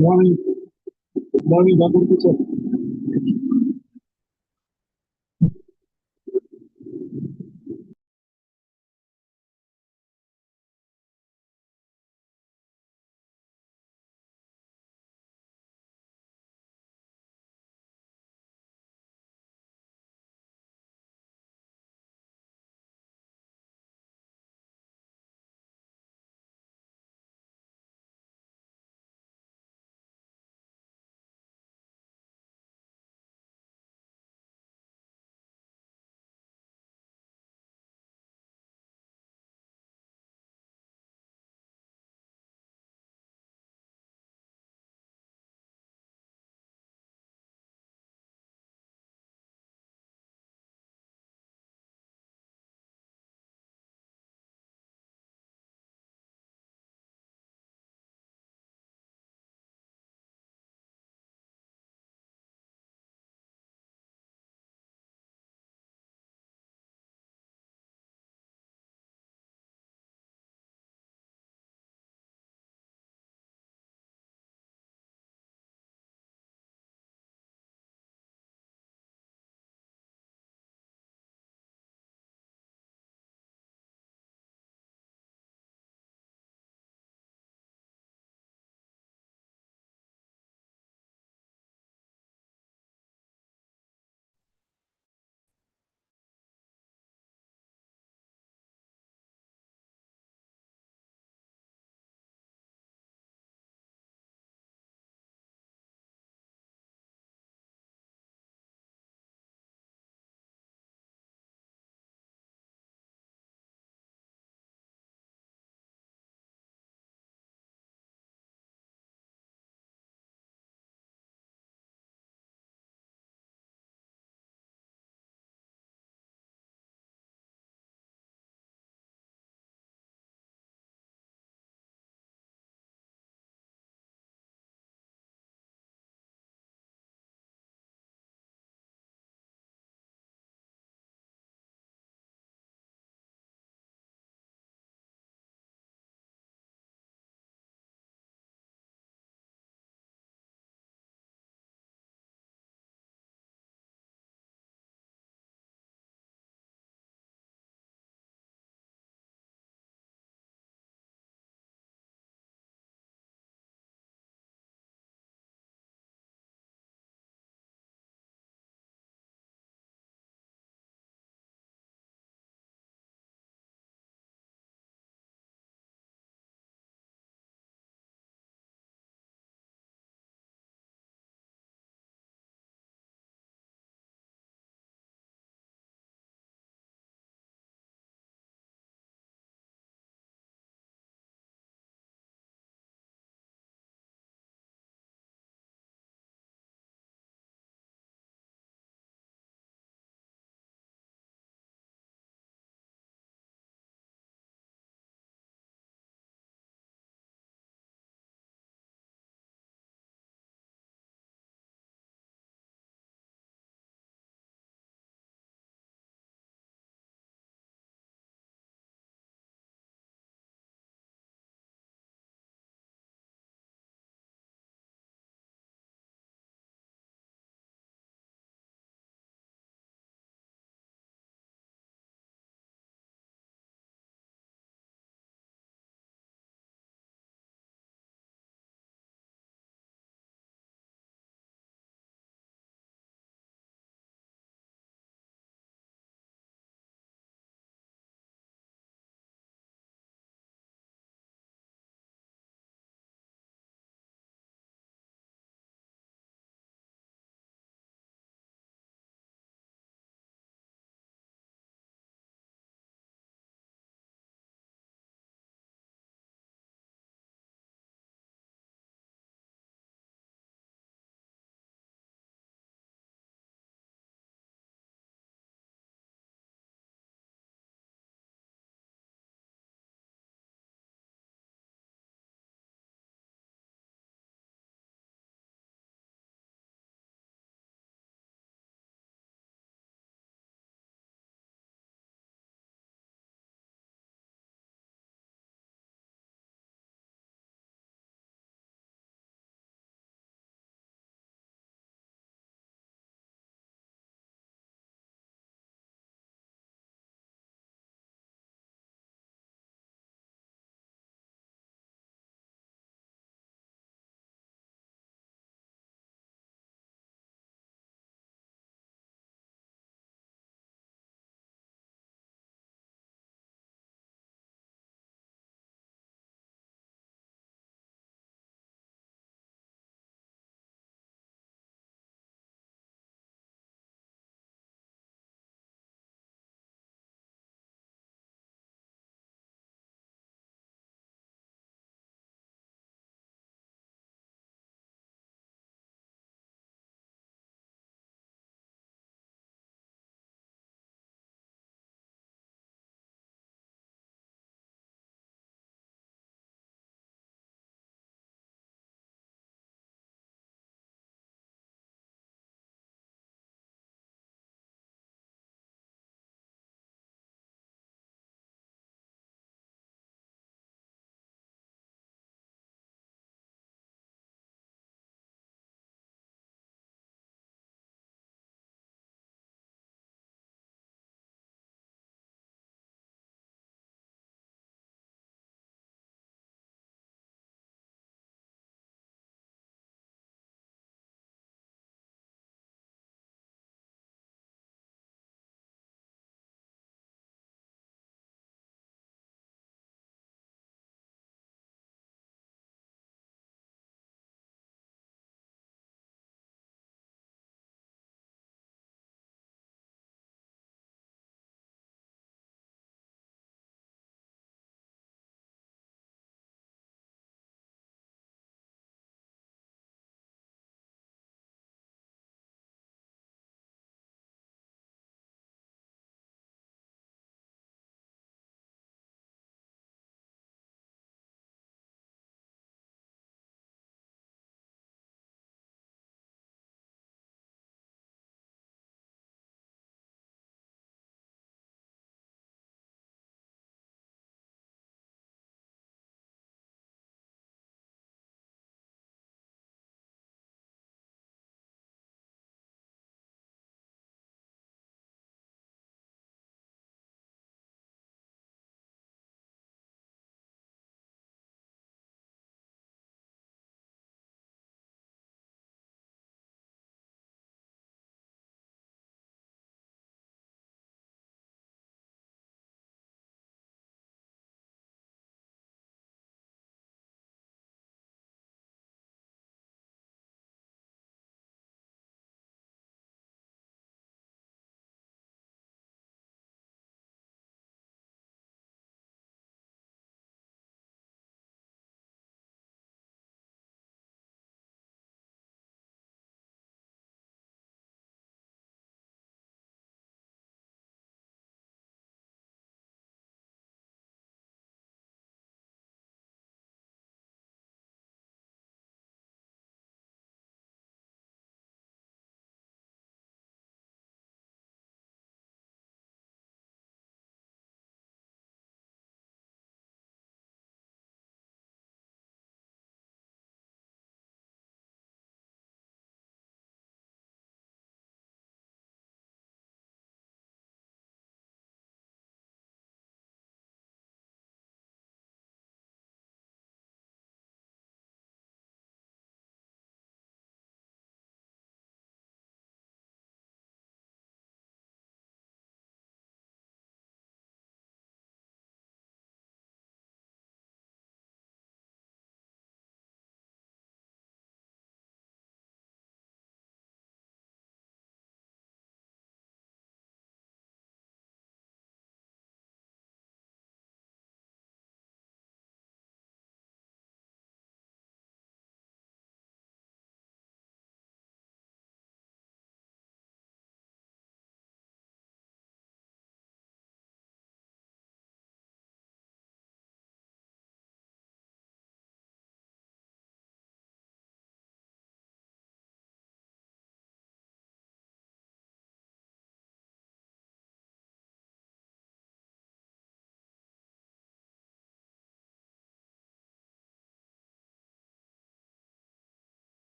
morning. Good morning, Dr. Teacher.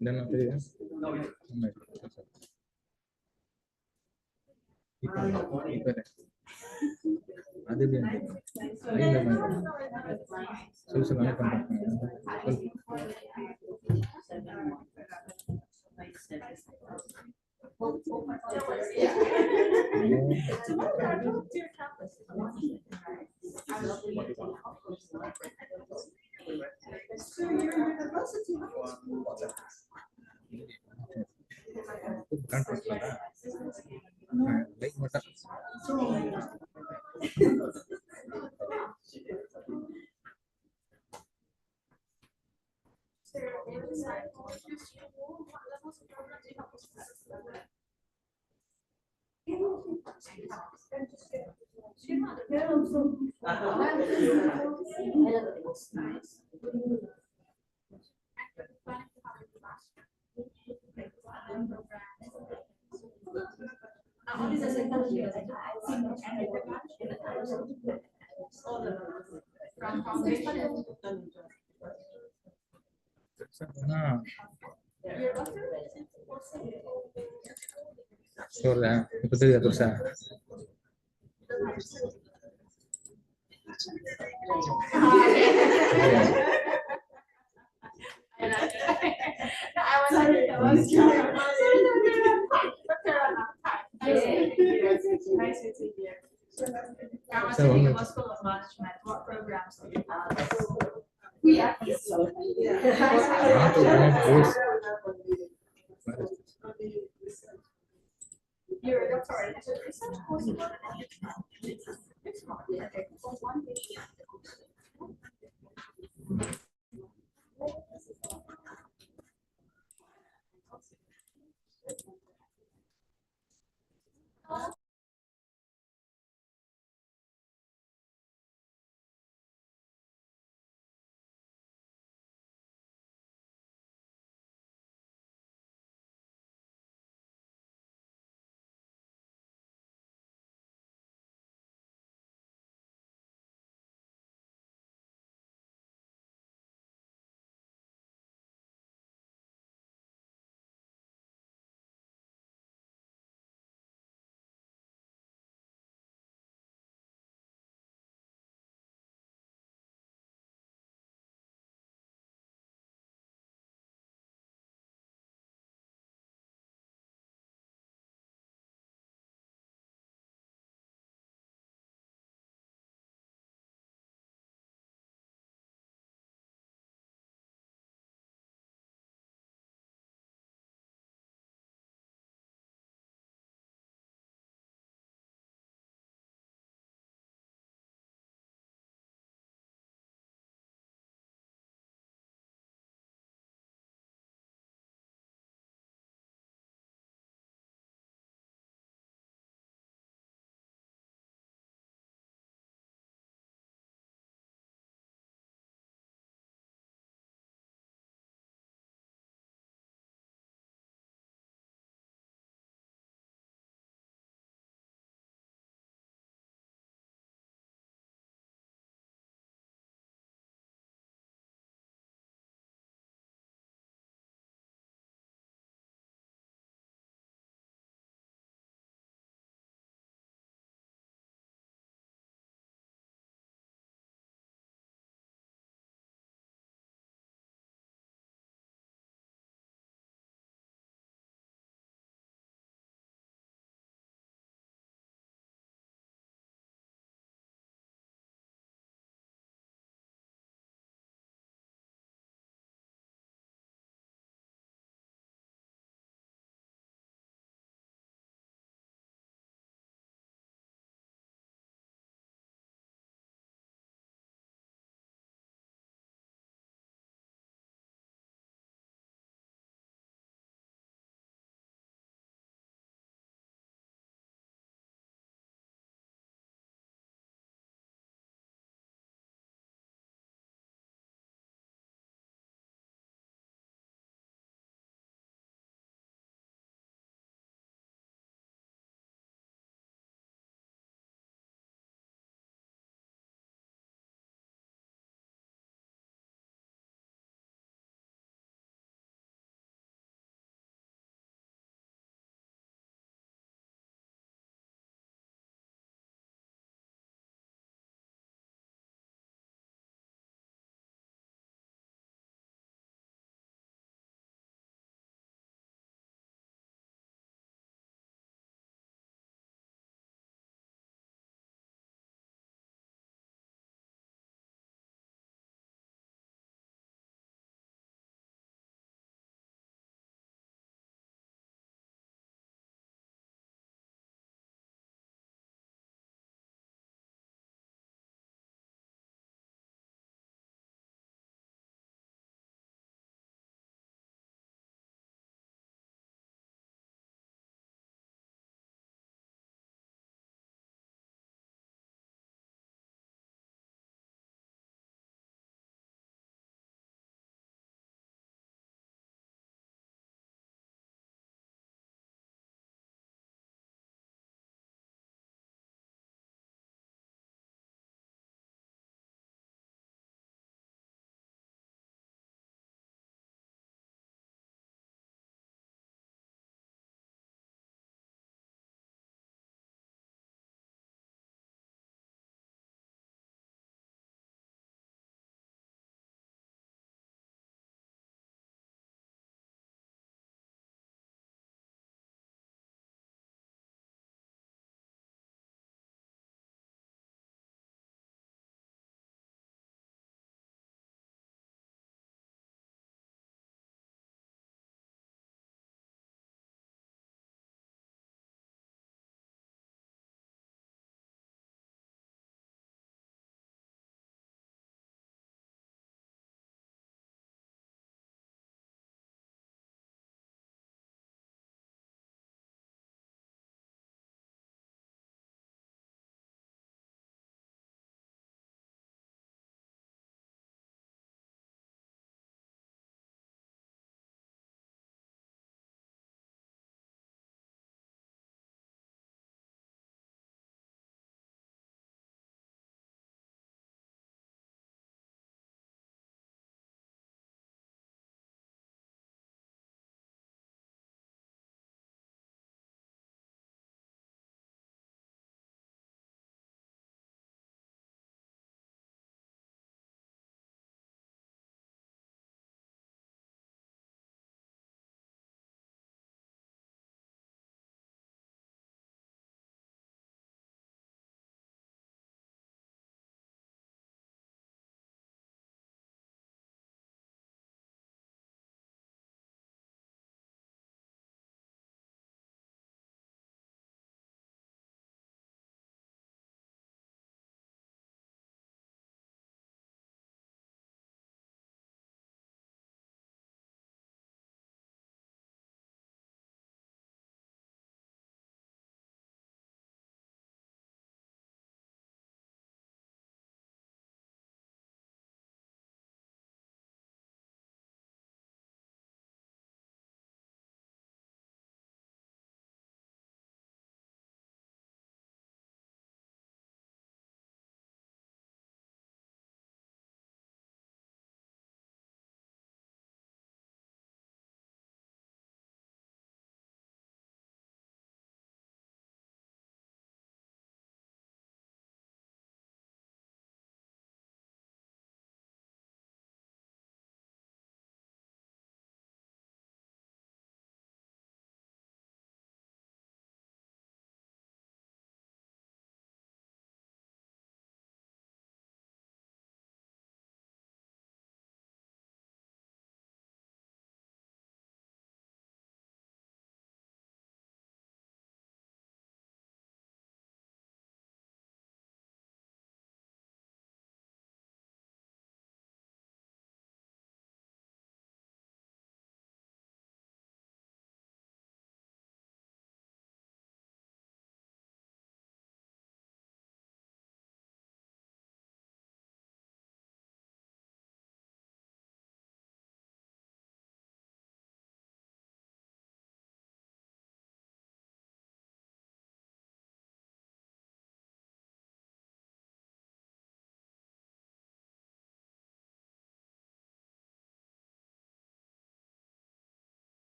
Dan nanti ya. Itu deh. Ada dia. Ini memang selalu kontaknya. Bukan persoalan. Baik mata. Nah, sudah betul ya terus. You're a doctor.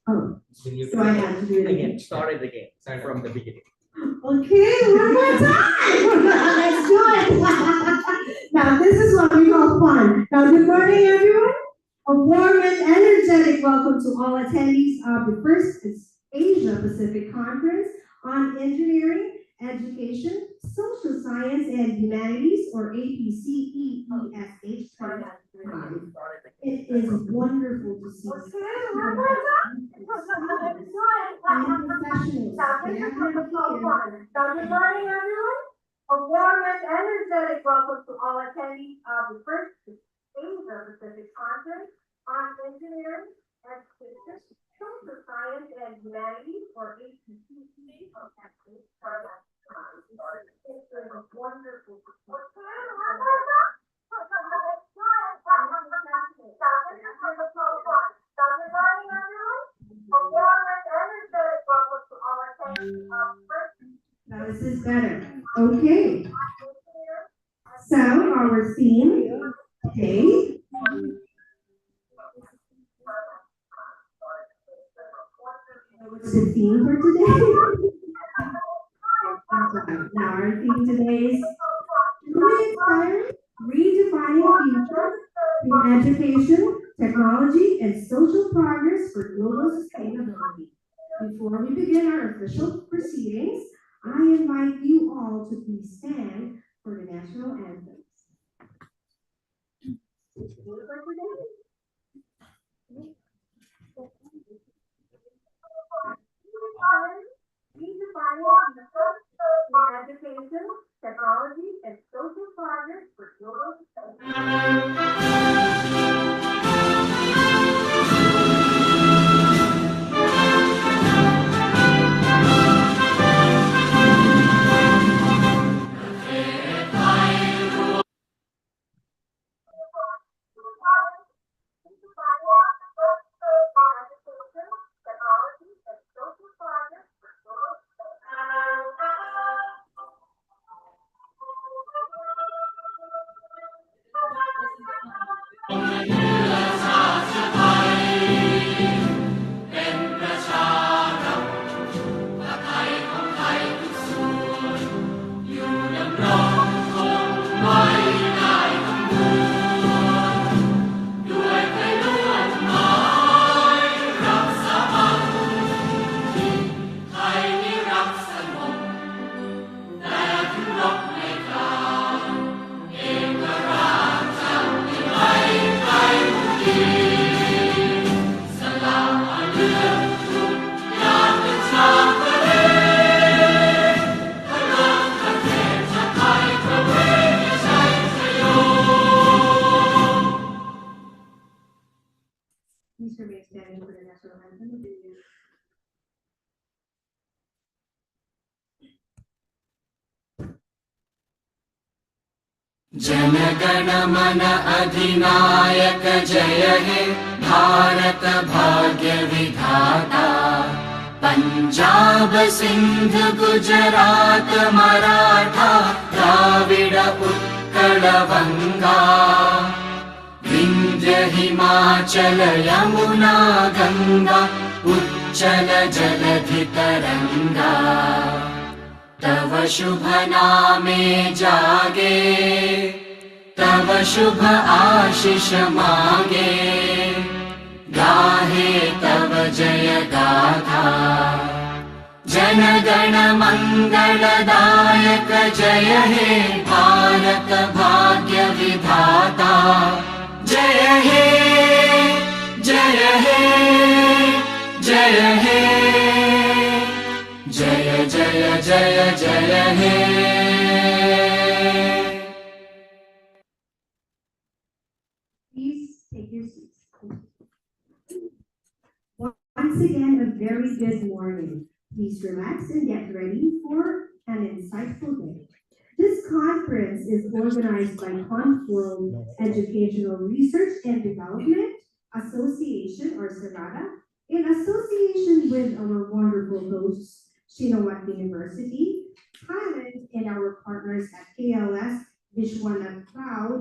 Oh, so I have to do it again. Start it again from the beginning. Okay, one more time. Let's do it. Now, this is what we call fun. Now, good morning, everyone. A warm and energetic welcome to all attendees of the first Asia Pacific Conference on Engineering, Education, Social Science, and Humanities, or APCEESH-2025. It is wonderful to see professionals Good morning, everyone. A warm and energetic welcome to all attendees of the first Asia Pacific Conference on Engineering, Education, Social Science, and Humanities, or APCEESH. It's been a wonderful Good morning, everyone. A warm and energetic welcome to all attendees of the first Now this is better. Okay. So our theme today. What's the theme for today? Now our theme today is redefining future through education, technology, and social progress for global sustainability. Before we begin our official proceedings, I invite you all to please stand for the national anthem. Education, technology, and social progress for global sustainability. Please remain standing for the national anthem. जनगण मन अधिनायक जय हे भारत भाग्य विधाता पंजाब सिंध गुजरात मराठा द्राविड उत्कल बंगा विंध्य हिमाचल यमुना गंगा उच्चल जलधि तरंगा तव शुभ नामे जागे तव शुभ आशीष मांगे गाहे तव जय गाथा जन गण मंगलदायक जय हे भारत भाग्य विधाता जय हे जय हे जय हे जय जय जय जय हे Please take your seats. Once again, a very good morning. Please relax and get ready for an insightful day. This conference is organized by Conform Educational Research and Development Association, or SERADA, in association with our wonderful hosts, Shinawat University, Thailand, and our partners at KLS Vishwanath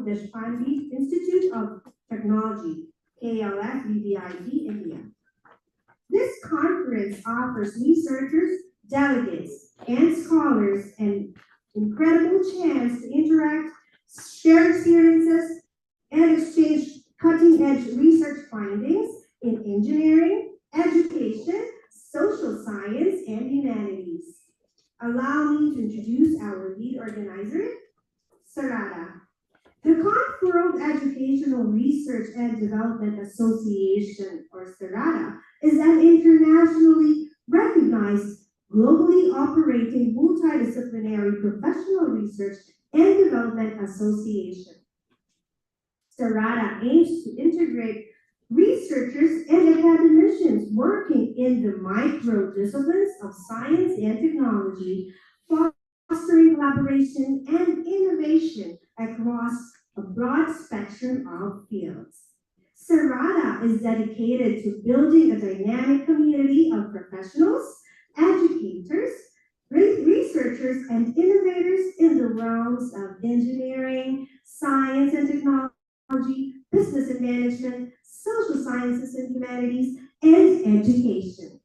Deshpande Institute of Technology, KLF VVIP India. This conference offers researchers, delegates, and scholars an incredible chance to interact, share experiences, and exchange cutting-edge research findings in engineering, education, social science, and humanities. Allow me to introduce our lead organizer, Sarada. The Conf World Educational Research and Development Association, or SERADA, is an internationally recognized, globally operating multidisciplinary professional research and development association. SERADA aims to integrate researchers and academicians working in the micro-disciplines of science and technology, fostering collaboration and innovation across a broad spectrum of fields. SERADA is dedicated to building a dynamic community of professionals, educators, researchers, and innovators in the realms of engineering, science and technology, business and management, social sciences and humanities, and education.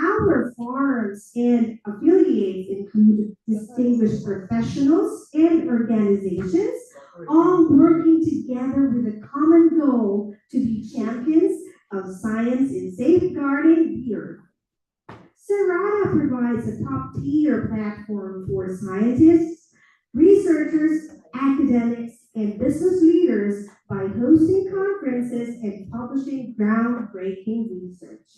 Our forums and affiliates include distinguished professionals and organizations, all working together with a common goal to be champions of science in safeguarding the earth. SERADA provides a top-tier platform for scientists, researchers, academics, and business leaders by hosting conferences and publishing groundbreaking research.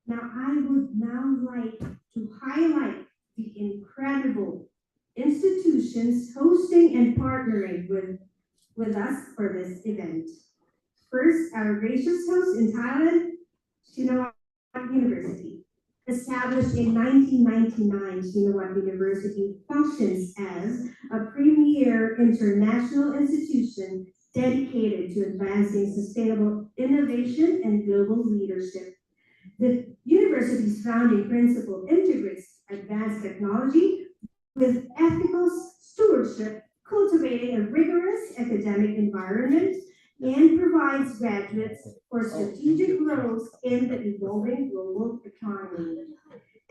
Now, I would now like to highlight the incredible institutions hosting and partnering with us for this event. First, our gracious host in Thailand, Shinawat University. Established in 1999, Shinawat University functions as a premier international institution dedicated to advancing sustainable innovation and global leadership. The university's founding principle integrates advanced technology with ethical stewardship, cultivating a rigorous academic environment, and provides graduates for strategic roles in the evolving global economy.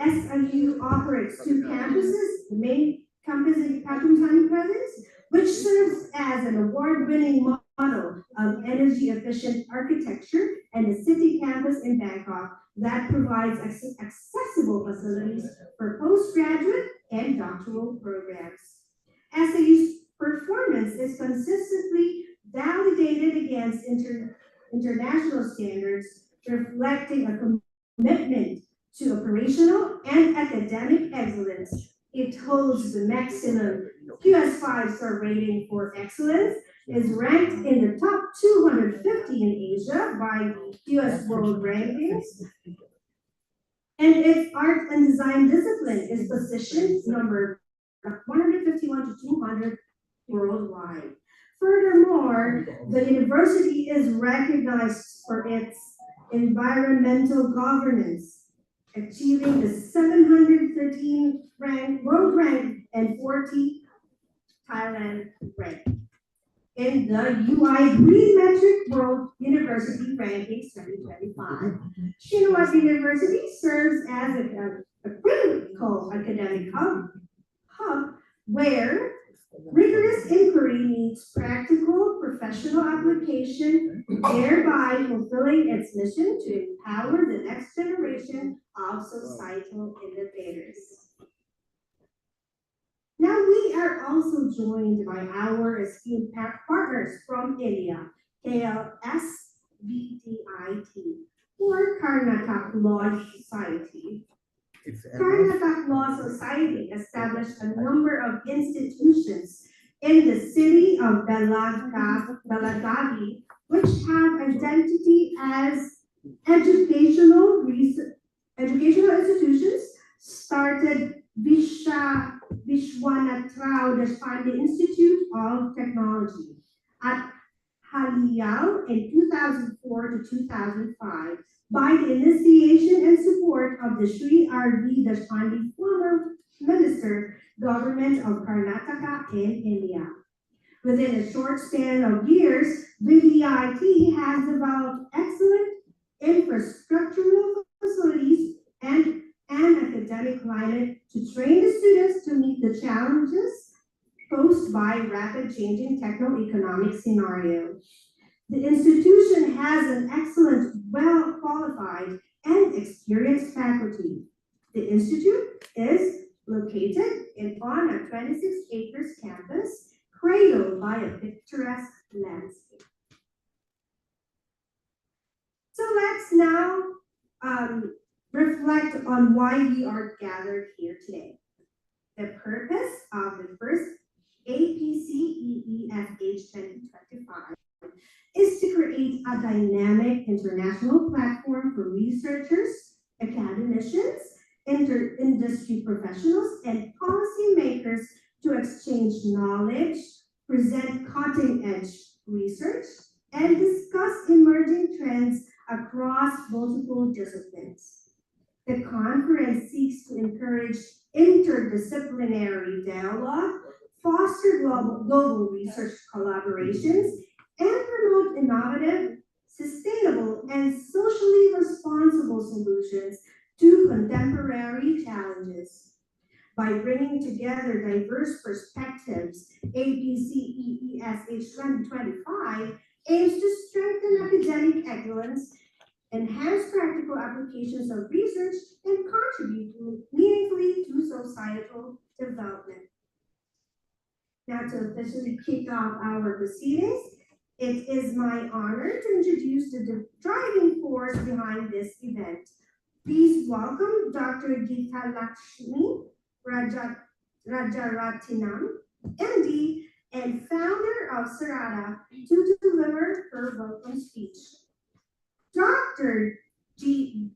SIU operates two campuses, the main campus in Pathumthani Province, which serves as an award-winning model of energy-efficient architecture, and the city campus in Bangkok that provides accessible facilities for postgraduate and doctoral programs. SIU's performance is consistently validated against international standards, reflecting a commitment to operational and academic excellence. It holds the maximum QS 5-star rating for excellence, is ranked in the top 250 in Asia by the QS World Rankings, and its art and design discipline is positioned number 151 to 200 worldwide. Furthermore, the university is recognized for its environmental governance, achieving the 713 world rank and 40 Thailand rank in the UI Green Metric World University Rankings 2025. Shinhua University serves as a critical academic hub where rigorous inquiry meets practical professional application, thereby fulfilling its mission to empower the next generation of societal innovators. Now we are also joined by our esteemed partners from India, KLSBDIT, or Karnataka Law Society. Karnataka Law Society established a number of institutions in the city of Belagavi, which have identity as educational institutions, started Vishwanath Deshpande Institute of Technology at Halial in 2004 to 2005 by the initiation and support of the Sri R.V. Deshpande, former Minister, Government of Karnataka in India. Within a short span of years, VDIT has developed excellent infrastructural facilities and an academic climate to train the students to meet the challenges posed by rapid changing techno-economic scenario. The institution has an excellent, well-qualified, and experienced faculty. The institute is located on a 26 acres campus, cradled by a picturesque landscape. So let's now reflect on why we are gathered here today. The purpose of the first APCEESH-2025 is to create a dynamic international platform for researchers, academicians, industry professionals, and policymakers to exchange knowledge, present cutting-edge research, and discuss emerging trends across multiple disciplines. The conference seeks to encourage interdisciplinary dialogue, foster global research collaborations, and promote innovative, sustainable, and socially responsible solutions to contemporary challenges. By bringing together diverse perspectives, APCEESH-2025 aims to strengthen academic excellence, enhance practical applications of research, and contribute meaningfully to societal development. Now, to officially kick off our proceedings, it is my honor to introduce the driving force behind this event. Please welcome Dr. Gita Lakshmi Rajarathinam, MD and founder of Sarada, to deliver her welcome speech. Dr. Gita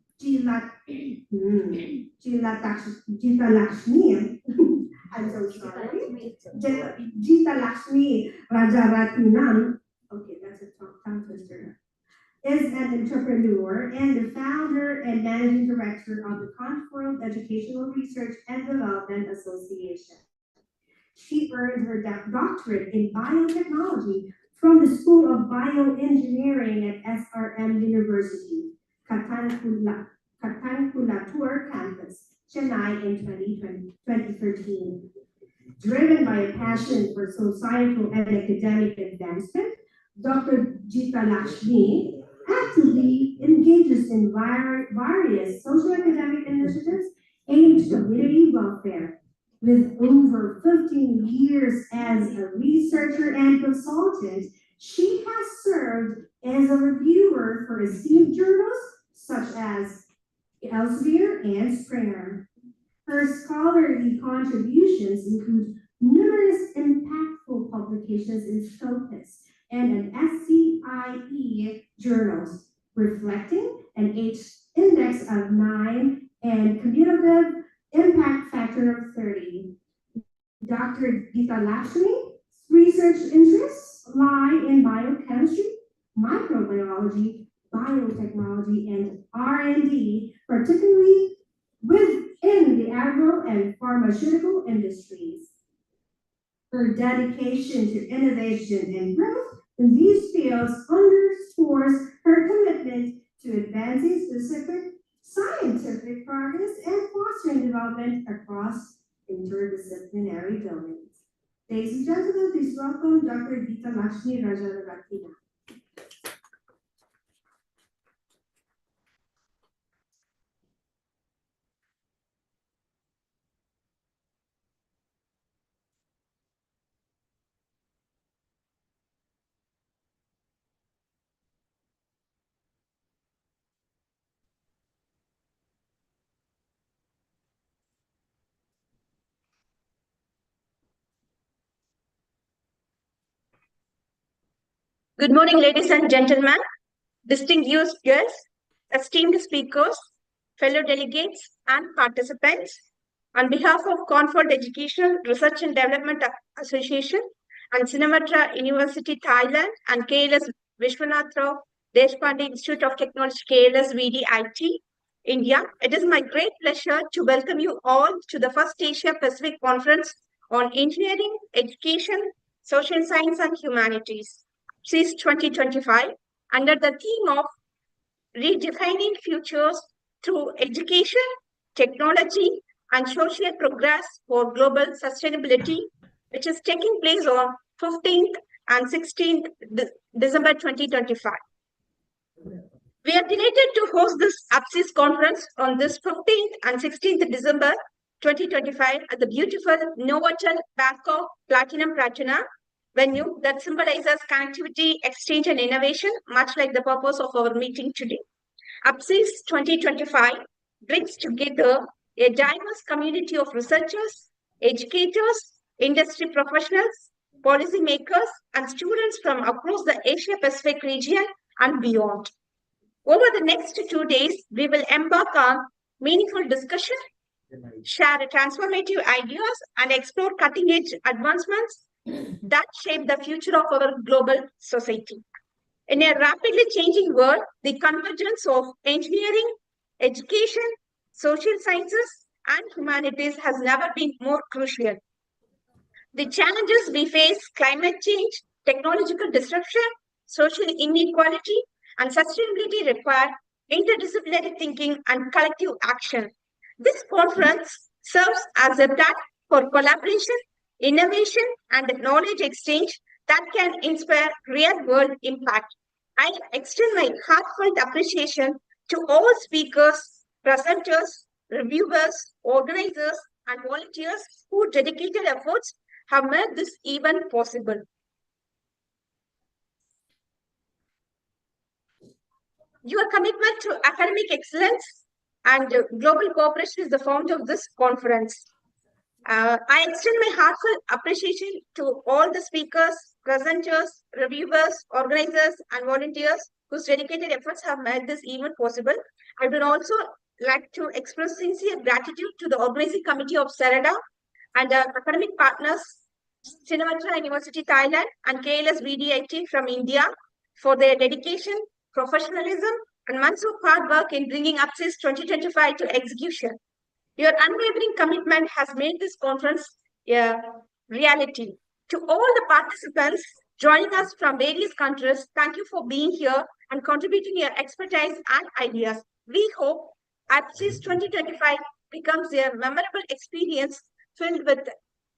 Lakshmi, I'm so sorry. Gita Lakshmi Rajarathinam, okay, that's a tongue twister, is an entrepreneur and the founder and managing director of the Conformed Educational Research and Development Association. She earned her doctorate in biotechnology from the School of Bioengineering at SRM University, Katankulatur campus, Chennai in 2013. Driven by a passion for societal and academic advancement, Dr. Gita Lakshmi actively engages in various social academic initiatives aimed at community welfare. With over 15 years as a researcher and consultant, she has served as a reviewer for esteemed journals such as Elsevier and Springer. Her scholarly contributions include numerous impactful publications in Scopus and an SCIE journals, reflecting an H index of 9 and cumulative impact factor of 30. Dr. Geeta Lakshmi's research interests lie in biochemistry, microbiology, biotechnology, and R&D, particularly within the agro and pharmaceutical industries. Her dedication to innovation and growth in these fields underscores her commitment to advancing specific scientific progress and fostering development across interdisciplinary domains. Ladies and gentlemen, please welcome Dr. Geeta Lakshmi Rajaratnam. Good morning, ladies and gentlemen, distinguished guests, esteemed speakers, fellow delegates, and participants. On behalf of Concord Educational Research and Development Association and Sinamatra University, Thailand, and KLS Vishwanath Deshpande Institute of Technology, KLS VDIT, India, it is my great pleasure to welcome you all to the first Asia Pacific Conference on Engineering, Education, Social Science, and Humanities. APCEESH-2025, under the theme of redefining futures through education, technology, and social progress for global sustainability, which is taking place on 15th and 16th December 2025. We are delighted to host this APCEESH conference on this 15th and 16th December 2025 at the beautiful Novotel Bangkok Platinum Pratana venue that symbolizes connectivity, exchange, and innovation, much like the purpose of our meeting today. APCEESH 2025 brings together a diverse community of researchers, educators, industry professionals, policymakers, and students from across the Asia-Pacific region and beyond. Over the next 2 days, we will embark on meaningful discussion, share transformative ideas, and explore cutting-edge advancements that shape the future of our global society. In a rapidly changing world, the convergence of engineering, education, social sciences, and humanities has never been more crucial. The challenges we face, climate change, technological disruption, social inequality, and sustainability require interdisciplinary thinking and collective action. This conference serves as a platform for collaboration, innovation, and knowledge exchange that can inspire real-world impact. I extend my heartfelt appreciation to all speakers, presenters, reviewers, organizers, and volunteers whose dedicated efforts have made this event possible. Your commitment to academic excellence and global cooperation is the fount of this conference. I extend my heartfelt appreciation to all the speakers, presenters, reviewers, organizers, and volunteers whose dedicated efforts have made this event possible. I would also like to express sincere gratitude to the organizing committee of Sarada and our academic partners, Sinamatra University, Thailand, and KLS VDIT from India for their dedication, professionalism, and months of hard work in bringing APCEESH 2025 to execution. Your unwavering commitment has made this conference a reality. To all the participants joining us from various countries, thank you for being here and contributing your expertise and ideas. We hope APCEESH 2025 becomes a memorable experience filled with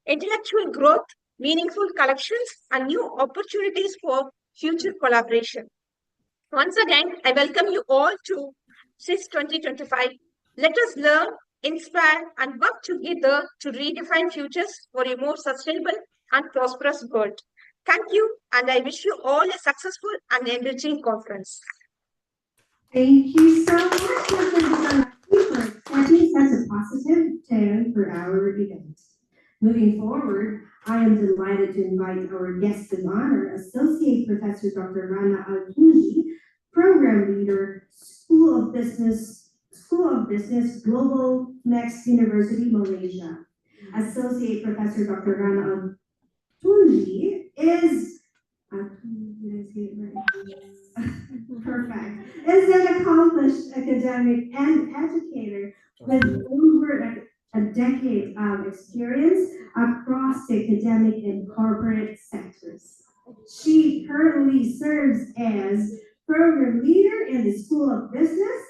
intellectual growth, meaningful collections, and new opportunities for future collaboration. Once again, I welcome you all to APCEESH 2025. Let us learn, inspire, and work together to redefine futures for a more sustainable and prosperous world. Thank you, and I wish you all a successful and enriching conference. Thank you so much, Dr. Geeta for setting such a positive tone for our event. Moving forward, I am delighted to invite our guest of honor, Associate Professor Dr. Rana Altunji, Program Leader, School of Business, Global Next University, Malaysia. Associate Professor Dr. Rana Altunji is, did I say it right? Perfect. Is an accomplished academic and educator with over a decade of experience across the academic and corporate sectors. She currently serves as program leader in the School of Business,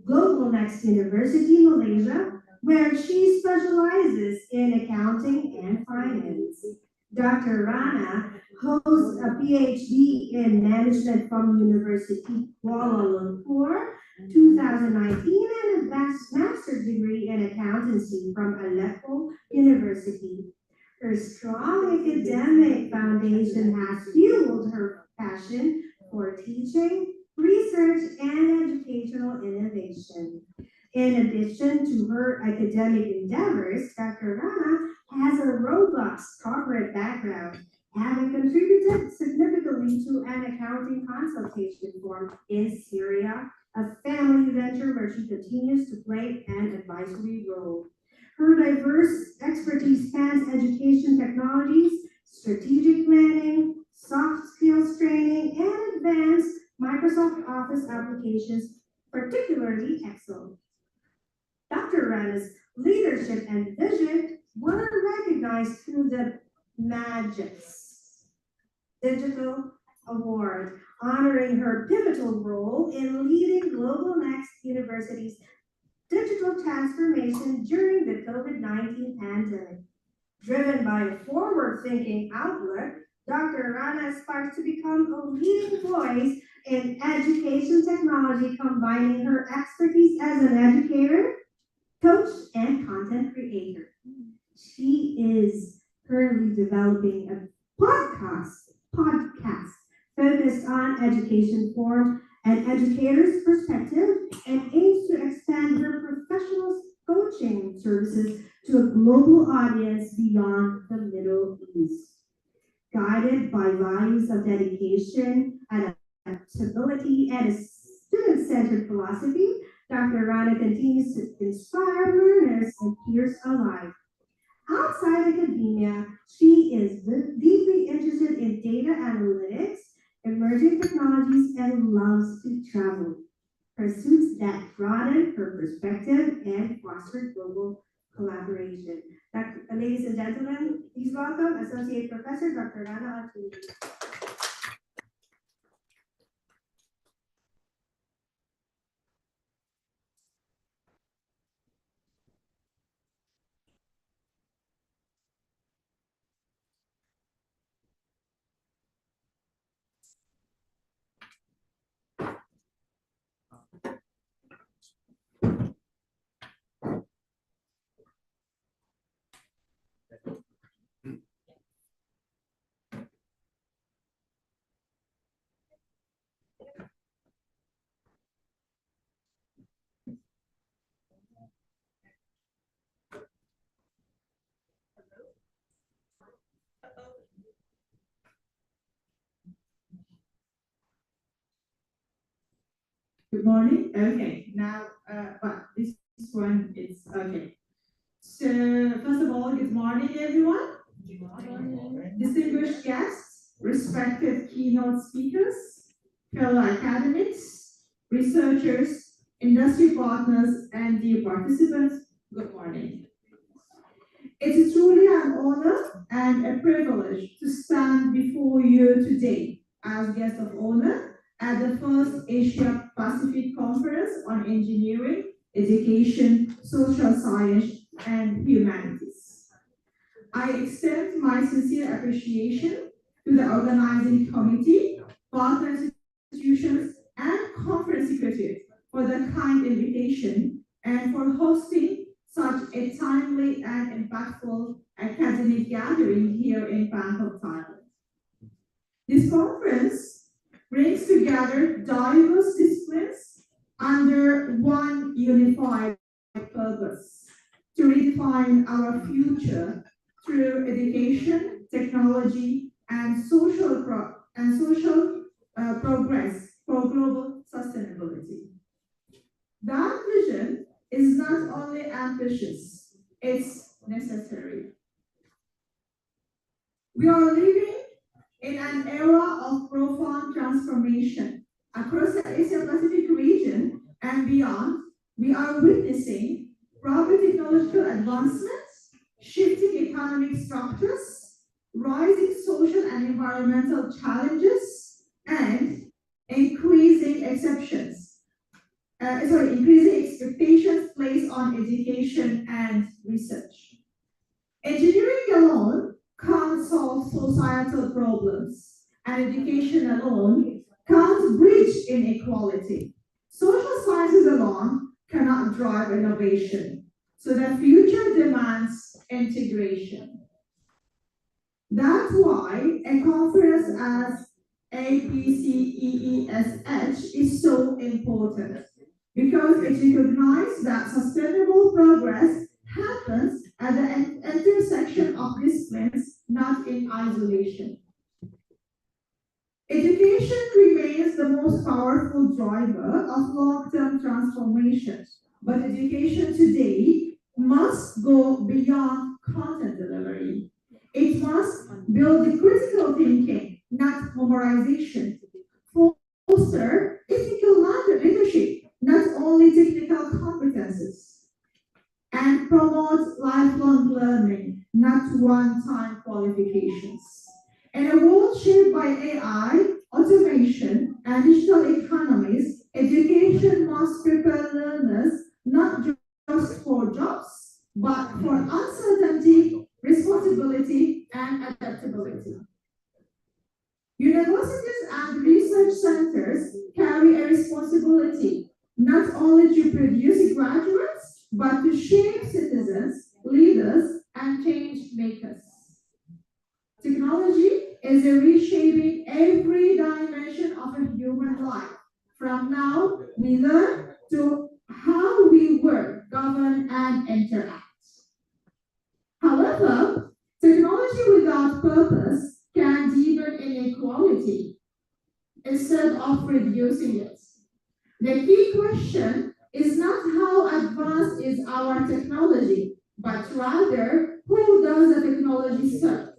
Global Next University, Malaysia, where she specializes in accounting and finance. Dr. Rana holds a PhD in management from University Kuala Lumpur 2019 and a master's degree in accountancy from Aleppo University. Her strong academic foundation has fueled her passion for teaching, research, and educational innovation. In addition to her academic endeavors, Dr. Rana has a robust corporate background, having contributed significantly to an accounting consultation firm in Syria, a family venture where she continues to play an advisory role. Her diverse expertise spans education technologies, strategic planning, soft skills training, and advanced Microsoft Office applications, particularly Excel. Dr. Rana's leadership and vision were recognized through the Magix Digital Award, honoring her pivotal role in leading Global Next University's digital transformation during the COVID-19 pandemic. Driven by a forward-thinking outlook, Dr. Rana aspires to become a leading voice in education technology, combining her expertise as an educator, coach, and content creator. She is currently developing a podcast focused on education from an educator's perspective and aims to expand her professional coaching services to a global audience beyond the Middle East. Guided by values of dedication, adaptability, and a student-centered philosophy, Dr. Rana continues to inspire learners and peers alike. Outside academia, she is deeply interested in data analytics, emerging technologies, and loves to travel. Pursuits that broaden her perspective and foster global collaboration. Ladies and gentlemen, please welcome Associate Professor Dr. Rana Altunji. Good morning. Okay, now, but this one is okay. So, first of all, good morning, everyone. Good morning. Distinguished guests, respected keynote speakers, fellow academics, researchers, industry partners, and dear participants, good morning. It is truly an honor and a privilege to stand before you today as guest of honor at the first Asia Pacific Conference on Engineering, Education, Social Science, and Humanities. I extend my sincere appreciation to the organizing committee, partner institutions, and conference secretary for the kind invitation and for hosting such a timely and impactful academic gathering here in Bangkok, Thailand. This conference brings together diverse disciplines under one unified purpose: to redefine our future through education, technology, and social progress for global sustainability. That vision is not only ambitious, it's necessary. We are living in an era of profound transformation. Across the Asia-Pacific region and beyond, we are witnessing rapid technological advancements, shifting economic structures, rising social and environmental challenges, and increasing expectations placed on education and research. Engineering alone can't solve societal problems, and education alone can't bridge inequality. Social sciences alone cannot drive innovation, so the future demands integration. That's why a conference as APCEESH is so important, because it recognizes that sustainable progress happens at the intersection of disciplines, not in isolation. Education remains the most powerful driver of long-term transformation, but education today must go beyond content delivery. It must build critical thinking, not memorization. Foster ethical leadership, not only technical competences. And promote lifelong learning, not one-time qualifications. In a world shaped by AI, automation, and digital economies, education must prepare learners not just for jobs, but for uncertainty, responsibility, and adaptability. Universities and research centers carry a responsibility not only to produce graduates, but to shape citizens, leaders, and change makers. Technology is reshaping every dimension of a human life. From how we learn to how we work, govern, and interact. However, technology without purpose can deepen inequality instead of reducing it. The key question is not how advanced is our technology, but rather who does the technology serve?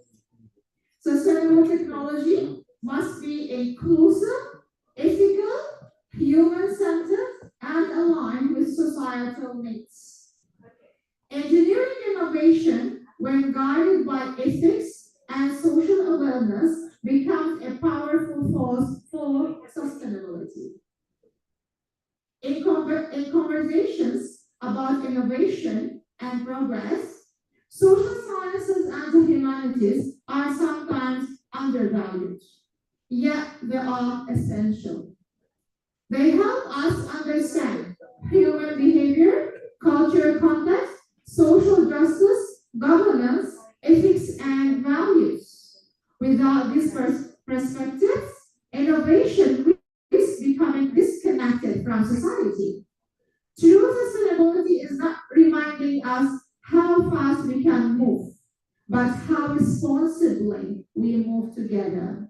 Sustainable technology must be inclusive, ethical, human-centered, and aligned with societal needs. Engineering innovation, when guided by ethics and social awareness, becomes a powerful force for sustainability. In conversations about innovation and progress, social sciences and the humanities are sometimes undervalued, yet they are essential. They help us understand human behavior, cultural context, social justice, governance, ethics, and values. Without these perspectives, innovation risks becoming disconnected from society. True sustainability is not reminding us how fast we can move, but how responsibly we move together.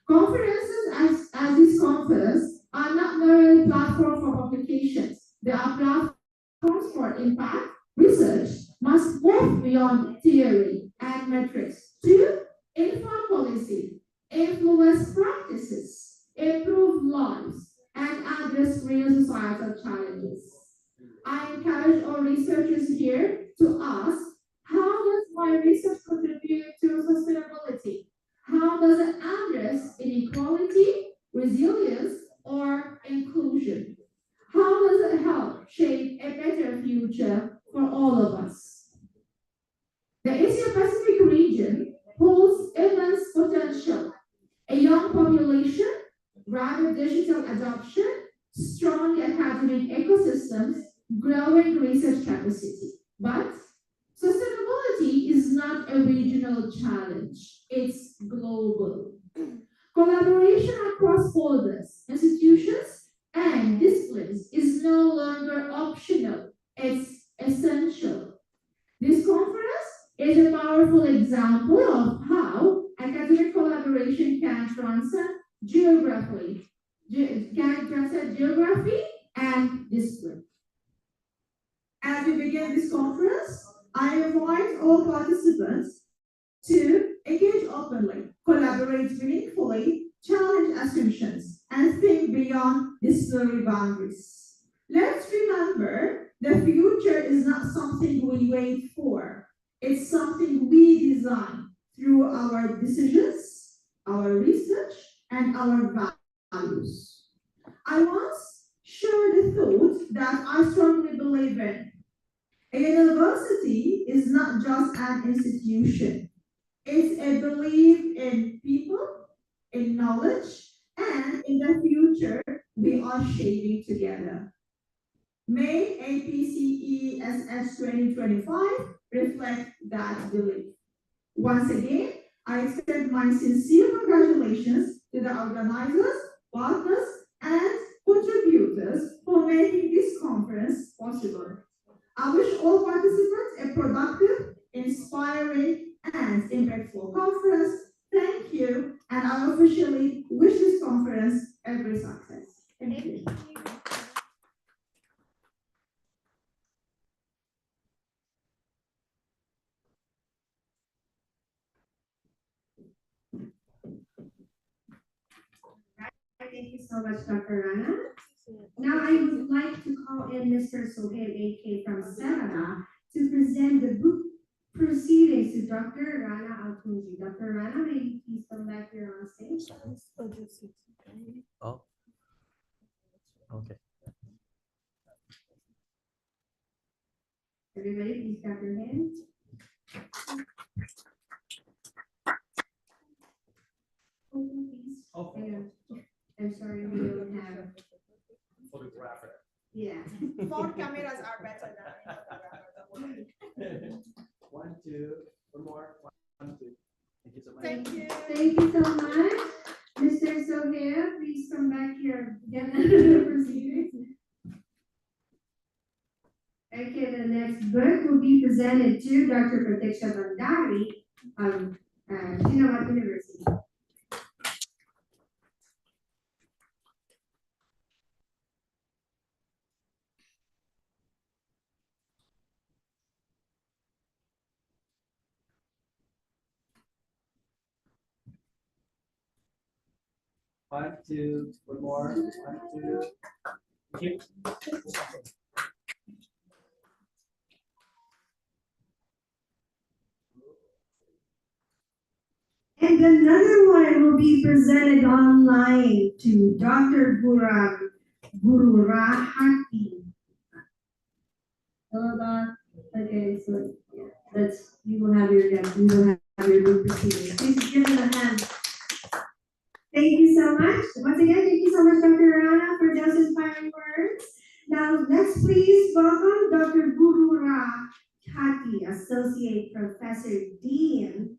Conferences as this conference are not merely platforms for publications. They are platforms for impact. Research must move beyond theory and metrics to inform policy, influence practices, improve lives, and address real societal challenges. I encourage all researchers here to ask, how does my research contribute to sustainability? How does it address inequality, resilience, or inclusion? How does it help shape a better future for all of us? The Asia-Pacific region holds immense potential. A young population, rapid digital adoption, strong academic ecosystems, growing research capacity. But sustainability is not a regional challenge, it's global. Collaboration across borders, institutions, and disciplines is no longer optional, it's essential. This conference is a powerful example of how academic collaboration can transcend geography and discipline. As we begin this conference, I invite all participants to engage openly, collaborate meaningfully, challenge assumptions, and think beyond disciplinary boundaries. Let's remember the future is not something we wait for. It's something we design through our decisions, our research, and our values. I once shared a thought that I strongly believe in. A university is not just an institution. It's a belief in people, in knowledge, and in the future we are shaping together. May APCESS 2025 reflect that belief. Once again, I extend my sincere congratulations to the organizers, partners, and contributors for making this conference possible. I wish all participants a productive, inspiring, and impactful conference. Thank you, and I officially wish this conference every success. Thank you. Thank you so much, Dr. Rana. Now I would like to call in Mr. Sohail AK from Sarada to present the book proceedings to Dr. Rana Altunji. Dr. Rana, may you please come back here on stage? Oh. Okay. Everybody, please clap your hands. Please. Oh. I'm sorry, we don't have. Photographer. Yeah. Phone cameras are better than photographer. 1, 2, one more. 1, 2. Thank you so much. Thank you. Thank you so much. Mr. Sohail, please come back here again the proceedings. Okay, the next book will be presented to Dr. Pratiksha Bandari of Srinath University. One, two, one more. 1, 2. Thank you. And another one will be presented online to Dr. Guru Rahati. Hello, Doc. Okay, so yeah, that's you will have your book proceedings. Please give them a hand. Thank you so much. Once again, thank you so much, Dr. Rana, for those inspiring words. Now, let's please welcome Dr. Guru Rahati, Associate Professor Dean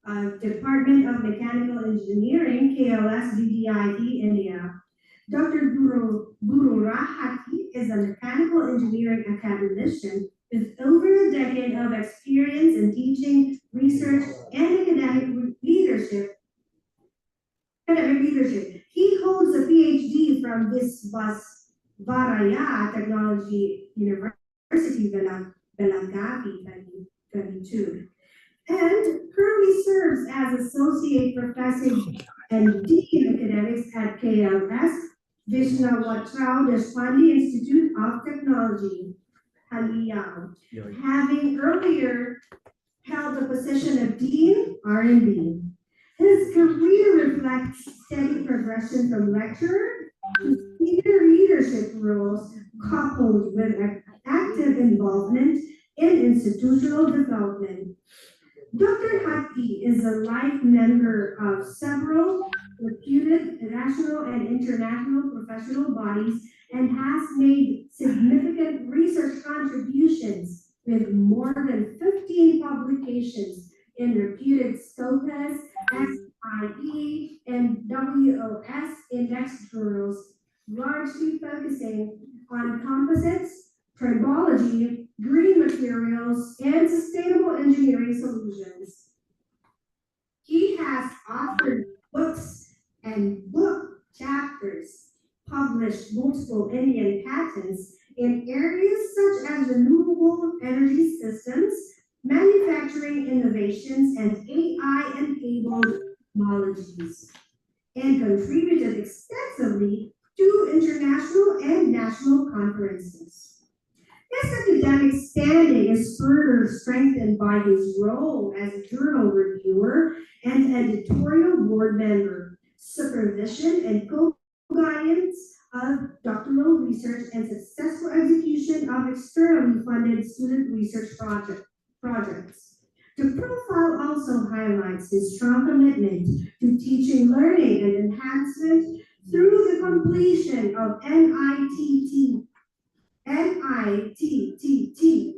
of Department of Mechanical Engineering, KLS DDIT, India. Dr. Guru Rahati is a mechanical engineering academician with over a decade of experience in teaching, research, and academic leadership. He holds a PhD from Visvesvaraya Technology University, Belagavi, 2022. And currently serves as Associate Professor and Dean of Academics at KLS Vishnawatral Deshpande Institute of Technology, Haliyao, having earlier held the position of Dean R&D. His career reflects steady progression from lecturer to senior leadership roles, coupled with active involvement in institutional development. Dr. Hatti is a life member of several reputed national and international professional bodies and has made significant research contributions with more than 15 publications in reputed Scopus, SIE, and WOS index journals, largely focusing on composites, tribology, green materials, and sustainable engineering solutions. He has authored books and book chapters, published multiple Indian patents in areas such as renewable energy systems, manufacturing innovations, and AI-enabled technologies, and contributed extensively to international and national conferences. His academic standing is further strengthened by his role as a journal reviewer and editorial board member, supervision and co-guidance of doctoral research and successful execution of externally funded student research projects. The profile also highlights his strong commitment to teaching, learning, and enhancement through the completion of NITT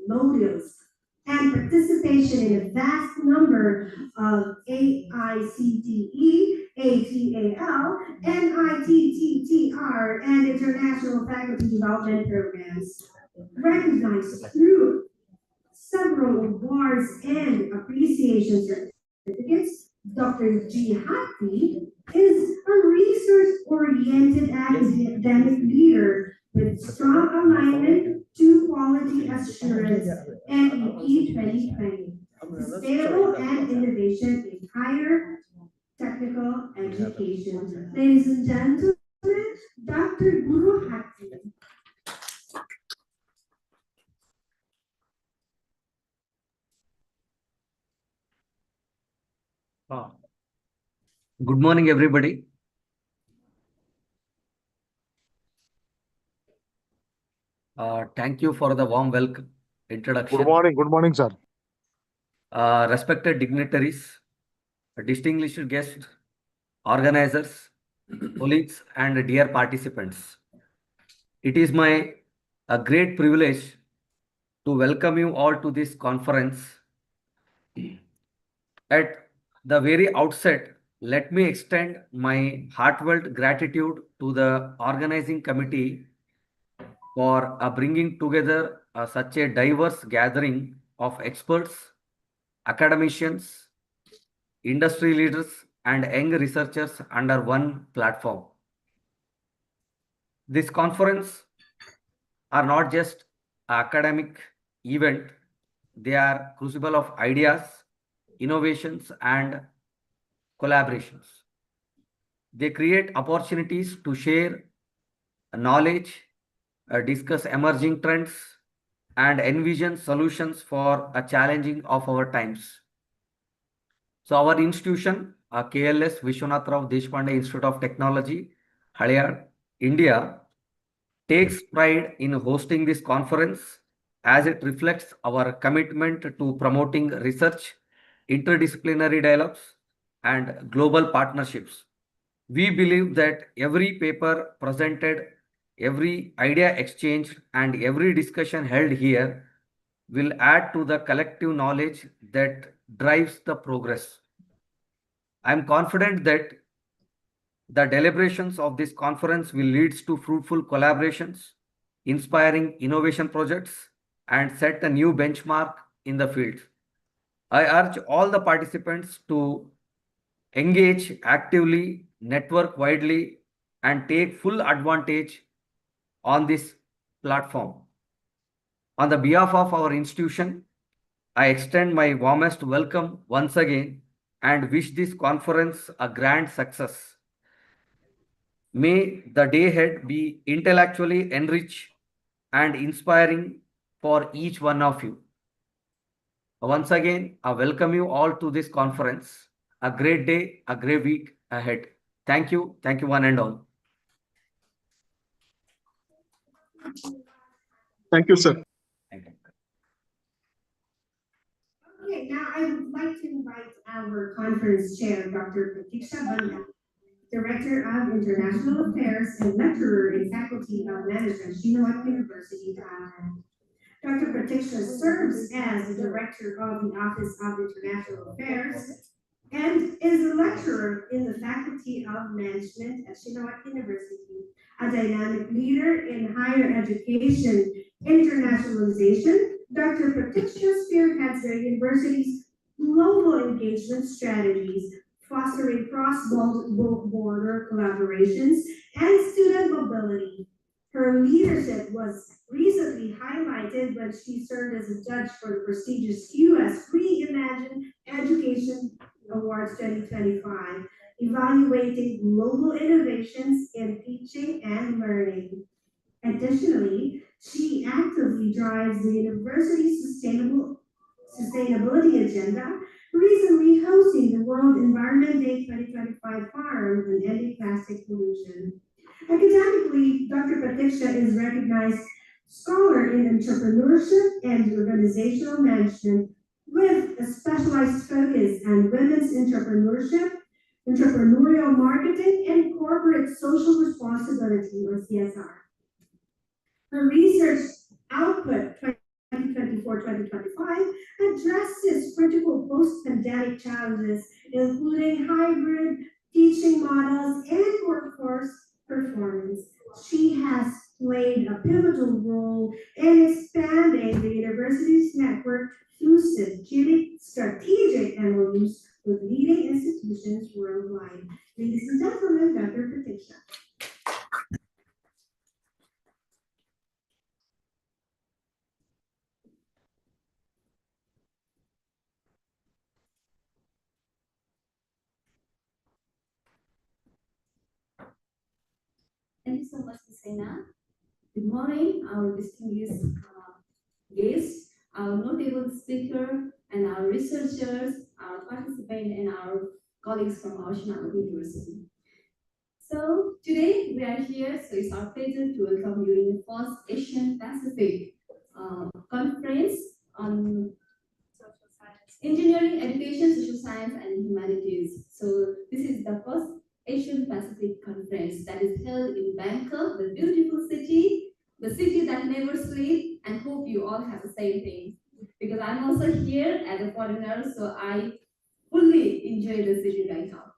modules and participation in a vast number of AICTE, ATAL, NITTTR, and international faculty development programs. Recognized through several awards and appreciation certificates, Dr. G. Hattie is a research-oriented academic leader with strong alignment to quality assurance and EP 2020, sustainable and innovation in higher technical education. Ladies and gentlemen, Dr. Guru Hattie. Good morning, everybody. Thank you for the warm welcome introduction. Good morning, sir. Respected dignitaries, distinguished guests, organizers, colleagues, and dear participants. It is my great privilege to welcome you all to this conference. At the very outset, let me extend my heartfelt gratitude to the organizing committee for bringing together such a diverse gathering of experts, academicians, industry leaders, and young researchers under one platform. This conference are not just academic event, they are crucible of ideas, innovations, and collaborations. They create opportunities to share knowledge, discuss emerging trends, and envision solutions for a challenging of our times. So our institution, KLS Vishwanath Rao Deshpande Institute of Technology, Halyad, India, takes pride in hosting this conference as it reflects our commitment to promoting research, interdisciplinary dialogues, and global partnerships. We believe that every paper presented, every idea exchanged, and every discussion held here will add to the collective knowledge that drives the progress. I am confident that the deliberations of this conference will lead to fruitful collaborations, inspiring innovation projects, and set a new benchmark in the field. I urge all the participants to engage actively, network widely, and take full advantage on this platform. On the behalf of our institution, I extend my warmest welcome once again and wish this conference a grand success. May the day ahead be intellectually enriched and inspiring for each one of you. Once again, I welcome you all to this conference. A great day, a great week ahead. Thank you one and all. Thank you, sir. Thank you. Okay, now I would like to invite our conference chair, Dr. Pratiksha Banda, Director of International Affairs and lecturer in Faculty of Management, Srinath University, Thailand. Dr. Pratiksha serves as the Director of the Office of International Affairs and is a lecturer in the Faculty of Management at Srinath University, a dynamic leader in higher education, internationalization, Dr. Pratiksha spearheads the university's global engagement strategies, fostering cross-border collaborations and student mobility. Her leadership was recently highlighted when she served as a judge for the prestigious U.S. Reimagine Education Awards 2025, evaluating global innovations in teaching and learning. Additionally, she actively drives the university's sustainability agenda, recently hosting the World Environment Day 2025 Forum on ending plastic pollution. Academically, Dr. Pratiksha is recognized scholar in entrepreneurship and organizational management with a specialized focus on women's entrepreneurship, entrepreneurial marketing, and corporate social responsibility, or CSR. Her research output 2024-2025 addresses critical post-pandemic challenges, including hybrid teaching models and workforce performance. She has played a pivotal role in expanding the university's network through strategic MOUs with leading institutions worldwide. Ladies and gentlemen, Dr. Pratiksha. Thank you so much, Hussaina. Good morning, our distinguished guests, our notable speaker, and our researchers, our participants, and our colleagues from our National University. So today we are here, so it's our pleasure to welcome you in the first Asian Pacific conference on engineering, education, social science, and humanities. So this is the first Asian Pacific Conference that is held in Bangkok, the beautiful city, the city that never sleeps, and hope you all have the same thing. Because I'm also here as a foreigner, so I fully enjoy the city right now.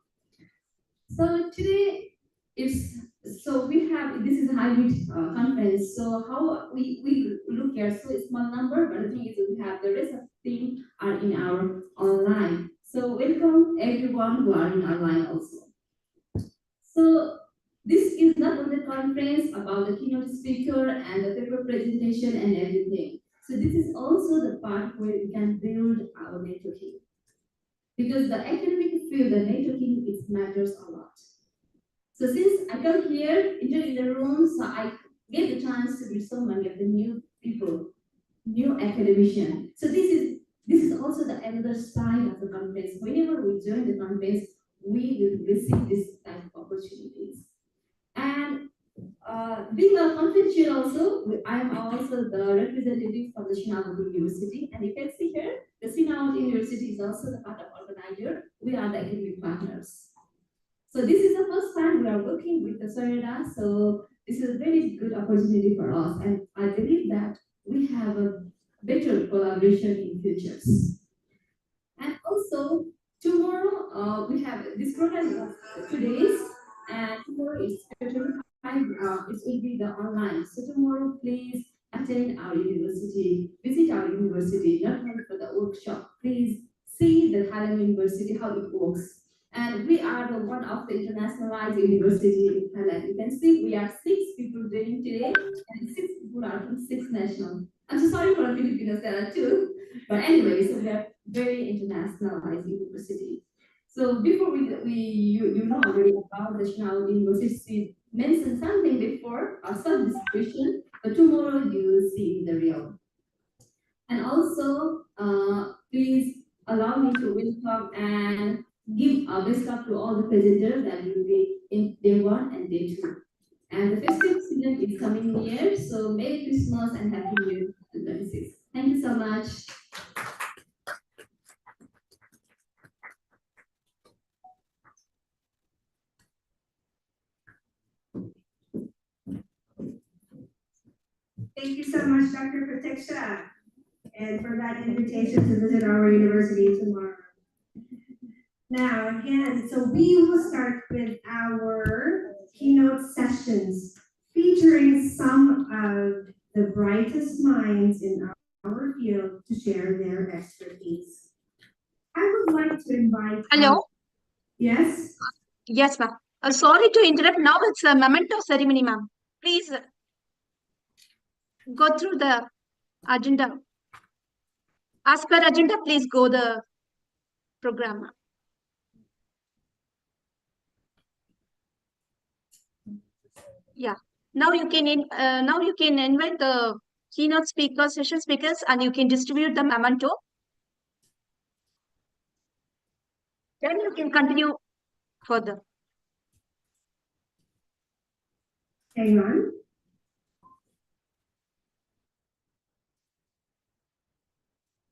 So today, we have, this is a hybrid conference, so how we look here, so it's small number, but the thing is we have the rest of the team are in our online. So welcome everyone who are in online also. So this is not only conference about the keynote speaker and the paper presentation and everything. So this is also the part where we can build our networking. Because the academic field, the networking, it matters a lot. So since I come here, entered in the room, so I get the chance to meet so many of the new people, new academicians. So this is also the another side of the conference. Whenever we join the conference, we will receive this type of opportunities. And being a conference chair also, I am also the representative from the Shinawat University. And you can see here, the Shinawat University is also the part of organizer. We are the academic partners. So this is the first time we are working with the SOREDA, so this is a very good opportunity for us, and I believe that we have a better collaboration in futures. And also, tomorrow we have this program of 2 days, and tomorrow is 25, it will be the online. So tomorrow, please attend our university, visit our university, not only for the workshop, please see the Thailand University, how it works. And we are the one of the internationalized university in Thailand. You can see we are 6 people doing today, and 6 people are from 6 national. I'm so sorry for Filipinos, there are 2. But anyway, so we are very internationalized university. So before you know already about the Shinawat University mentioned something before, some description, but tomorrow you will see the real. And also, please allow me to welcome and give a best luck to all the presenters that will be in day 1 and day 2. And the festive season is coming near, so Merry Christmas and Happy New Year 2026. Thank you so much. Thank you so much, Dr. Pratiksha, and for that invitation to visit our university tomorrow. Now, again, so we will start with our keynote sessions featuring some of the brightest minds in our field. share their expertise. I would like to invite. Hello? Yes? Yes, ma'am. Sorry to interrupt. Now it's a memento ceremony, ma'am. Please go through the agenda. As per agenda, please go the program, ma'am. Yeah. Now you can invite the keynote speakers, session speakers, and you can distribute the memento. Then you can continue further. Hang on.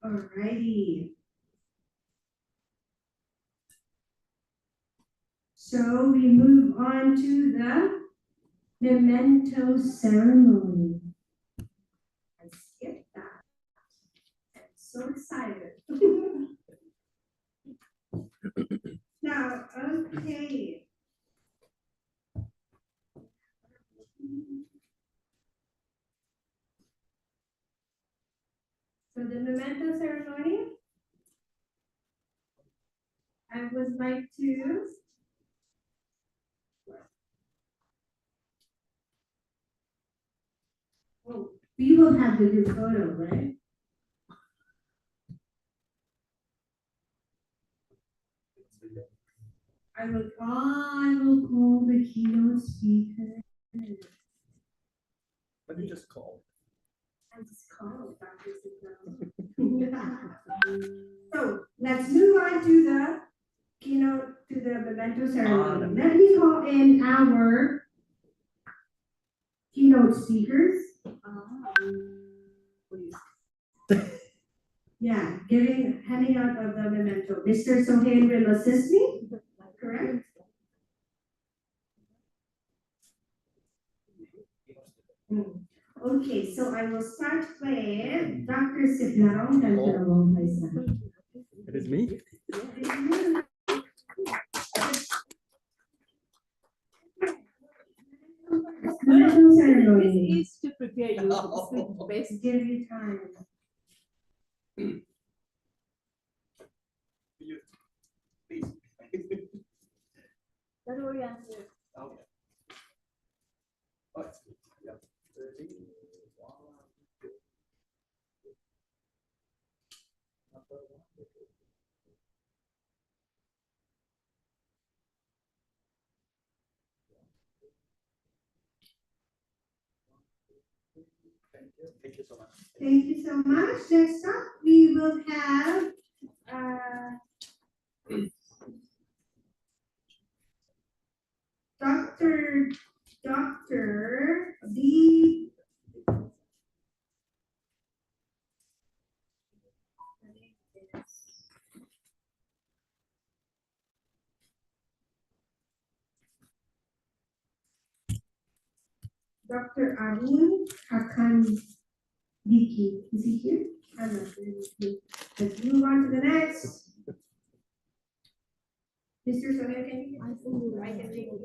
Alrighty. So we move on to the memento ceremony. I skipped that. I'm so excited. Now, okay. So the memento ceremony, I would like to we will have the group photo, right? I will call the keynote speaker. What did you just call? I just called Dr. So let's move on to the keynote, to the memento ceremony. Let me call in our keynote speakers. Yeah, handing out of the memento. Mr. Sohail will assist me, correct? Okay, so I will start with Dr. Sidlarong Tantarong Paisa. It is me? Memento ceremony. This is to prepare you to speak best. Give you time. Please. Don't worry, I'm here. Okay. Oh, it's good. Yeah. 30. 1, 2. Thank you. Thank you so much. Thank you so much. Next up, we will have Dr. D. Dr. Arun Hakan Diki. Is he here? I'm not sure he's here. Let's move on to the next. Mr. Sonia, can you? I can take you.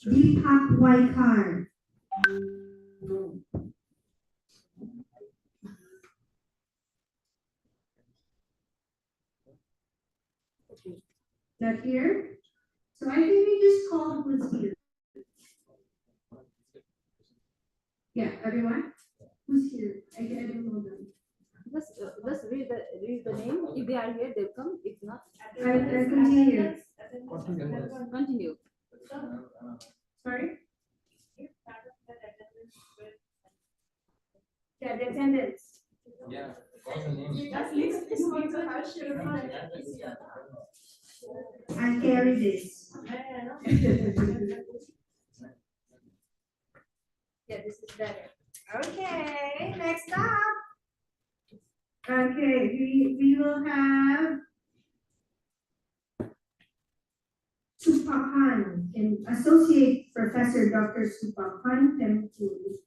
Deepak Waikar. Not here? So I think we just call who's here. Yeah, everyone? Who's here? I don't know them. Just read the name. If they are here, they'll come. If not, I continue. continue. Sorry? Yeah, the attendance. Yeah. What's the name? I carry this. Yeah, this is better. Okay, next up. Okay, we will have Supapan, and Associate Professor Dr. Supapan Tempul.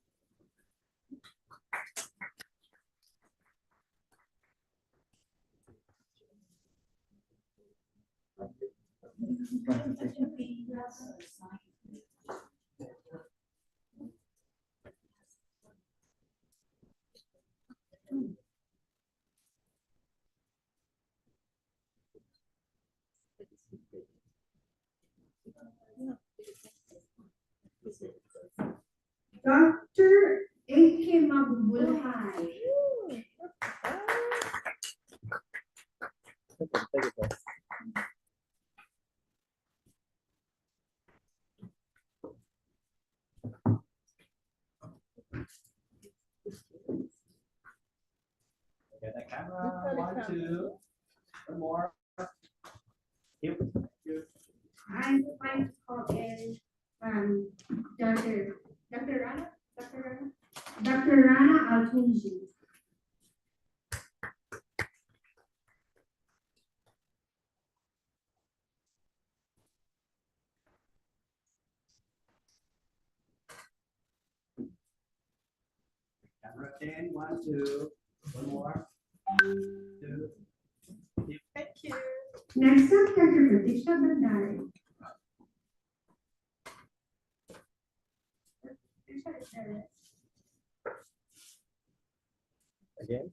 Dr. A.K. Mabulhay. Get the camera. 1, 2. One more. Here. I would like to call in Dr. Rana. Dr. Rana Altunji. Camera 10. 1, 2. One more. 2. Thank you. Next up, Dr. Pratisha Bandari. Again.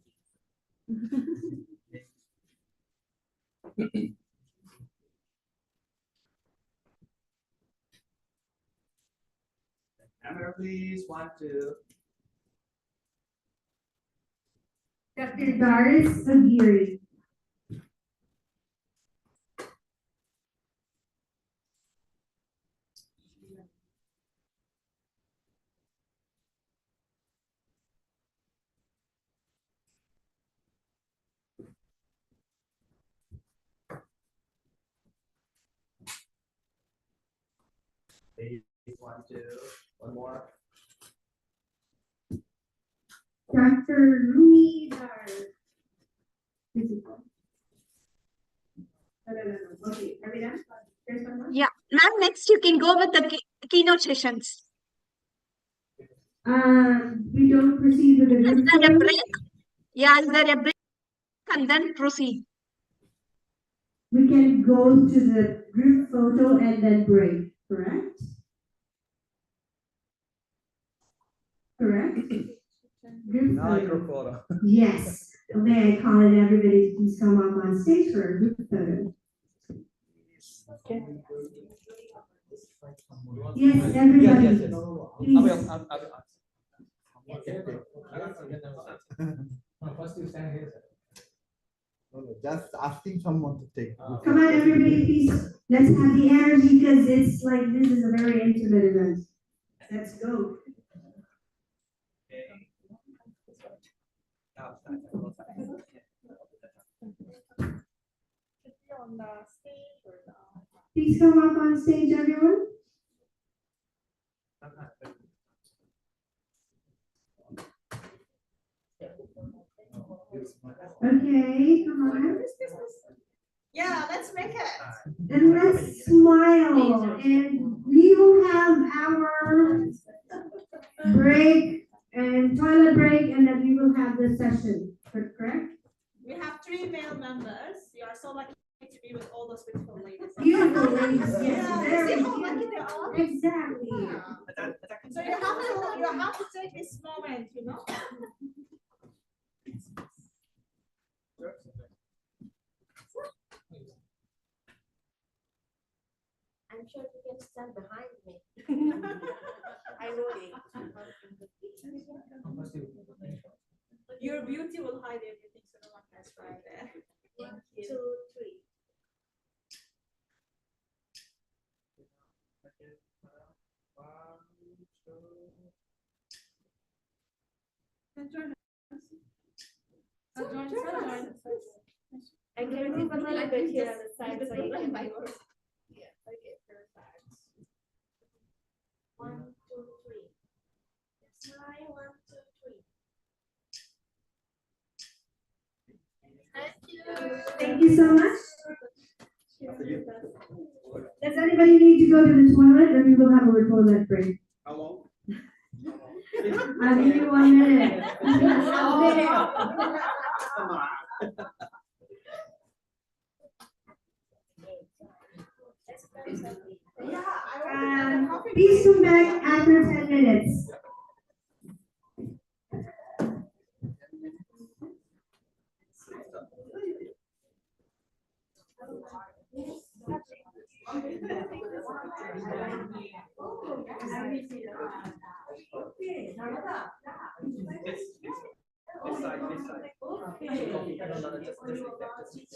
Camera, please. 1, 2. Dr. Doris Aguirre. Please. 1, 2. One more. Dr. Rumi Dar. No. Okay, are we done? There's one more? Yeah, ma'am, next you can go with the keynote sessions. We don't proceed with the Is group there a photo. break? Yeah, is there a break? And then proceed. We can go to the group photo and then break, correct? Correct? Group photo. Photo. Yes. May I call in everybody to please come up on stage for a group photo. Yes, everybody. Please. First you stand here. Just asking someone to take. Come on, everybody, please. Let's have the energy because it's like this is a very intimate event. Let's go. Please come up on stage, everyone. Okay, come on. Yeah, let's make it. And let's smile. And we will have our break and toilet break, and then we will have the session. Correct? We have 3 male members. You are so lucky to be with all those beautiful ladies. Beautiful ladies, yes. Yeah, Very see how cute. lucky they are? Exactly. So you have to take this moment, you know? I'm sure you can stand behind me. I know it. Your beauty will hide everything, so no one can spy there. 1, 2, 3. I can keep a little bit here on the side so you can. Yeah, okay, perfect. 1, 2, 3. Smile, 1, 2, 3. Thank you. Thank you so much. Does anybody need to go to the toilet, or we will have a toilet break? How long? I'll give you 1 minute. Please come back after 10 minutes. This side, this side. No, no, no, just leave that, just leave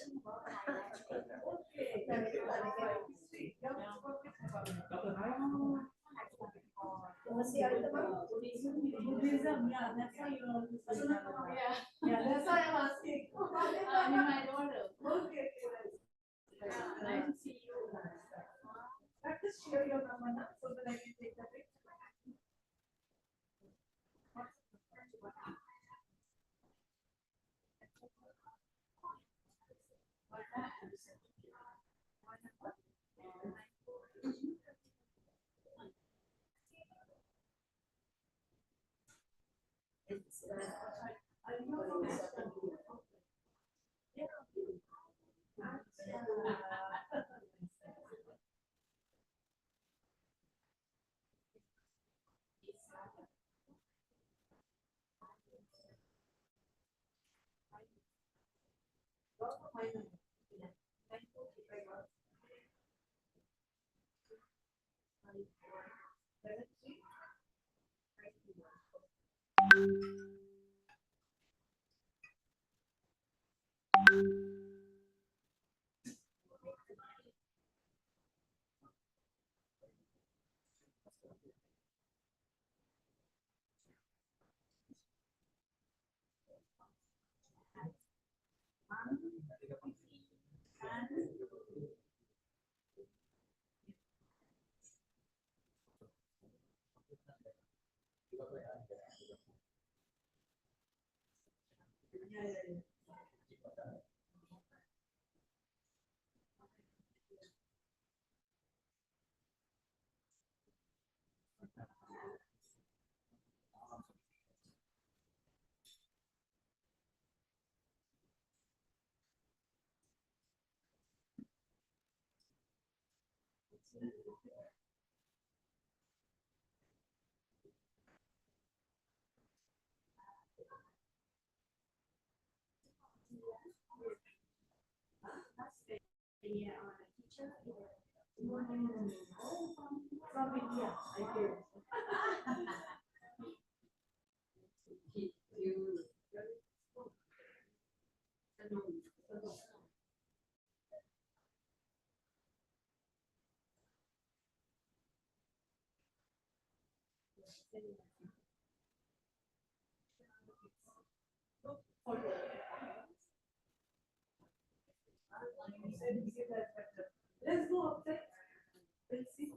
Yeah, that's why I'm asking. I mean, my daughter. Okay. Nice to see you. Just share your number now so that I can take the picture. From India, I did. Let's go upstairs. Let's see.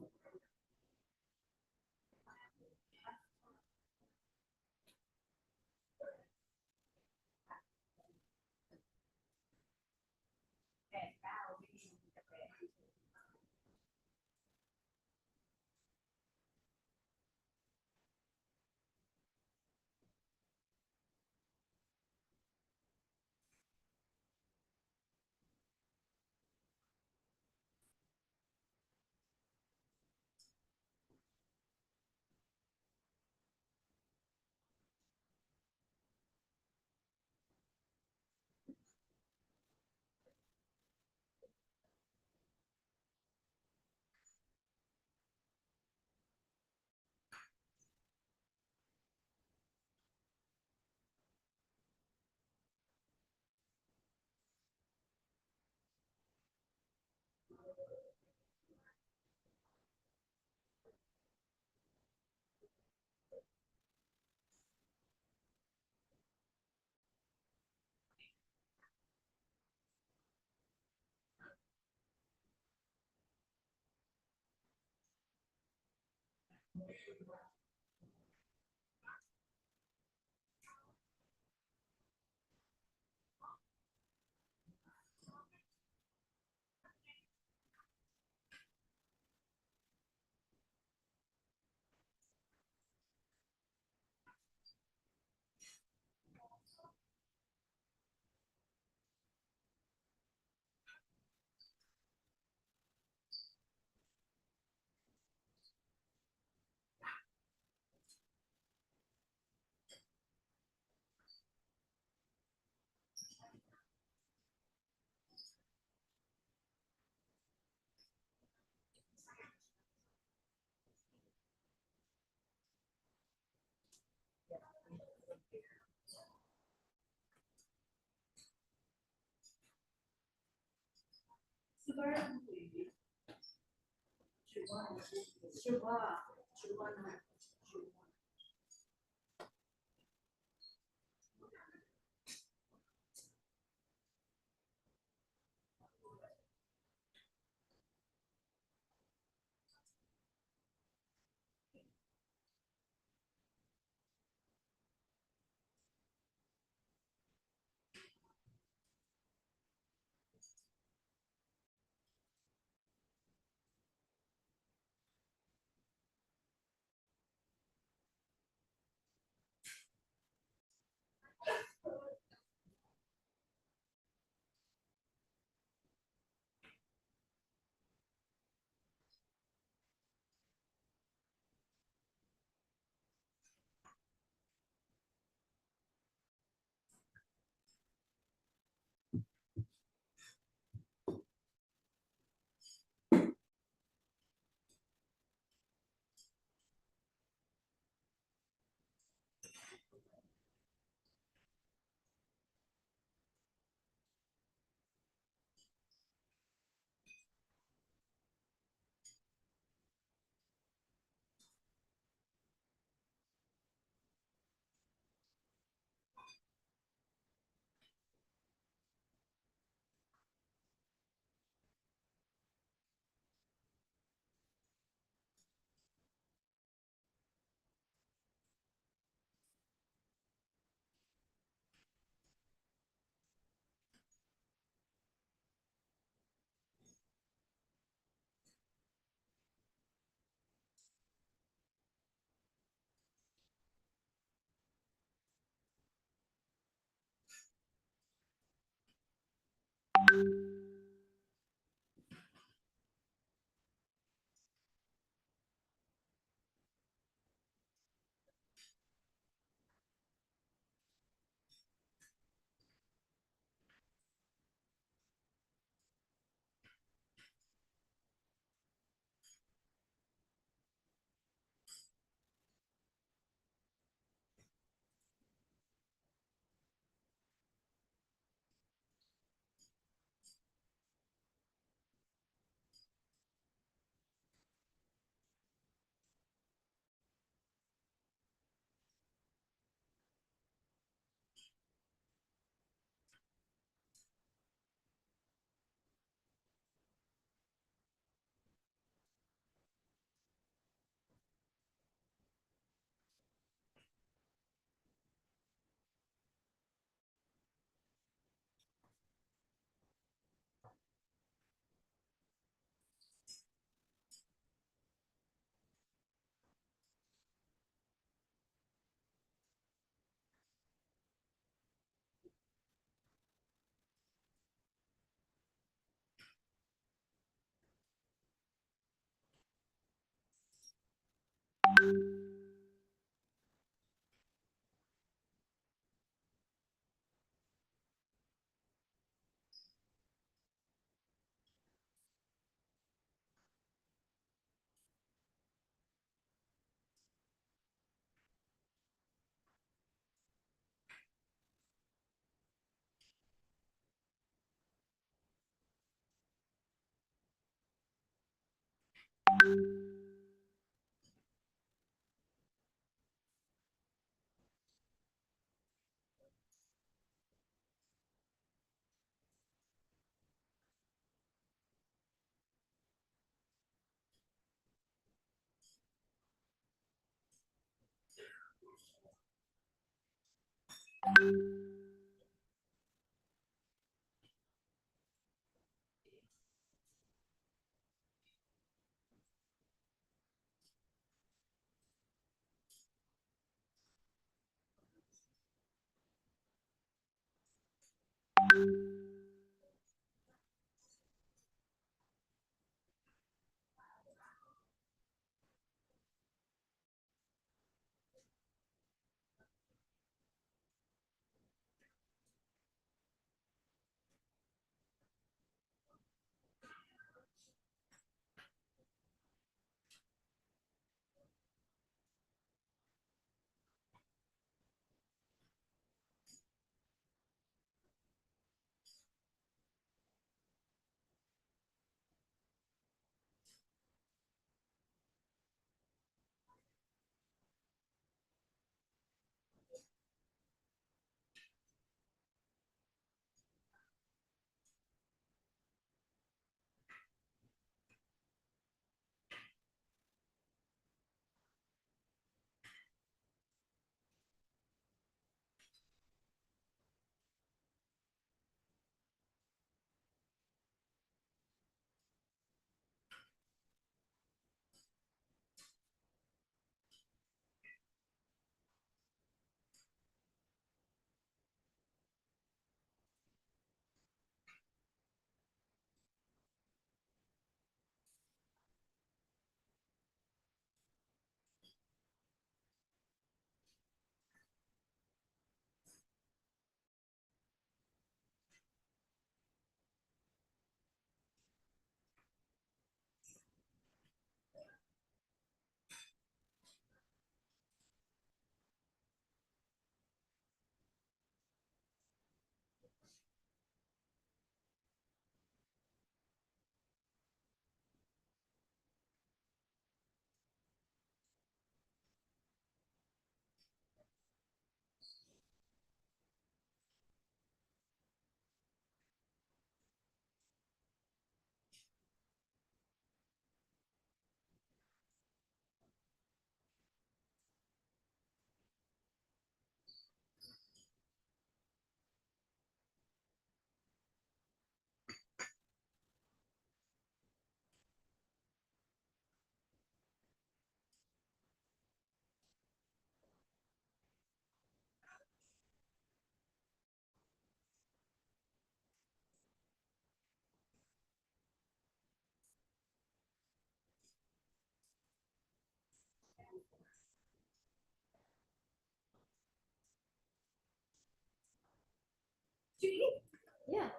Yeah.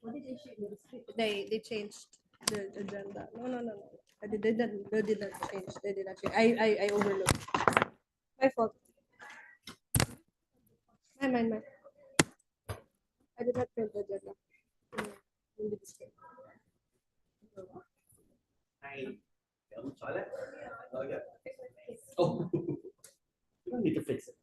What did they show you? They changed the agenda. No. They did not change. They did not change. I overlooked. My fault. Mine. I did not print the agenda. In the display. I toilet. Okay. Oh, you need to fix it.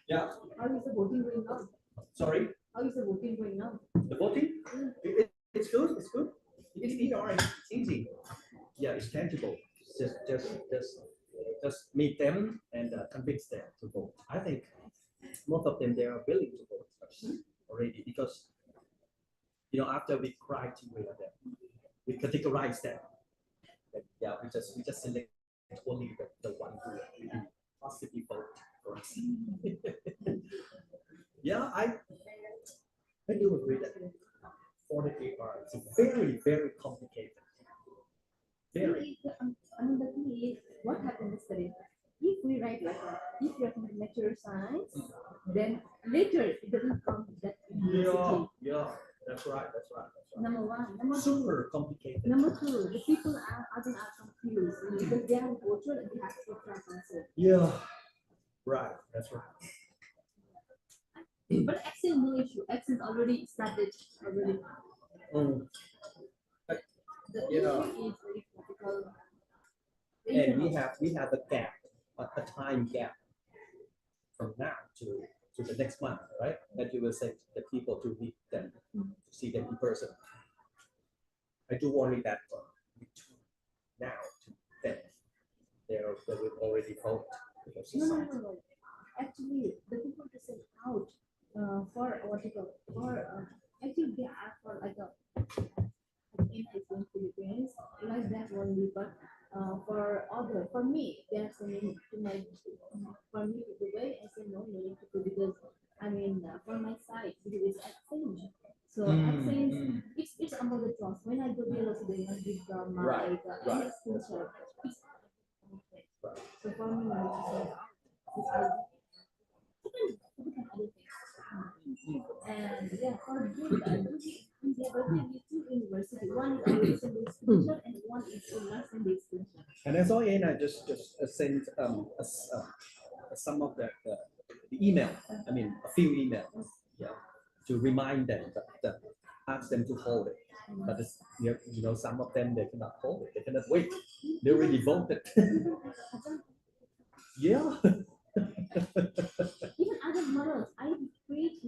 Yeah. How is the voting going on? Sorry. How is the voting going on? The voting? It's good. It's good. It's alright. It's easy. Yeah, it's tangible. Just meet them and convince them to vote. I think most of them they are willing to vote already because after we criteria them, we categorize them. And yeah, we just select only the one who really possibly vote for us. Yeah, I do agree that for the paper it's very very complicated. Very. Another thing is what happened yesterday. If we write like if you have natural science, then later it doesn't come that complexity. Yeah, that's right. Number one. Number two. Super complicated. Number two, the people are confused because they have voted and they have to try answer. Yeah, right. That's right. But Excel no issue. Excel already started already. The issue is very critical. And we have a gap, a time gap from now to the next month, right? That you will send the people to meet them, to see them in person. I do worry that between now to then, they will already vote. No. Actually, the people to send out for what you call for actually they are for like a in Philippines like that only, but for me they are sending to my for me the way I say no need to do because for my side because it's exchange. So exchange it's about the trust. When I go there also they want give my Right. screenshot. So for me I need to send out. And yeah, for good, two university. One is a extension and one is a last and extension. And as all in, I just sent some of the email. I mean, a few emails, yeah, to remind them that ask them to hold it. But it's, some of them they cannot hold it. They cannot wait. They already voted. Yeah. Even other models, I create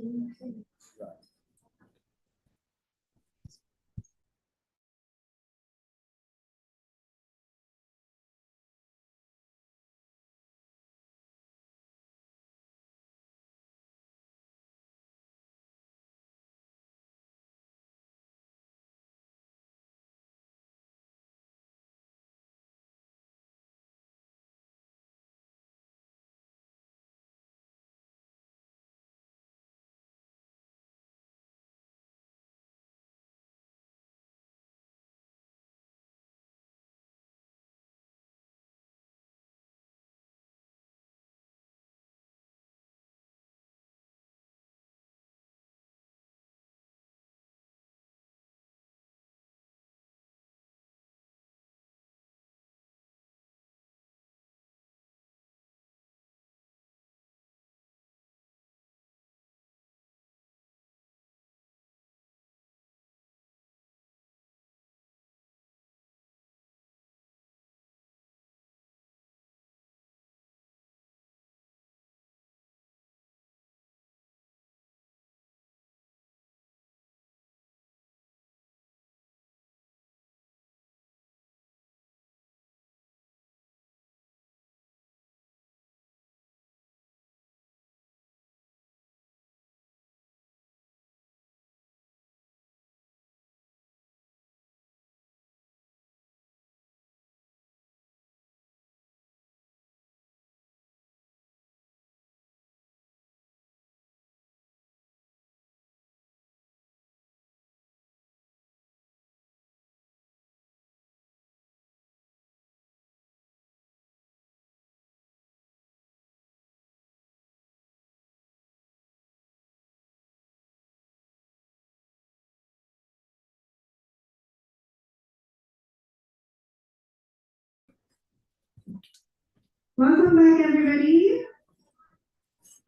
Welcome back, everybody.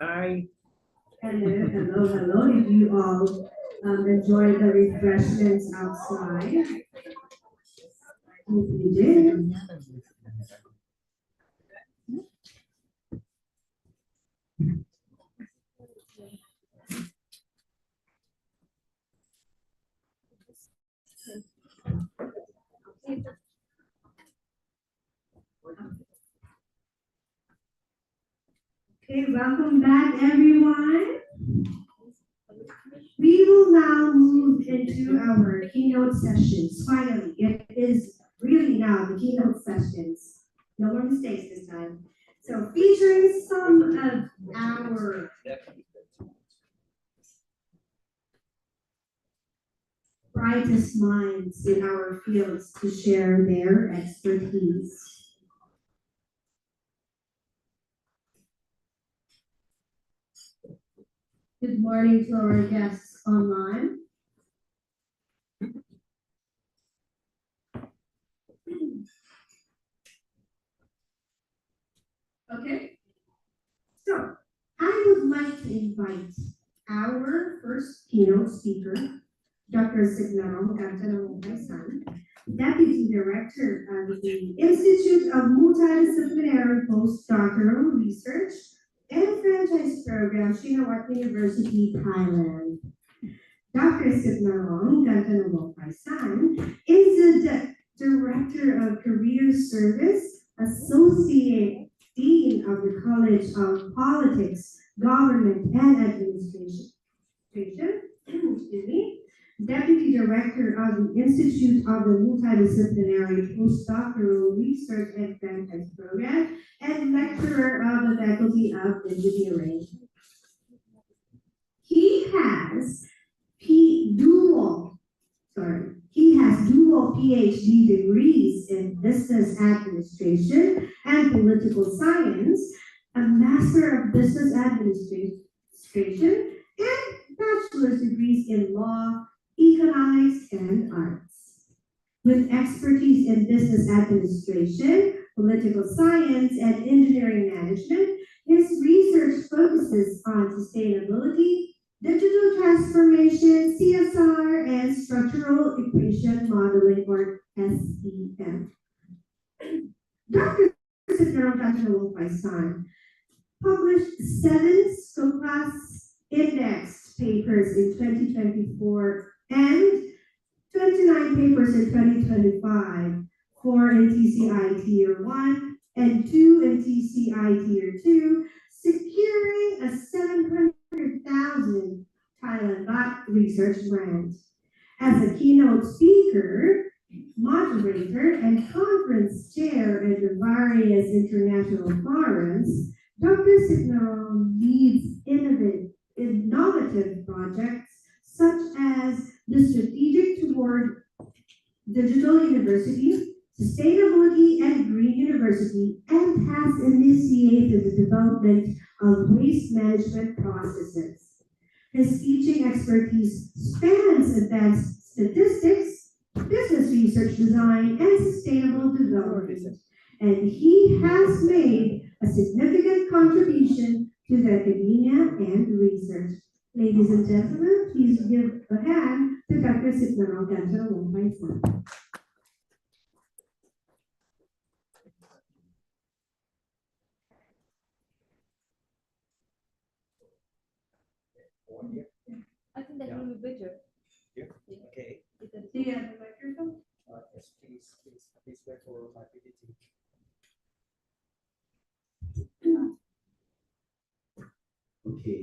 Hi. Hello. Did you all enjoy the refreshments outside? Hope you did. Okay, welcome back, everyone. We will now move into our keynote sessions. Finally, it is really now the keynote sessions. No more mistakes this time. So featuring some of our brightest minds in our fields to share their expertise. Good morning to our guests online. Okay, so I would like to invite our first keynote speaker, Dr. Signarom Gantanamokai-san, Deputy Director of the Institute of Multidisciplinary Postdoctoral Research and Franchise Program, Shinawatra University, Thailand. Dr. Signarom Gantanamokai-san is the Director of Career Service, Associate Dean of the College of Politics, Government and Administration, excuse me, Deputy Director of the Institute of the Multidisciplinary Postdoctoral Research and Franchise Program, and Lecturer of the Faculty of Engineering. He has dual PhD degrees in Business Administration and Political Science, a Master of Business Administration, and bachelor's degrees in Law, Economics, and Arts. With expertise in business administration, political science, and engineering management, his research focuses on sustainability, digital transformation, CSR, and structural equation modeling, or SEM. Dr. Signarom Gantanamokai-san published 7 Scopus Index papers in 2024 and 29 papers in 2025, 4 in TCI Tier 1 and 2 in TCI Tier 2, securing a 700,000 Thailand baht research grant. As a keynote speaker, moderator, and conference chair at the various international forums, Dr. Signarom leads innovative projects such as the Strategic Toward Digital University, Sustainability and Green University, and has initiated the development of waste management processes. His teaching expertise spans advanced statistics, business research design, and sustainable development, and he has made a significant contribution to the academia and research. Ladies and gentlemen, please give a hand to Dr. Signarom Gantanamokai-san. I think that will be better. Yeah. Okay. Do you have the microphone? Yes, please wait for my PPT. Okay.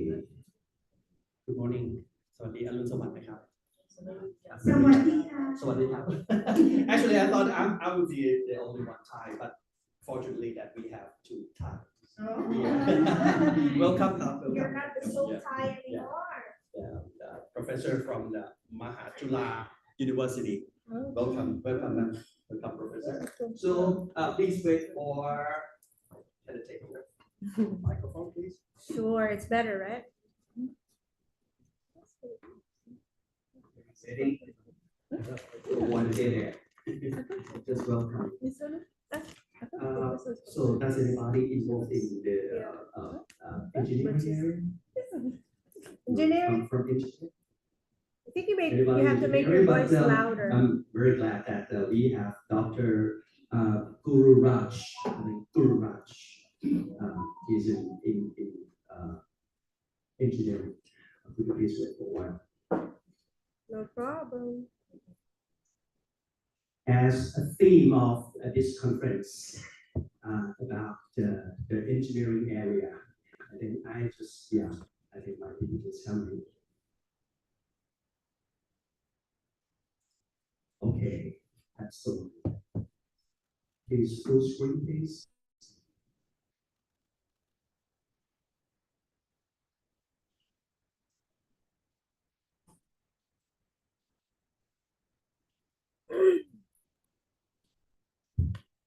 Good morning. สวัสดีอรุณสวัสดิ์นะครับ สวัสดีครับ Actually, I thought I would be the only one Thai, but fortunately that we have 2 Thai. Oh. Yeah. Welcome. You're not the soul Thai anymore. Professor from the Mahachula University. Welcome, Professor. So please wait for. Can I take over? Microphone, please. Sure, it's better, right? One day there. Just welcome. So does anybody involved in the engineering area? Engineering. From engineering? I think you Anybody have to make your engineering? voice But, louder. I'm very glad that we have Dr. Guru Raj. I think Guru Raj. He's in engineering. Could you please wait for a while? No problem. As a theme of this conference about the engineering area, I think I think my image is coming. Okay, absolutely. Please full screen, please.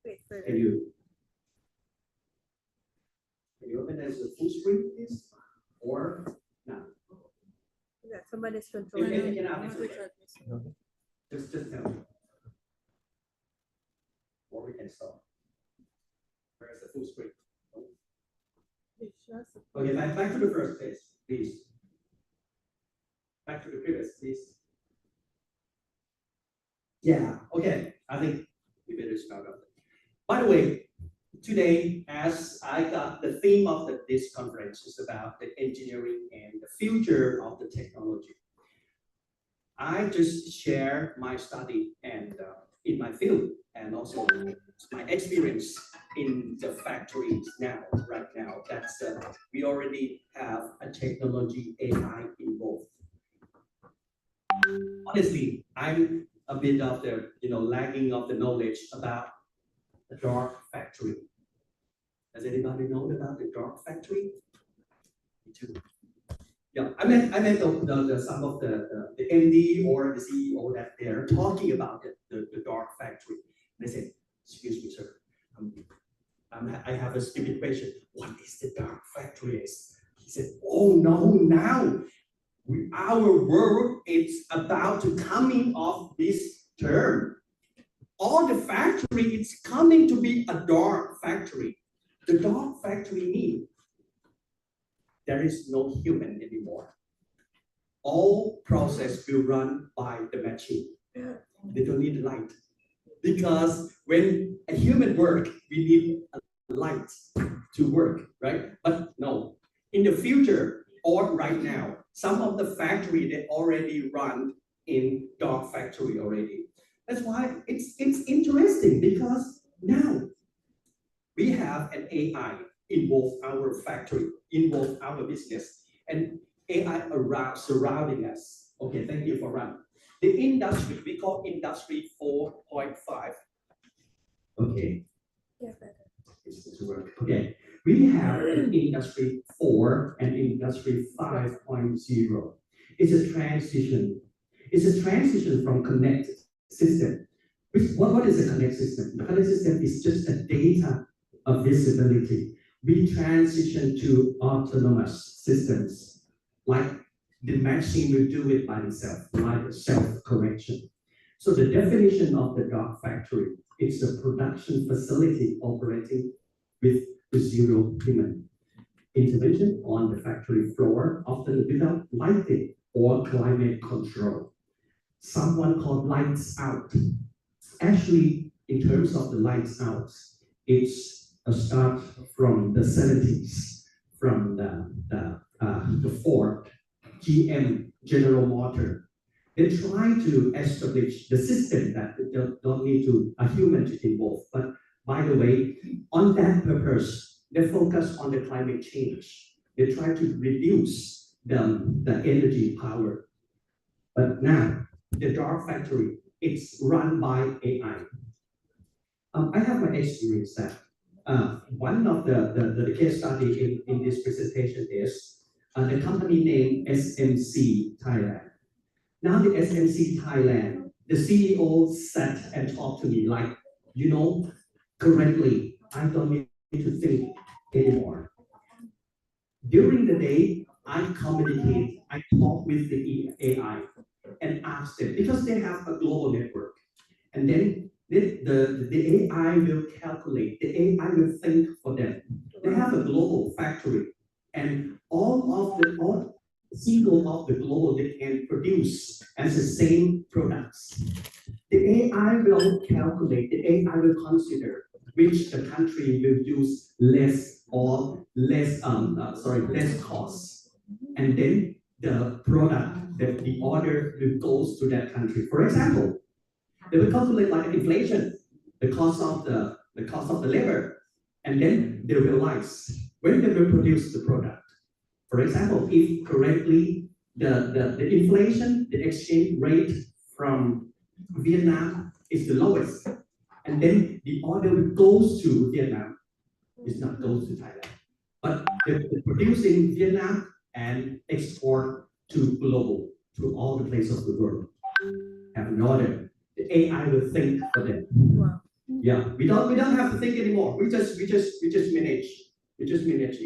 Wait for Can you open as a full screen, please? Or no? Yeah, somebody's You controlling. can have it. Just tell me. Or we can stop. Where's the full screen? Okay, back to the first page, please. Back to the previous, please. Yeah, okay. I think we better start up. By the way, today, as I got the theme of this conference is about the engineering and the future of the technology. I just share my study and in my field and also my experience in the factories right now. That's we already have a technology AI involved. Honestly, I'm a bit of the lagging of the knowledge about the dark factory. Does anybody know about the dark factory? Me too. Yeah, I meant some of the MD or the CEO that they're talking about the dark factory. They said, "Excuse me, sir, I have a stupid question. What is the dark factory?" He said, "Oh no, now our world is about to coming off this term. All the factory is coming to be a dark factory. The dark factory means there is no human anymore. All process will run by the machine. They don't need light. Because when a human work, we need a light to work, right? But no, in the future or right now, some of the factory they already run in dark factory already. That's why it's interesting because now we have an AI involve our factory, involve our business, and AI around surrounding us. Okay, thank you for running. The industry, we call industry 4.5. Okay. Yeah, okay. We have an industry 4 and industry 5.0. It's a transition. It's a transition from connected system. What is a connected system? The connected system is just a data of visibility. We transition to autonomous systems, like the machine will do it by itself, like self-correction. So the definition of the dark factory, it's a production facility operating with zero human intervention on the factory floor, often without lighting or climate control. Someone called lights out. Actually, in terms of the lights out, it's a start from the 70s, from the Ford, GM, General Motors. They try to establish the system that they don't need a human to involve. But by the way, on that purpose, they focus on the climate change. They try to reduce the energy power. But now, the dark factory, it's run by AI. I have my experience that one of the case study in this presentation is the company name SMC Thailand. Now the SMC Thailand, the CEO sat and talked to me like, currently, I don't need to think anymore. During the day, I communicate, I talk with the AI and ask them, because they have a global network. And then the AI will calculate, the AI will think for them. They have a global factory, and all single of the global they can produce as the same products. The AI will calculate, the AI will consider which the country will use less less cost. And then the product, the order will goes to that country. For example, they will calculate like inflation, the cost of the labor, and then they realize when they will produce the product. For example, if correctly the inflation, the exchange rate from Vietnam is the lowest, and then the order goes to Vietnam, it's not goes to Thailand, but they produce in Vietnam and export to global, to all the places of the world. Have an order. The AI will think for them. Wow. Yeah, we don't have to think anymore. We just manage. We just manage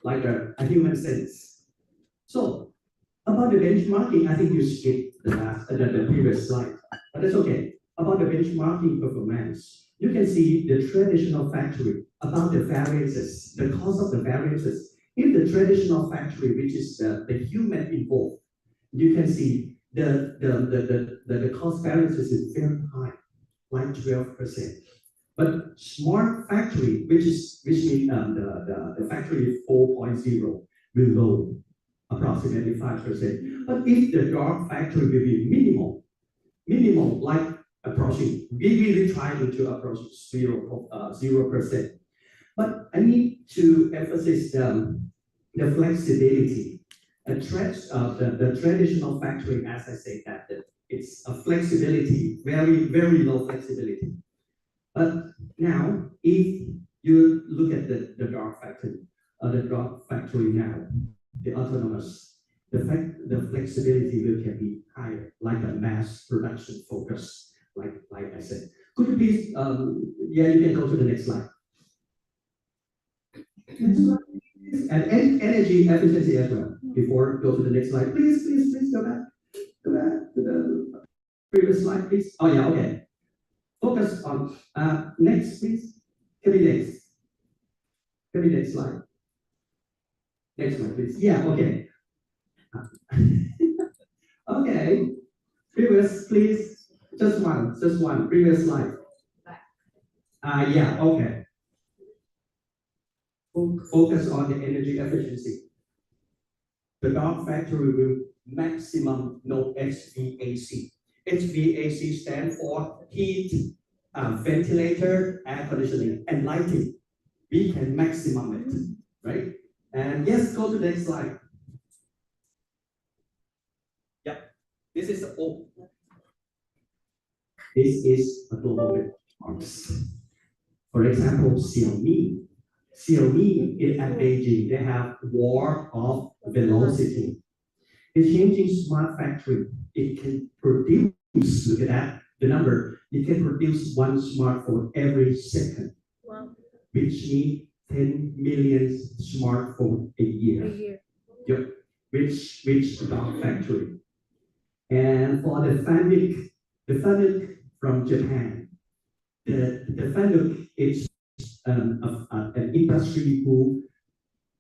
like a human sense. So about the benchmarking, I think you skipped the previous slide, but that's okay. About the benchmarking performance, you can see the traditional factory about the variances, the cost of the variances. In the traditional factory, which is the human involved, you can see the cost variances is very high, like 12%. But smart factory, which means the factory 4.0 will low, approximately 5%. But if the dark factory will be minimal like approaching, we really trying to approach 0%. But I need to emphasize the flexibility. The traditional factory, as I say, that it's a flexibility, very, very low flexibility. But now, if you look at the dark factory now, the autonomous, the flexibility can be higher, like a mass production focus, like I said. Could you please, you can go to the next slide. And energy efficiency as well. Before go to the next slide, please go back to the previous slide, please. Oh yeah, okay. Focus on next, please. Can be next slide. Next one, please. Yeah, okay. Okay. Previous, please. Just one. Previous slide. Yeah, okay. Focus on the energy efficiency. The dark factory will maximum no HVAC. HVAC stands for heat, ventilator, air conditioning, and lighting. We can maximum it, right? And yes, go to the next slide. Yep, this is a global benchmark. For example, Xiaomi is at Beijing. They have war of velocity. It's changing smart factory. It can produce, look at that, the number. It can produce one smartphone every second. Wow. Which means 10 million smartphones a year. Yep. Which dark factory. And for the Fanuc from Japan, the Fanuc is an industry who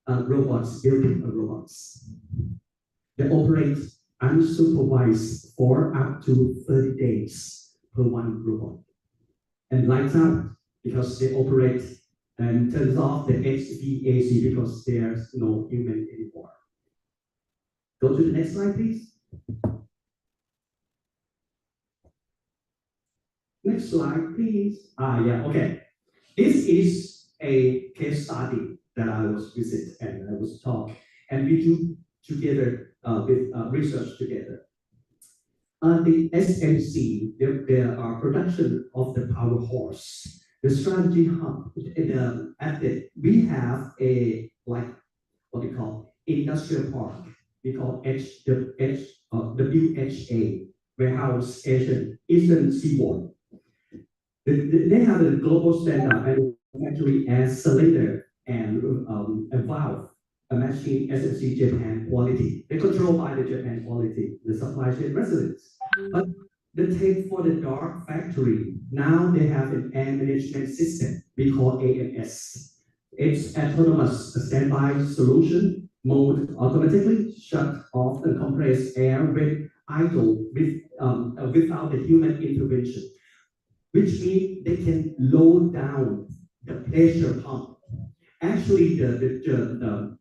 building robots. They operate unsupervised for up to 30 days per one robot. And lights out because they operate and turns off the HVAC because there's no human anymore. Go to the next slide, please. Next slide, please. Yeah, okay. This is a case study that I was visit and I was taught, and we do together with research together. The SMC, there are production of the power horse. The strategy hub, we have a what we call industrial park. We call WHA, Warehouse Asian Eastern Seaboard. They have a global standard manufacturing as cylinder and a valve, a machine SMC Japan quality. They're controlled by the Japan quality, the supply chain residents. But The take for the dark factory. Now they have an air management system we call AMS. It's autonomous standby solution mode automatically shut off the compressed air when idle without the human intervention, which means they can lower down the pressure pump. Actually, the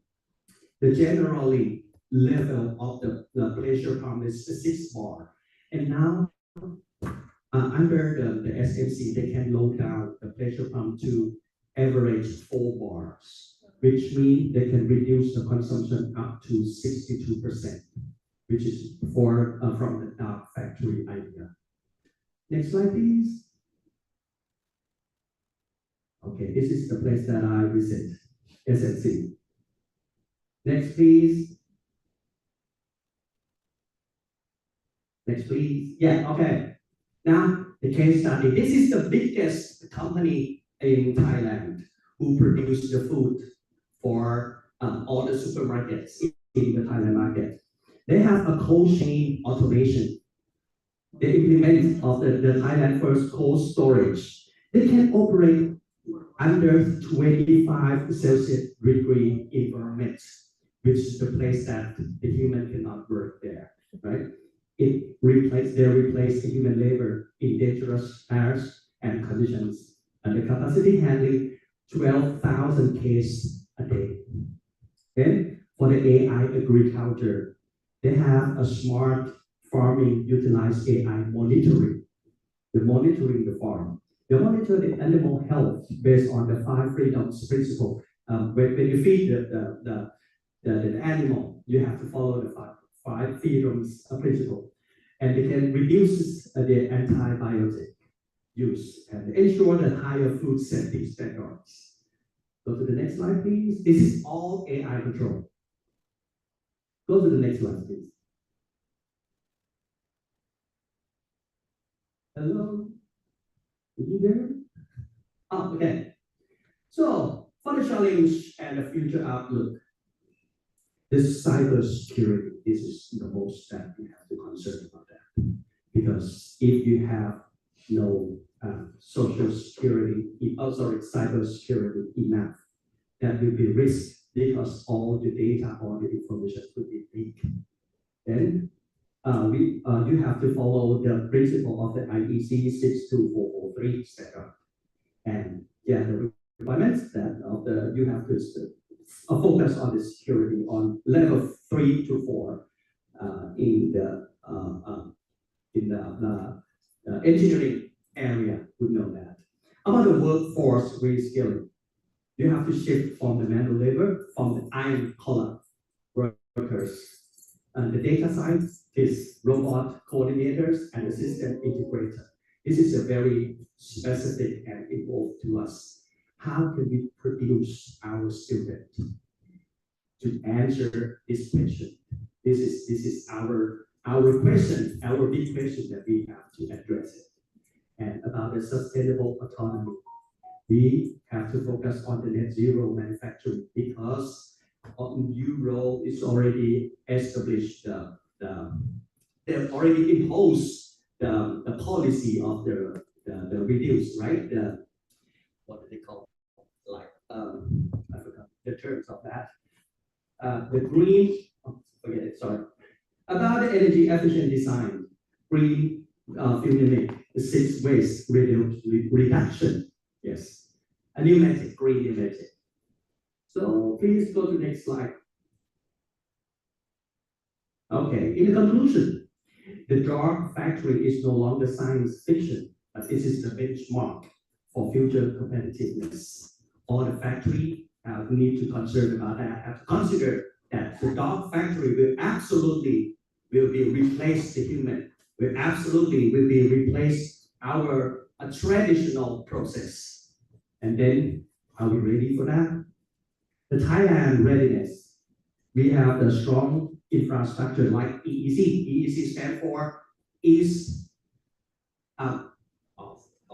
generally level of the pressure pump is 6 bar, and now under the SMC, they can lower down the pressure pump to average 4 bars, which means they can reduce the consumption up to 62%, which is from the dark factory idea. Next slide, please. Okay, this is the place that I visit, SMC. Next, please. Next, please. Yeah, okay. Now, the case study. This is the biggest company in Thailand who produce the food for all the supermarkets in the Thailand market. They have a cold chain automation. They implement of the Thailand first cold storage. They can operate under 25 Celsius degree environment, which is the place that the human cannot work there, right? They replace the human labor in dangerous airs and conditions, and the capacity handling 12,000 cases a day. Then for the AI agriculture, they have a smart farming utilize AI monitoring. They're monitoring the farm. They monitor the animal health based on the 5 freedoms principle. When you feed the animal, you have to follow the five freedoms principle, and they can reduce the antibiotic use and ensure the higher food safety standards. Go to the next slide, please. This is all AI control. Go to the next slide, please. Hello? Are you there? Oh, okay. So for the challenge and the future outlook, this cybersecurity, this is the most that we have to concern about that. Because if you have no social security, cybersecurity enough, that will be risk because all the data, all the information could be leaked. Then you have to follow the principle of the IEC 62443 standard. And yeah, the requirements that you have to focus on the security on level 3 to 4 in the engineering area would know that. About the workforce reskilling, you have to shift from the manual labor, from the iron collar workers. And the data scientists, robot coordinators, and the system integrator. This is a very specific and involved to us. How can we produce our student to answer this question? This is our question, our big question that we have to address it. And about the sustainable autonomy, we have to focus on the net zero manufacturing because in Europe is already established they've already imposed the policy of the reduce, right? What do they call it? Like I forgot the terms of that. The green, forget it, sorry. About the energy efficient design, green fuel the 6 waste reduction. Yes, a pneumatic, green pneumatic. So please go to the next slide. Okay, in conclusion, the dark factory is no longer science fiction, but this is the benchmark for future competitiveness. All the factory need to concern about that, have to consider that the dark factory will be replaced the human, will be replaced our traditional process. And then, are we ready for that? The Thailand readiness. We have the strong infrastructure like EEC. EEC stands for East. Oh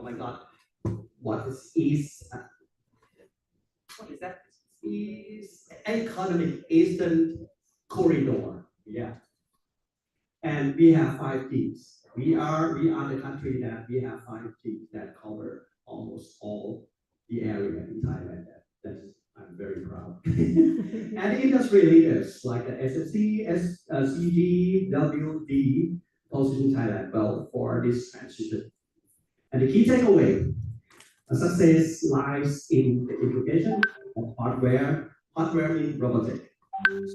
my God. What is that? East Economic Eastern Corridor. Yeah. And we have 5 teams. We are the country that we have 5 teams that cover almost all the area in Thailand. That's I'm very proud. And the industry leaders like the SFC, CG, WD, position Thailand well for this transition. And the key takeaway, success lies in the integration of hardware. Hardware means robotic.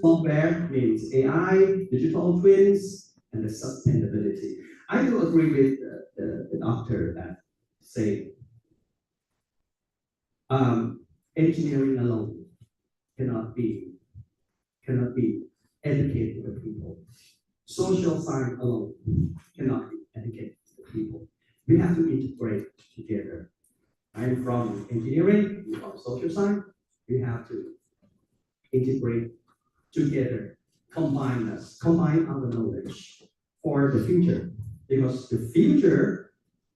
Software means AI, digital twins, and the sustainability. I do agree with the doctor that say engineering alone cannot be educating the people. Social science alone cannot be educating the people. We have to integrate together. I'm from engineering, I'm from social science. We have to integrate together, combine our knowledge for the future. Because the future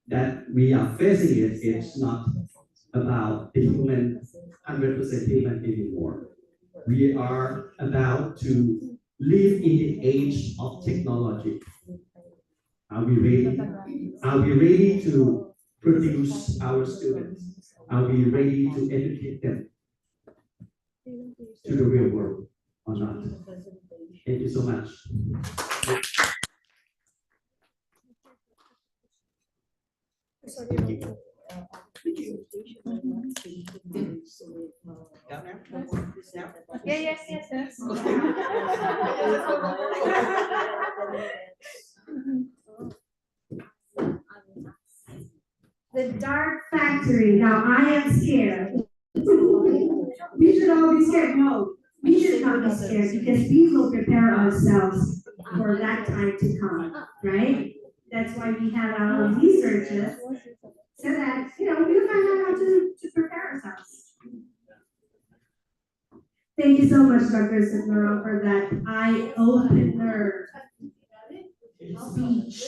that we are facing is not about the human, 100% human anymore. We are about to live in the age of technology. Are we ready? Are we ready to produce our students? Are we ready to educate them to the real world or not? Thank you so much. Yes. The Dark Factory. Now I am scared. We should all be scared. No, we should not be scared because we will prepare ourselves for that time to come, right? That's why we have our own researchers so that, we will find out how to prepare ourselves. Thank you so much, Dr. Sidnora, for that eye-opener speech.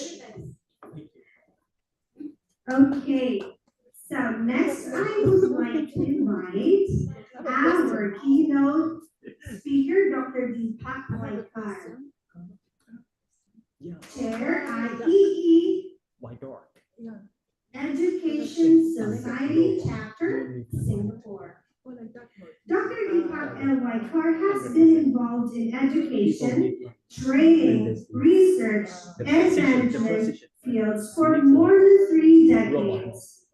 Okay, so next I would like to invite our keynote speaker, Dr. Deepak Laikar, Chair, IEE Education Society Chapter, Singapore. Dr. Deepak L. Laikar has been involved in education, training, research, and management fields for more than 3 decades.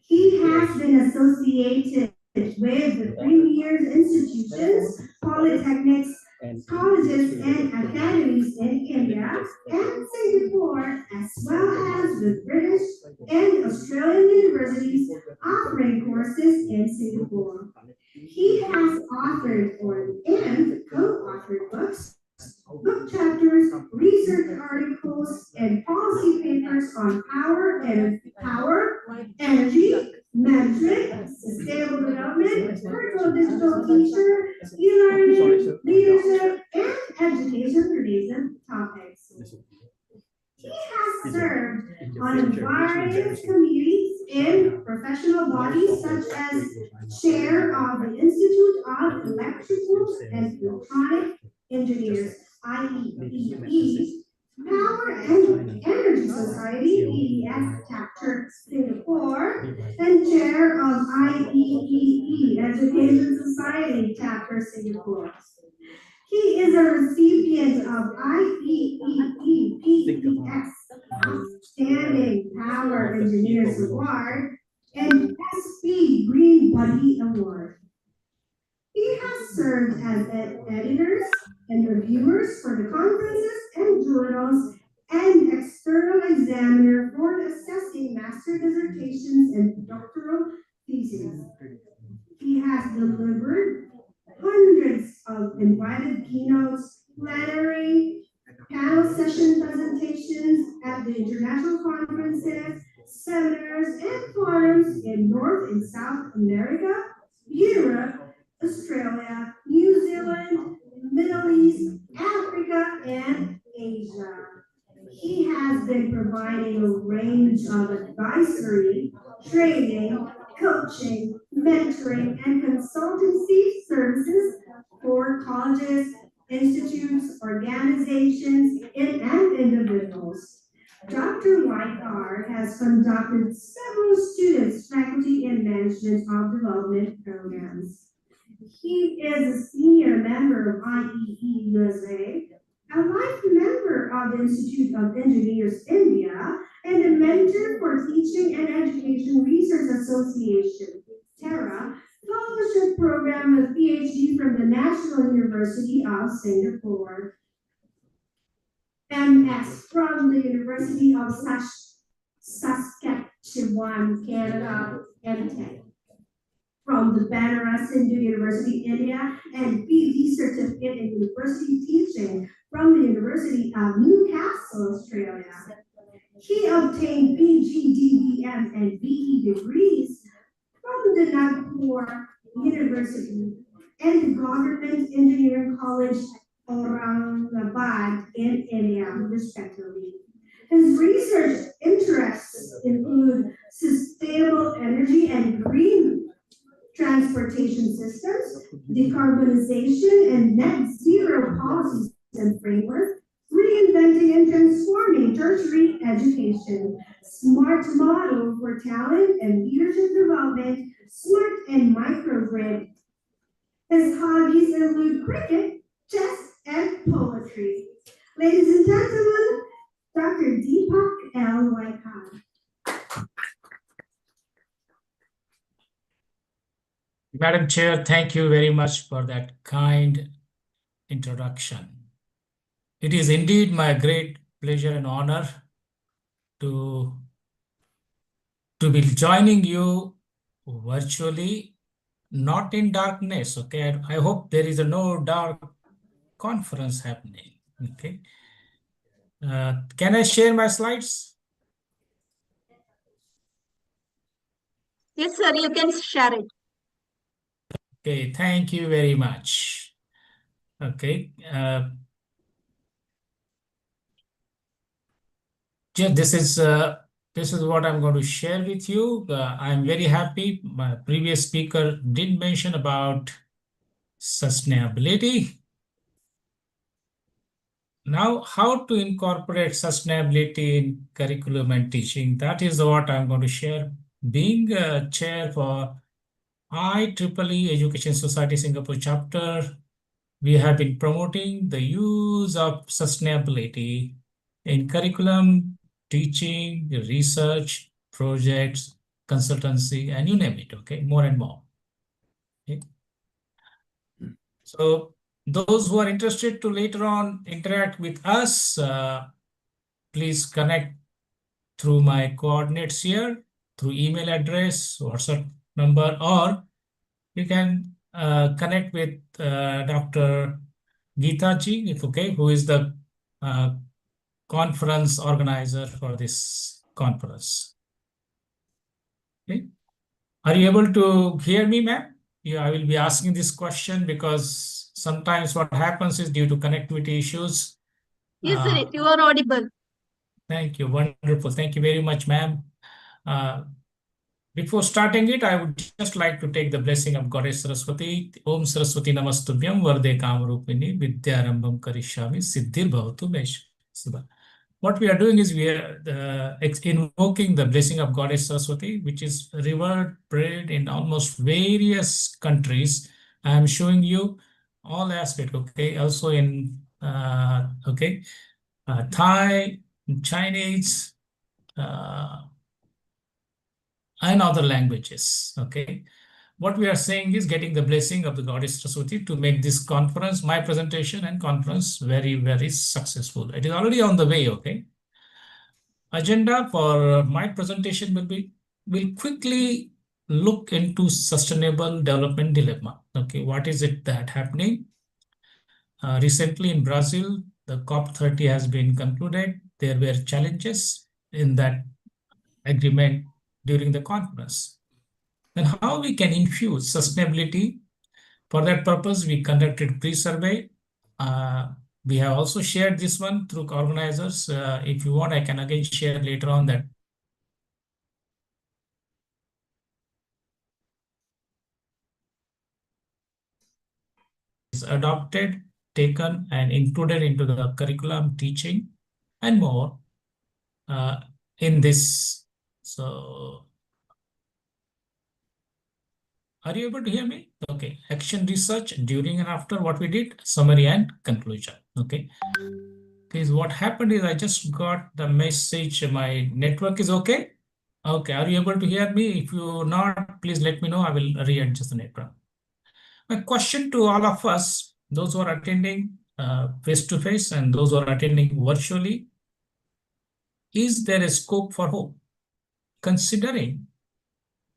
He has been associated with the premier institutions, polytechnics, colleges, and academies in India and Singapore, as well as with British and Australian universities offering courses in Singapore. He has authored and co-authored books, book chapters, research articles, and policy papers on power, energy, management, sustainable development, virtual digital teacher, e-learning, leadership, and education-related topics. He has served on various committees in professional bodies such as Chair of the Institute of Electrical and Electronic Engineers, IEEE, Power and Energy Society, EES Chapter Singapore, and Chair of IEEE Education Society Chapter Singapore. He is a recipient of IEEE PES Outstanding Power Engineers Award and SP Green Buddy Award. He has served as editors and reviewers for the conferences and journals and external examiner for assessing master dissertations and doctoral theses. He has delivered hundreds of invited keynotes, plenary, panel session presentations at the international conferences, seminars, and forums in North and South America, Europe, Australia, New Zealand, Middle East, Africa, and Asia. He has been providing a range of advisory, training, coaching, mentoring, and consultancy services for colleges, institutes, organizations, and individuals. Dr. Whitear has conducted several students, faculty, and management of development programs. He is a senior member of IEE USA, a life member of the Institute of Engineers India, and a mentor for Teaching and Education Research Association, TERA, fellowship program with PhD from the National University of Singapore, MS from the University of Saskatchewan, Canada, MTech from the Banaras Hindu University, India, and PhD certificate in university teaching from the University of Newcastle, Australia. He obtained PG, DVM, and BE degrees from the Nagpur University and the Government Engineering College, Aurangabad in India, respectively. His research interests include sustainable energy and green transportation systems, decarbonization and net zero policies and framework, reinventing and transforming tertiary education, smart model for talent and leadership development, smart and microgrid. His hobbies include cricket, chess, and poetry. Ladies and gentlemen, Dr. Deepak L. Waikar. Madam Chair, thank you very much for that kind introduction. It is indeed my great pleasure and honor to be joining you virtually, not in darkness, okay? I hope there is no dark conference happening, okay? Can I share my slides? Yes, sir, you can share it. Okay, thank you very much. Okay. This is what I'm going to share with you. I'm very happy. My previous speaker did mention about sustainability. Now, how to incorporate sustainability in curriculum and teaching? That is what I'm going to share. Being a chair for IEEE Education Society Singapore chapter, we have been promoting the use of sustainability in curriculum, teaching, research, projects, consultancy, and you name it, okay, more and more. Okay. So those who are interested to later on interact with us, please connect through my coordinates here, through email address, WhatsApp number, or you can connect with Dr. Geeta ji, if okay, who is the conference organizer for this conference. Okay. Are you able to hear me, ma'am? Yeah, I will be asking this question because sometimes what happens is due to connectivity issues. Yes, sir, you are audible. Thank you. Wonderful. Thank you very much, ma'am. Before starting it, I would just like to take the blessing of Goddess Saraswati. Om Saraswati Namastubhyam Varde Kamarupini Vidyarambham Karishami Siddhir Bhavatu Mesh. What we are doing is we are invoking the blessing of Goddess Saraswati, which is revered, prayed in almost various countries. I am showing you all aspects, okay? Also in, Thai, Chinese, and other languages, okay? What we are saying is getting the blessing of the Goddess Saraswati to make this conference, my presentation and conference very, very successful. It is already on the way, okay? Agenda for my presentation will quickly look into sustainable development dilemma. Okay, what is it that happening? Recently in Brazil, the COP30 has been concluded. There were challenges in that agreement during the conference. And how we can infuse sustainability. For that purpose, we conducted pre-survey. We have also shared this one through organizers. If you want, I can again share later on that. Is adopted, taken and included into the curriculum, teaching, and more in this. So, are you able to hear me? Okay. Action research during and after what we did, summary and conclusion. Okay. Because what happened is I just got the message. My network is okay. Okay. Are you able to hear me? If you're not, please let me know. I will readjust the network. My question to all of us, those who are attending face-to-face and those who are attending virtually, is there a scope for hope? Considering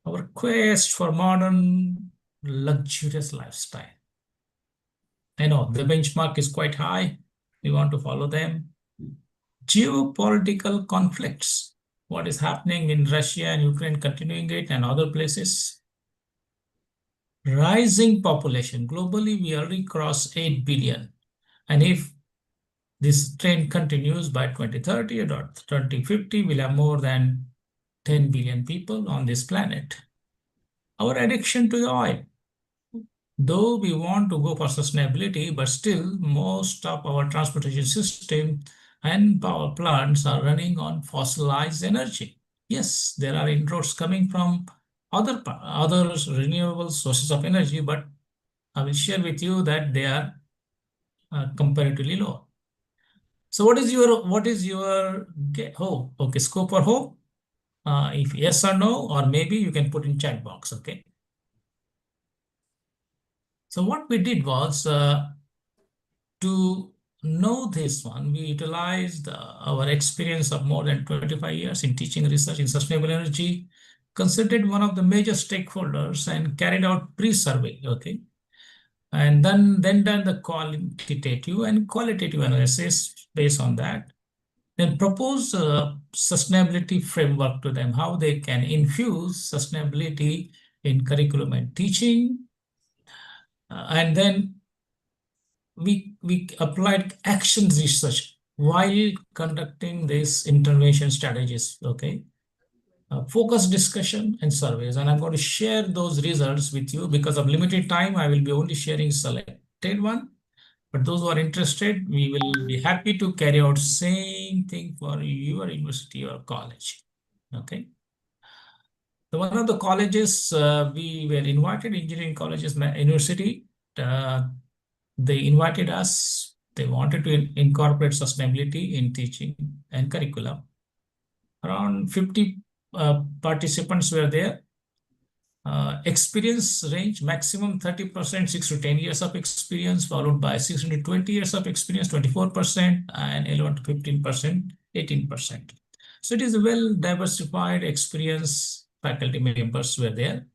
our quest for modern luxurious lifestyle. I know the benchmark is quite high. We want to follow them. Geopolitical conflicts, what is happening in Russia and Ukraine, continuing it, and other places. Rising population. Globally, we already crossed 8 billion. And if this trend continues by 2030 or 2050, we'll have more than 10 billion people on this planet. Our addiction to the oil. Though we want to go for sustainability, but still most of our transportation system and power plants are running on fossilized energy. Yes, there are inroads coming from other renewable sources of energy, but I will share with you that they are comparatively low. So what is your hope? Okay, scope for hope? If yes or no, or maybe you can put in chat box, okay? So what we did was to know this one, we utilized our experience of more than 25 years in teaching research in sustainable energy, consulted one of the major stakeholders and carried out pre-survey, okay? And then done the quantitative and qualitative analysis based on that. Then propose a sustainability framework to them, how they can infuse sustainability in curriculum and teaching. And then we applied action research while conducting these intervention strategies, okay? Focus discussion and surveys, and I'm going to share those results with you. Because of limited time, I will be only sharing selected one. But those who are interested, we will be happy to carry out same thing for your university or college, okay? So one of the colleges we were invited, engineering colleges, university, they invited us. They wanted to incorporate sustainability in teaching and curriculum. Around 50 participants were there. Experience range maximum 30%, 6 to 10 years of experience, followed by 6 to 20 years of experience, 24%, and 11 to 15%, 18%. So it is a well diversified experience. Faculty members were there.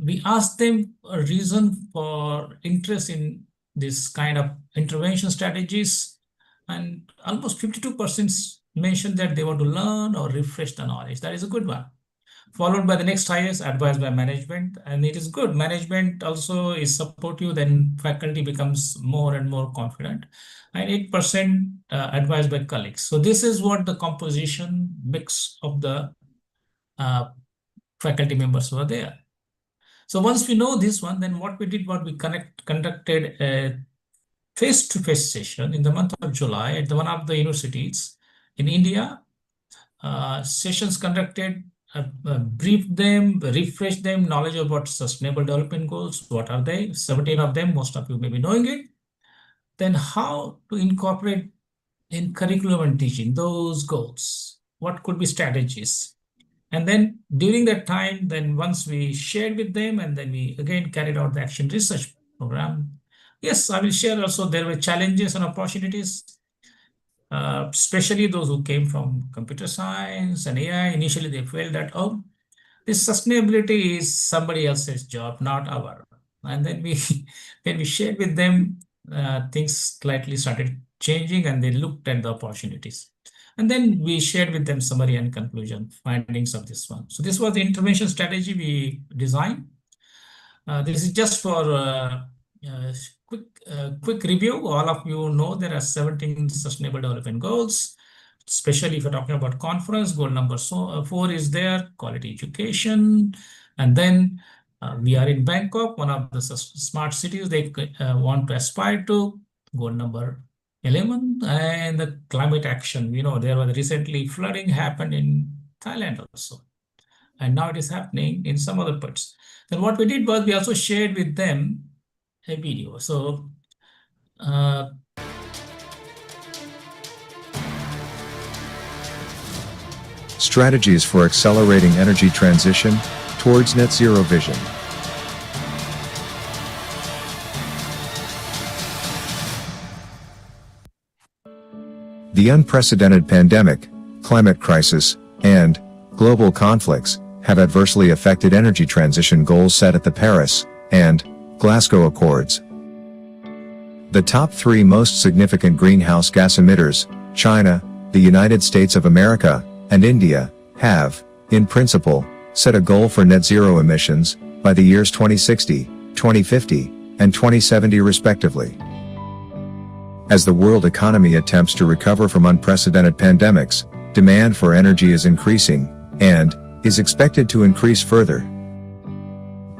We asked them a reason for interest in this kind of intervention strategies, and almost 52% mentioned that they want to learn or refresh the knowledge. That is a good one. Followed by the next highest, advised by management, and it is good. Management also is supportive, then faculty becomes more and more confident, and 8% advised by colleagues. So this is what the composition mix of the faculty members were there. So once we know this one, then what we did, conducted a face-to-face session in the month of July at one of the universities in India. Sessions conducted, briefed them, refreshed them, knowledge about sustainable development goals. What are they? 17 of them, most of you may be knowing it. Then how to incorporate in curriculum and teaching those goals. What could be strategies? And then during that time, then once we shared with them, and then we again carried out the action research program. Yes, I will share also there were challenges and opportunities, especially those who came from computer science and AI. Initially, they felt that, oh, this sustainability is somebody else's job, not our. And then when we shared with them, things slightly started changing, and they looked at the opportunities. And then we shared with them summary and conclusion findings of this one. So this was the intervention strategy we designed. This is just for quick review. All of you know there are 17 sustainable development goals, especially if you're talking about conference. Goal number 4 is there, quality education. And then We are in Bangkok, one of the smart cities they want to aspire to. Goal number 11, and the climate action. There was recently flooding happened in Thailand also, and now it is happening in some other parts. Then what we did was we also shared with them a video. So Strategies for accelerating energy transition towards net zero vision. The unprecedented pandemic, climate crisis, and global conflicts have adversely affected energy transition goals set at the Paris and Glasgow Accords. The top 3 most significant greenhouse gas emitters, China, the United States of America, and India, have, in principle, set a goal for net zero emissions by the years 2060, 2050, and 2070 respectively. As the world economy attempts to recover from unprecedented pandemics, demand for energy is increasing, and is expected to increase further.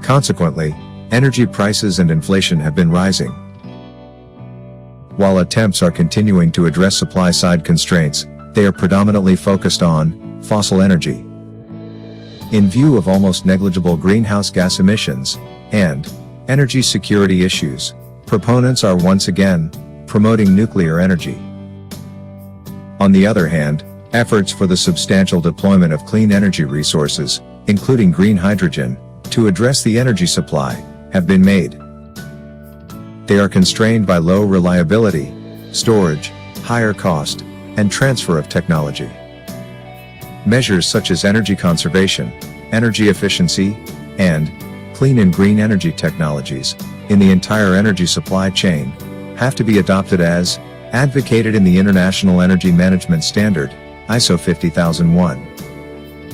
Consequently, energy prices and inflation have been rising. While attempts are continuing to address supply-side constraints, they are predominantly focused on fossil energy. In view of almost negligible greenhouse gas emissions and energy security issues, proponents are once again promoting nuclear energy. On the other hand, efforts for the substantial deployment of clean energy resources, including green hydrogen, to address the energy supply, have been made. They are constrained by low reliability, storage, higher cost, and transfer of technology. Measures such as energy conservation, energy efficiency, and clean and green energy technologies in the entire energy supply chain have to be adopted as advocated in the International Energy Management Standard, ISO 50001.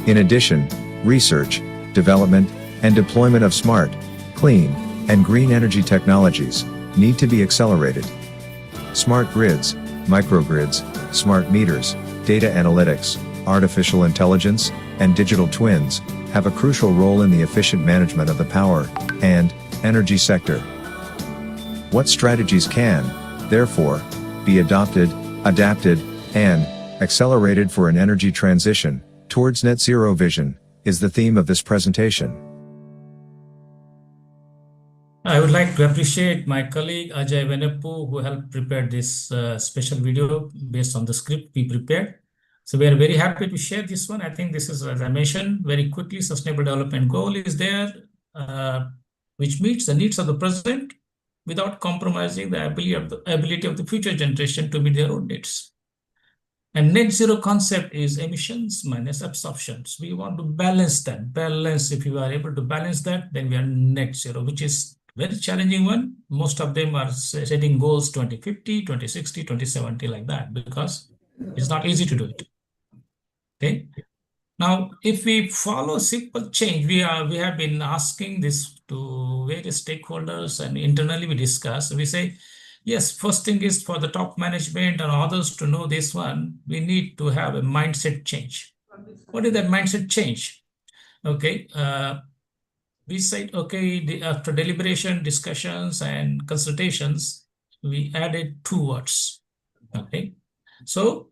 In addition, research, development, and deployment of smart, clean, and green energy technologies need to be accelerated. Smart grids, microgrids, smart meters, data analytics, artificial intelligence, and digital twins have a crucial role in the efficient management of the power and energy sector. What strategies can, therefore, be adopted, adapted, and accelerated for an energy transition towards net zero vision is the theme of this presentation. I would like to appreciate my colleague Ajay Venepu who helped prepare this special video based on the script we prepared. So we are very happy to share this one. I think this is, as I mentioned, very quickly, Sustainable Development Goal is there, which meets the needs of the present without compromising the ability of the future generation to meet their own needs. And net zero concept is emissions minus absorptions. We want to balance that. If you are able to balance that, then we are net zero, which is very challenging one. Most of them are setting goals 2050, 2060, 2070 like that, because it's not easy to do it. Okay. Now, if we follow simple change, we have been asking this to various stakeholders, and internally we discuss. We say, yes, first thing is for the top management and others to know this one, we need to have a mindset change. What is that mindset change? Okay. We said, okay, after deliberation, discussions, and consultations, we added 2 words. Okay. So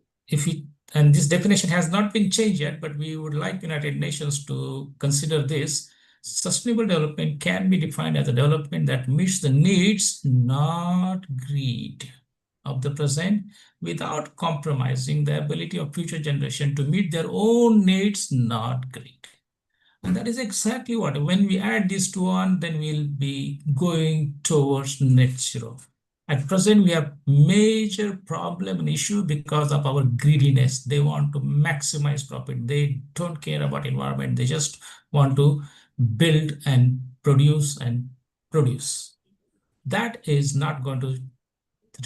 and this definition has not been changed yet, but we would like United Nations to consider this. Sustainable development can be defined as a development that meets the needs, not greed, of the present without compromising the ability of future generation to meet their own needs, not greed. And that is exactly what, when we add these 2 on, then we'll be going towards net zero. At present, we have major problem and issue because of our greediness. They want to maximize profit. They don't care about environment. They just want to build and produce and produce. That is not going to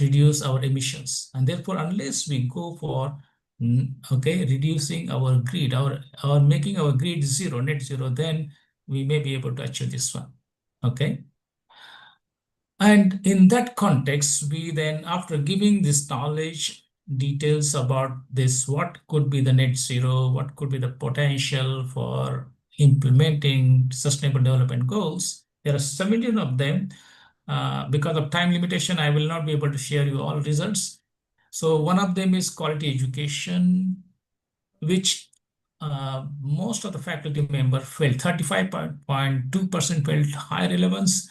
reduce our emissions. And therefore, unless we go for reducing our greed, our making our greed zero, net zero, then we may be able to achieve this one. Okay. And in that context, we then, after giving this knowledge, details about this, what could be the net zero, what could be the potential for implementing sustainable development goals. There are 17 of them. Because of time limitation, I will not be able to share you all results. So one of them is quality education, which most of the faculty members felt 35.2% felt high relevance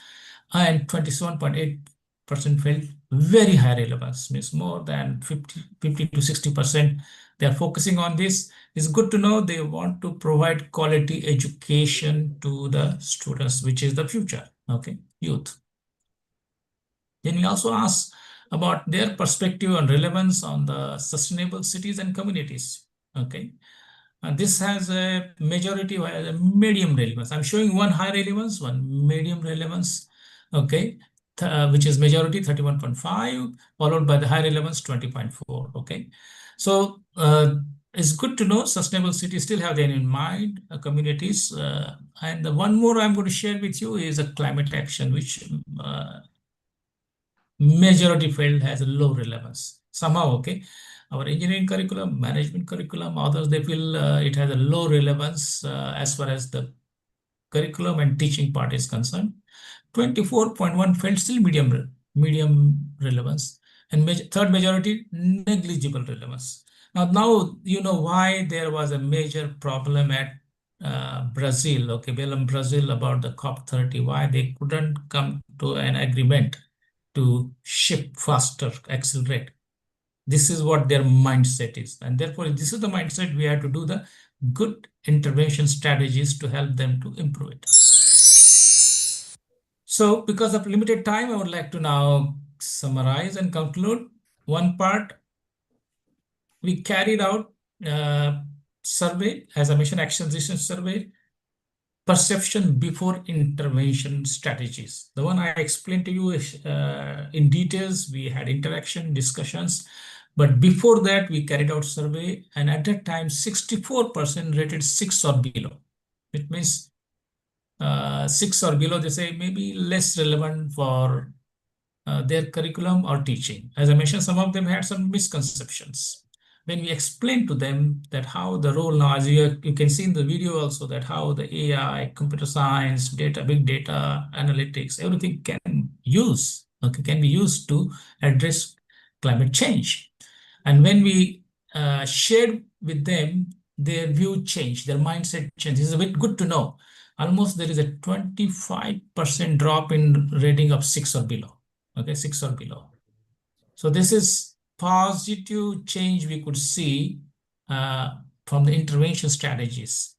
and 27.8% felt very high relevance, means more than 50 to 60%. They are focusing on this. It's good to know they want to provide quality education to the students, which is the future, okay, youth. Then we also ask about their perspective and relevance on the sustainable cities and communities, okay. And this has a majority or a medium relevance. I'm showing one high relevance, one medium relevance, okay, which is majority 31.5, followed by the high relevance 20.4, okay. So it's good to know sustainable cities still have them in mind, communities. And the one more I'm going to share with you is a climate action, which majority field has a low relevance somehow, okay. Our engineering curriculum, management curriculum, others, they feel it has a low relevance as far as the curriculum and teaching part is concerned. 24.1 felt still medium relevance, and third majority negligible relevance. Now you know why there was a major problem at Brazil, okay, Brazil, about the COP30, why they couldn't come to an agreement to shift faster, accelerate. This is what their mindset is. And therefore, this is the mindset we have to do the good intervention strategies to help them to improve it. So because of limited time, I would like to now summarize and conclude. One part, we carried out survey, as I mentioned, action resistance survey, perception before intervention strategies. The one I explained to you is in details. We had interaction, discussions, but before that we carried out survey, and at that time 64% rated 6 or below. It means 6 or below, they say maybe less relevant for their curriculum or teaching. As I mentioned, some of them had some misconceptions. When we explain to them that how the role now, as you can see in the video also, that how the AI, computer science, data, big data, analytics, everything can be used to address climate change. And when we shared with them, their view changed, their mindset changed. This is a bit good to know. Almost there is a 25% drop in rating of 6 or below. Okay, 6 or below. So this is positive change we could see from the intervention strategies.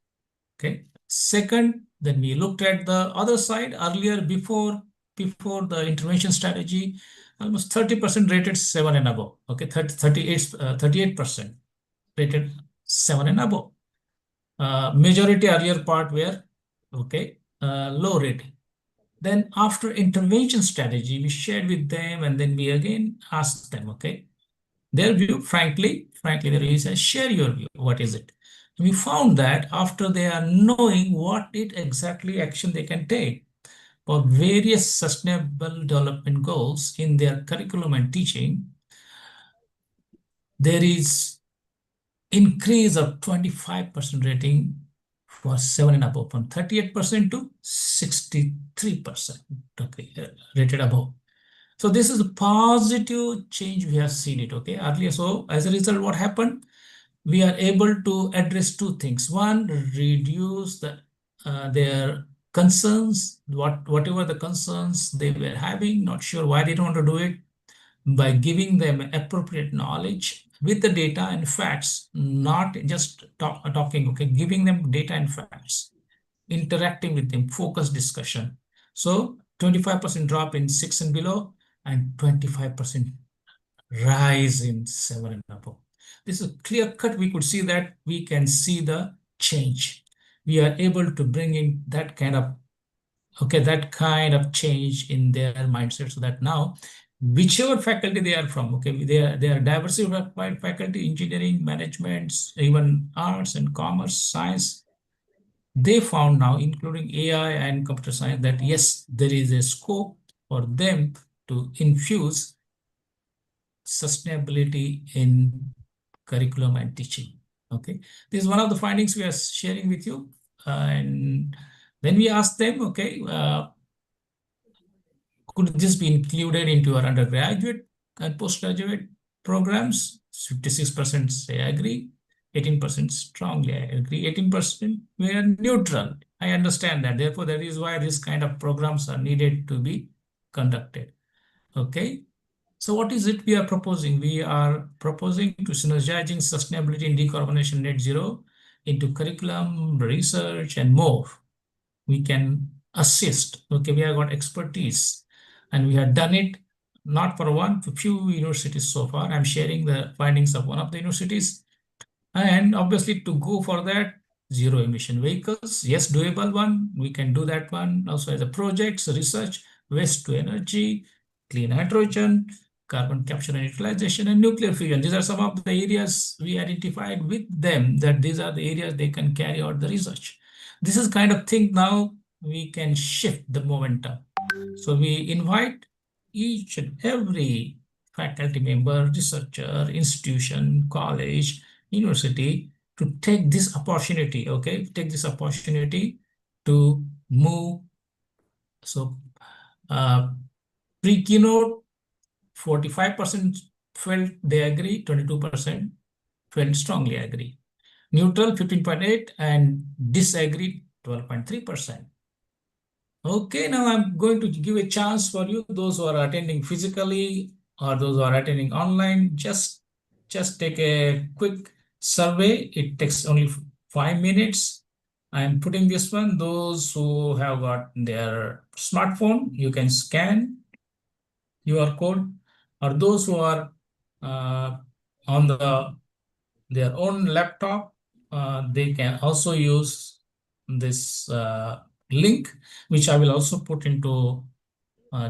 Okay. Second, then we looked at the other side earlier, before the intervention strategy, almost 30% rated 7 and above. Okay, 38% rated 7 and above. Majority earlier part were okay, low rating. Then after intervention strategy, we shared with them, and then we again asked them, okay, their view, frankly, their view says, share your view. What is it? And we found that after they are knowing what it exactly action they can take for various sustainable development goals in their curriculum and teaching, there is increase of 25% rating for 7 and above, from 38% to 63%, okay, rated above. So this is a positive change we have seen it, okay, earlier. So as a result, what happened? We are able to address two things. One, reduce their concerns, whatever the concerns they were having, not sure why they don't want to do it, by giving them appropriate knowledge with the data and facts, not just talking, okay, giving them data and facts, interacting with them, focused discussion. So 25% drop in 6 and below, and 25% rise in 7 and above. This is clear cut. We could see that, we can see the change. We are able to bring in that kind of, okay, that kind of change in their mindset, so that now whichever faculty they are from, okay, they are diversified faculty, engineering, management, even arts and commerce, science, they found now, including AI and computer science, that yes, there is a scope for them to infuse sustainability in curriculum and teaching. Okay, this is one of the findings we are sharing with you. And then we asked them, okay, could this be included into your undergraduate and postgraduate programs? 56% say agree, 18% strongly agree, 18% we are neutral. I understand that. Therefore, that is why this kind of programs are needed to be conducted. Okay. So what is it we are proposing? We are proposing to synergizing sustainability and decarbonization net zero into curriculum, research, and more. We can assist. Okay, we have got expertise, and we have done it not for one, for few universities so far. I'm sharing the findings of one of the universities. And obviously, to go for that, zero emission vehicles, yes, doable one. We can do that one also as a project, research, waste to energy, clean hydrogen, carbon capture and utilization, and nuclear fusion. These are some of the areas we identified with them, that these are the areas they can carry out the research. This is kind of thing now we can shift the momentum. So we invite each and every faculty member, researcher, institution, college, university to take this opportunity, okay? Take this opportunity to move. So pre-keynote, 45% felt they agree, 22% felt strongly agree. Neutral, 15.8%, and disagree, 12.3%. Okay, now I'm going to give a chance for you, those who are attending physically or those who are attending online, just take a quick survey. It takes only 5 minutes. I'm putting this one. Those who have got their smartphone, you can scan QR code, or those who are on their own laptop, they can also use this link, which I will also put into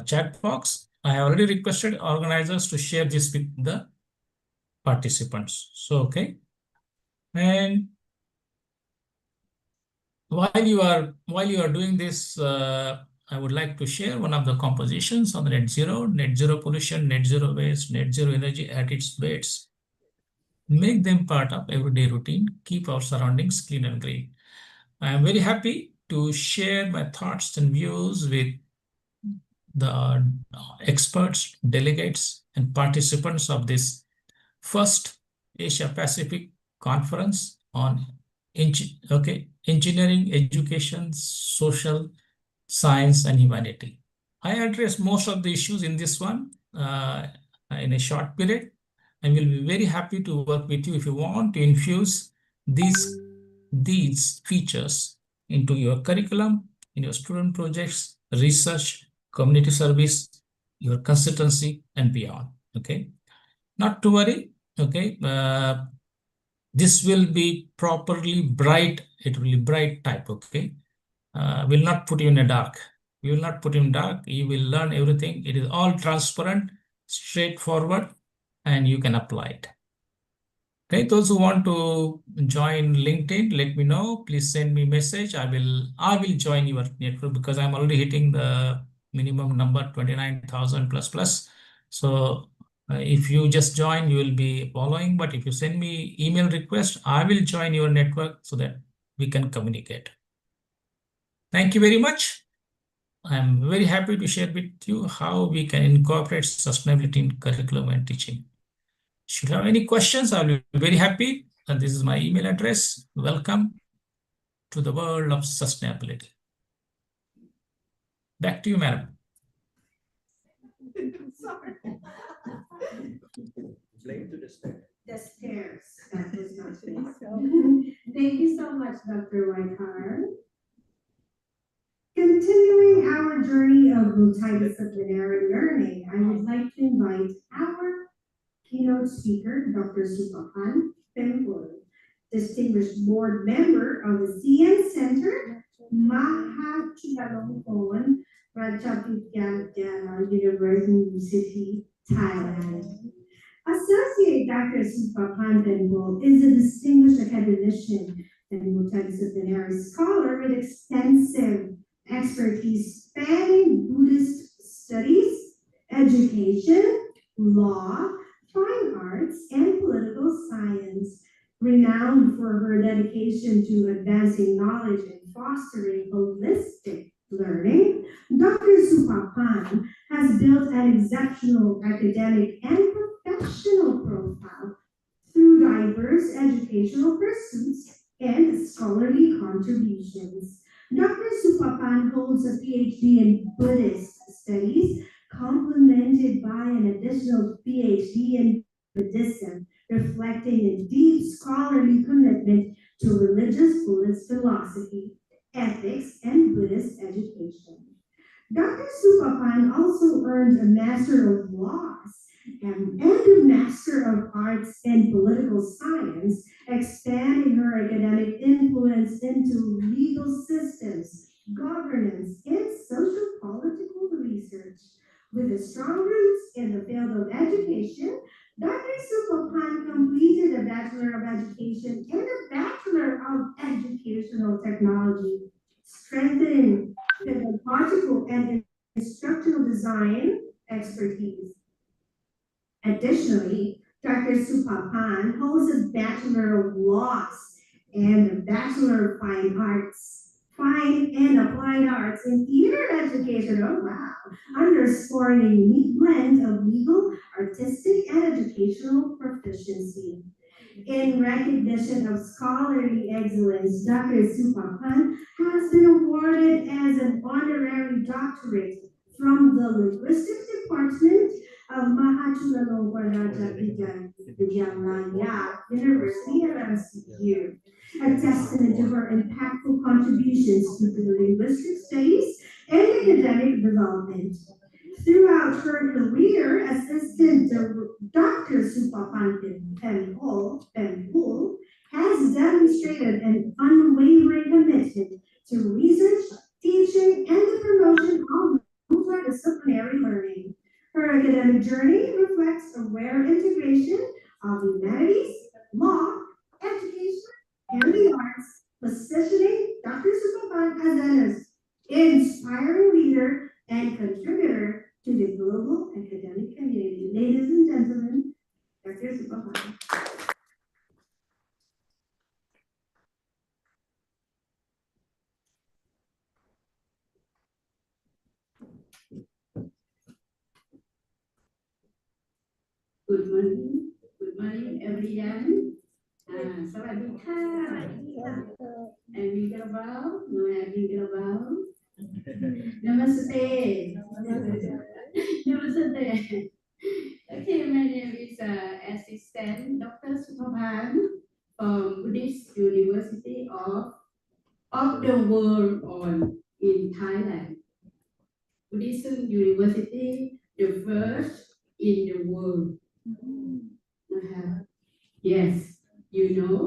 chat box. I have already requested organizers to share this with the participants. So, okay. And while you are doing this, I would like to share one of the compositions on the net zero pollution, net zero waste, net zero energy at its base. Make them part of everyday routine. Keep our surroundings clean and green. I am very happy to share my thoughts and views with the experts, delegates, and participants of this first Asia Pacific Conference on engineering, education, social science, and humanity. I address most of the issues in this one in a short period. I will be very happy to work with you if you want to infuse these features into your curriculum, in your student projects, research, community service, your consultancy, and beyond. Okay, not to worry. Okay, this will be properly bright. It will be bright type. Okay, will not put you in a dark. We will not put you in dark. You will learn everything. It is all transparent, straightforward, and you can apply it. Okay, those who want to join LinkedIn, let me know. Please send me a message. I will join your network because I'm already hitting the minimum number 29,000 plus. So if you just join, you will be following. But if you send me email request, I will join your network so that we can communicate. Thank you very much. I'm very happy to share with you how we can incorporate sustainability in curriculum and teaching. Should you have any questions, I'll be very happy. And this is my email address. Welcome to the world of sustainability. Back to you, madam. Sorry. The stairs. That was not me. Thank you so much, Dr. Waikar. Continuing our journey of multidisciplinary learning, I would like to invite our keynote speaker, Dr. Supapan Tempul, distinguished board member of the CN Center, Mahachulalongkorn Ratchaputyana University, Thailand. Associate Dr. Supapan Tempul is a distinguished academician and multidisciplinary scholar with extensive expertise spanning Buddhist studies, education, law, fine arts, and political science. Renowned for her dedication to advancing knowledge and fostering holistic learning, Dr. Supapan has built an exceptional academic and professional profile through diverse educational pursuits and scholarly contributions. Dr. Supapan holds a PhD in Buddhist studies, complemented by an additional PhD in Buddhism, reflecting a deep scholarly commitment to religious Buddhist philosophy, ethics, and Buddhist education. Dr. Supapan also earned a Master of Laws and a Master of Arts in Political Science, expanding her academic influence into legal systems, governance, and social political research. With strong roots in the field of education, Dr. Supapan completed a Bachelor of Education and a Bachelor of Educational Technology, strengthening pedagogical and instructional design expertise. Additionally, Dr. Supapan holds a Bachelor of Laws and a Bachelor of Fine and Applied Arts in Theater Education. Oh wow! Underscoring a unique blend of legal, artistic, and educational proficiency. In recognition of scholarly excellence, Dr. Supapan has been awarded as an honorary doctorate from the Linguistics Department of Mahachulalongkorn Vidyalaya University of MCU, a testament to her impactful contributions to the linguistic studies and academic development. Throughout her career, Assistant Dr. Supapan Penpul has demonstrated an unwavering commitment to research, teaching, and the promotion of multidisciplinary learning. Her academic journey reflects a rare integration of humanities, law, education, and the arts, positioning Dr. Supapan as an inspiring leader and contributor to the global academic community. Ladies and gentlemen, Dr. Supapan. Good morning everyone. สวัสดีค่ะ And Mingabao, no Mingabao. Namaste. Namaste. Okay, my name is Assistant Dr. Supapan from Buddhist University of the World in Thailand. Buddhism University, the first in the world. Yes, you know.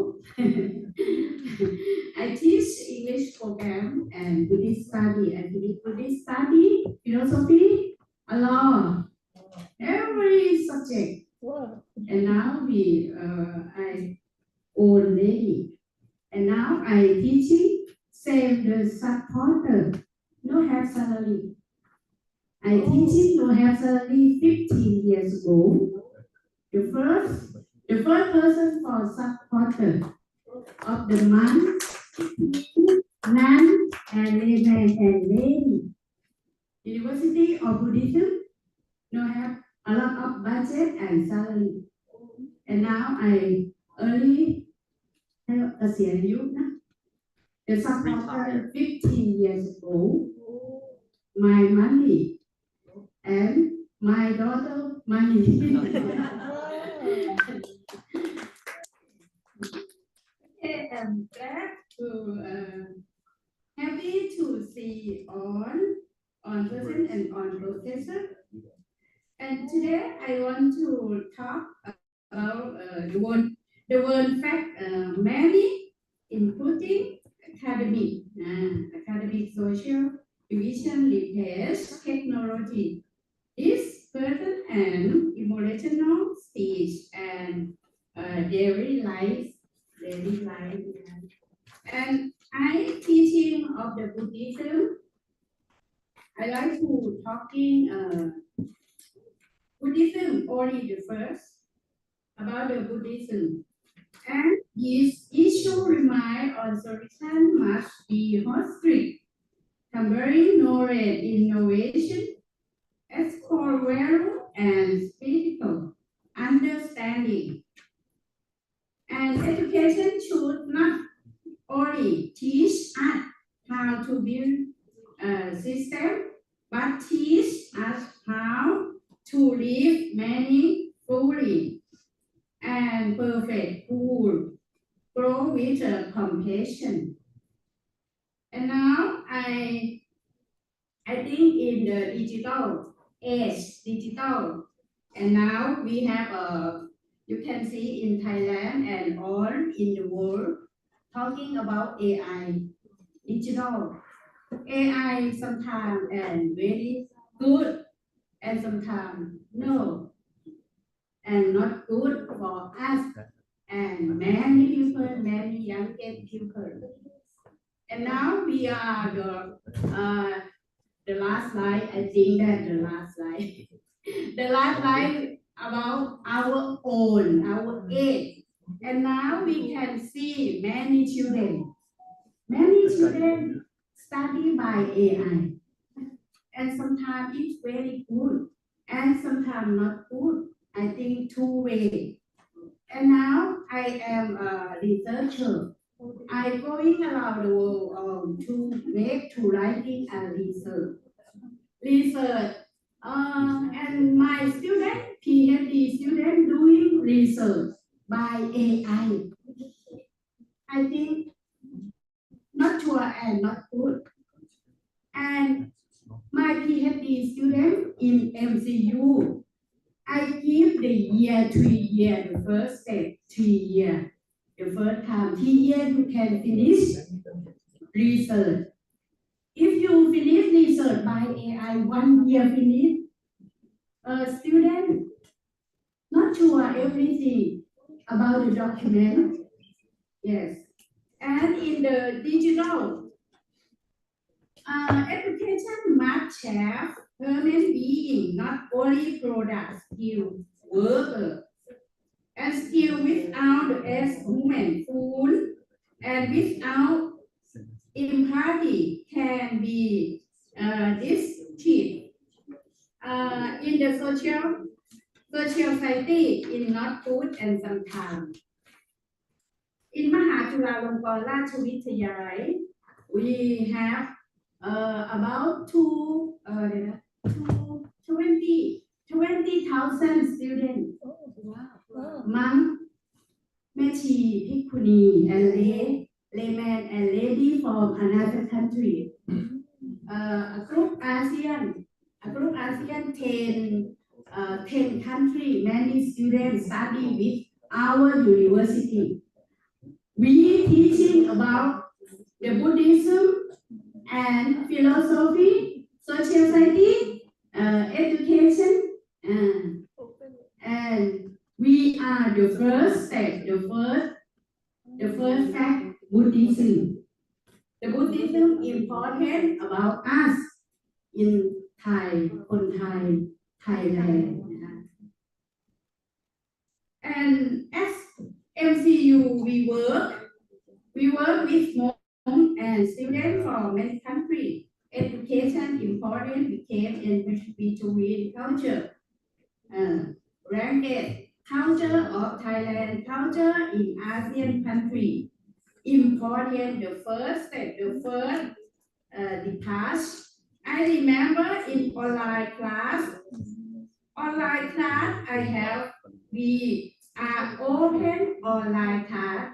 I teach English program and Buddhist study. I teach Buddhist study, philosophy, law, every subject. And now I own lady. And now I teaching save the supporter, no have salary. I teaching no have salary 15 years ago. The first person for supporter of the month, man and layman and lady. University of Buddhism no have a lot of budget and salary. And now I early the supporter 15 years ago, my money and my daughter money. Okay, I'm glad to happy to see on person and on professor. And today I want to talk about the word fact many including academic social division replace technology. This person and emotional speech and daily life. And I teaching of the Buddhism. I like to talking Buddhism only the first about the Buddhism. And Each issue remind on solution must be holistic, covering knowledge, innovation, explore value, and spiritual understanding. And education should not only teach us how to build a system, but teach us how to live meaningfully and perfect full, grow with compassion. And now I think in the digital age, and now we have you can see in Thailand and all in the world talking about AI, digital AI sometimes and very good and sometimes no and not good for us and many people, many young people. And now we are the last slide. I think that the last slide, the last slide about our own, our age. And now we can see many children study by AI. And sometimes it's very good and sometimes not good. I think two way. And now I am a researcher. I'm going around the world to writing a research. And my student, PhD student, doing research by AI. I think not sure and not good. And my PhD student in MCU, I give the year 3 year, the first step 3 year. The first time 3 years you can finish research. If you finish research by AI 1 year finish, a student not sure everything about the document. Yes. And in the digital, education must have human being, not only product, skill, worker. And skill without the S human full and without empathy can be destructive. In the social society in not good and sometimes. In Mahachulalongkorn Rachvidyalaya, we have about 20,000 students. Monk, Mechi, Bhikkhuni, and layman and lady from another country. A group ASEAN, 10 country, many students study with our university. We teaching about the Buddhism and philosophy, social science, education, and we are the first step, the first fact, Buddhism. The Buddhism important about us in Thailand. And as MCU, we work with monks and students from many countries. Education important became in between culture, ranked culture of Thailand, culture in ASEAN country. Important the first step, the first detach. I remember in online class I have we are open online class.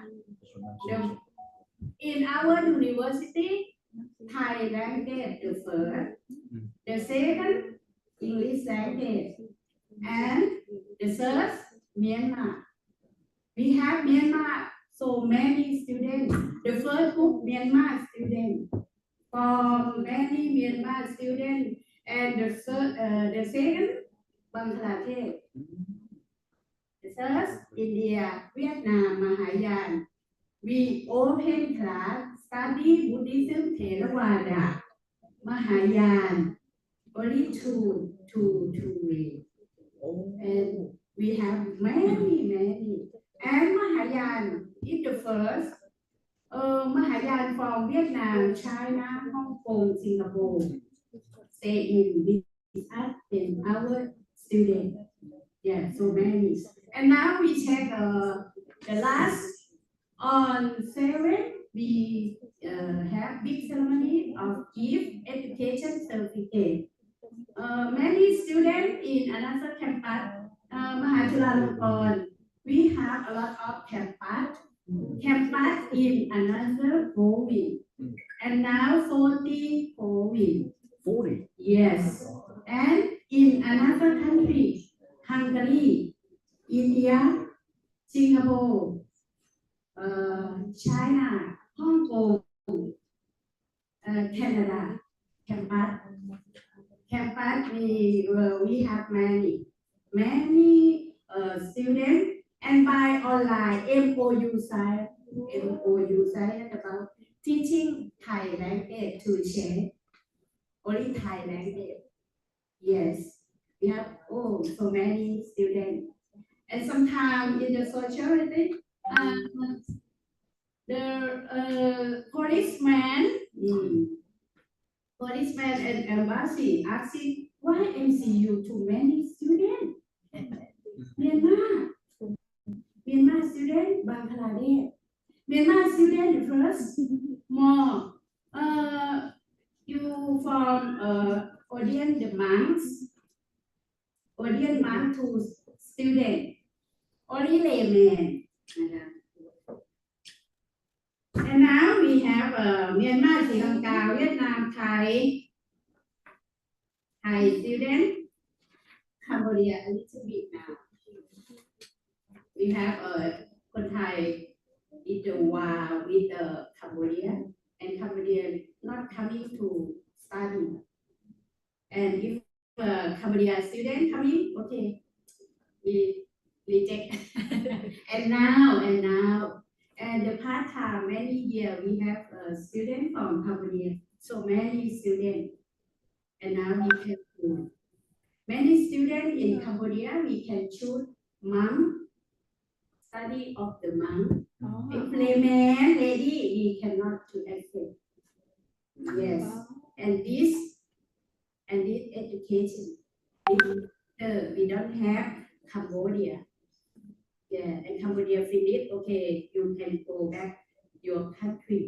In our university, Thai language the first, the second English language, and the third Myanmar. We have Myanmar, so many students. The first group Myanmar students, from many Myanmar students, and the second Bangladesh. The third India, Vietnam, Mahayana. We open class, study Buddhism, Theravada, Mahayana, only two ways. And we have many. And Mahayana is the first. Mahayan from Vietnam, China, Hong Kong, Singapore. Stay in with us in our student. Yeah, so many. And now we check the last on 7. We have big ceremony of gift education certificate. Many students in another campus, Mahachulalongkorn, we have a lot of campus in another province. And now 40 province. 40. Yes. And in another country, Hungary, India, Singapore, China, Hong Kong, Canada, campus. We have many students, and by online MOU side about teaching Thai language to share only Thai language. Yes, we have so many students, and sometimes in the society, the policeman and embassy asking why MCU too many students. Myanmar student, Bangladesh. Myanmar student first, more. You from audience the monks, audience monk to student, only layman. And now we have Myanmar, Sri Lanka, Vietnam, Thai student, Cambodia a little bit now. We haveคนไทย in the war with Cambodia, and Cambodia not coming to study. And if Cambodia student coming, okay, we reject. and now, and the part time many years we have students from Cambodia, so many students, and now we can choose. Many students in Cambodia we can choose monk, study of the monk. If layman lady we cannot to accept. Yes, and this education we don't have Cambodia. Yeah, and Cambodia finish, okay, you can go back your country.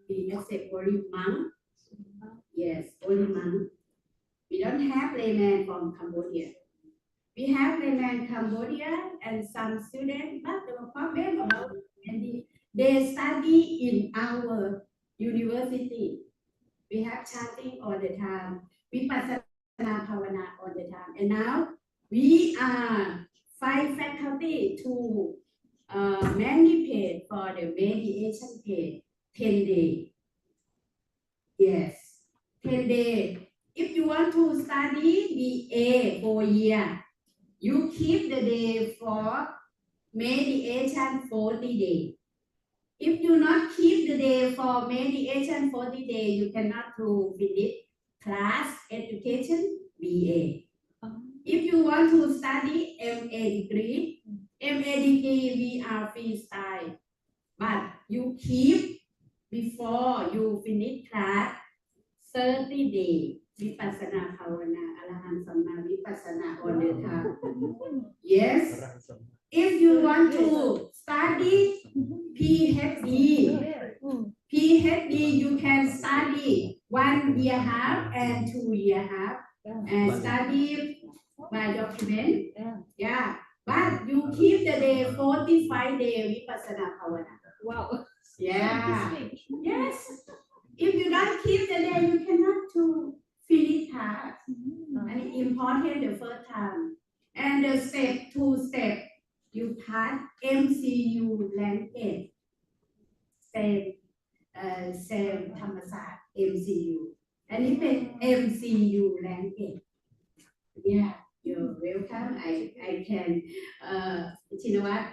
We accept only monk. Yes, only monk. We don't have layman from Cambodia. We have layman Cambodia and some students, but the problem about they study in our university. We have chanting all the time. We Vipassana Bhavana all the time. And now we are 5 faculty to many paid for the mediation paid 10 days. Yes, 10 days. If you want to study BA 4 years, you keep the day for mediation 40 days. If you not keep the day for mediation 40 days, you cannot to finish class education BA. If you want to study MA degree we are freestyle, but you keep before you finish class 30 days. Vipassana Bhavana, Arahan Samma Vipassana all the time. Yes. If you want to study PhD, you can study 1 year half and 2 year half, and study by document. Yeah, but you keep the day 45 days Vipassana Bhavana. Wow. Yeah. Yes. If you don't keep the day, you cannot to finish task. And it's important the first time. And the step 2 step, you pass MCU language. Same ธรรมศาสตร์ MCU. อันนี้เป็น MCU language. Yeah, you're welcome. I can, Chinawat,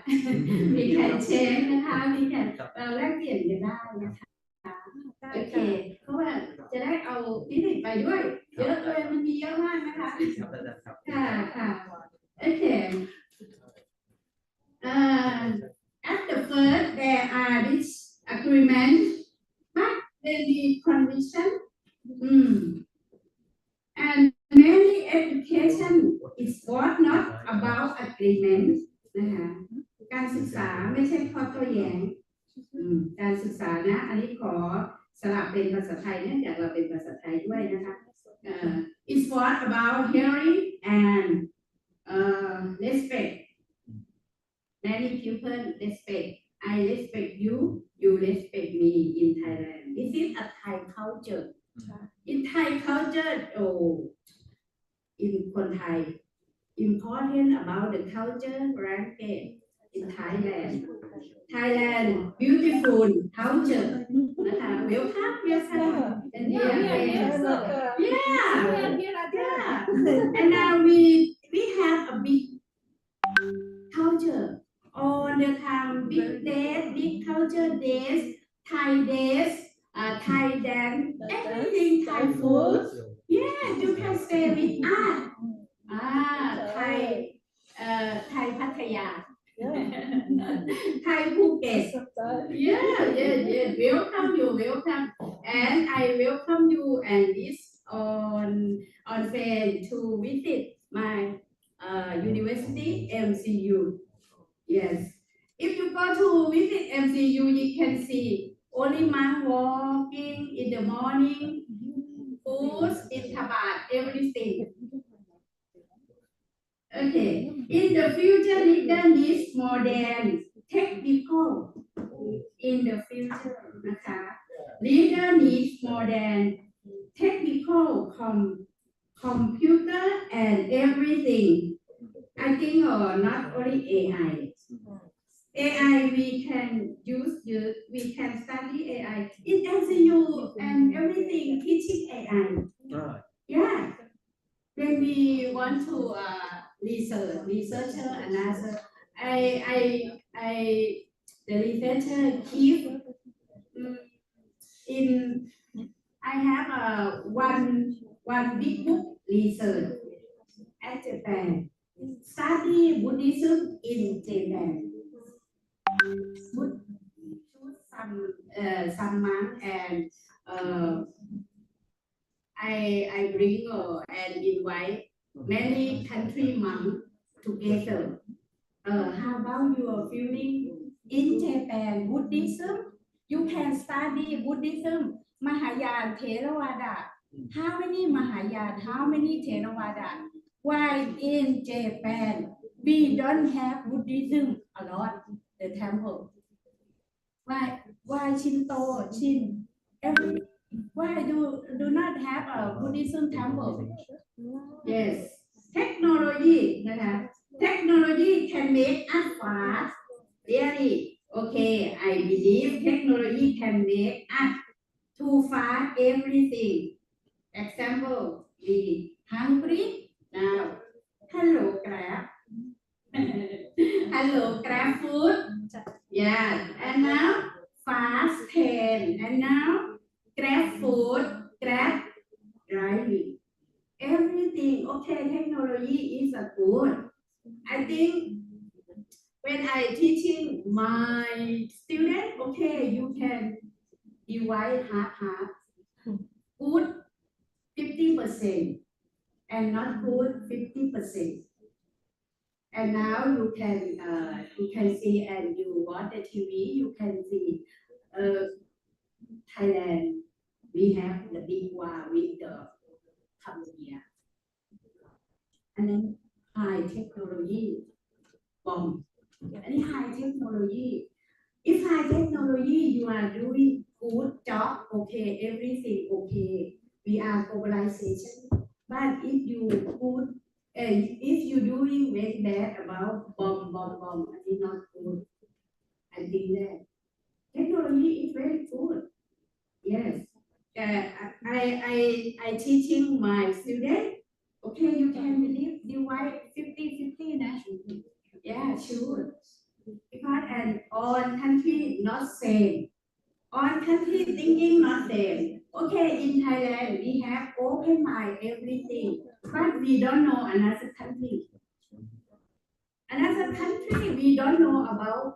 we can change นะคะ we can แลกเปลี่ยนกันได้นะคะโอเคเพราะว่าจะได้เอานิสิตไปด้วยเยอะเลยมันมีเยอะมากนะคะค่ะโอเคat the first day there are disagreements, but there be conviction. And many education is not about agreement นะคะการศึกษาไม่ใช่ข้อโต้แย้งการศึกษานะอันนี้ขอสลับเป็นภาษาไทยเนื่องจากเราเป็นภาษาไทยด้วยนะคะ it's what about hearing and respect many people respect I respect you you respect me in Thailand this is a Thai culture in Thai culture in คนไทย important about the culture language in Thailand beautiful culture นะคะ welcome and and now we have a big culture all the time big days big culture days Thai days Thai dance everything Thai food you can stay with us Thai Thai พัทยา Thai Phuket welcome and I welcome you and this on friend to visit my university MCU yes if you go to visit MCU you can see only monk walking in the morning food in Thabat everything okay in the future leader needs more than technical in the future นะคะ leader needs more than technical computer and everything I think not only AI we can we can study AI in MCU and everything teaching AI yeah when we want to researcher another I the researcher keep in I have one big book research at Japan study Buddhism in Japan some monk and I bring and invite many country monks together. How about your feeling in Japan Buddhism? You can study Buddhism, Mahayana, Theravada. How many Mahayana? How many Theravada? Why in Japan we don't have Buddhism a lot? The temple. Why Shinto, Shin? Why do not have a Buddhism temple? Yes, technology, technology can make us fast. Really, okay, I believe technology can make us too fast everything. Example, we hungry now. Hello, Grab. Hello, Grab food. Yeah, and now fast 10, and now Grab food, Grab driving. Everything, okay, technology is a good. I think when I teaching my student, okay, you can divide half. Good 50% and not good 50%. And now you can see and you watch the TV, you can see Thailand. We have the big war with the Cambodia. And then high technology bomb. And high technology. If high technology you are doing good job, okay, everything okay. We are globalization. But if you good, if you doing very bad about bomb, it is not good. I think that technology is very good. Yes. I teaching my student. Okay, you can divide 50-50 now. Yeah, sure. Because and all country not same. All country thinking not same. Okay, in Thailand we have open mind everything, but we don't know another country. Another country we don't know about.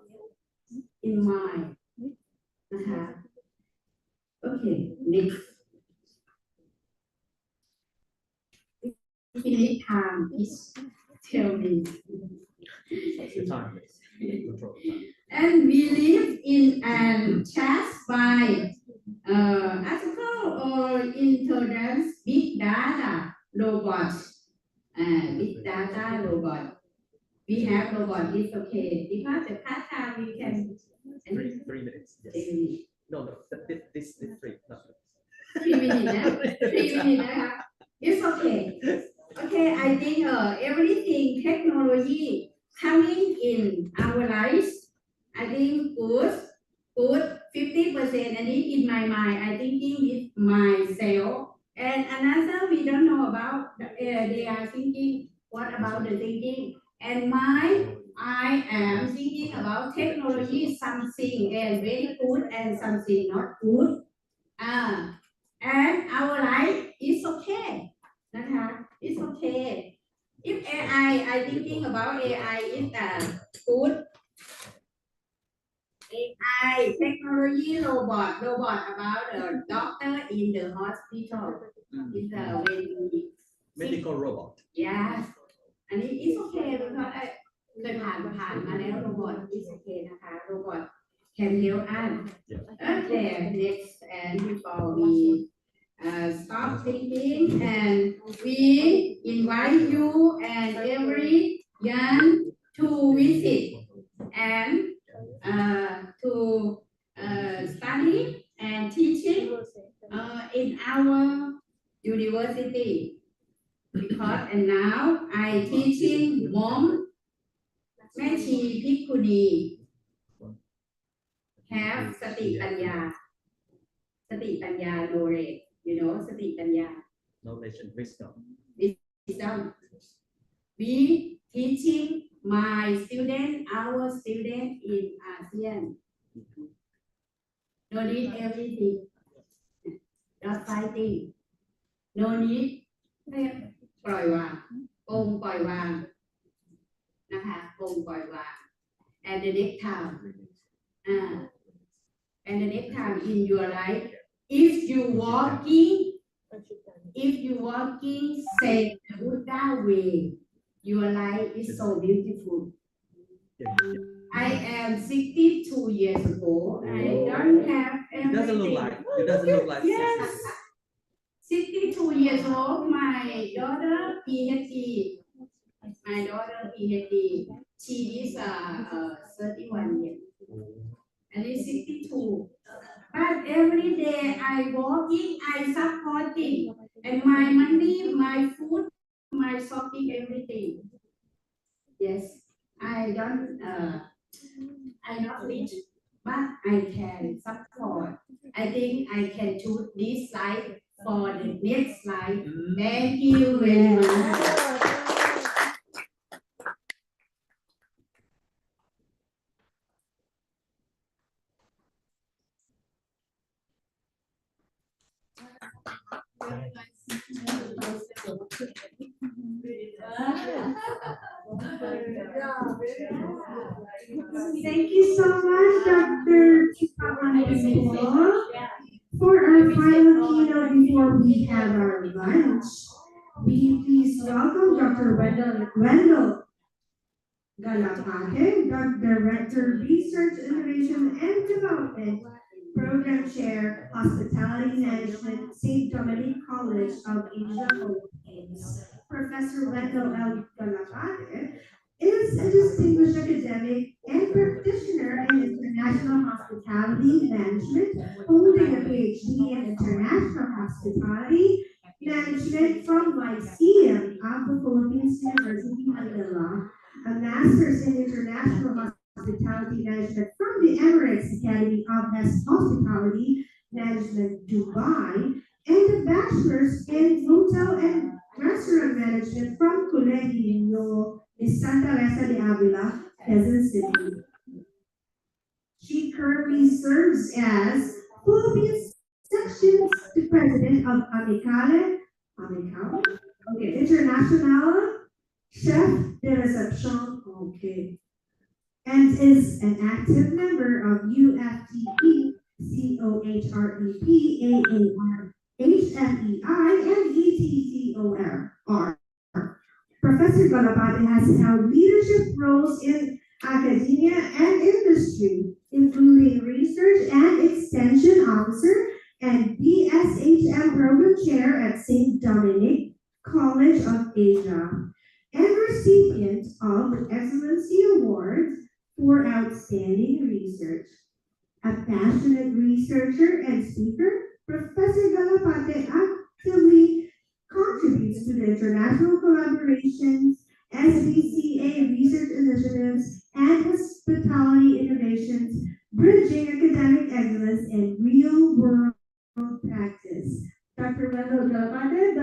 in mind นะคะ Okay next if you need time please tell me Take your time, please. Control the time. and we live in an task by article or introduce big data robot big data robot we have robot is okay because the part time we can 3 minutes. Yes. 3 minutes No, this 3. No. 3 minutes นะ 3 minutes นะคะ it's okay okay I think everything technology coming in our lives I think good 50% and in my mind I thinking with myself and another we don't know about they are thinking what about the thinking and I am thinking about technology something and very good and something not good and our life is okay นะคะ it's okay if AI I thinking about AI is good AI technology robot about a doctor in the hospital is very Medical robot. yes อันนี้ is okay because เคยผ่านมาแล้ว robot is okay นะคะ robot can help us okay next and before we stop thinking and we invite you and every young to visit and to study and teaching in our university because and now I teaching mom แม่ชีภิกขุณี have สติปัญญา knowledge you know สติปัญญา Knowledge and wisdom. we teaching my student our student in ASEAN no need everything not fighting no need ปล่อยวางปล่อยวางนะคะปล่อยวาง and the next time and the next time in your life if you walking say the Buddha way your life is so beautiful I am 62 years old I don't have It doesn't look like yes 62 years old my daughter PhD she is 31 years and is 62 but every day I walking I supporting and my money my food my shopping everything yes I don't I not rich but I can support I think I can choose this slide for the next slide thank you very much Thank you so much, Dr. For our final keynote before we have our lunch, we please welcome Dr. Wendell Galapate, Director, Research, Innovation and Development, Program Chair, Hospitality Management, St. Dominic College of Asia Philippines. Professor Wendell L. Galapate is a distinguished academic and practitioner in international hospitality management, holding a PhD in international hospitality management from Lyceum of the Philippines University, Manila, a master's in international hospitality management from the Emirates Academy of Hospitality Management, Dubai, and a bachelor's in hotel and restaurant management from Colegio de Santa Rosa de Avila, Quezon City. She currently serves as Philippines Section President of Amicale, okay, International Chef de Reception, okay, and is an active member of UFTP, COHREP, HFEI, and ETCOR. Professor Galapate has held leadership roles in academia and industry, including research and extension officer and BSHM program chair at St. Dominic College of Asia, and recipient of the Excellency Award for Outstanding Research. A passionate researcher and speaker, Professor Galapate actively contributes to the international collaborations, SBCA research initiatives, and hospitality innovations, bridging academic excellence and real-world practice. Dr. Wendell Galapate,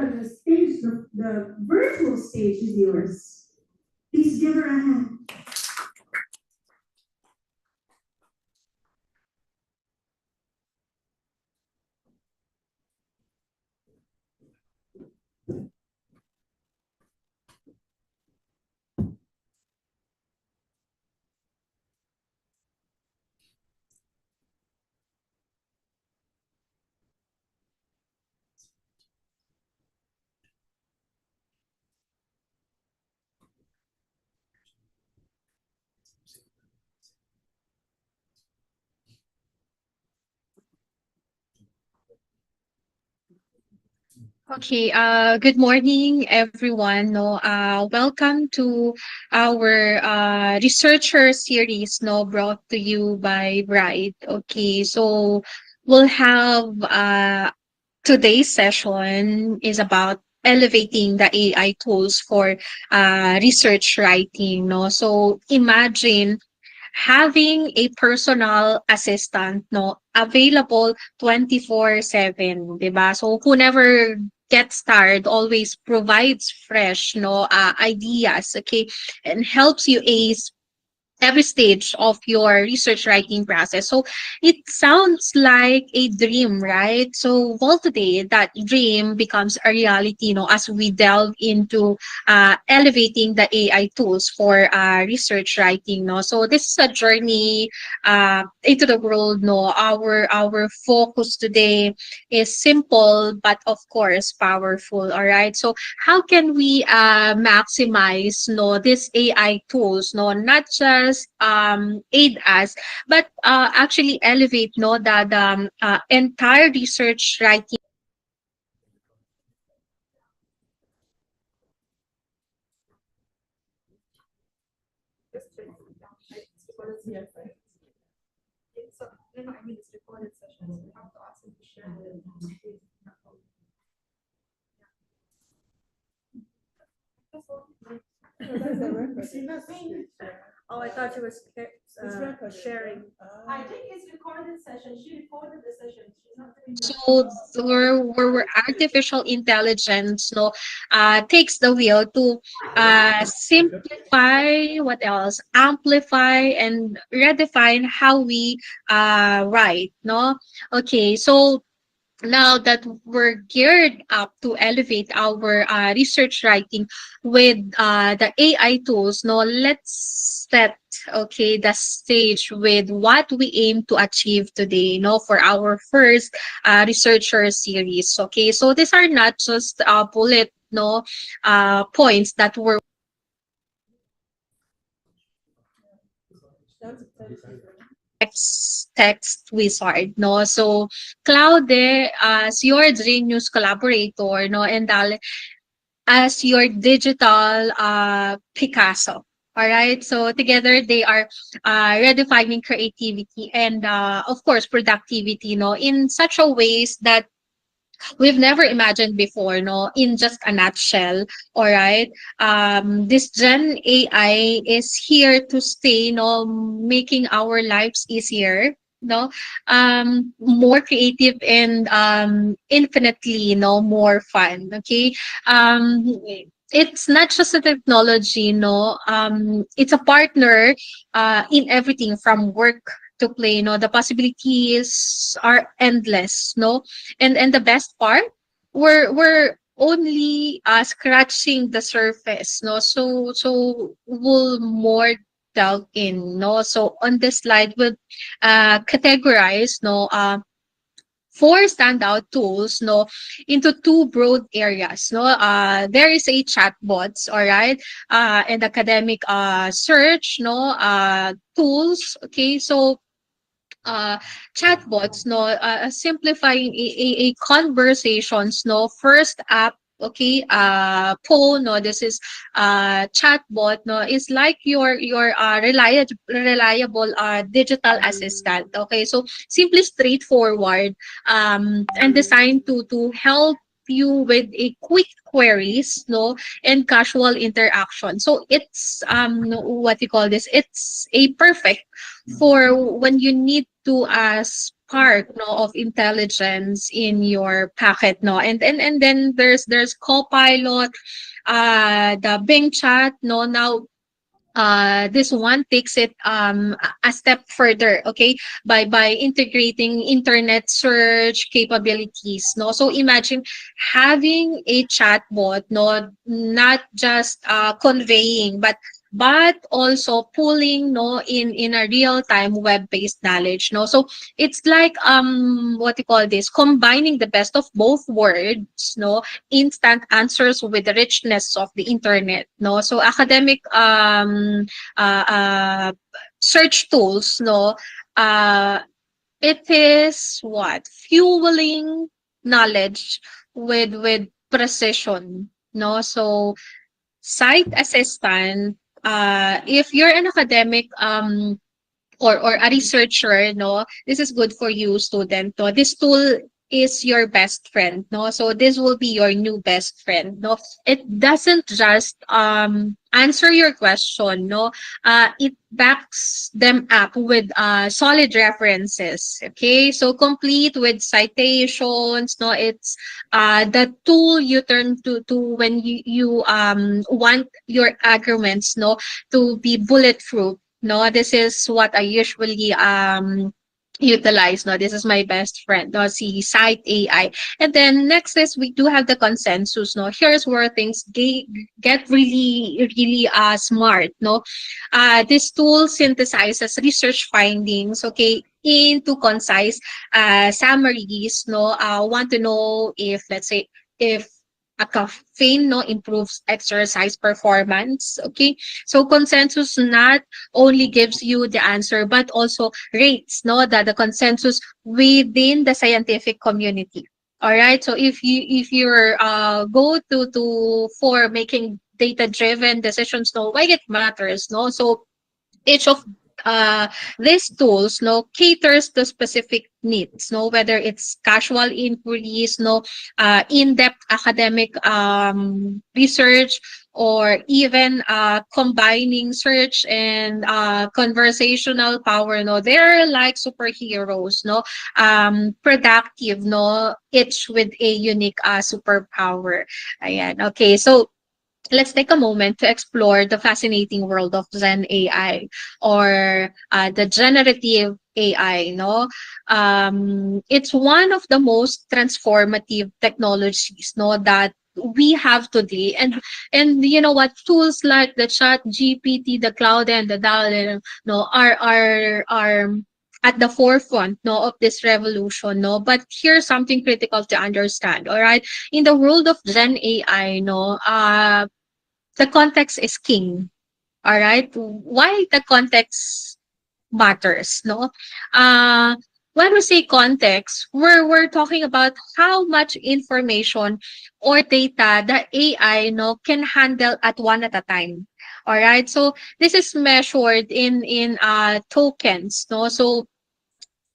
the virtual stage is yours. Please give her a hand. Okay, good morning, everyone. No, welcome to our researcher series, no, brought to you by Bright. Okay, so we'll have today's session is about elevating the AI tools for research writing. No, so imagine having a personal assistant no available 24/7, 'di ba? So who never gets tired always provides fresh no ideas, okay, and helps you ace every stage of your research writing process. So it sounds like a dream, right? So well, today that dream becomes a reality, as we delve into elevating the AI tools for research writing. No, so this is a journey into the world. No, our focus today is simple, but of course powerful. All right. So how can we maximize no this AI tools? No, not just aid us, but actually elevate no the entire research writing. Oh, I thought she was sharing. I think it's recorded session. She recorded the session. She's not doing that. So where artificial intelligence no takes the wheel to simplify, what else, amplify and redefine how we write. No, okay, so now that we're geared up to elevate our research writing with the AI tools, no, let's set okay the stage with what we aim to achieve today, no, for our first researcher series. Okay, so these are not just bullet no points that we're text wizard, no? So, Claude, as your Genius collaborator, no? And Dal, as your digital Picasso. All right. So together they are redefining creativity and, of course, productivity, no, in such a ways that we've never imagined before, no, in just a nutshell. All right. This Gen AI is here to stay, no, making our lives easier, no, more creative and infinitely, no, more fun. Okay. It's not just a technology, no. It's a partner in everything from work to play, no. The possibilities are endless, no. And the best part, we're only scratching the surface, no. So we'll more delve in. No, so on this slide, we'll categorize four standout tools into two broad areas. There is a chatbots, all right, and academic search tools. Okay, so chatbots simplifying a conversations first app. Okay, phone, this is chatbot, is like your reliable digital assistant. Okay, so simply straightforward, and designed to help you with a quick queries and casual interaction. So it's what you call this, it's a perfect for when you need to spark of intelligence in your packet. And then there's Copilot, the Bing chat. Now this one takes it a step further, okay, by integrating internet search capabilities. So imagine having a chatbot, not just conveying, but also pulling in a real-time web-based knowledge. So it's like what you call this, combining the best of both worlds, instant answers with the richness of the internet. So academic search tools, it is what fueling knowledge with precision. So site assistant, if you're an academic or a researcher, this is good for you, student. This tool is your best friend. So this will be your new best friend. It doesn't just answer your question. It backs them up with solid references. Okay, so complete with citations. It's the tool you turn to when you want your arguments to be bulletproof. This is what I usually utilize. This is my best friend. See Site AI. And then next is we do have the consensus. Here's where things get really really smart. This tool synthesizes research findings, okay, into concise summaries. Want to know if, let's say, if a caffeine improves exercise performance. Okay, so consensus not only gives you the answer but also rates that the consensus within the scientific community. All right, so if you're go to for making data driven decisions, why it matters. So each of uh, these tools caters to specific needs, whether it's casual inquiries, in-depth academic research, or even combining search and conversational power. They're like superheroes, productive, each with a unique superpower. Ayan. Okay, so let's take a moment to explore the fascinating world of Gen AI, or the generative AI. It's one of the most transformative technologies that we have today, and you know what, tools like the Chat GPT, the Cloud, and the DAL are at the forefront of this revolution. But here's something critical to understand. All right, in the world of Gen AI, the context is king. All right. Why the context matters? When we say context, we're talking about how much information or data the AI can handle at a time. All right. So this is measured in tokens. So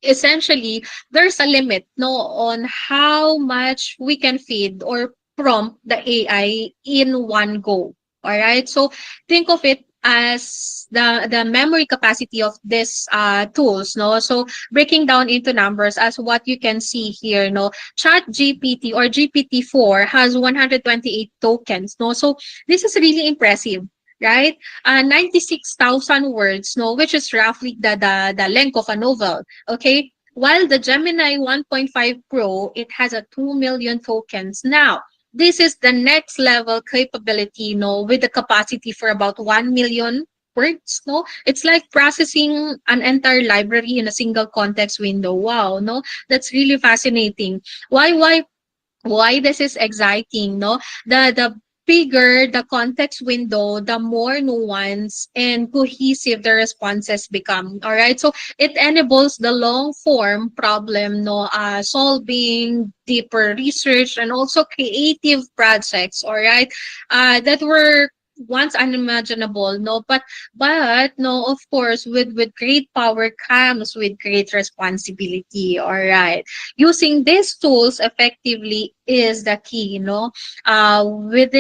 essentially there's a limit on how much we can feed or prompt the AI in one go. All right, so think of it as the memory capacity of this tools. So breaking down into numbers, as what you can see here, Chat GPT or GPT-4 has 128 tokens. So this is really impressive, right? 96,000 words, which is roughly the length of a novel. Okay. While the Gemini 1.5 Pro, it has a 2 million tokens. Now, this is the next level capability, with the capacity for about 1 million words, no? It's like processing an entire library in a single context window. Wow, no? That's really fascinating. Why this is exciting, no? The bigger the context window, the more nuanced and cohesive the responses become. All right, so it enables the long form problem, no, solving, deeper research, and also creative projects. All right, that were once unimaginable, no, but no, of course, with great power comes with great responsibility. All right, using these tools effectively is the key, no. With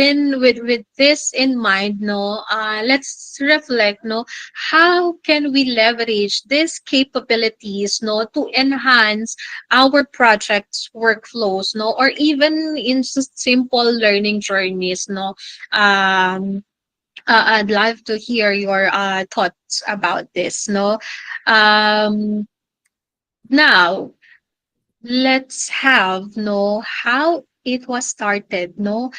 this in mind, no, let's reflect, no, how can we leverage these capabilities, no, to enhance our projects workflows, no, or even in simple learning journeys, no. I'd love to hear your thoughts about this, no. um Now, let's have know how it was started, no?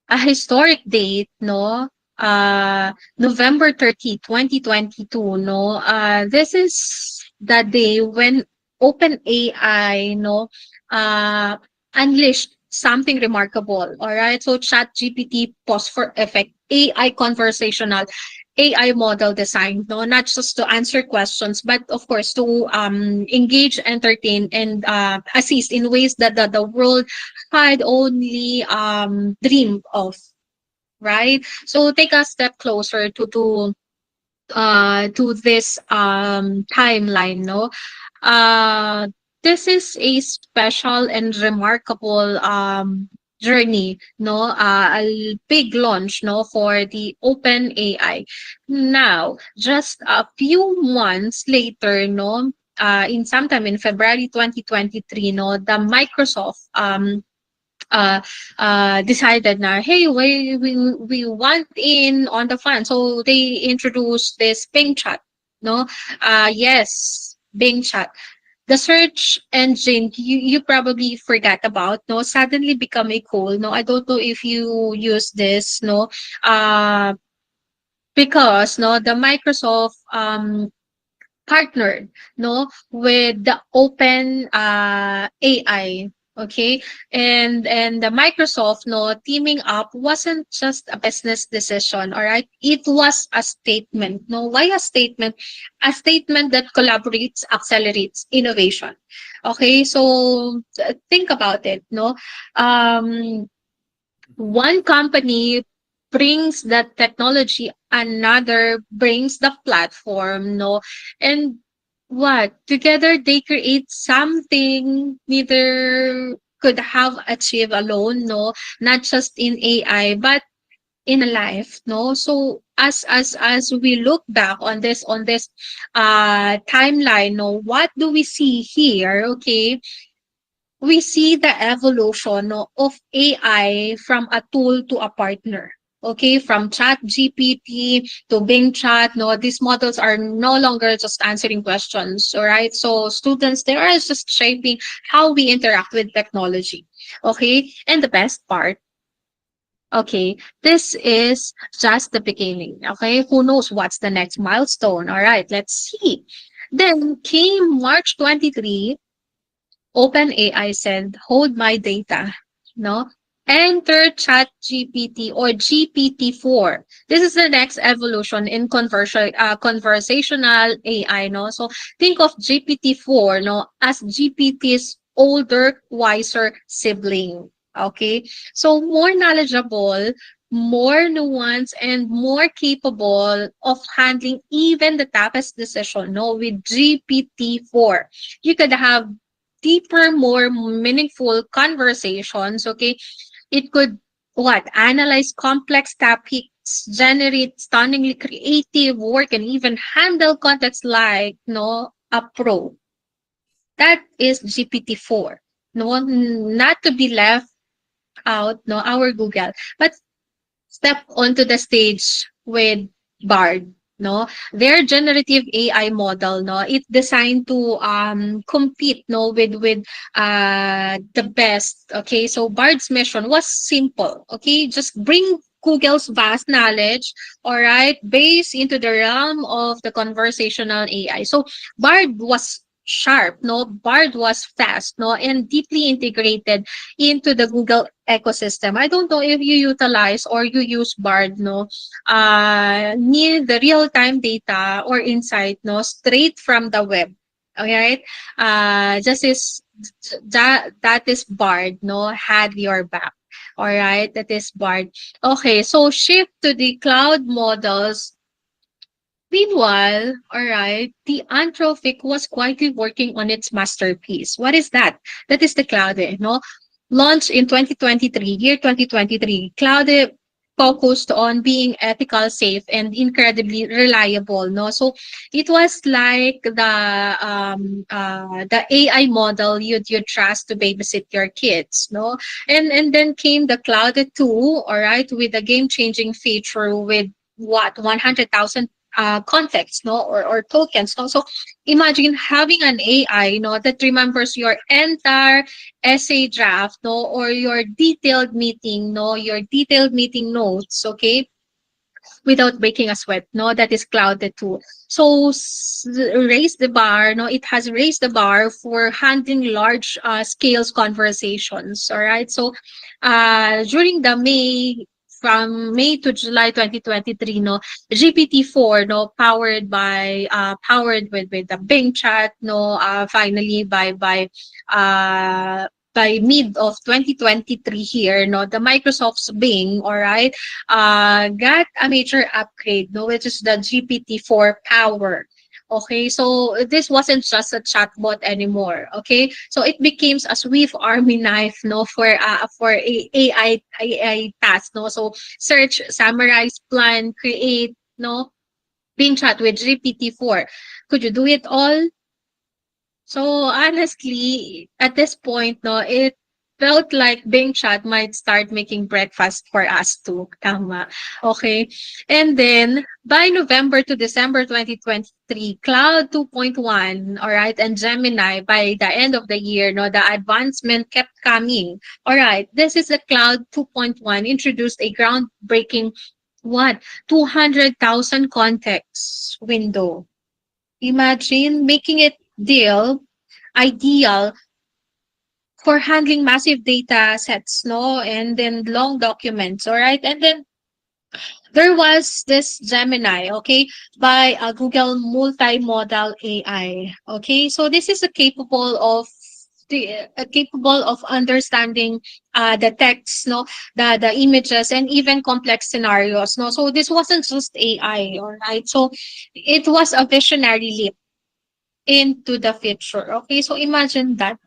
A historic date, no? November 30, 2022, no? This is the day when OpenAI, no, uh, unleashed something remarkable. All right. So ChatGPT paused for effect AI conversational AI model design, no, not just to answer questions, but of course to engage, entertain, and assist in ways that the world had only dreamed of, right? So take a step closer to this timeline, no. uh this is a special and remarkable journey, no, a big launch, no, for the open AI. Now just a few months later, no, in sometime in February 2023, no, the Microsoft uh decided na, hey, we want in on the fund, so they introduced this Bing chat, no. Yes, Bing chat, the search engine you probably forgot about, no, suddenly become a cool, no. I don't know if you use this, no. uh because, no, the Microsoft partnered, no, with the open AI. Okay, and the Microsoft, no, teaming up wasn't just a business decision. All right, it was a statement. No, why a statement? A statement that collaborates, accelerates innovation. Okay, so think about it. No, um, one company brings the technology, another brings the platform, no, and what together they create something neither could have achieved alone, no, not just in AI but in a life, no. So as we look back on this timeline, no, what do we see here? Okay, we see the evolution, no, of AI from a tool to a partner. Okay, from Chat GPT to Bing Chat, no, these models are no longer just answering questions. All right, so students, they are just shaping how we interact with technology. Okay, and the best part, okay, this is just the beginning. Okay, who knows what's the next milestone? All right, let's see. Then came March 23. OpenAI said, hold my data, no? Enter ChatGPT or GPT-4. This is the next evolution in conversational AI, no? So think of GPT-4, no, as GPT's older, wiser sibling. Okay? So more knowledgeable, more nuanced, and more capable of handling even the toughest decision, no? With GPT-4, you could have deeper, more meaningful conversations. Okay, it could what analyze complex topics, generate stunningly creative work, and even handle context like, no, a pro. That is GPT-4. No, not to be left out, no, our Google, but step onto the stage with Bard, no, their generative AI model, no, it's designed to compete, no, with the best. Okay, so Bard's mission was simple. Okay, just bring Google's vast knowledge, all right, based into the realm of the conversational AI. So Bard was sharp, no? Bard was fast, no? And deeply integrated into the Google ecosystem. I don't know if you utilize or you use Bard, no? Need the real-time data or insight, no? Straight from the web. All right? Just is that is Bard, no? Had your back. All right, that is Bard. Okay, so shift to the cloud models. Meanwhile, all right, the Anthropic was quietly working on its masterpiece. What is that? That is the Claude, no? Launched in 2023, year 2023. Claude focused on being ethical, safe, and incredibly reliable, no? So it was like the AI model you'd trust to babysit your kids, no? And then came the Claude 2, all right, with a game-changing feature with what 100,000 context, no, or tokens, no. So imagine having an AI, no, that remembers your entire essay draft, no, or your detailed meeting, no, your detailed meeting notes, okay, without breaking a sweat, no, that is clouded too. So raise the bar, no, it has raised the bar for handling large scales conversations, all right. So during the from May to July 2023, no, GPT-4, no, powered with the Bing chat, no, finally by mid of 2023 here, no, the Microsoft's Bing, all right, got a major upgrade, no, which is the GPT-4 power. Okay, so this wasn't just a chatbot anymore. Okay, so it became a swift army knife, no, for AI tasks, no. So search, summarize, plan, create, no. Bing chat with GPT-4. Could you do it all? So honestly, at this point, no, it felt like Bing Chat might start making breakfast for us too. Tama. Okay. And then by November to December 2023, Cloud 2.1, all right, and Gemini by the end of the year, no, the advancement kept coming. All right. This is the Cloud 2.1 introduced a groundbreaking what 200,000 context window. Imagine making it ideal for handling massive data sets, no, and then long documents, all right. And then there was this Gemini, okay, by Google multimodal AI. Okay, so this is capable of understanding the text, no, the images, and even complex scenarios, no. So this wasn't just AI, all right. So it was a visionary leap into the future. Okay, so imagine that.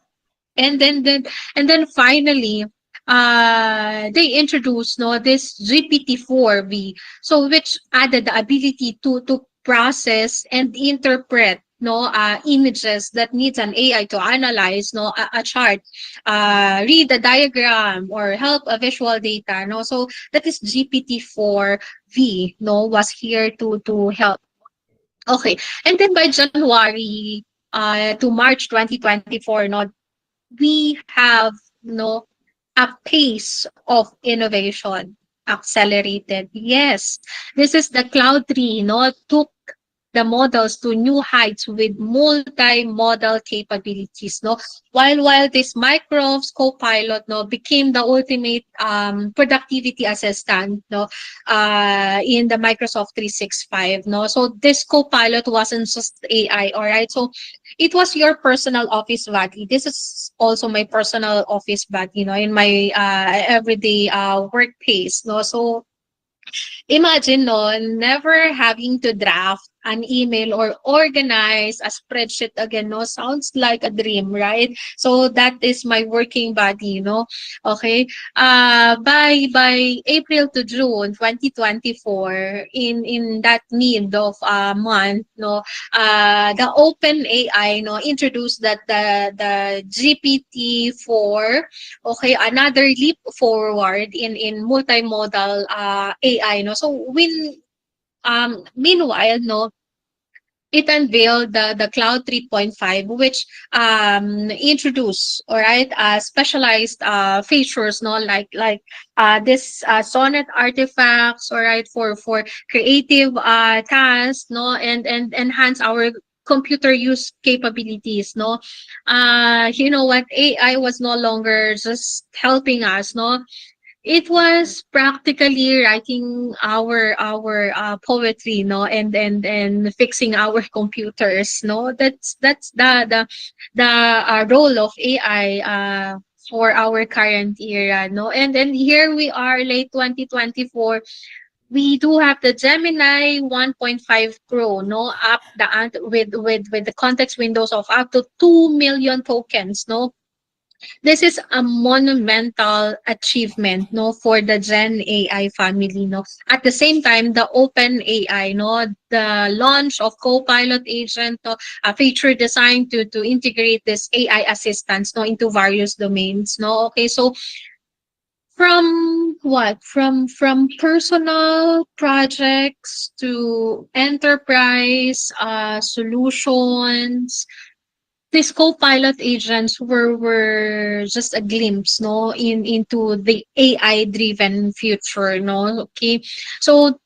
And then finally, they introduced, no, this GPT-4V, so which added the ability to process and interpret, no, images that needs an AI to analyze, no, a chart, read a diagram, or help a visual data, no. So that is GPT-4V, no, was here to help. Okay. And then by January to March 2024, no, we have, no, a pace of innovation accelerated. Yes, this is the Cloud 3, no, took the models to new heights with multi-modal capabilities, no. While this Microsoft's Copilot, no, became the ultimate productivity assistant, no, in the Microsoft 365, no. So this Copilot wasn't just AI, all right. So it was your personal office buddy. This is also my personal office buddy, no, in my everyday workplace, no. So imagine, no, never having to draft an email or organize a spreadsheet again, no, sounds like a dream, right? So that is my working body, okay. By April to June 2024, in that mid of month, the Open AI, introduced that the GPT-4, okay, another leap forward in multimodal AI, so meanwhile, it unveiled the Cloud 3.5, which introduced, all right, specialized features, no, like this sonnet artifacts, all right, for creative tasks, no, and enhance our computer use capabilities, no. You know what, AI was no longer just helping us, no, it was practically writing our poetry, no, and fixing our computers, no. That's the role of AI for our current era, no. And then here we are, late 2024. We do have the Gemini 1.5 Pro, no, up the with the context windows of up to 2 million tokens, no. This is a monumental achievement, no, for the Gen AI family, no. At the same time, the Open AI, no, the launch of Copilot agent, no, a feature designed to integrate this AI assistance, no, into various domains, no. Okay, so from what? From personal projects to enterprise solutions, these co-pilot agents were just a glimpse, no, into the AI driven future, no. Okay, so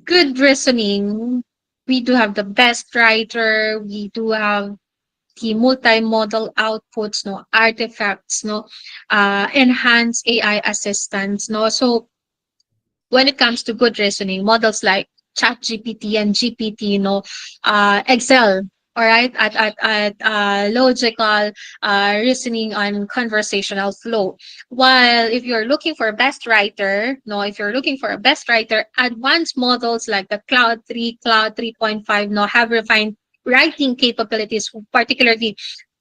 good reasoning, we do have the best writer, we do have the multimodal outputs, no, artifacts, no, enhanced AI assistance, no. So when it comes to good reasoning, models like ChatGPT and GPT, excel, all right, at logical reasoning on conversational flow. While if you're looking for a best writer, no, if you're looking for a best writer, advanced models like the Cloud 3, Cloud 3.5, no, have refined writing capabilities, particularly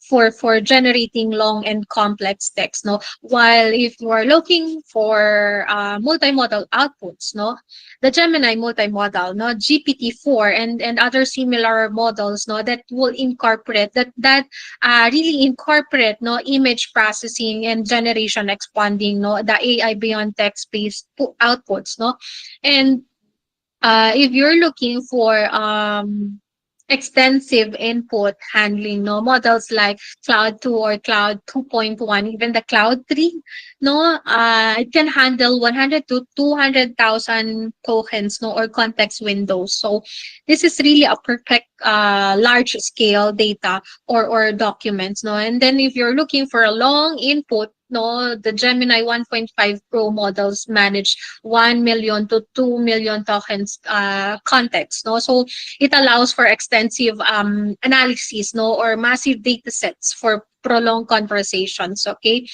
for generating long and complex text, no. While if you are looking for multimodal outputs, no, the Gemini multimodal, no, GPT-4 and other similar models, no, that will incorporate that really incorporate, no, image processing and generation expanding, no, the AI beyond text based outputs, no. And if you're looking for extensive input handling, no, models like Cloud 2 or Cloud 2.1, even the Cloud 3, no, it can handle 100 to 200,000 tokens, no, or context windows. So this is really a perfect large scale data or documents, no. And then if you're looking for a long input, no, the Gemini 1.5 Pro models manage 1 million to 2 million tokens context, no. So it allows for extensive analysis, no, or massive data sets for prolonged conversations. Okay,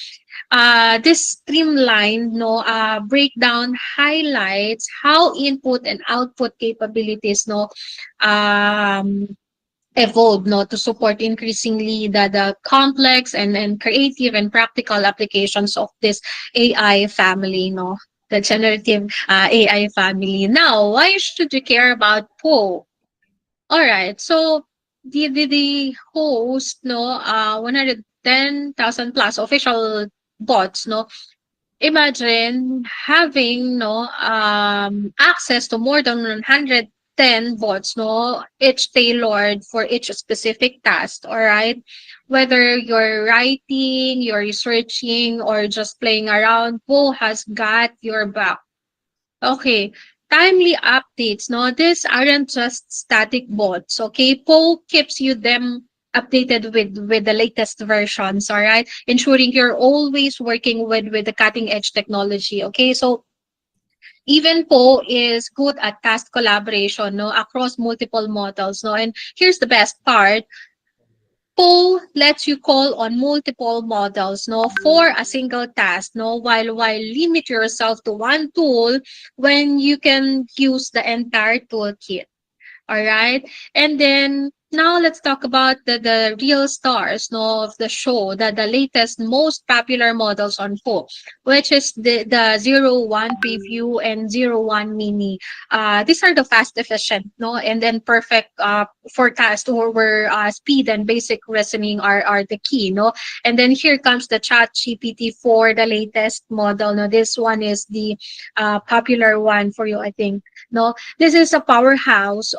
this streamlined, no, breakdown highlights how input and output capabilities, no, evolve, no, to support increasingly the complex and creative and practical applications of this AI family, no, the generative AI family. Now, why should you care about Poe? All right. So the host, no, 110,000 plus official bots, no. Imagine having, no, access to more than 110 bots, no, each tailored for each specific task. All right. Whether you're writing, you're researching, or just playing around, Poe has got your back. Okay. Timely updates. No, these aren't just static bots. Okay. Poll keeps you them updated with the latest versions. All right. Ensuring you're always working with the cutting edge technology. Okay. So even Poe is good at task collaboration, no, across multiple models. No, and here's the best part. Poe lets you call on multiple models, no, for a single task, no, while limit yourself to one tool when you can use the entire toolkit. All right. And then now let's talk about the real stars, no, of the show, the latest, most popular models on Poe, which is the 01 preview and 01 mini. These are the fast, efficient, no, and then perfect forecast or where speed and basic reasoning are the key, no. And then here comes the Chat GPT for the latest model. No, this one is the popular one for you, I think. No, this is a powerhouse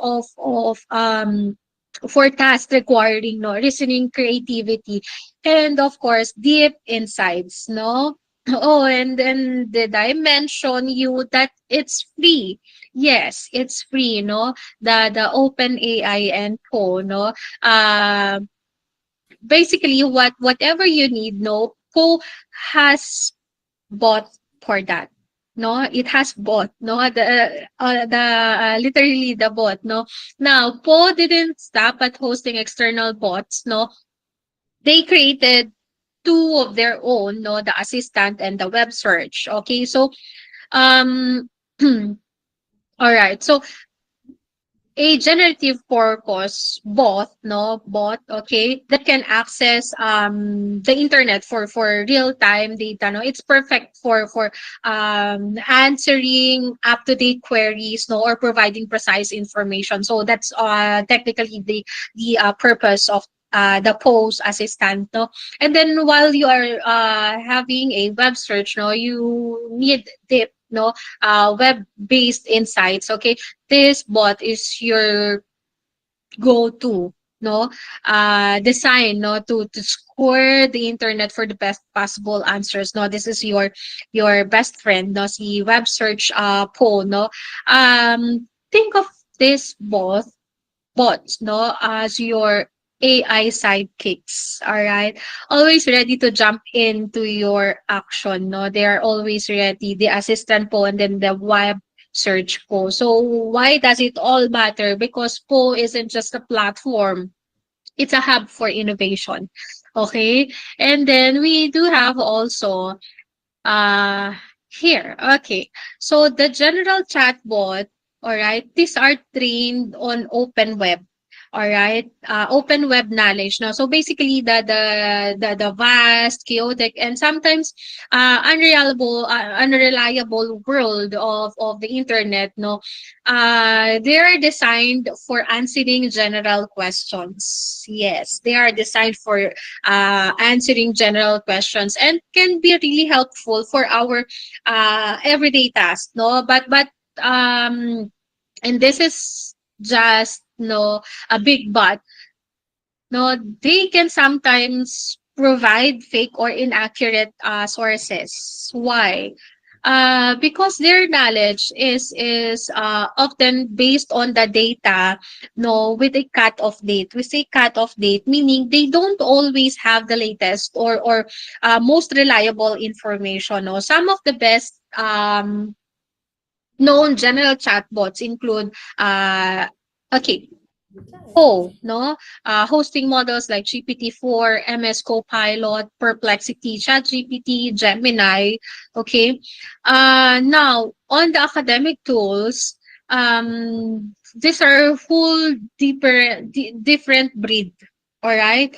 for tasks requiring no reasoning, creativity, and of course deep insights. No. Oh, and then did I mention you that it's free? Yes, it's free. No, the Open AI and Co. No, basically whatever you need. No, Co has bought for that. No, it has bought. No, the literally the bot. No, now Po didn't stop at hosting external bots. No, they created two of their own. No, the assistant and the web search. Okay, so um, all right. So a generative purpose bot, okay, that can access the internet for real time data. No, it's perfect for answering up to date queries, no, or providing precise information. So that's technically the purpose of the post assistant. No, and then while you are having a web search, no, you need deep, no, web based insights. Okay, this bot is your go-to, no, design, no, to score the internet for the best possible answers. No, this is your best friend. No, si web search po. No, think of this bots, no, as your AI sidekicks. All right. Always ready to jump into your action. No, they are always ready. The assistant po and then the web search po. So why does it all matter? Because po isn't just a platform. It's a hub for innovation. Okay. And then we do have also uh here. Okay. So the general chatbot, all right, these are trained on open web. All right, open web knowledge. No, so basically the vast, chaotic, and sometimes unreliable world of the internet. No, they are designed for answering general questions. Yes, they are designed for answering general questions and can be really helpful for our everyday tasks. No, but and this is just no a big but. No, they can sometimes provide fake or inaccurate sources. Why? Because their knowledge is often based on the data, no, with a cut-off date. We say cut-off date, meaning they don't always have the latest or most reliable information. No, some of the best known general chatbots include okay, no, hosting models like GPT-4, MS Copilot, Perplexity, ChatGPT, Gemini. Okay, now on the academic tools, these are whole different breed. All right,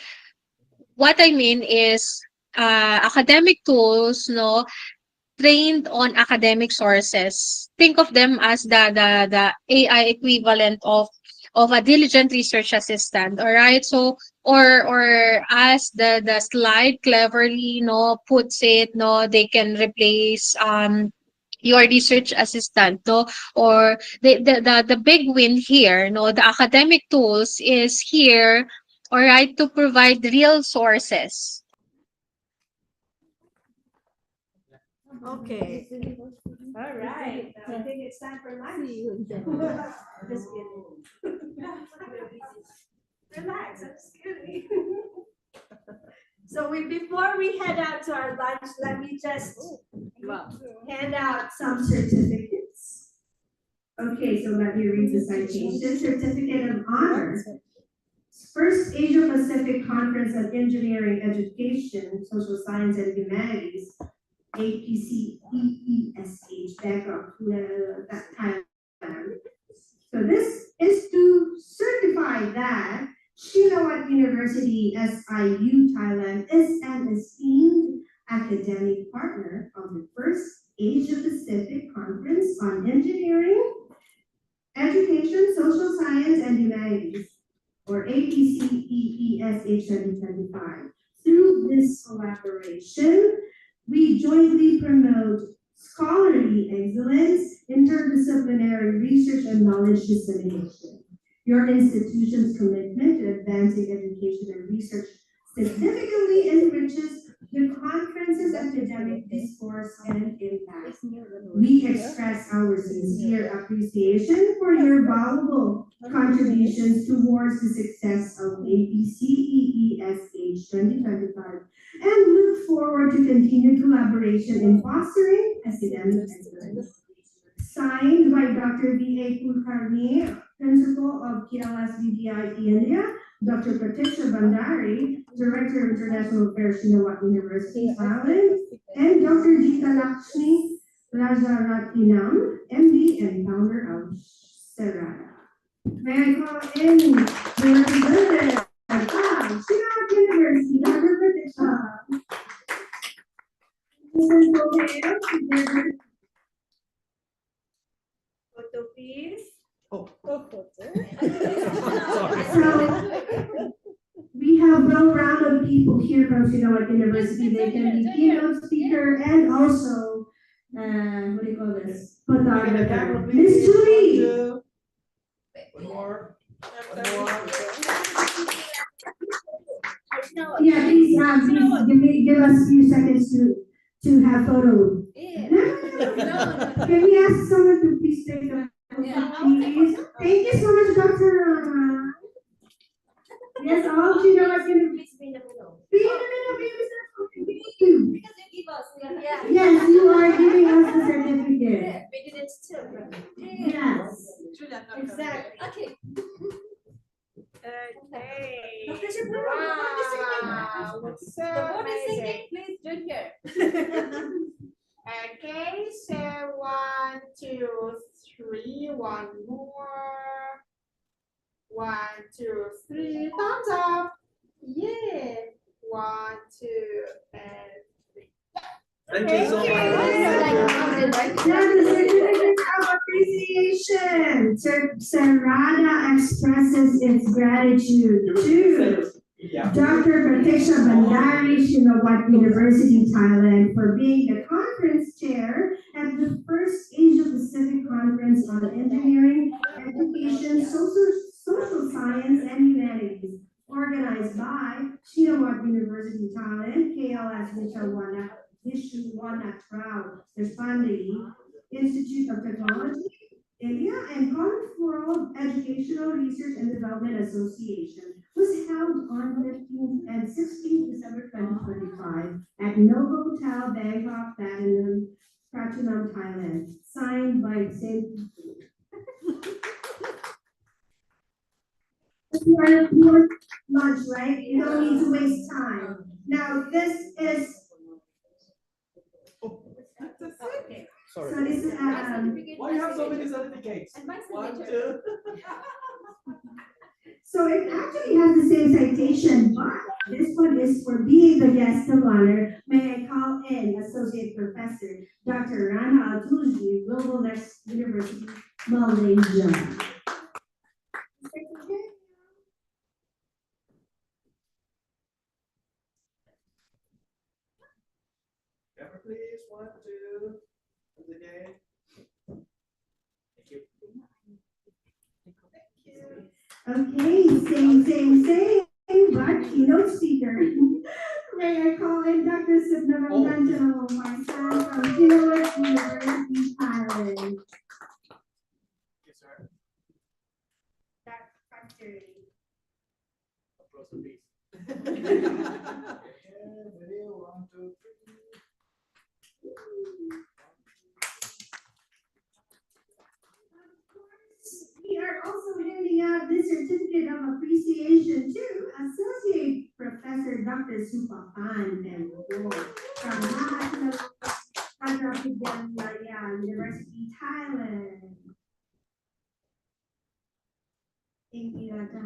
what I mean is academic tools, no, trained on academic sources. Think of them as the AI equivalent of a diligent research assistant. All right. So or as the slide cleverly no puts it, no, they can replace your research assistant, no, or the big win here, no, the academic tools is here, all right, to provide real sources. Okay. All right. I think it's time for lunch. Just kidding. Relax. I'm just kidding. So before we head out to our lunch, let me just hand out Some certificates. Okay, so let me read the citation. Certificate of Honor. First Asia Pacific Conference of Engineering, Education, Social Science and Humanities, APCEESH, Bangkok, Thailand. So this is to certify that Shinawat University, SIU, Thailand is an esteemed academic partner of the first Asia Pacific Conference on Engineering, Education, Social Science and Humanities, or APCEESH 2025. Through this collaboration, we jointly promote scholarly excellence, interdisciplinary research, and knowledge dissemination. Your institution's commitment to advancing education and research significantly enriches the conference's academic discourse and impact. We express our sincere appreciation for your valuable contributions towards the success of APCEESH 2025 and look forward to continued collaboration in fostering academic excellence. Signed by Dr. V.A. Kulkarni, Principal of KLS India, Dr. Pratisha Bandari, Director of International Affairs, Shinawat University, Thailand, and Dr. Gita Lakshmi Rajarathinam, MD and founder of Serata. May I call in the representative of Shinawat University, Dr. Pratisha. Photo, please. Oh. Photo. So, we have one round of people here from Shinawat University. They can be keynote speaker and also, what do you call this? Photographer. Miss Julie. One more. Yeah, please, give us a few seconds to have photo. Can we ask someone to please take a photo, please? Thank you so much, Dr. Yes, all Shinawat University. Be in the middle. Because you give us, Yes, you are giving us the certificate. We did it too. Yes. Exactly. Okay. Okay. Dr. Shapiro, Wow. what's So the board is amazing. singing, please join here. Okay, so 1, 2, 3, one more. 1, 2, 3, thumbs up. Yeah. 1, 2, and 3. Thank you so much. Now the certificate of appreciation. Serata expresses its gratitude to Dr. Pratisha Bandari, Shinawat University, Thailand, for being the conference chair at the first Asia Pacific Conference on Engineering, Education, Social Science, and Humanities, organized by Shinawat University, Thailand, KLS Vishwanath Deshpande Institute of Technology, India, and Conference Educational Research and Development Association was held on 15th and 16th December 2025 at Novo Hotel, Bangkok, Pratunam, Thailand. Signed by the same You are lunch, right? You don't need to waste time. Now, this is Sorry. so this is Why you have so many certificates? And my 1, signature. 2. So it actually has the same citation, but this one is for being the guest of honor. May I call in Associate Professor Dr. Rana Altulji, Global Next University, Malaysia. Camera, please. 1, 2. Again. Thank you. Okay, same, but keynote speaker. May I call in Dr. Subnaranjan, my son from Shinawat University, Thailand. Yes, sir. That's factory. Closer, please. Video, 1, 2, 3. We are also handing out this certificate of appreciation to Associate Professor Dr. Supapan and from Mahathir University, Thailand. Thank you, Dr.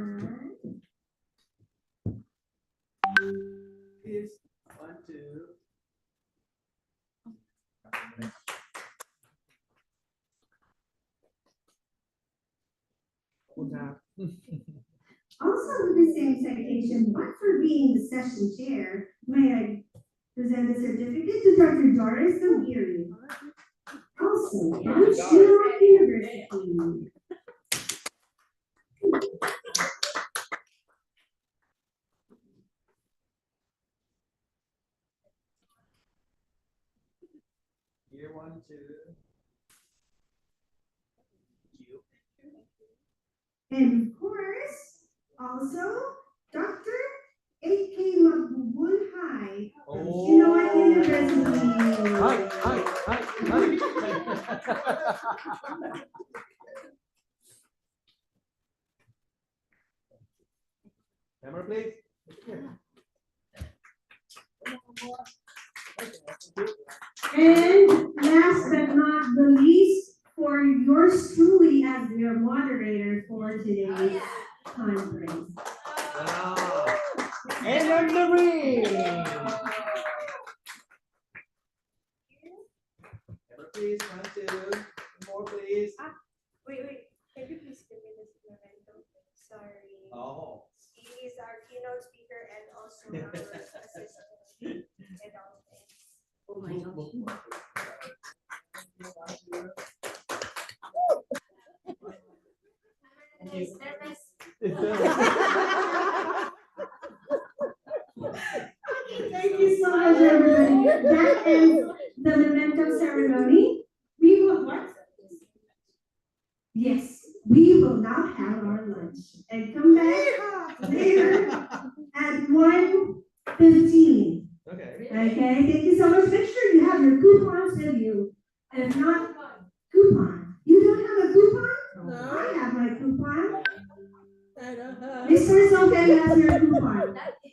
Please. 1, 2. Also with the same citation, but for being the session chair, may I present the certificate to Dr. Doris O'Geary. also Amsterdam University. Year 1, 2. And of course, also Dr. A.K. Magbubulhay, Illinois University. Hi. Camera, please. And last but not the least, for yours truly as your moderator for today's conference. Wow. And I'm the ring. Camera, please. 1, 2. More, please. Wait. Can you please give me this memento? Sorry. Oh. He is our keynote speaker and also our assistant and all things. Oh my gosh. Thank you so much, everybody. That ends the memento ceremony. We will what? Yes, we will now have our lunch and come back later at 1:15. Okay. Okay, thank you so much. Make sure you have your coupons with you. And if not, coupon. You don't have a coupon? No. I have my coupon. I don't have. Mr. Sophie has your coupon.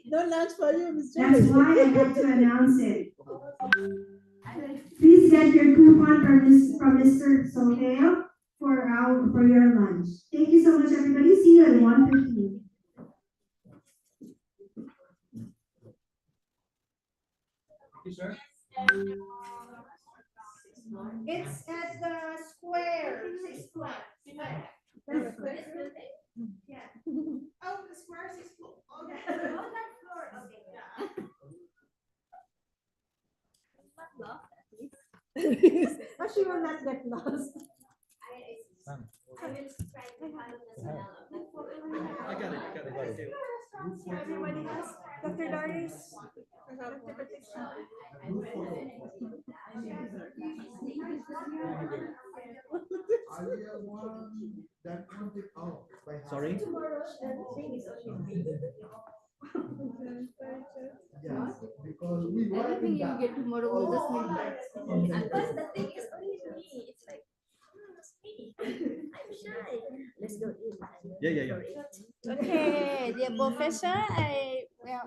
No lunch for you, Mr. That's why I had to announce it. Please get your coupon from Mr. Sophia for your lunch. Thank you so much, everybody. See you at 1:15. Sir? It's at the square. Yeah. Oh, the square 6th floor. Okay. Oh, that floor. Okay. Oh, she will not get lost. I will try to follow the smell of the food. I got it. Everybody else? Dr. Doris? Sorry? Yes, because we were Everything you get tomorrow will just need But the thing is only me. It's like, I'm shy. Let's go in. Yeah. Okay, dear professor, I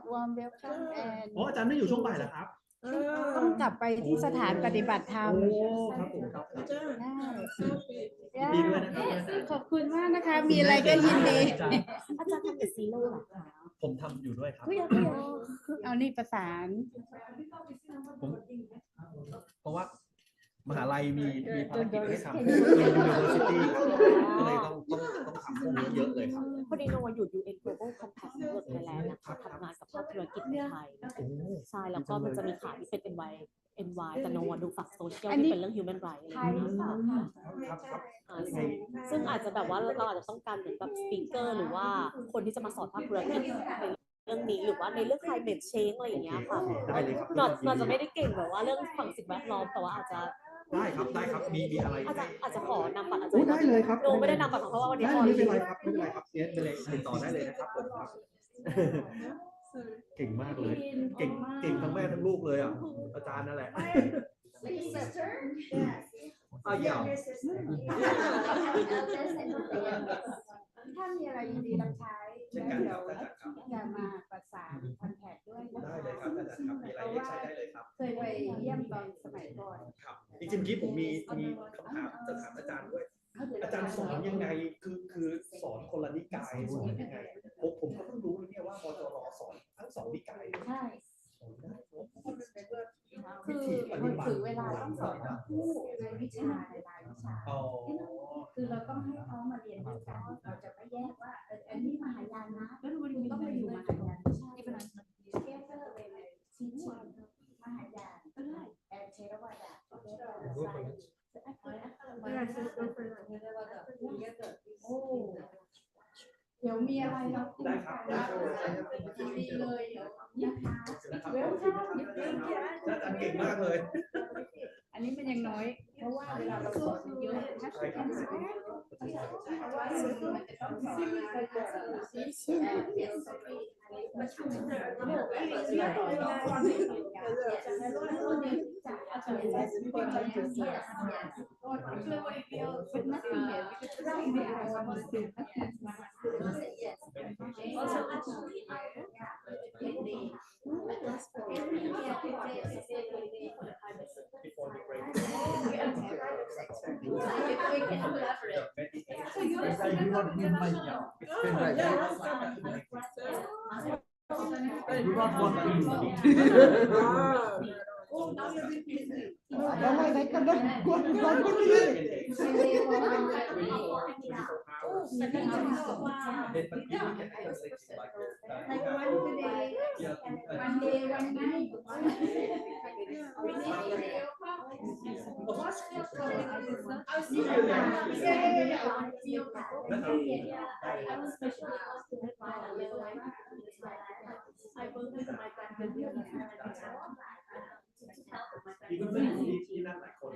warm welcome and อ๋ออาจารย์ไม่อยู่ช่วงบ่ายแล้วครับ ต้องกลับไปที่สถานปฏิบัติธรรม โอ้ครับผมครับ ดีด้วยนะครับ ขอบคุณมากนะคะ มีอะไรก็ยินดี อาจารย์ทำเป็นซีโร่หรอคะ ผมทำอยู่ด้วยครับ เอานี่ประสาน ผมเพราะว่ามหาลัยมีภารกิจให้ทำ University ครับก็เลยต้องทำพวกนี้เยอะเลยครับ พอดีโนอยู่ UN Global Compact Network Thailand นะคะทำงานกับภาคธุรกิจในไทยใช่แล้วก็มันจะมีข่าวที่เป็น NY แต่โนดูฝั่งโซเชียลที่เป็นเรื่อง Human Rights อะไรอย่างเงี้ยซึ่งอาจจะแบบว่าเราอาจจะต้องการเหมือนแบบสปีกเกอร์หรือว่าคนที่จะมาสอนภาคธุรกิจในเรื่องนี้หรือว่าในเรื่อง climate change อะไรอย่างเงี้ยค่ะ ได้เลยครับ เราจะไม่ได้เก่งแบบว่าเรื่องฝั่งสิ่งแวดล้อมแต่ว่าอาจจะ ได้ครับมีอะไร อาจจะขอนำบัตรอาจารย์ ได้เลยครับ โนไม่ได้นำบัตรเพราะว่าวันนี้ ไม่เป็นไรครับไปเลยติดต่อได้เลยนะครับผมครับเก่งมากเลยเก่งทั้งแม่ทั้งลูกเลยอ่ะอาจารย์นั่นแหละ Sister? Yeah. ถ้ามีอะไรยินดีรับใช้ เช่นกันครับอาจารย์ครับ จะมาประสานคอนแทคด้วย ได้เลยครับอาจารย์ครับมีอะไรเรียกใช้ได้เลยครับ เคยไปเยี่ยมตอนสมัยก่อน ครับจริงๆเมื่อกี้ผมมีคำถามจะถามอาจารย์ด้วย อาจารย์สอนยังไงคือสอนคนละนิกายสอนยังไงผมก็เพิ่งรู้เนี่ยว่ามจรสอนทั้ง2นิกาย ใช่ วิธีปฏิบัติ ถือเวลาต้องสอนคู่ในวิชาในรายวิชา คือเราต้องให้เขามาเรียนด้วยกันเราจะไม่แยกว่าอันนี้มหายานนะแล้วคุณต้องไปอยู่มหายานไม่ใช่เป็นแยกเลยชิ้นมหายานแอนเทรวดา เดี๋ยวมีอะไรเราคุยกันยินดีเลยเดี๋ยวนะคะเวลคัมยินดี น่าจะเก่งมากเลย อันนี้มันยังน้อย เพราะว่าเวลาเราสอนเยอะถ้าใช้กันสอนเพราะว่ามันจะต้องสอนมาช่วยระบบที่เรียนความเป็นอยู่กันแล้วก็เรียนจากอาจารย์และสิ่งที่เราเรียนเป็นนักเรียนเป็นนักเรียนAlso, actually, we can collaborate. So you I do not want to. Oh, now you're busy. Otherwise, I cannot go to Like one day, one night. I'll see you. I was specially asked to reply on the line. I will do my grandmother. Even though you not likeคน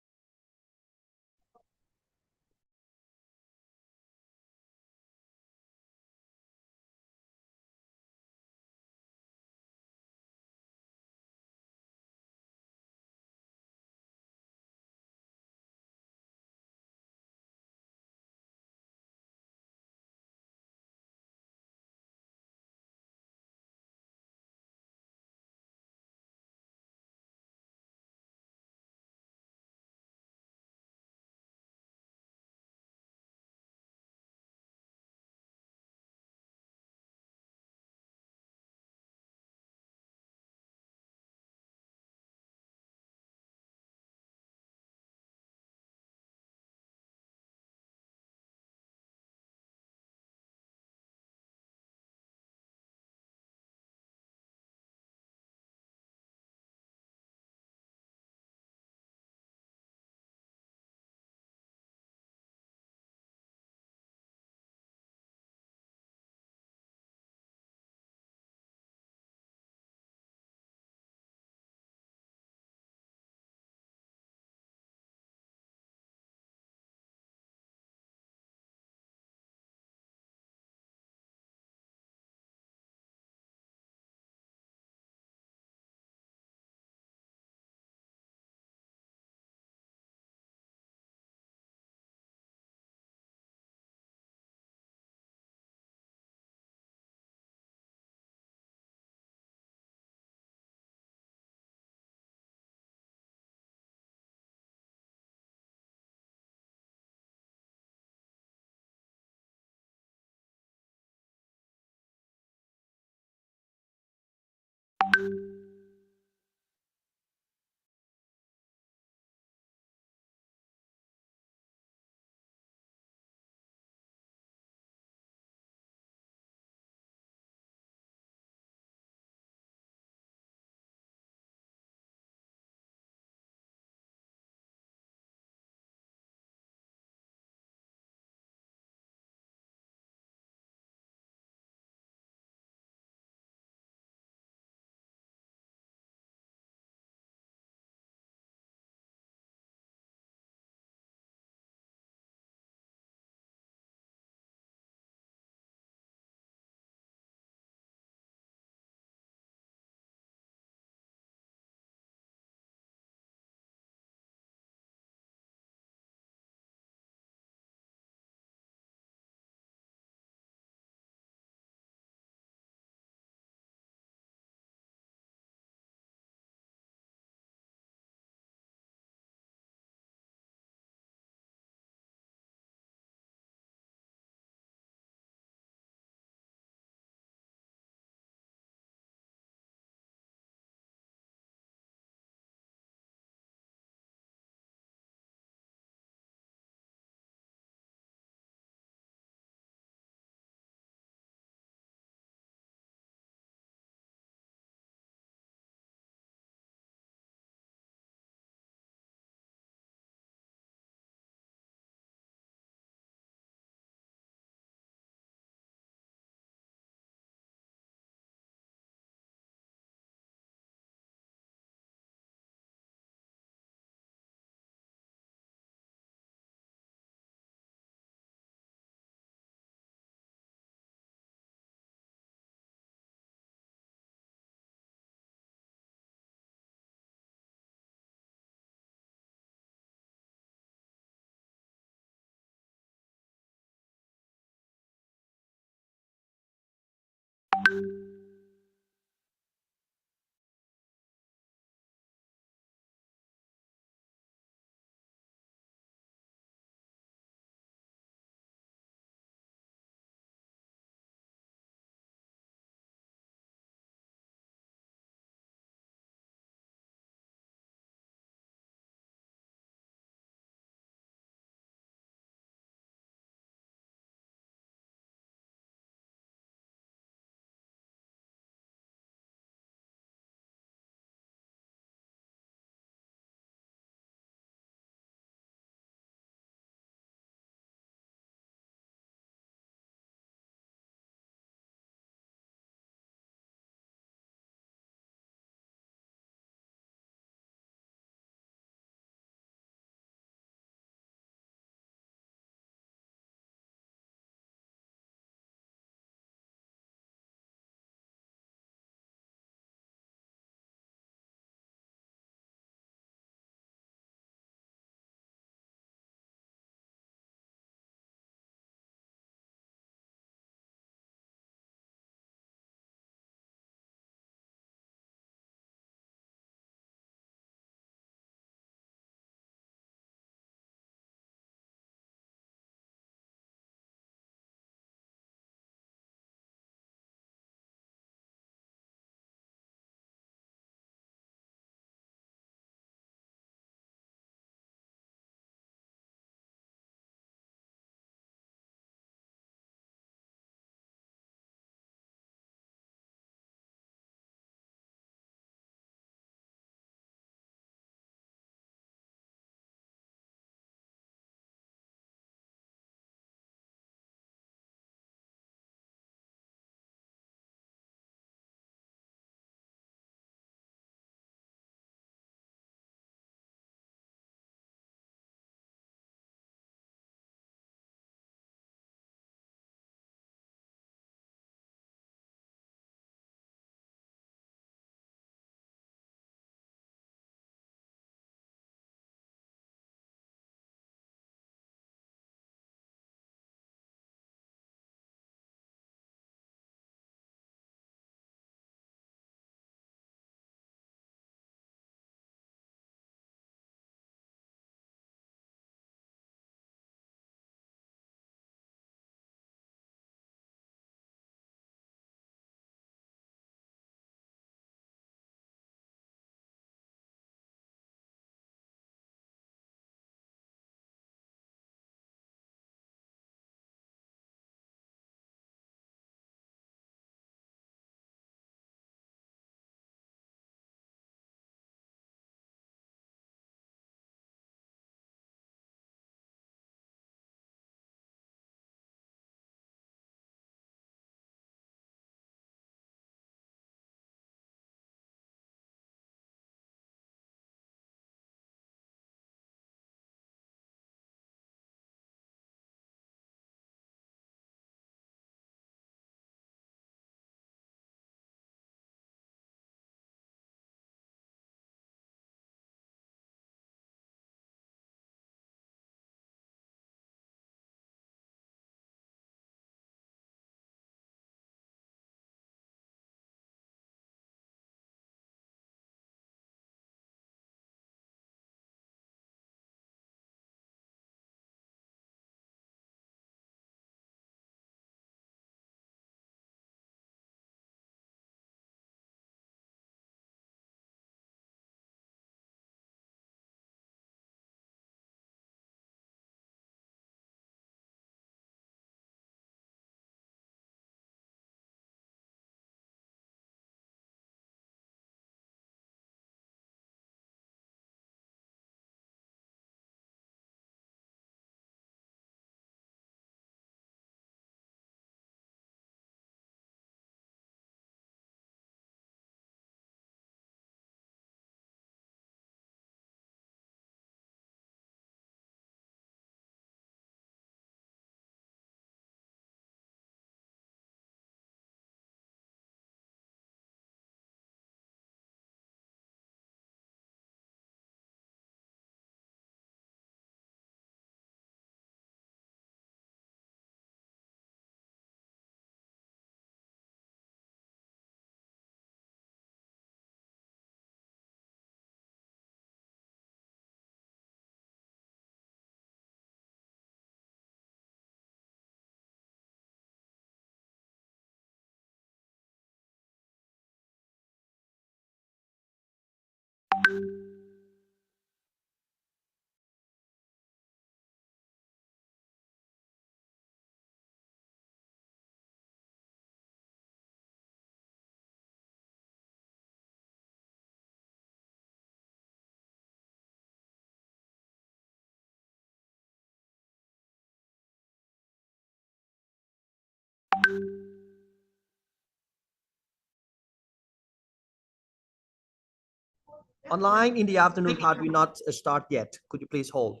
Online in the afternoon part, we not start yet. Could you please hold?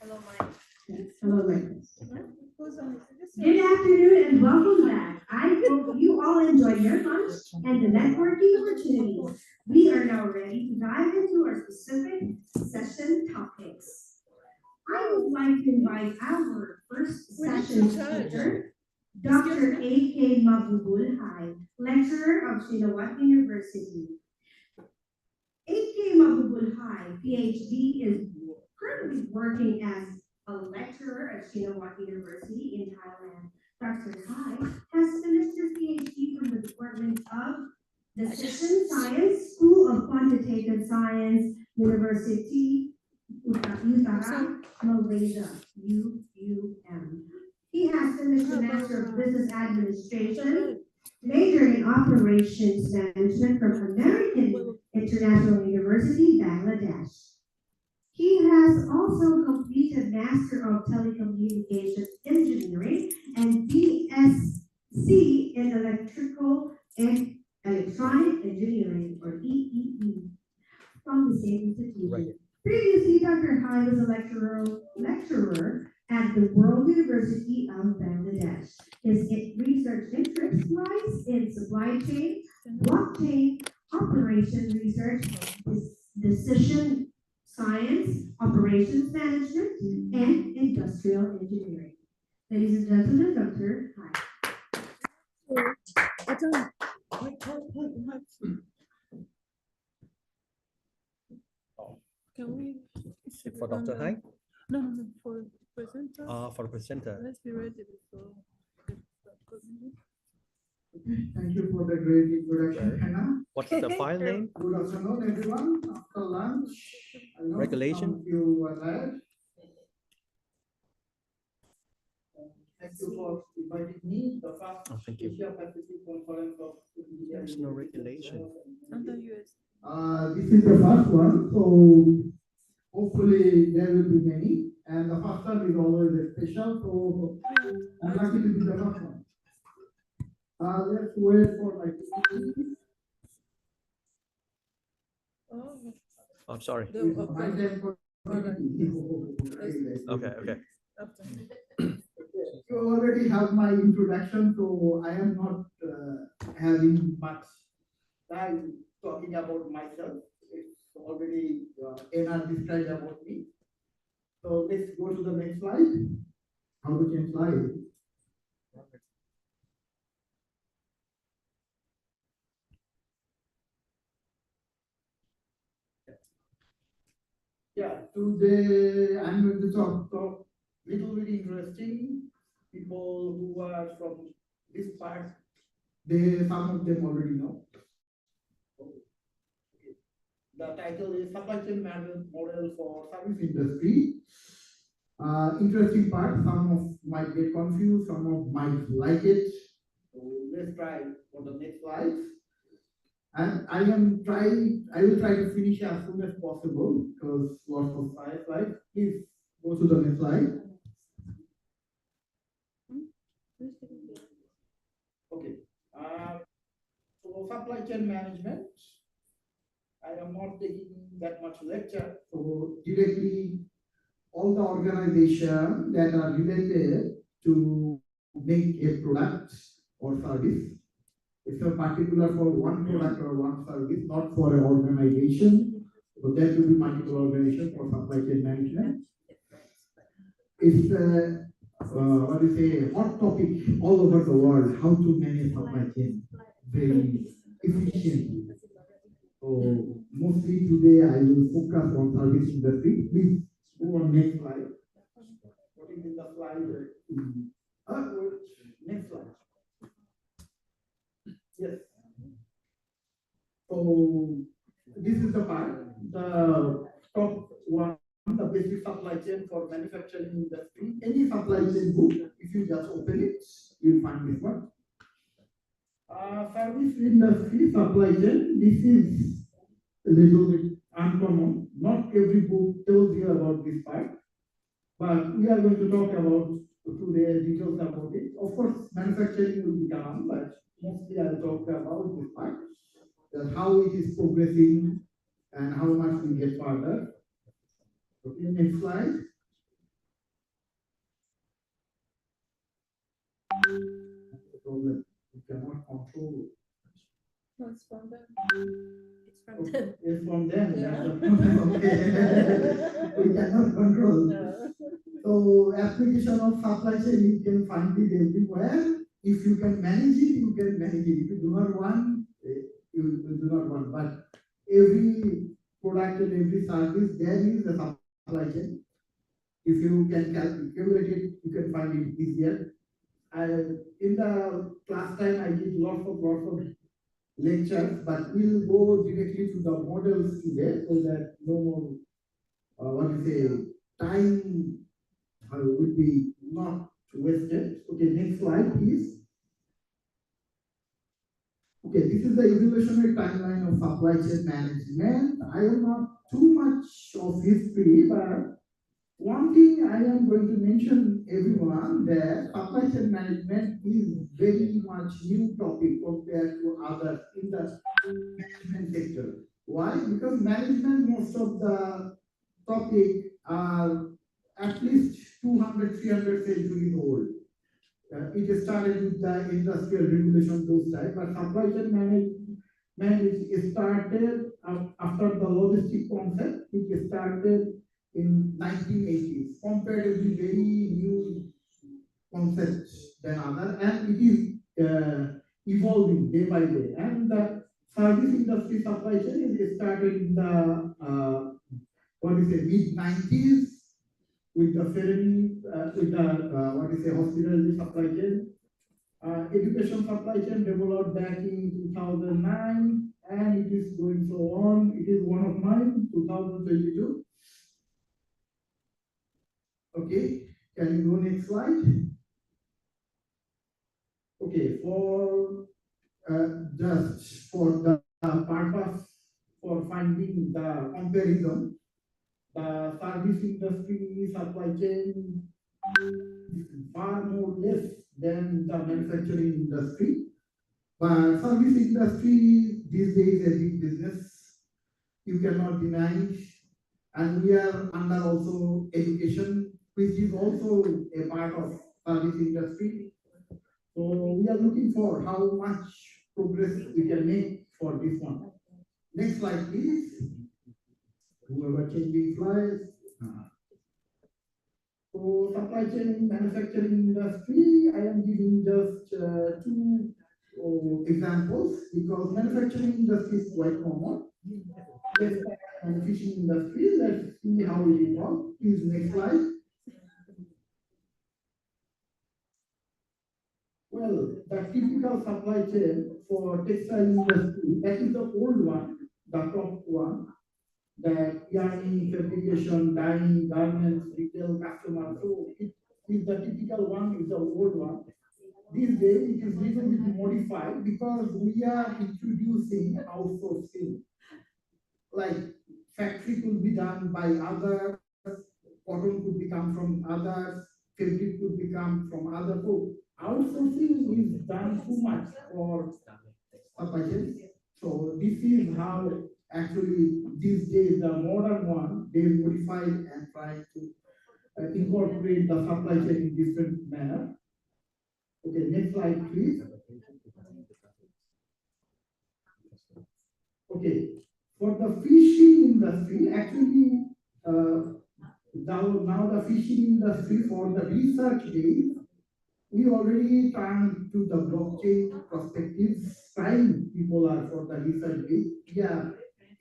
Hello, Mike. Hello, Mike. Good afternoon and welcome back. I hope you all enjoyed your lunch and the networking opportunities. We are now ready to dive into our specific session topics. I would like to invite our first session speaker, Dr. A.K. Mabubulhay, lecturer of Shinawat University. A.K. Mabubulhay, PhD, is currently working as a lecturer at Shinawat University in Thailand. Dr. Hai has finished his PhD from the Department of Decision Science, School of Quantitative Science, University Utara, Malaysia, UUM. He has finished the Master of Business Administration, majored in Operations Management from American International University, Bangladesh. He has also completed Master of Telecommunications Engineering and BSc in Electrical and Electronic Engineering, or EEE, from the same institution. Right. Previously, Dr. Hai was a lecturer at the World University of Bangladesh. His research interest lies in supply chain, blockchain, operations research, decision science, operations management, and industrial engineering. Ladies and gentlemen, Dr. Can we? For Dr. Hai? No, for presenter. For the presenter. Let's be ready before. Thank you for the great introduction, Hannah. What's the file name? Good afternoon, everyone. After lunch, I know Regulation. some of you were late. Thank you for inviting me. The first Thank you. Asia Pacific Conference of There's no regulation. Under US. This is the first one, so hopefully there will be many. And the first one is always a special. So I'm lucky to be the first one. Let's wait for like. Oh. I'm sorry. The- Okay, okay. You already have my introduction, so I am not having much time talking about myself. It's already NR described about me. So let's go to the next slide. How to change slide? Yeah, today I'm going to talk little bit interesting. People who are from this part, some of them already know. The title is Supply Chain Model for Service Industry. Interesting part, some of might get confused, some of might like it. So let's try for the next slide. And I will try to finish as soon as possible because lots of slides. Please go to the next slide. Okay. So supply chain management. I am not taking that much lecture. So directly all the organizations that are related to make a product or service. It's a particular for one product or one service, not for an organization. So there will be multiple organizations for supply chain management. It's what do you say, hot topic all over the world, how to manage supply chain very efficiently. So mostly today I will focus on service industry. Please go on next slide. What is in the slide? Next slide. Yes. So this is the part, the top one, the basic supply chain for manufacturing industry. Any supply chain book, if you just open it, you'll find this one. Service industry supply chain, this is a little bit uncommon. Not every book tells you about this part, but we are going to talk about today details about it. Of course, manufacturing will be common, but mostly I'll talk about this part, how it is progressing and how much we get further. Okay, next slide. The problem, we cannot control. No, it's from them. It's from them. It's from them. Yeah. Okay. We cannot control. No. So application of supply chain, you can find it everywhere. If you can manage it, you can manage it. If you do not want, you do not want. But every product and every service, there is a supply chain. If you can calculate it, you can find it easier. In the class time, I did lots of lectures, but we'll go directly to the models today so that no more, time would be not wasted. Okay, next slide, please. Okay, this is the evolutionary timeline of supply chain management. I am not too much of history, but one thing I am going to mention everyone that supply chain management is very much new topic compared to others in the management sector. Why? Because management, most of the topic are at least 200, 300 centuries old. It started with the industrial revolution those times, but supply chain management started after the logistic concept. It started in 1980s, comparatively very new concept than other, and it is evolving day by day. And the service industry supply chain is started in the mid 90s with the hospitality supply chain. Education supply chain developed back in 2009, and it is going so on. It is one of mine, 2022. Okay, can you go next slide? Okay, just for the purpose for finding the comparison, the service industry supply chain is far more less manufacturing industry. But service industry these days is a big business. You cannot deny. And we are under also education, which is also a part of service industry. So we are looking for how much progress we can make for this one. Next slide, please. Whoever changing slides. So supply chain manufacturing industry, I am giving just two examples because manufacturing industry is quite common. And fishing industry, let's see how it evolves. Please next slide. Well, the typical supply chain for textile industry, that is the old one, the top one, that yarning, fabrication, dyeing, garments, retail, customer. So it is the typical one, is the old one. These days it is little bit modified because we are introducing outsourcing. Like factory could be done by others, cotton could become from others, fabric could become from others. So outsourcing is done too much for supply chain. So this is how actually these days the modern one, they modified and tried to incorporate the supply chain in different manner. Okay, next slide, please. Okay, for the fishing industry, actually, now the fishing industry for the research days, we already turned to the blockchain perspectives. Time people are for the research days. Yeah,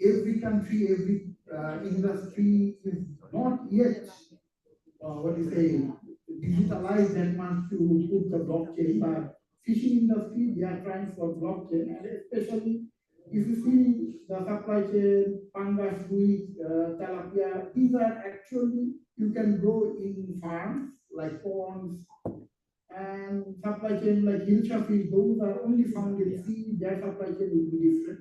every country, every industry is not yet, digitalized that much to put the blockchain, but fishing industry, they are trying for blockchain, and especially if you see the supply chain, pangas, squid, tilapia, these are actually, you can grow in farms, like ponds, and supply chain like hilcha fish, those are only found in sea, their supply chain will be different.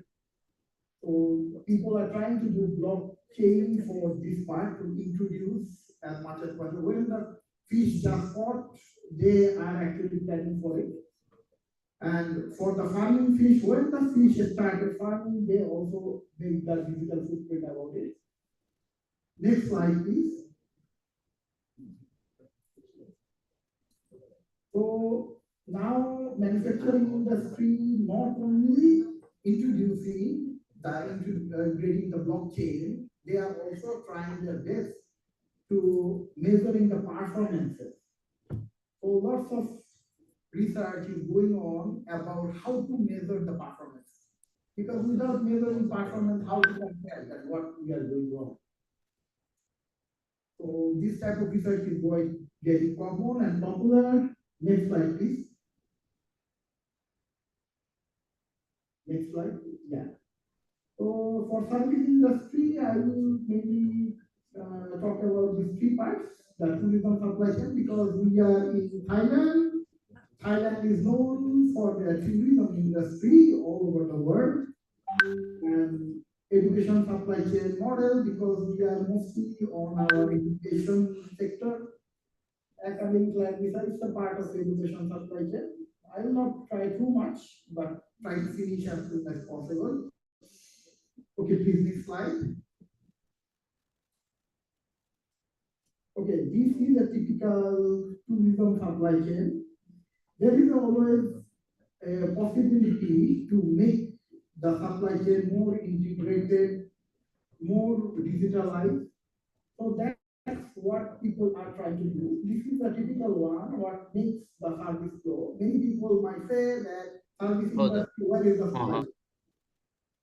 So people are trying to do blockchain for this part to introduce as much as possible. When the fish just caught, they are actually planning for it. And for the farming fish, when the fish started farming, they also make the digital footprint about it. Next slide, please. So now manufacturing industry not only introducing integrating the blockchain, they are also trying their best to measuring the performances. So lots of research is going on about how to measure the performance. Because without measuring performance, how to compare that what we are doing wrong. So this type of research is getting common and popular. Next slide, please. Next slide. Yeah. So for service industry, I will maybe talk about these three parts, the tourism supply chain, because we are in Thailand. Thailand is known for the tourism industry all over the world. And education supply chain model, because we are mostly on our education sector. Academic like this is the part of education supply chain. I will not try too much, but try to finish as soon as possible. Okay, please next slide. Okay, this is a typical tourism supply chain. There is always a possibility to make the supply chain more integrated, more digitalized. So that's what people are trying to do. This is a typical one, what makes the service flow. Many people might say that service industry, what is the supply chain?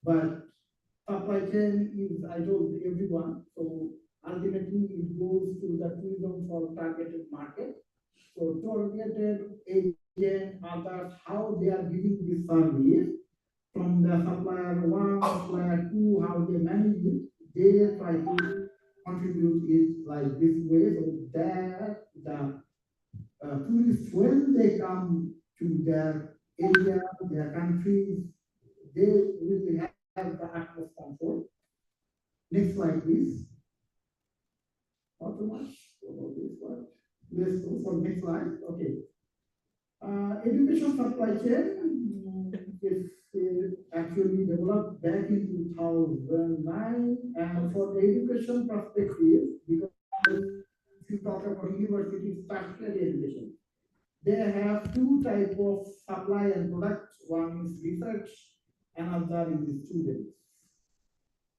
But supply chain is, I told everyone, so ultimately it goes to the tourism for targeted market. So targeted agent, others, how they are giving this service from the supplier one, supplier two, how they manage it, they try to contribute it like this way, so that the tourists, when they come to their area, their countries, they will have the utmost comfort. Next slide, please. Not too much. This one. Let's go for next slide. Okay. Education supply chain is actually developed back in 2009, and for the education perspective, because if you talk about university tertiary education, they have two types of supply and product. One is research, another is students.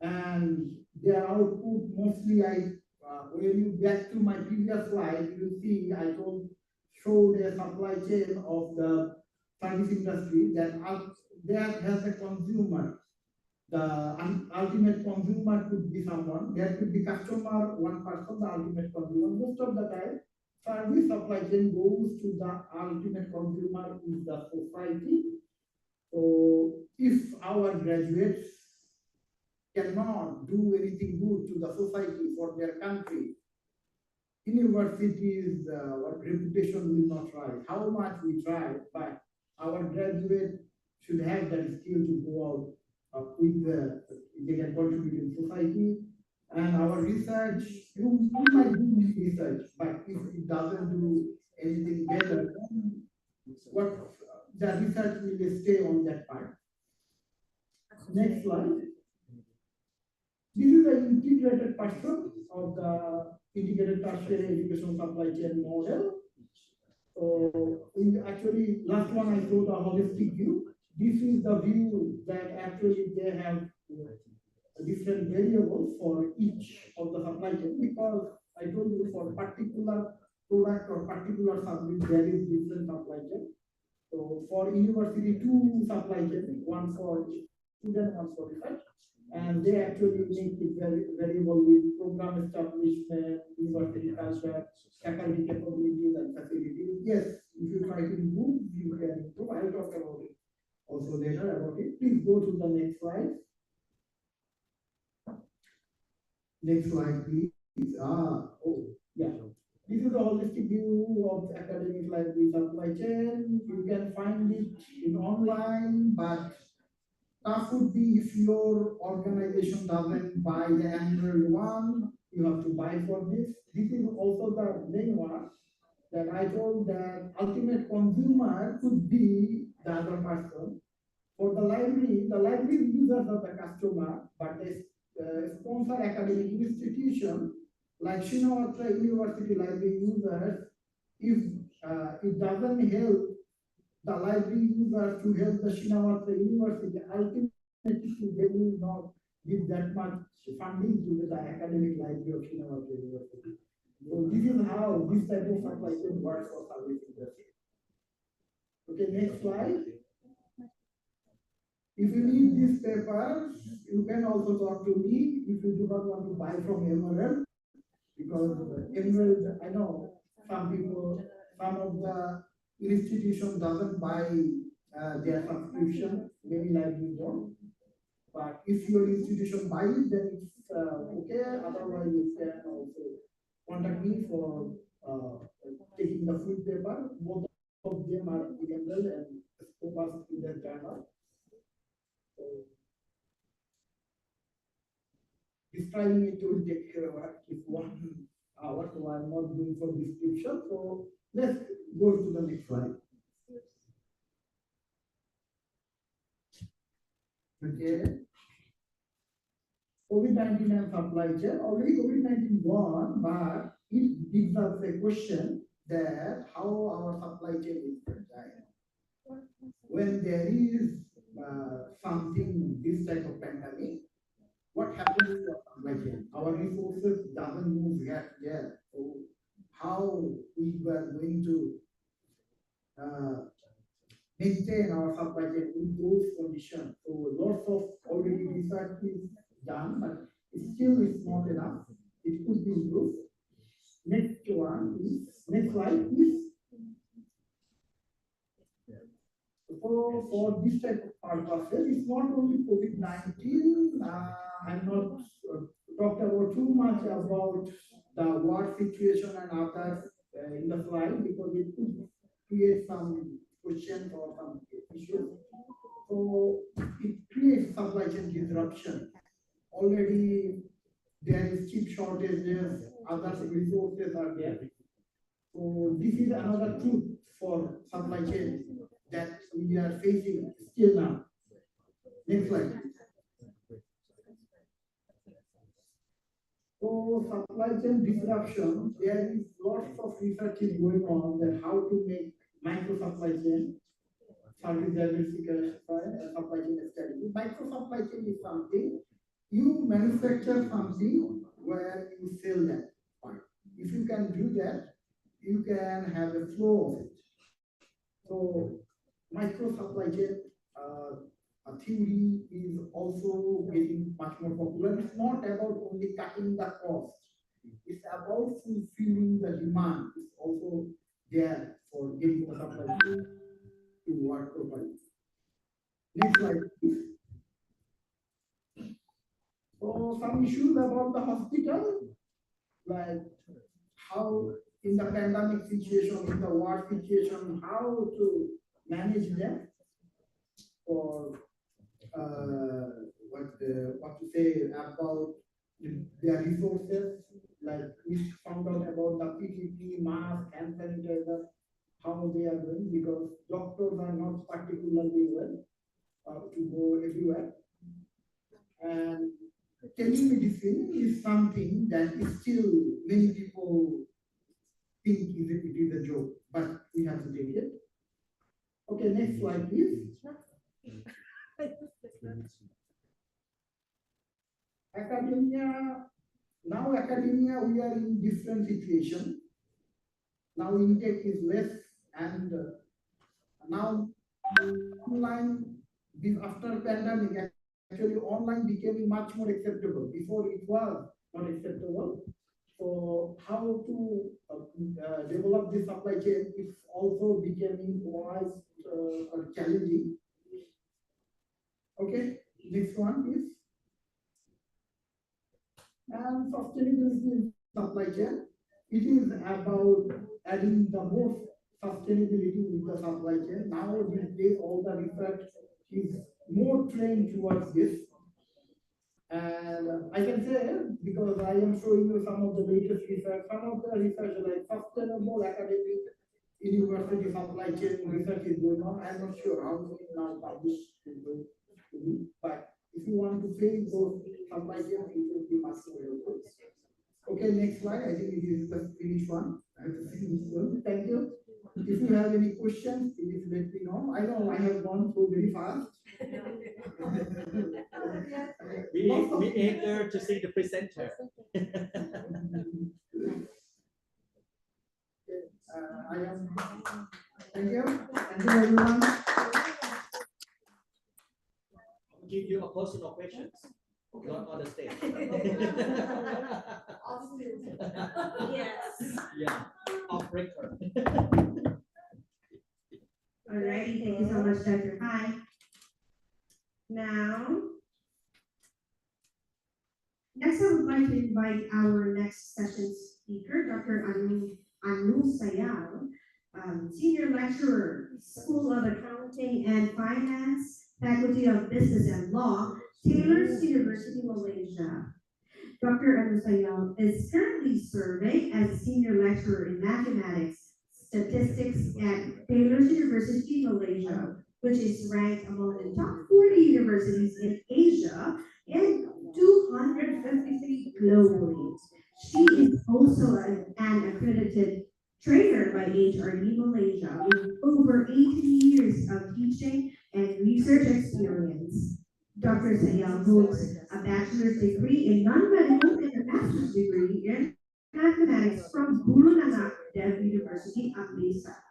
And their output mostly, when you back to my previous slide, you see I showed a supply chain of the service industry that has a consumer. The ultimate consumer could be someone. There could be customer, one person, the ultimate consumer. Most of the time, service supply chain goes to the ultimate consumer, is the society. So if our graduates cannot do anything good to the society for their country, universities, reputation will not rise. How much we try, but our graduate should have that skill to go out they can contribute in society. And our research, you might do research, but if it doesn't do anything better, then what the research will stay on that part. Next slide. This is the integrated person of the integrated tertiary education supply chain model. So we actually, last one I showed a holistic view. This is the view that actually they have different variables for each of the supply chain, because I told you for particular product or particular subject there is different supply chain. So for university, two supply chain, one for student, one for research. And they actually make it very variable with program establishment, university culture, faculty capabilities and facilities. Yes, if you try to improve, you can improve. I'll talk about it also later about it. Please go to the next slide. Next slide, please. Yeah. This is the holistic view of the academic library supply chain. You can find it in online, but that would be if your organization doesn't buy the annual one, you have to buy for this. This is also the main one that I told that ultimate consumer could be the other person. For the library users are the customer, but the sponsor academic institution like Shinawatra University library users, if it doesn't help the library users to help the Shinawatra University, ultimately they will not give that much funding to the academic library of Shinawatra University. So this is how this type of supply chain works for service industry. Okay, next slide. If you need this paper, you can also talk to me if you do not want to buy from Emerald, because Emerald, I know some of the institution doesn't buy their subscription, maybe like you don't. But if your institution buys it, then it's okay. Otherwise, you can also contact me for taking the full paper. Both of them are Emerald and Scopus in their journal. So, describing it will take if 1 hour, so I'm not doing for description. So let's go to the next slide. Okay. COVID-19 and supply chain. Already COVID-19 gone, but it gives us a question that how our supply chain is fragile. When there is something, this type of pandemic, what happens to our supply chain? Our resources doesn't move yet. So how we were going to maintain our supply chain in those conditions? So lots of already research is done, but still it's not enough. It could be improved. Next one is, next slide please. So for this type of purposes, it's not only COVID-19. I'm not talked about too much about the war situation and others in the slide, because it could create some questions or some issues. So it creates supply chain disruption. Already there is chip shortages, other resources are there. So this is another truth for supply chain that we are facing still now. Next slide. So supply chain disruption, there is lots of research is going on that how to make micro supply chain, service diversification, supply chain strategy. Micro supply chain is something you manufacture something where you sell that part. If you can do that, you can have a flow of it. So micro supply chain theory is also getting much more popular. It's not about only cutting the cost. It's about fulfilling the demand. It's also there for getting the supply chain to work properly. Next slide, please. So some issues about the hospital, like how in the pandemic situation, in the war situation, how to manage them, or what to say about their resources, like we found out about the PPE, mask, hand sanitizer, how they are doing, because doctors are not particularly well to go everywhere. And telemedicine is something that is still many people think it is a joke, but we have to take it. Okay, next slide, please. Academia, now academia, we are in different situation. Now intake is less, and now online, after pandemic, actually online became much more acceptable. Before it was not acceptable. So how to develop this supply chain is also becoming quite challenging. Okay, next one please. And sustainability in supply chain. It is about adding the most sustainability with the supply chain. Now these days all the research is more trained towards this. And I can say, because I am showing you some of the latest research, some of the research like sustainable academic university supply chain research is going on. I'm not sure how many now published is going to be, but if you want to face those supply chains, it will be much more helpful. Okay, next slide. I think it is the finished one. I have to finish this one. Thank you. If you have any questions, please let me know. I know I have gone through very fast. We eager to see the presenter. I am. Thank you. Thank you, everyone. Give you a personal questions, not on the stage. Yes. Yeah. Off record. Alrighty, thank you so much, Dr. Pai. Now, next I would like to invite our next session speaker, Dr. Anu Sayal, Senior Lecturer, School of Accounting and Finance, Faculty of Business and Law, Taylor's University, Malaysia. Dr. Anu Sayal is currently serving as Senior Lecturer in Mathematics, Statistics at Taylor's University, Malaysia, which is ranked among the top 40 universities in Asia and 253 globally. She is also an accredited trainer by HRD Malaysia with over 18 years of teaching and research experience. Dr. Sayal holds a bachelor's degree in non-medical and a master's degree in mathematics from Guru Nanak Dev University, Amritsar.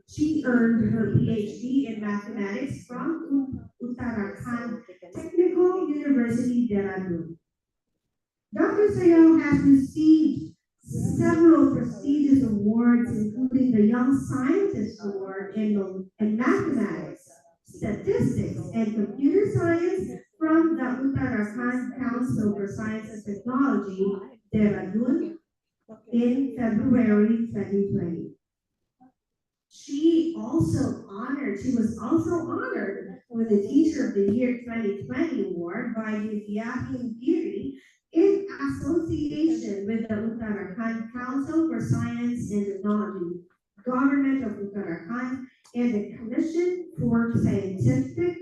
She earned her PhD in mathematics from Uttarakhand Technical University, Dehradun. Dr. Sayal has received several prestigious awards, including the Young Scientist Award in Mathematics, Statistics, and Computer Science from the Uttarakhand Council for Science and Technology, Dehradun, in February 2020. She was also honored with the Teacher of the Year 2020 award by Vidyahim Giri in association with the Uttarakhand Council for Science and Technology, Government of Uttarakhand, and the Commission for Scientific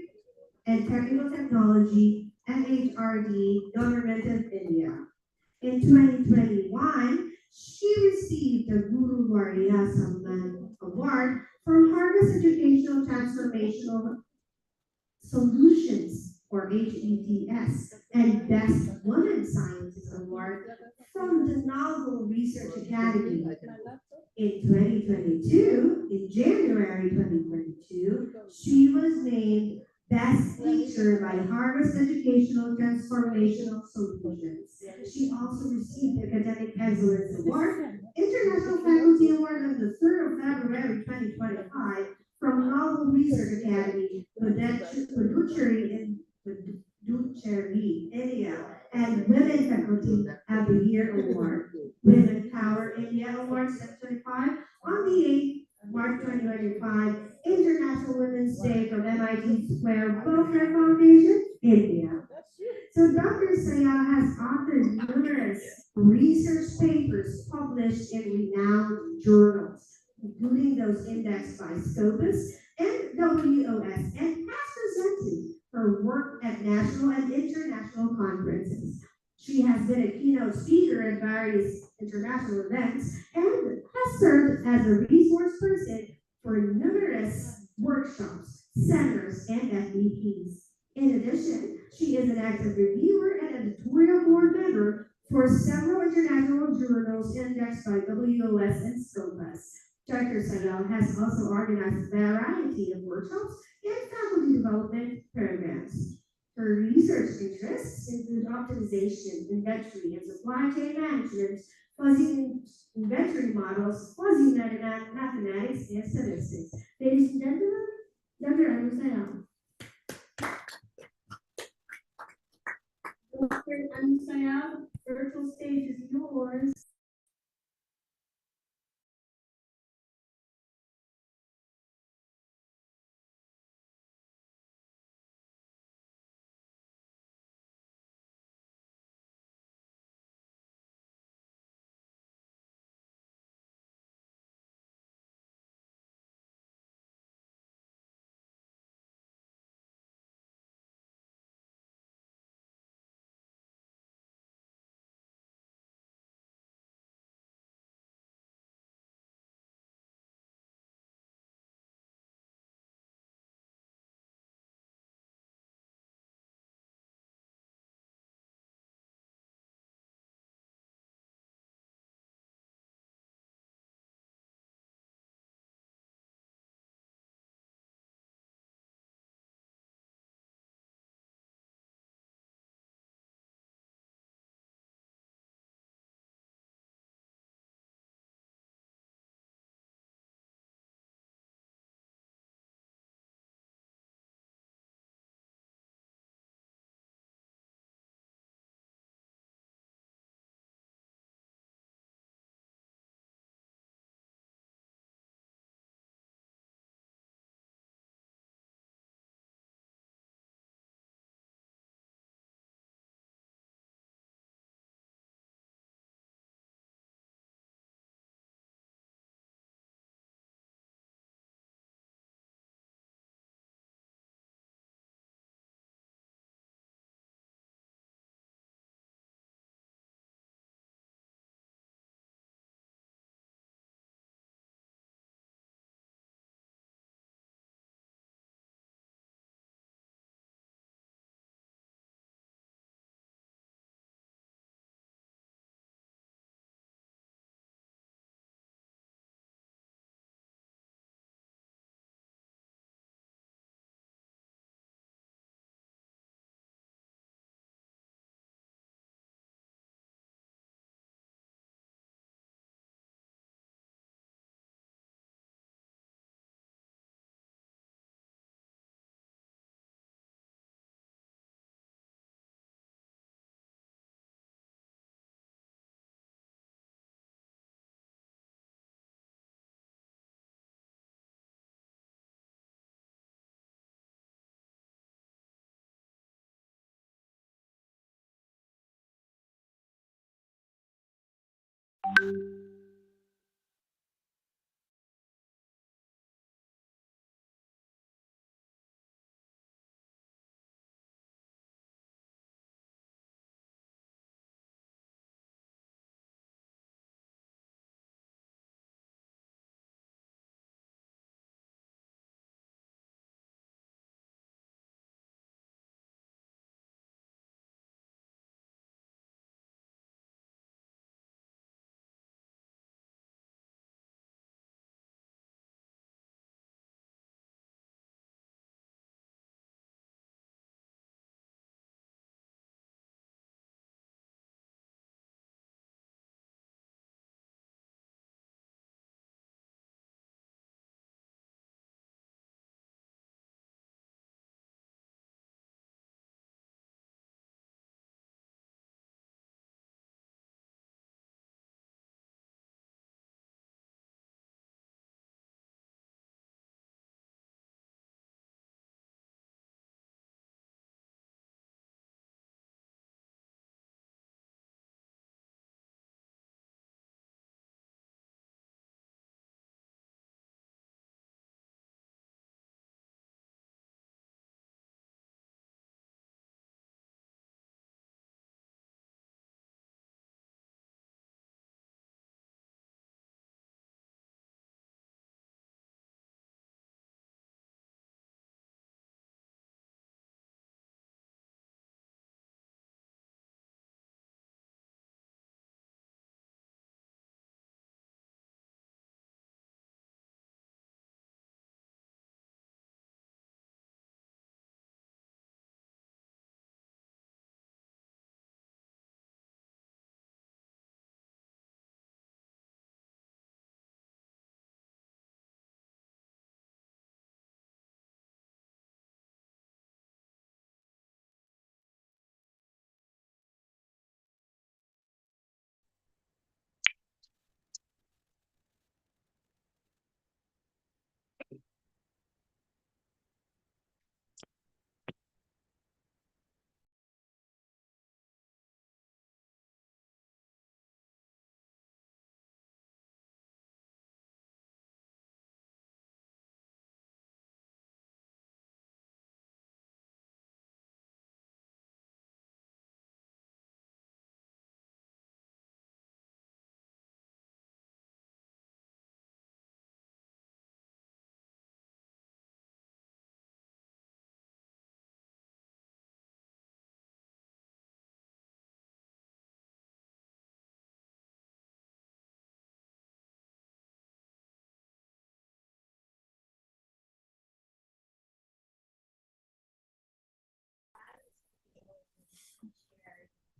and Technical Technology, MHRD, Government of India. In 2021, she received the Guru Varya Samman Award from Harvest Educational Transformational Solutions, or HETS, and Best Woman Scientist Award from the Novel Research Academy. In 2022, in January 2022, she was named Best Teacher by Harvest Educational Transformational Solutions. She also received the Academic Excellence Award, International Faculty Award on the 3rd of February 2025 from Novel Research Academy, Puducherry, India, and Women Faculty of the Year Award, Women Power India Award 2025 on the 8th March 2025, International Women's Day from MIT Square Welfare Foundation, India. So Dr. Sayal has authored numerous research papers published in renowned journals, including those indexed by Scopus and WOS, and has presented her work at national and international conferences. She has been a keynote speaker at various international events and has served as a resource person for numerous workshops, seminars, and FVPs. In addition, she is an active reviewer and editorial board member for several international journals indexed by WOS and Scopus. Dr. Sayal has also organized a variety of workshops and faculty development programs. Her research interests include optimization, inventory, and supply chain management, fuzzy inventory models, fuzzy mathematics, and statistics. Ladies and gentlemen, Dr. Sayal. Dr. Sayal, virtual stage is yours.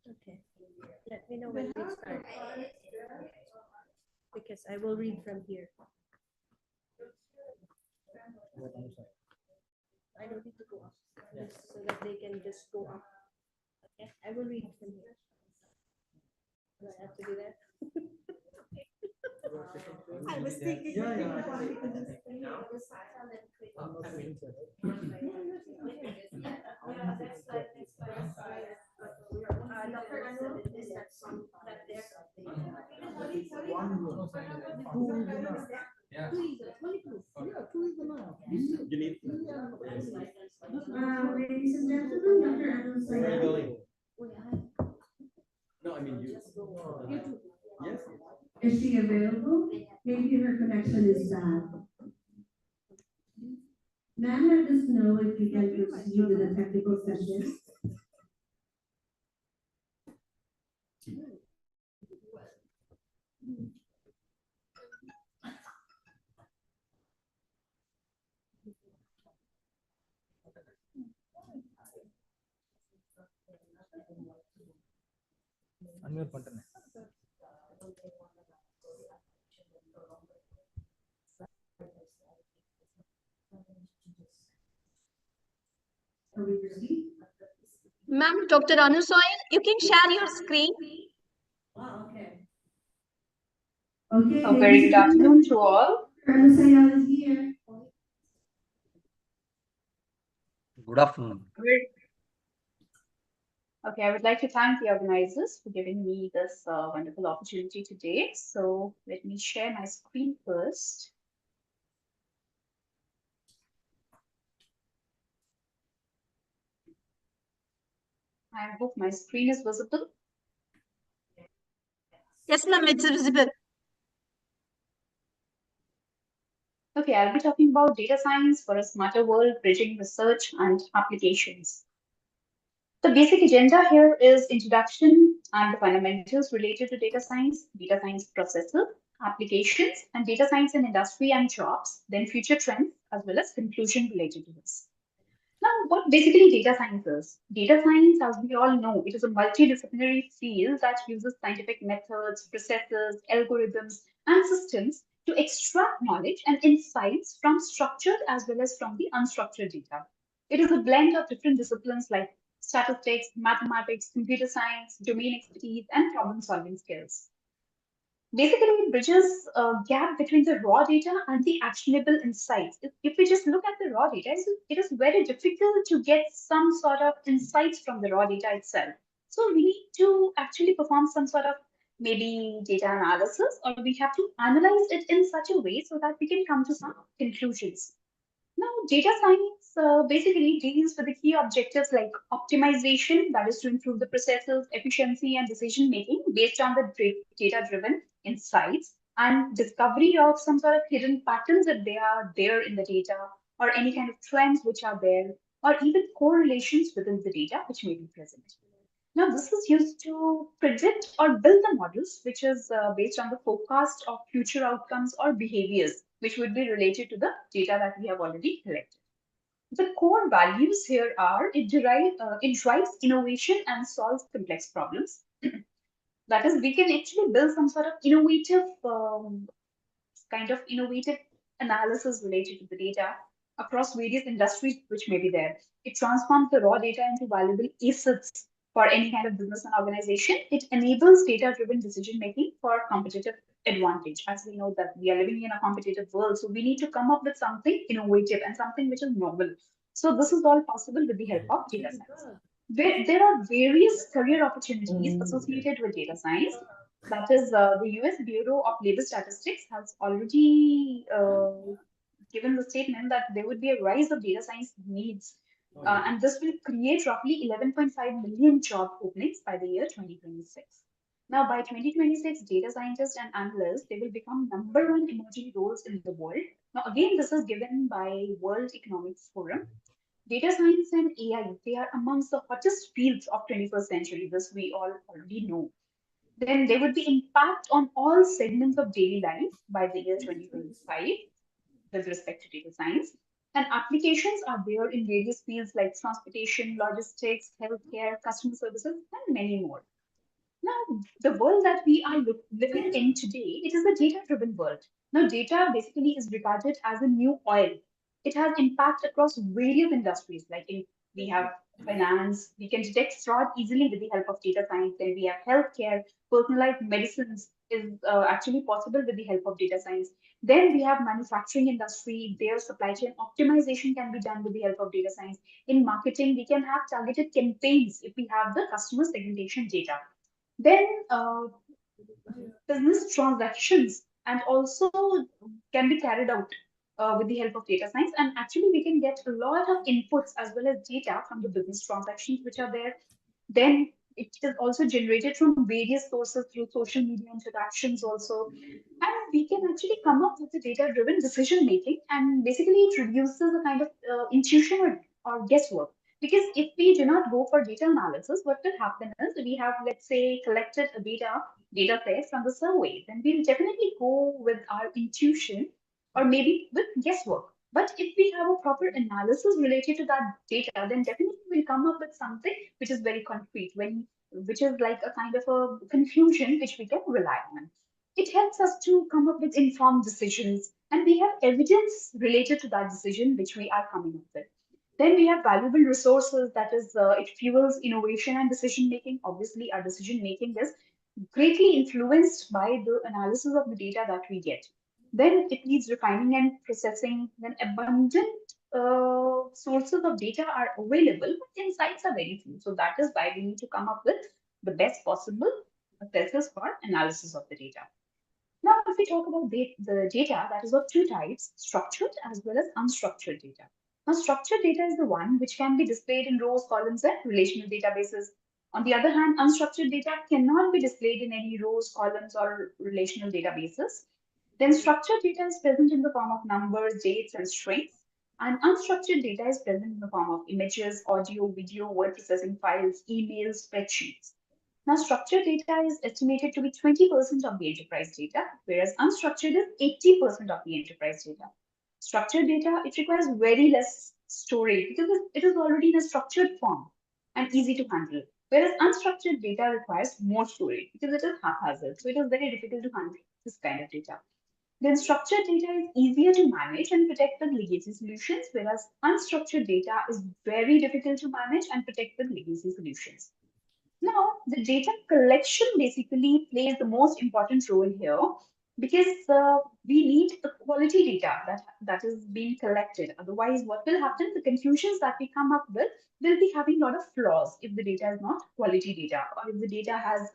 Okay. Let me know when we start. Because I will read from here. I don't need to go up. Just so that they can just go up. Okay. I will read from here. Do I have to do that? I was thinking. You need. Ladies and gentlemen, Dr. Anna Where are you Sayed. going? No, I mean you. Yes. Is she available? Maybe her connection is bad. Ma'am, let us know if you can proceed with the technical session. Unmute பண்றேன். Can we proceed? Ma'am, Dr. Anusoy, you can share your screen. Okay. A very good afternoon to all. Anna Sayed is here. Good afternoon. Okay, I would like to thank the organizers for giving me this wonderful opportunity today. So let me share my screen first. I hope my screen is visible. Yes, ma'am, it's visible. Okay, I'll be talking about data science for a smarter world, bridging research and applications. The basic agenda here is introduction and the fundamentals related to data science processes, applications, and data science in industry and jobs, then future trends, as well as conclusion related to this. Now, what basically data science is? Data science, as we all know, it is a multidisciplinary field that uses scientific methods, processes, algorithms, and systems to extract knowledge and insights from structured as well as from the unstructured data. It is a blend of different disciplines like statistics, mathematics, computer science, domain expertise, and problem-solving skills. Basically, it bridges a gap between the raw data and the actionable insights. If we just look at the raw data, it is very difficult to get some sort of insights from the raw data itself. So we need to actually perform some sort of maybe data analysis, or we have to analyze it in such a way so that we can come to some conclusions. Now, data science basically deals with the key objectives like optimization, that is to improve the processes, efficiency, and decision making based on the data driven insights, and discovery of some sort of hidden patterns if they are there in the data, or any kind of trends which are there, or even correlations within the data which may be present. Now, this is used to predict or build the models, which is based on the forecast of future outcomes or behaviors, which would be related to the data that we have already collected. The core values here are it drives innovation and solves complex problems. That is, we can actually build some sort of innovative analysis related to the data across various industries which may be there. It transforms the raw data into valuable assets for any kind of business and organization. It enables data-driven decision making for competitive advantage. As we know that we are living in a competitive world, so we need to come up with something innovative and something which is novel. So this is all possible with the help of data science. There are various career opportunities associated with data science. That is, the US Bureau of Labor Statistics has already given the statement that there would be a rise of data science needs, and this will create roughly 11.5 million job openings by the year 2026. Now, by 2026, data scientists and analysts, they will become #1 emerging roles in the world. Now, again, this is given by World Economic Forum. Data science and AI, they are amongst the hottest fields of 21st century. This we all already know. Then there would be impact on all segments of daily life by the year 2025 with respect to data science. And applications are there in various fields like transportation, logistics, healthcare, customer services, and many more. Now, the world that we are living in today, it is a data-driven world. Now, data basically is regarded as a new oil. It has impact across various industries, like we have finance, we can detect fraud easily with the help of data science. Then we have healthcare, personalized medicines is actually possible with the help of data science. Then we have manufacturing industry, their supply chain optimization can be done with the help of data science. In marketing, we can have targeted campaigns if we have the customer segmentation data. Then business transactions and also can be carried out with the help of data science. And actually, we can get a lot of inputs as well as data from the business transactions which are there. Then it is also generated from various sources through social media interactions also. And we can actually come up with the data-driven decision making. And basically, it reduces a kind of intuition or guesswork. Because if we do not go for data analysis, what will happen is we have, let's say, collected a data set from the survey, then we'll definitely go with our intuition or maybe with guesswork. But if we have a proper analysis related to that data, then definitely we'll come up with something which is very concrete, which is like a kind of a conclusion which we can rely on. It helps us to come up with informed decisions, and we have evidence related to that decision which we are coming up with. Then we have valuable resources, that is, it fuels innovation and decision making. Obviously, our decision making is greatly influenced by the analysis of the data that we get. Then it needs refining and processing, then abundant sources of data are available, but insights are very few. So that is why we need to come up with the best possible process for analysis of the data. Now, if we talk about the data, that is of two types, structured as well as unstructured data. Now, structured data is the one which can be displayed in rows, columns, and relational databases. On the other hand, unstructured data cannot be displayed in any rows, columns, or relational databases. Then structured data is present in the form of numbers, dates, and strings. And unstructured data is present in the form of images, audio, video, word processing files, emails, spreadsheets. Now, structured data is estimated to be 20% of the enterprise data, whereas unstructured is 80% of the enterprise data. Structured data, it requires very less storage because it is already in a structured form and easy to handle. Whereas unstructured data requires more storage because it is haphazard. So it is very difficult to handle this kind of data. Then structured data is easier to manage and protect with legacy solutions, whereas unstructured data is very difficult to manage and protect with legacy solutions. Now, the data collection basically plays the most important role here because we need the quality data that is being collected. Otherwise, what will happen? The conclusions that we come up with will be having a lot of flaws if the data is not quality data or if the data has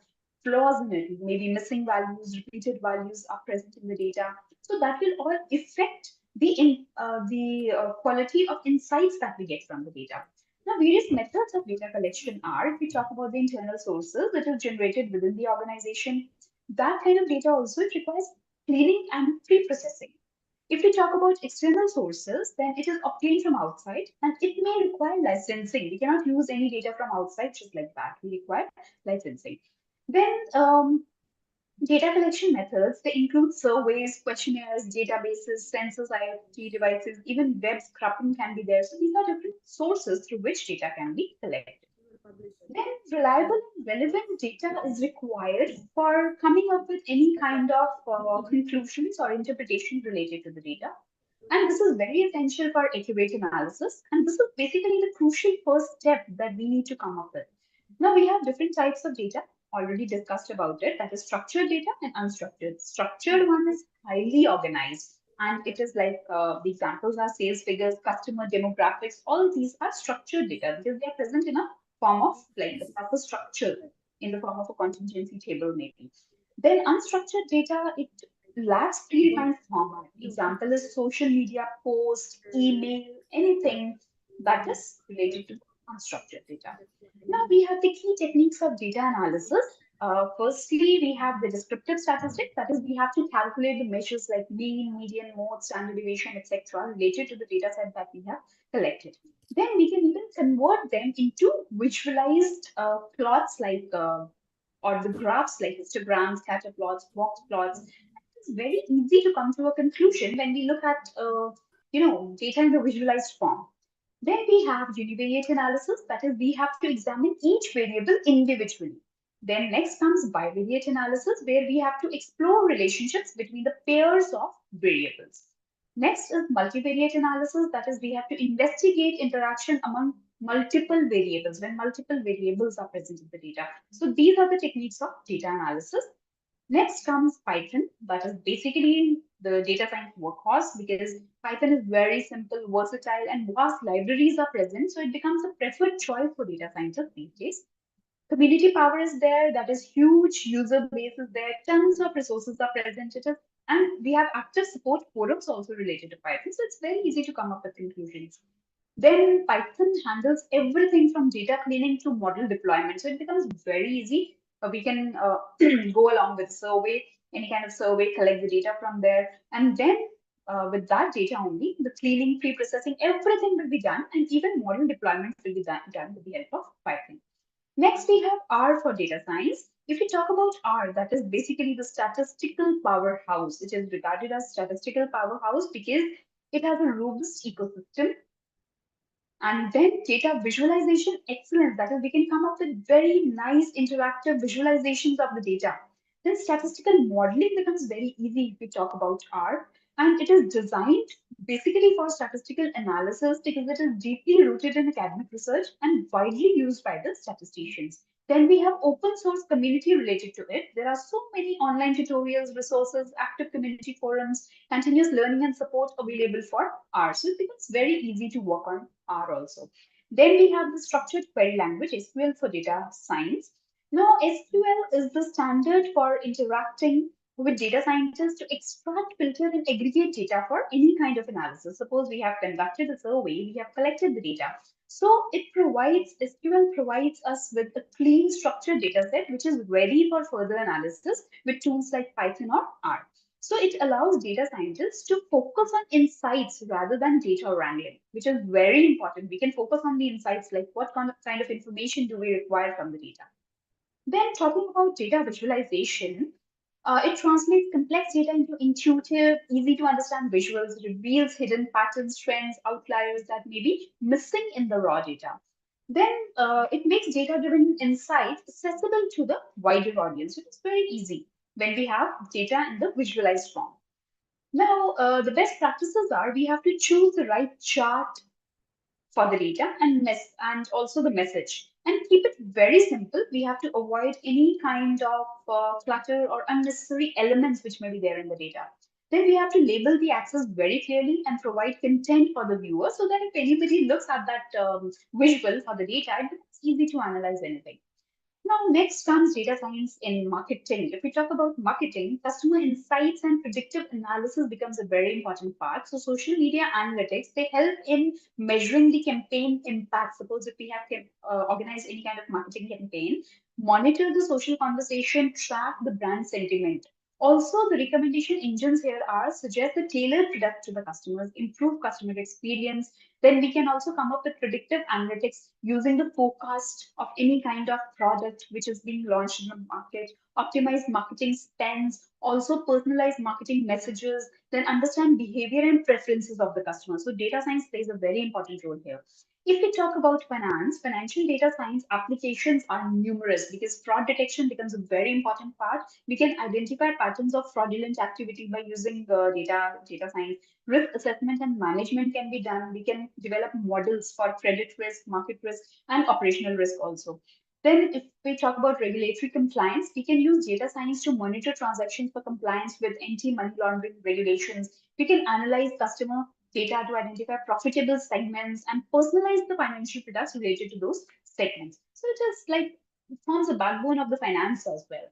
flaws in it, maybe missing values, repeated values are present in the data. So that will all affect the quality of insights that we get from the data. Now, various methods of data collection are, if we talk about the internal sources that is generated within the organization, that kind of data also it requires cleaning and pre-processing. If we talk about external sources, then it is obtained from outside and it may require licensing. We cannot use any data from outside just like that. We require licensing. Then data collection methods, they include surveys, questionnaires, databases, census IoT devices, even web scraping can be there. So these are different sources through which data can be collected. Then reliable and relevant data is required for coming up with any kind of conclusions or interpretation related to the data. And this is very essential for accurate analysis. And this is basically the crucial first step that we need to come up with. Now we have different types of data, already discussed about it, that is structured data and unstructured. Structured one is highly organized. And it is like the examples are sales figures, customer demographics, all these are structured data because they are present in a form of like a proper structure in the form of a contingency table maybe. Then unstructured data, it lacks predefined format. Example is social media post, email, anything that is related to unstructured data. Now we have the key techniques of data analysis. Firstly, we have the descriptive statistics. That is, we have to calculate the measures like mean, median, mode, standard deviation, etc., related to the data set that we have collected. Then we can even convert them into visualized plots like or the graphs like histograms, scatter plots, box plots. It's very easy to come to a conclusion when we look at data in the visualized form. Then we have univariate analysis, that is, we have to examine each variable individually. Then next comes bivariate analysis, where we have to explore relationships between the pairs of variables. Next is multivariate analysis, that is, we have to investigate interaction among multiple variables when multiple variables are present in the data. So these are the techniques of data analysis. Next comes Python, that is basically the data science workhorse because Python is very simple, versatile, and vast libraries are present. So it becomes a preferred choice for data scientists these days. Community power is there, that is huge, user base is there, tons of resources are present, and we have active support forums also related to Python. So it's very easy to come up with conclusions. Then Python handles everything from data cleaning to model deployment. So it becomes very easy. We can go along with survey, any kind of survey, collect the data from there. And then with that data only, the cleaning, pre-processing, everything will be done. And even model deployment will be done with the help of Python. Next, we have R for data science. If we talk about R, that is basically the statistical powerhouse. It is regarded as statistical powerhouse because it has a robust ecosystem. And then data visualization excellence, that is, we can come up with very nice interactive visualizations of the data. Then statistical modeling becomes very easy if we talk about R. And it is designed basically for statistical analysis because it is deeply rooted in academic research and widely used by the statisticians. Then we have open source community related to it. There are so many online tutorials, resources, active community forums, continuous learning and support available for R. So it becomes very easy to work on R also. Then we have the structured query language, SQL for data science. Now, SQL is the standard for interacting with data scientists to extract, filter, and aggregate data for any kind of analysis. Suppose we have conducted a survey, we have collected the data. So SQL provides us with a clean structured data set, which is ready for further analysis with tools like Python or R. So it allows data scientists to focus on insights rather than data wrangling, which is very important. We can focus on the insights like what kind of information do we require from the data. Then talking about data visualization, it translates complex data into intuitive, easy to understand visuals, reveals hidden patterns, trends, outliers that may be missing in the raw data. Then it makes data-driven insights accessible to the wider audience. It is very easy when we have data in the visualized form. Now, the best practices are we have to choose the right chart for the data and also the message, and keep it very simple. We have to avoid any kind of clutter or unnecessary elements which may be there in the data. Then we have to label the access very clearly and provide content for the viewer so that if anybody looks at that visual for the data, it's easy to analyze anything. Now, next comes data science in marketing. If we talk about marketing, customer insights and predictive analysis becomes a very important part. So social media analytics, they help in measuring the campaign impact. Suppose if we have organized any kind of marketing campaign, monitor the social conversation, track the brand sentiment. Also, the recommendation engines here are suggest a tailored product to the customers, improve customer experience. Then we can also come up with predictive analytics using the forecast of any kind of product which is being launched in the market, optimize marketing spends, also personalize marketing messages, then understand behavior and preferences of the customer. So data science plays a very important role here. If we talk about finance, financial data science applications are numerous because fraud detection becomes a very important part. We can identify patterns of fraudulent activity by using data science. Risk assessment and management can be done. We can develop models for credit risk, market risk, and operational risk also. Then if we talk about regulatory compliance, we can use data science to monitor transactions for compliance with anti-money laundering regulations. We can analyze customer data to identify profitable segments and personalize the financial products related to those segments. So it is like it forms a backbone of the finance as well.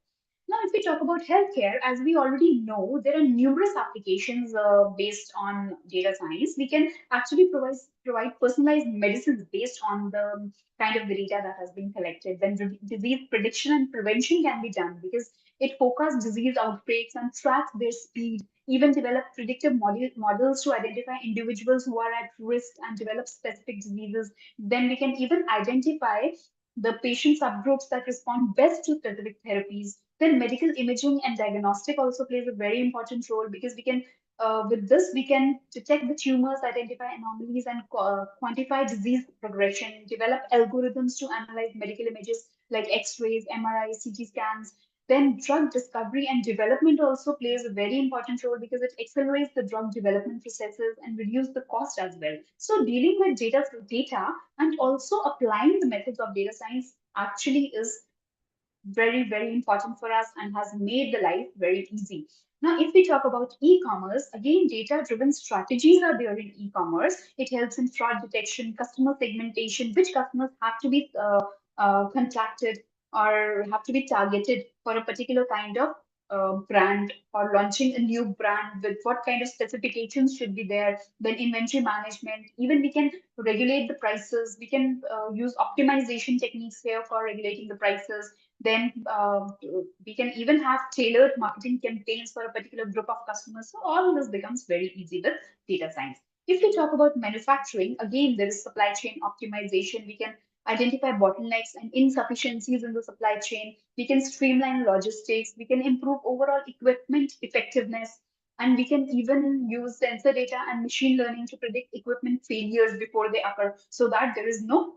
Now, if we talk about healthcare, as we already know, there are numerous applications based on data science. We can actually provide personalized medicines based on the kind of the data that has been collected. Then disease prediction and prevention can be done because it forecasts disease outbreaks and tracks their speed, even develop predictive models to identify individuals who are at risk and develop specific diseases. Then we can even identify the patient subgroups that respond best to specific therapies. Then medical imaging and diagnostic also plays a very important role because we can, with this, we can detect the tumors, identify anomalies, and quantify disease progression, develop algorithms to analyze medical images like X-rays, MRIs, CT scans. Then drug discovery and development also plays a very important role because it accelerates the drug development processes and reduce the cost as well. So dealing with data and also applying the methods of data science actually is very, very important for us and has made the life very easy. Now, if we talk about e-commerce, again, data-driven strategies are there in e-commerce. It helps in fraud detection, customer segmentation, which customers have to be contacted or have to be targeted for a particular kind of brand or launching a new brand with what kind of specifications should be there, then inventory management. Even we can regulate the prices. We can use optimization techniques here for regulating the prices. Then we can even have tailored marketing campaigns for a particular group of customers. So all this becomes very easy with data science. If we talk about manufacturing, again, there is supply chain optimization. We can identify bottlenecks and insufficiencies in the supply chain. We can streamline logistics. We can improve overall equipment effectiveness. And we can even use sensor data and machine learning to predict equipment failures before they occur so that there is no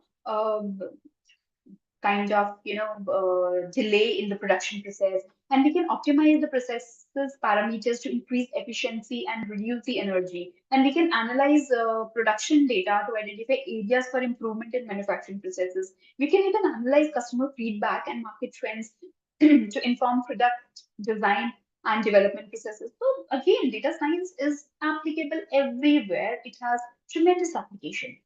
kind of delay in the production process, and we can optimize the processes parameters to increase efficiency and reduce the energy, and we can analyze production data to identify areas for improvement in manufacturing processes. We can even analyze customer feedback and market trends to inform product design and development processes. So again, data science is applicable everywhere. It has tremendous application.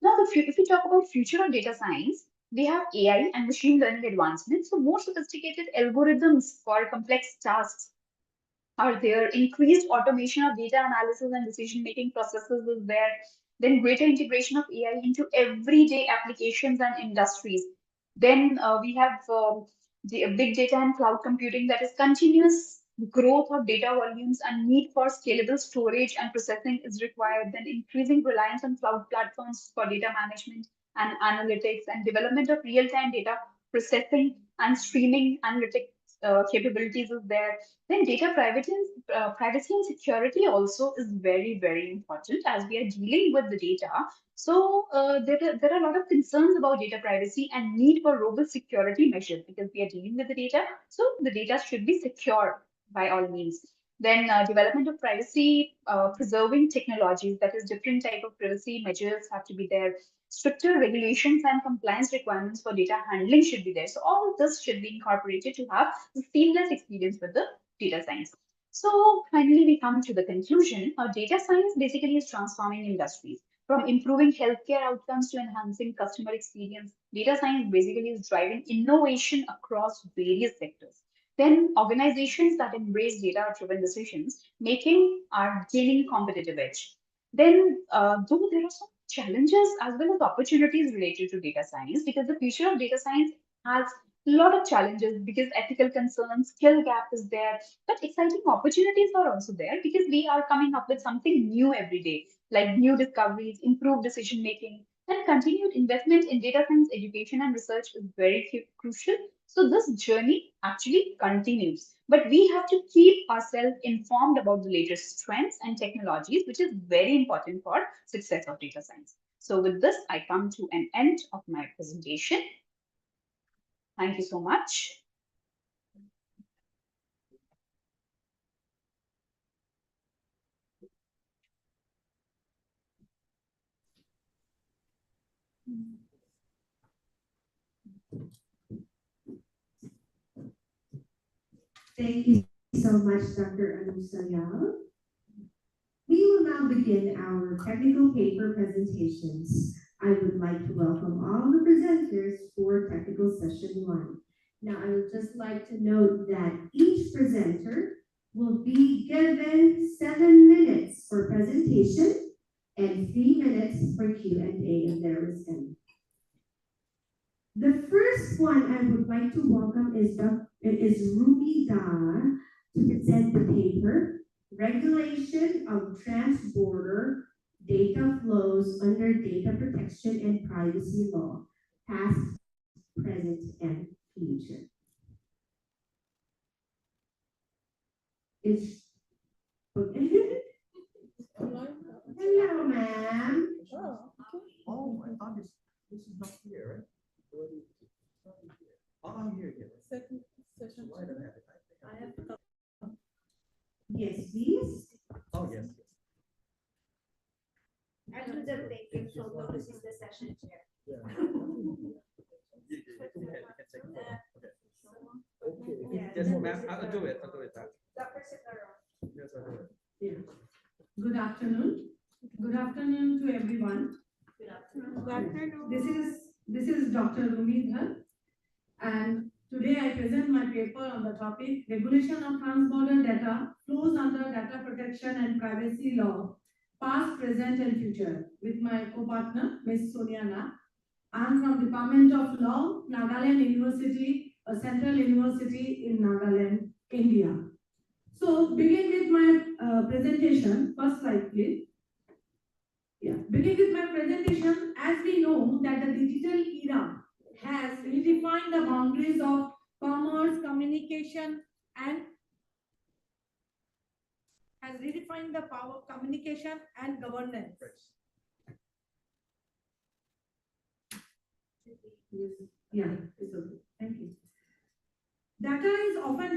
Now, if we talk about future of data science, we have AI and machine learning advancements. So more sophisticated algorithms for complex tasks are there. Increased automation of data analysis and decision-making processes is there. Then greater integration of AI into everyday applications and industries. Then we have the big data and cloud computing, that is continuous growth of data volumes and need for scalable storage and processing is required. Then increasing reliance on cloud platforms for data management and analytics, and development of real-time data processing and streaming analytics capabilities is there. Then data privacy and security also is very, very important as we are dealing with the data. So there are a lot of concerns about data privacy and need for robust security measures because we are dealing with the data. So the data should be secure by all means. Then development of privacy preserving technologies, that is different type of privacy measures have to be there. Stricter regulations and compliance requirements for data handling should be there. So all of this should be incorporated to have a seamless experience with the data science. So finally, we come to the conclusion. Data science basically is transforming industries. From improving healthcare outcomes to enhancing customer experience, data science basically is driving innovation across various sectors. Then organizations that embrace data-driven decisions making are gaining competitive edge. Then, though there are some challenges as well as opportunities related to data science, because the future of data science has a lot of challenges because ethical concerns, skill gap is there, but exciting opportunities are also there because we are coming up with something new every day, like new discoveries, improved decision making, and continued investment in data science education and research is very crucial. So this journey actually continues, but we have to keep ourselves informed about the latest trends and technologies, which is very important for success of data science. So with this, I come to an end of my presentation. Thank you so much. Thank you so much, Dr. Anusaya. We will now begin our technical paper presentations. I would like to welcome all the presenters for technical session 1. Now, I would just like to note that each presenter will be given 7 minutes for presentation and 3 minutes for Q&A if there is any. The first one I would like to welcome is Ruby Da to present the paper, Regulation of Transborder Data Flows under Data Protection and Privacy Law, Past, Present, and Future. Hello, ma'am. Oh, I thought this is not here, right? Oh, here. Second session. Why don't I have it? I have to come. Yes, please. Oh, yes. I'll do the taking photo. This is the session chair. Yeah. Okay. Yes, ma'am. I'll do it. Yes, I'll do it. Yeah. Good afternoon. Good afternoon to everyone. Good afternoon. This is Dr. Rumidhar, and today I present my paper on the topic Regulation of Transborder Data Flows under Data Protection and Privacy Law, Past, Present, and Future, with my co-partner, Ms. Sonia Na. I'm from Department of Law, Nagaland University, a central university in Nagaland, India. So, begin with my presentation. First slide, please. Yeah. Begin with my presentation. As we know that the digital era has redefined the boundaries of commerce, communication, and has redefined the power of communication and governance. Yeah, it's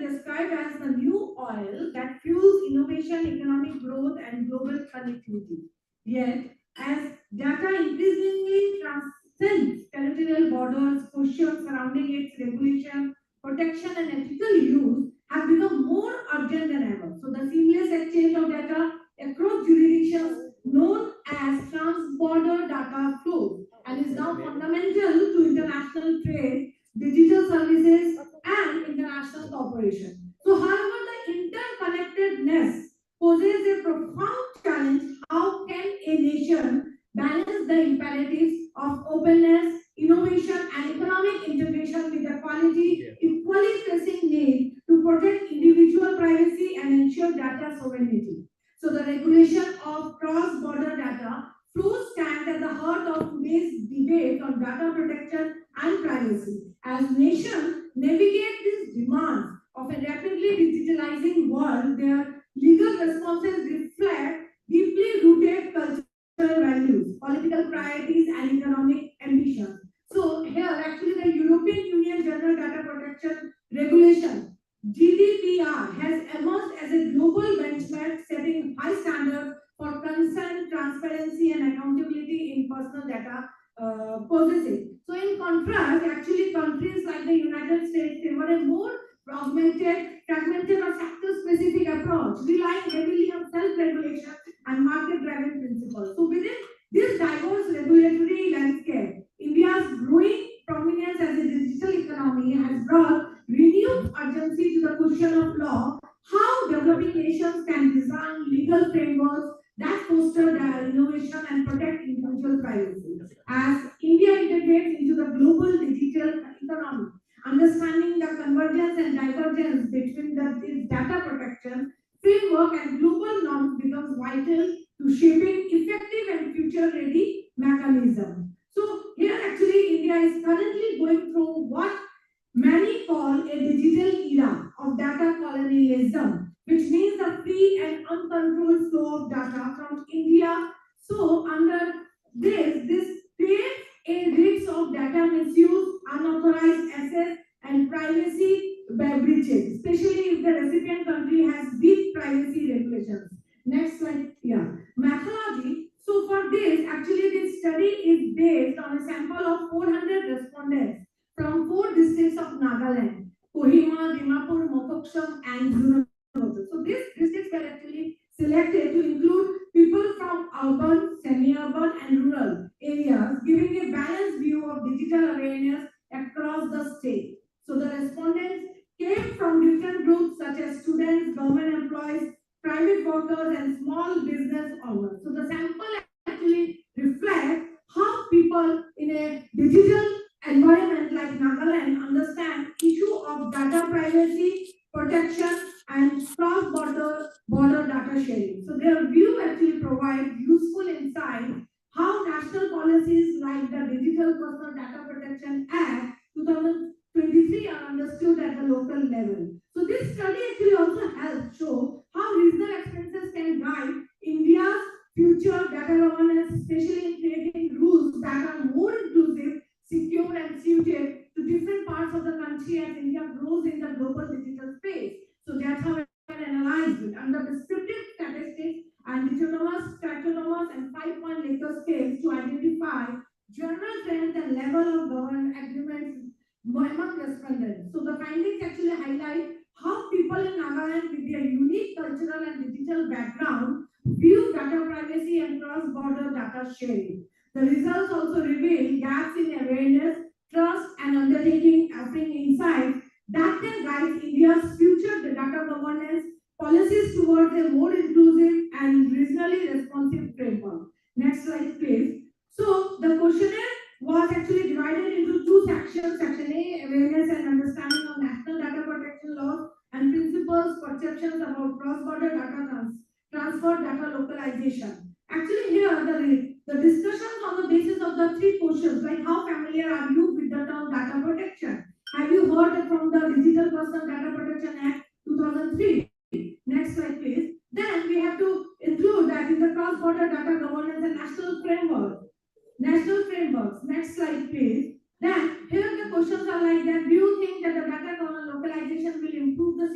described as the new oil that fuels innovation, economic growth, and global connectivity. Yet, as data increasingly transcends territorial borders, questions surrounding its regulation, protection, and ethical use have become more urgent than ever. So, the seamless exchange of data across jurisdictions, known as trans-border data flows, and is now fundamental to international trade, digital services, and international cooperation. So, however, the interconnectedness poses a profound challenge. How can a nation balance the imperatives of openness, innovation, and economic integration with the quality, equally pressing need to protect individual privacy and ensure data sovereignty? So, the regulation of cross-border data flows stands at the heart of today's debate on data protection and privacy. As nations navigate these demands of a rapidly digitalizing world, their legal responses reflect deeply rooted cultural values, political priorities, and economic ambitions. So here, actually, the European Union General Data Protection Regulation (GDPR) has emerged as a global benchmark, setting high standards for consent, transparency, and accountability in personal data processing. So, in contrast, actually, countries like the United States favor a more fragmented or sector-specific approach, relying heavily on self-regulation and market-driven principles. So, within this diverse regulatory landscape, India's growing prominence as a digital economy has brought renewed urgency to the question of law, how developing nations can design legal frameworks that foster their innovation and protect individual privacy. As India integrates into the global digital economy, understanding the convergence and divergence between its data protection framework and global norms becomes vital to shaping effective and future-ready mechanisms. So here actually India is currently going through what many call a digital era of data colonialism, which means the free and uncontrolled flow of data from India. So under this creates a risk of data misuse, unauthorized access, and privacy breaches, especially if the recipient country has weak privacy regulations. Next slide, yeah. Methodology. So for this, actually this study is based on a sample of 400 respondents from 4 districts of Nagaland: Kohima, Dimapur, Mokoksam, and Zunangoto. So these districts were actually selected to include people from urban, semi-urban, and rural areas, giving a balanced view of digital awareness across the state. So the respondents came from different groups such as students, government employees, private workers, and small business owners. So the sample actually reflects how people in a digital environment like Nagaland understand issue of data privacy, protection, and cross-border data sharing. So their view actually provides useful insight how national policies like the Digital Personal Data Protection Act 2023 are understood at the local level. So this study actually also helps show how regional expenses can guide India's future data governance, especially in creating rules that are more inclusive, secure, and suited to different parts of the country as India grows in the global digital space. So that's how I can analyze it under descriptive statistics and autonomous, and 5-point Likert scales to identify general trends and level of government agreements among respondents. So the findings actually highlight how people in Nagaland with their unique cultural and digital background view data privacy and cross-border data sharing. The results also reveal gaps in awareness, trust, and undertaking, offering insights that can guide India's future data governance policies towards a more inclusive and regionally responsive framework. Next slide, please. So the questionnaire was actually divided into 2 sections. Section A, awareness and understanding of national data protection laws and principles, perceptions about cross-border data transfer, data localization. Actually here the discussions on the basis of the 3 questions, like how familiar are you with the term data protection? Have you heard from the Digital Personal Data Protection Act 2003? Next slide, please. Then we have to include that in the cross-border data governance and national framework. National frameworks. Next slide, please. Then here the questions are like that. Do you think that the data localization will improve the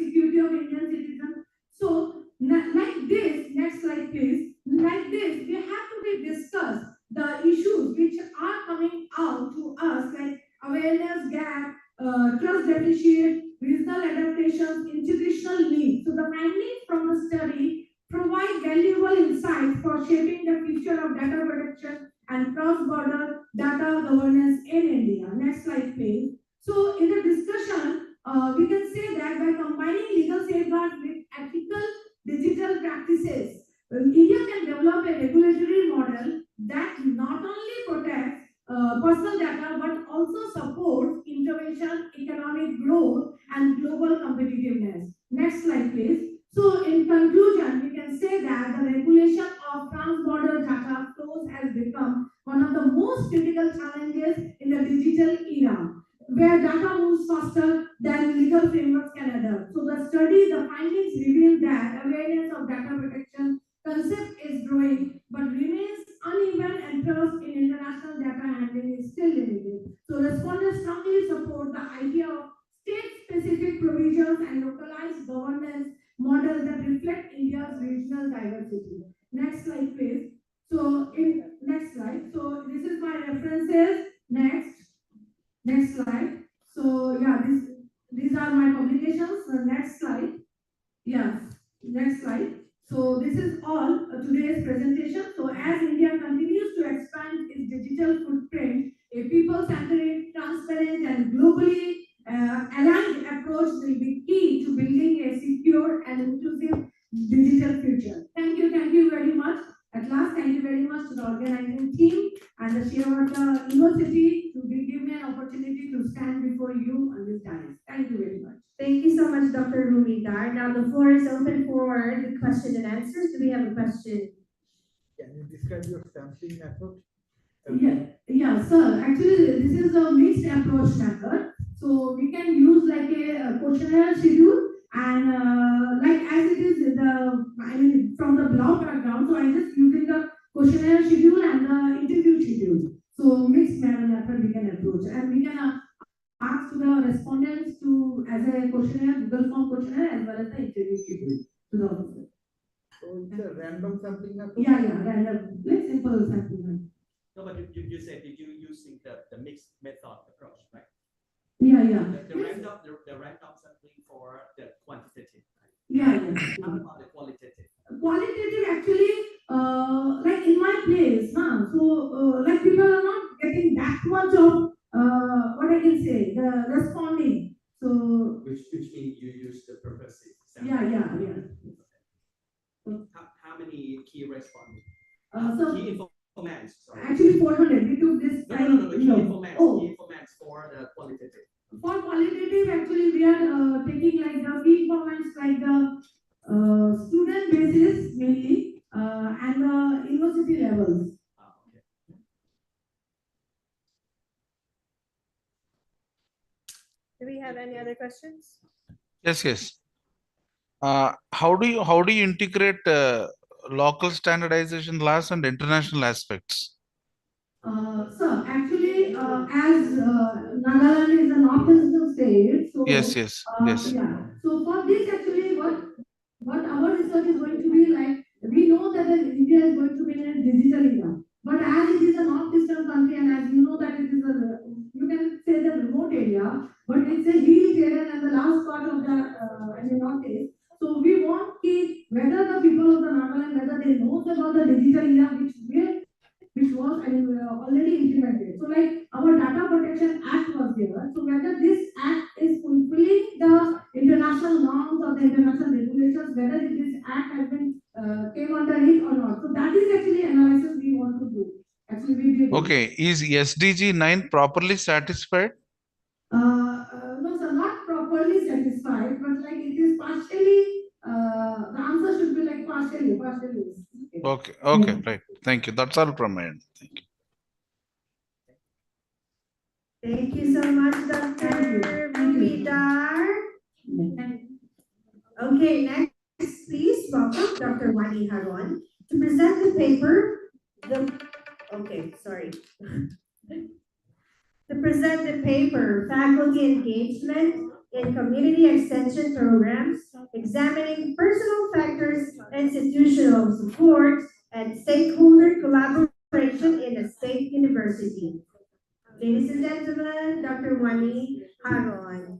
deficit, regional adaptations, institutional needs. So the findings from the study provide valuable insights for shaping the future of data protection and cross-border data governance in India. Next slide, please. So in the discussion, we can say that by combining legal safeguards with ethical digital practices, India can develop a regulatory model that not only protects personal data but also supports innovation, economic growth, and global competitiveness. Next slide, please. So, in conclusion, we can say that the regulation of trans-border data flows has become one of the most critical challenges in the digital era, where data moves faster than legal frameworks can adapt. So, the findings reveal that awareness of data protection concept is growing but remains uneven, and trust in international data handling is still limited. So respondents strongly support the idea of state-specific provisions and localized governance models that reflect India's regional diversity. Next slide, please. So next slide. So this is my references. Next slide. So yeah, these are my publications. So next slide. Yeah, next slide. So this is all today's presentation. So as India continues to expand its digital footprint, a people-centered, transparent, and globally aligned approach will be key to building a secure and inclusive digital future. Thank you very much. At last, thank you very much to the organizing team and the Sheerwater University to give me an opportunity to stand before you on this dais. Thank you very much. Thank you so much, Dr. Rumidar. Now the floor is open for the question and answers. Do we have a question? Can you describe your sampling approach? Yeah, sir. Actually, this is a mixed approach method. So we can use like a questionnaire schedule and like as it is from the block background. So I'm just using the questionnaire schedule and the interview schedule. So mixed method we can approach, and we can ask to the respondents to as a questionnaire, Google form questionnaire, as well as the interview schedule to the officer. So it's a random sampling approach? Yeah, random. Like simple sampling. No, but you said that you're using the mixed method approach, right? Yeah. The random sampling for the quantitative. Yeah. How about the qualitative? Qualitative actually, like in my place, so like people are not getting that much of what I can say, the responding. So which means you use the purposive sampling. Yeah. How many key responses? So key informants. Sorry. Actually 400. We took this. No. Key informants for the qualitative. For qualitative, actually, we are taking like the key informants, like the student basis mainly, and the university levels. Okay. Do we have any other questions? Yes. How do you integrate local standardization laws and international aspects? So actually, as Nagaland is a northeastern state, so yes. Yeah. So for this, actually, what our research is going to be like, we know that India is going to be in a digital era, but as it is a northeastern country, and as you know that it is you can say the remote area, but it's a hilly area and the last part of the northeast. So we want to whether the people of the Nagaland, whether they know about the digital era, which was already implemented. So like our Data Protection Act was there. So whether this act is fulfilling the international norms or the international regulations, whether this act has been came under it or not. So that is actually analysis we want to do. Actually, we did. Okay, is SDG 9 properly satisfied? No, sir, not properly satisfied, but like it is partially. The answer should be like partially. Okay, right. Thank you. That's all from my end. Thank you. Thank you so much, Dr. Rumidar. Okay, next, please welcome Dr. Wani Haron to present the paper. To present the paper, Faculty Engagement in Community Extension Programs, Examining Personal Factors, Institutional Support, and Stakeholder Collaboration in a State University. Ladies and gentlemen, Dr. Wani Haron.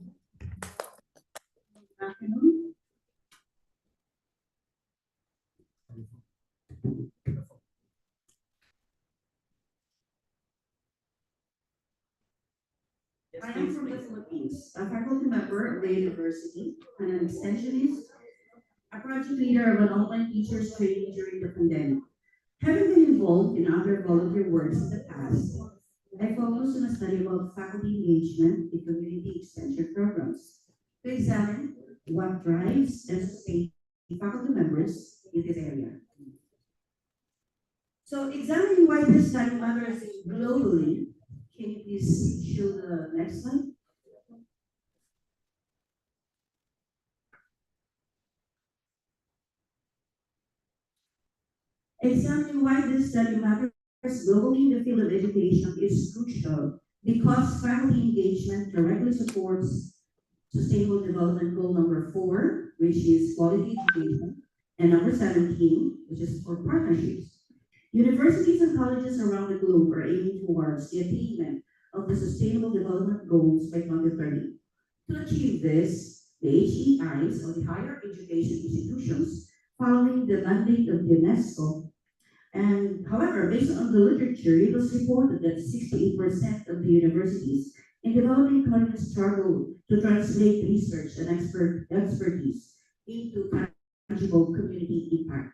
I'm from the Philippines, a faculty member of the university and an extensionist, a project leader of an online teachers training during the pandemic. Having been involved in other volunteer works in the past, I focused on a study about faculty engagement in community extension programs to examine what drives and sustains faculty members in this area. So examining why this study matters globally, can you please show the next slide? Examining why this study matters globally in the field of education is crucial because faculty engagement directly supports Sustainable Development Goal number 4, which is quality education, and number 17, which is for partnerships. Universities and colleges around the globe are aiming towards the attainment of the Sustainable Development Goals by 2030. To achieve this, the HEIs, or the higher education institutions, following the mandate of UNESCO. And however, based on the literature, it was reported that 68% of the universities in developing countries struggle to translate research and expertise into tangible community impact.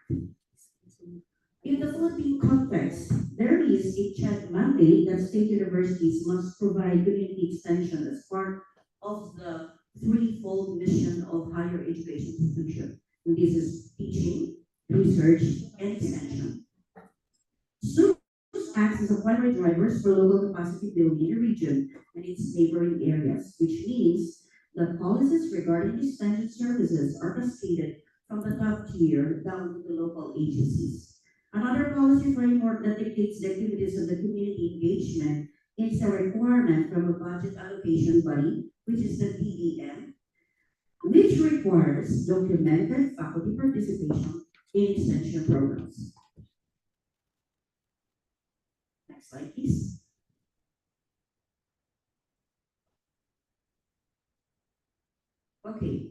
In the Philippine context, there is a CHED mandate that state universities must provide community extension as part of the threefold mission of higher education institution. And this is teaching, research, and extension. SUS acts as a primary drivers for local capacity building in the region and its neighboring areas, which means that policies regarding extension services are cascaded from the top tier down to the local agencies. Another policy framework that dictates the activities of the community engagement is a requirement from a budget allocation body, which is the DEM, which requires documented faculty participation in extension programs. Next slide, please. Okay.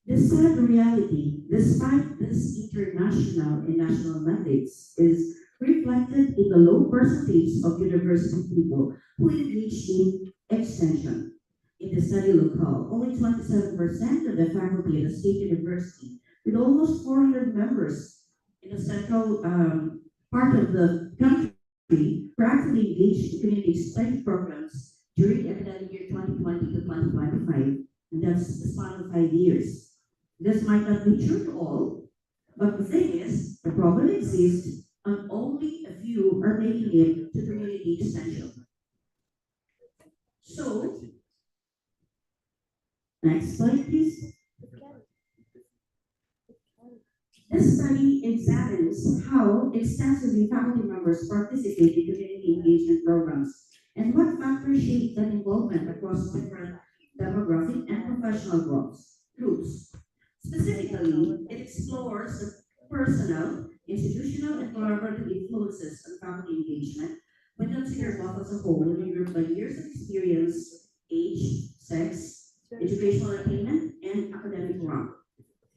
The sad reality, despite this international and national mandates, is reflected in the low percentage of university people who engage in extension. In the study locale, only 27% of the faculty at a state university, with almost 400 members in the central part of the country, were actively engaged in community extension programs during the academic year 2020 to 2025, and that's the span of 5 years. This might not be true to all, but the thing is, the problem exists and only a few are making it to community extension. So, next slide please. This study examines how extensively faculty members participate in community engagement programs and what factors shape that involvement across different demographic and professional groups. Specifically, it explores the personal, institutional, and collaborative influences on faculty engagement when considered both as a whole and grouped by years of experience, age, sex, educational attainment, and academic rank.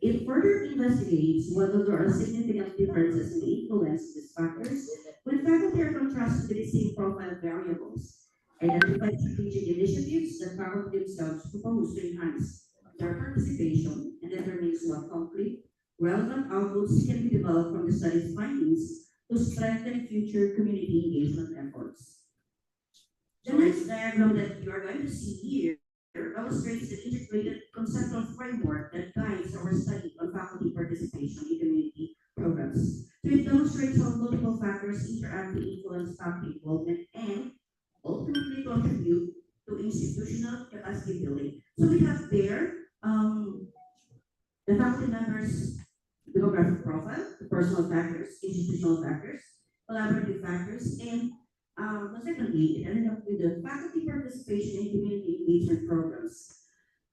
It further investigates whether there are significant differences in the influence of these factors when faculty are contrasted with the same profile variables, identify strategic initiatives that faculty themselves propose to enhance their participation, and determines what concrete, relevant outputs can be developed from the study's findings to strengthen future community engagement efforts. The next diagram that you are going to see here illustrates the integrated conceptual framework that guides our study on faculty participation in community programs. So it demonstrates how multiple factors interact to influence faculty involvement and ultimately contribute to institutional capacity building. So we have there the faculty members' demographic profile, the personal factors, institutional factors, collaborative factors, and secondly, it ended up with the faculty participation in community engagement programs.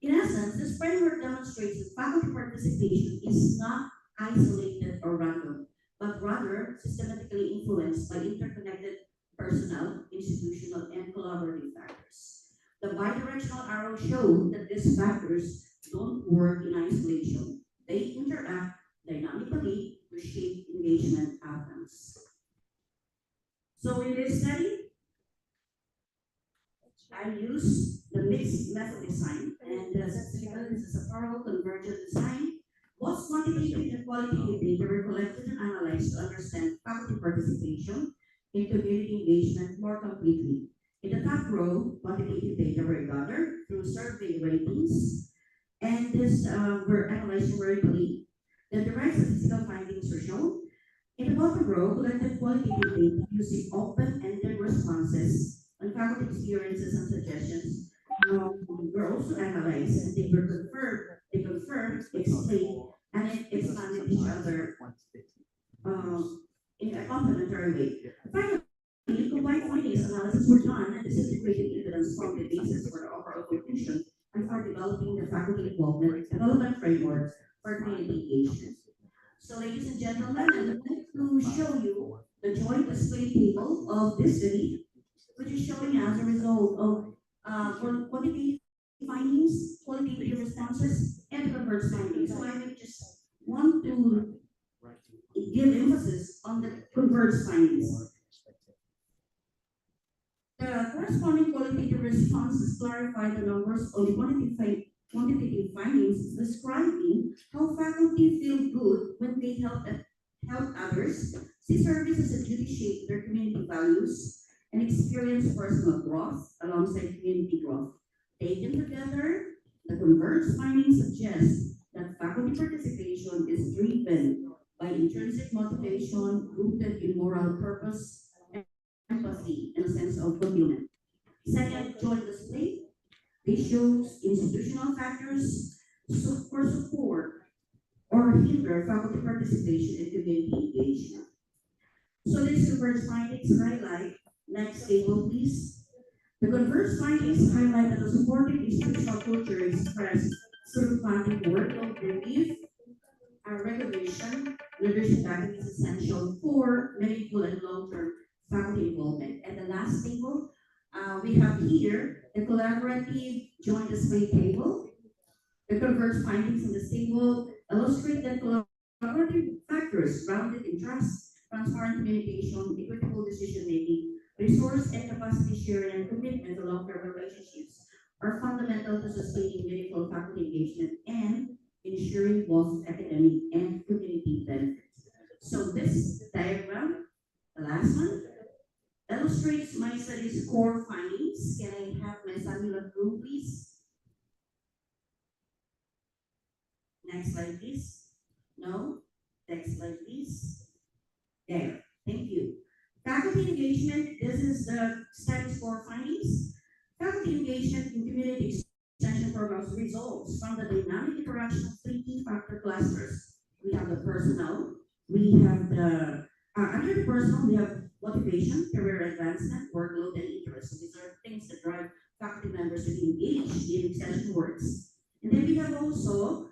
In essence, this framework demonstrates that faculty participation is not isolated or random, but rather systematically influenced by interconnected personal, institutional, and collaborative factors. The bidirectional arrow shows that these factors don't work in isolation. They interact dynamically to shape engagement outcomes. So in this study, I use the mixed method design, and since because this is a thorough convergent design, both quantitative and qualitative data were collected and analyzed to understand faculty participation in community engagement more completely. In the top row, quantitative data were gathered through survey ratings, and this were analyzed numerically. The derived statistical findings were shown. In the bottom row, collected qualitative data using open-ended responses on faculty experiences and suggestions were also analyzed, and they were confirmed, explained, and expanded each other in a complementary way. Finally, combined findings analysis were done, and this integrated evidence formed the basis for the overall conclusion and for developing the faculty involvement development framework for community engagement. So, ladies and gentlemen, I would like to show you the joint display table of this study, which is showing as a result of quantitative findings, qualitative responses, and converged findings. So I would just want to give emphasis on the converged findings. The corresponding qualitative responses clarify the numbers of the quantitative findings describing how faculty feel good when they help others, see service as a duty shape their community values, and experience personal growth alongside community growth. Taken together, the converged findings suggest that faculty participation is driven by intrinsic motivation rooted in moral purpose, empathy, and a sense of fulfillment. Second, joint display. This shows institutional factors for support or hinder faculty participation in community engagement. So these converged findings highlight, next table please. The converged findings highlight that the supportive institutional culture expressed through funding workload relief, recognition, leadership backing is essential for meaningful and long-term faculty involvement. And the last table, we have here the collaborative joint display table. The converged findings in this table illustrate that collaborative factors grounded in trust, transparent communication, equitable decision-making, resource and capacity sharing, and commitment to long-term relationships are fundamental to sustaining meaningful faculty engagement and ensuring both academic and community benefits. So this diagram, the last one, illustrates my study's core findings. Can I have my Samuel approve, please? Next slide, please. No? Next slide, please. There. Thank you. Faculty engagement, this is the study's core findings. Faculty engagement in community extension programs results from the dynamic interaction of three key factor clusters. We have the personnel, we have the, under the personal, we have motivation, career advancement, workload, and interest. So these are things that drive faculty members to be engaged in extension works. And then we have also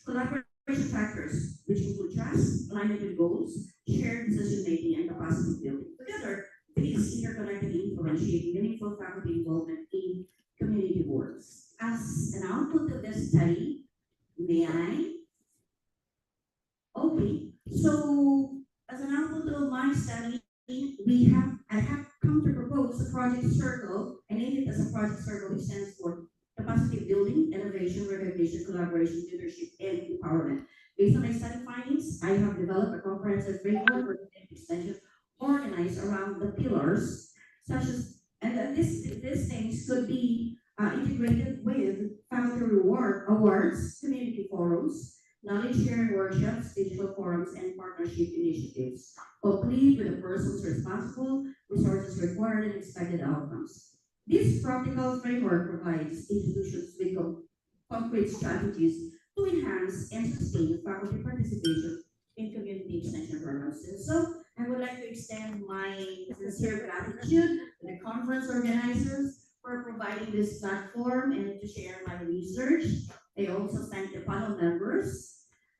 collaboration factors, which include trust, alignment with goals, shared decision-making, and capacity building. Together, these interconnected influence shape meaningful faculty involvement in community works. As an output of this study, may I? Okay, so as an output of my study, I have come to propose a project circle, and name it as a project circle, which stands for capacity building, innovation, recognition, collaboration, leadership, and empowerment. Based on my study findings, I have developed a comprehensive framework for extension organized around the pillars, such as, and these things could be integrated with faculty reward awards, community forums, knowledge sharing workshops, digital forums, and partnership initiatives, complete with the persons responsible, resources required, and expected outcomes. This practical framework provides institutions with concrete strategies to enhance and sustain faculty participation in community extension programs. And so I would like to extend my sincere gratitude to the conference organizers for providing this platform and to share my research. I also thank the panel members.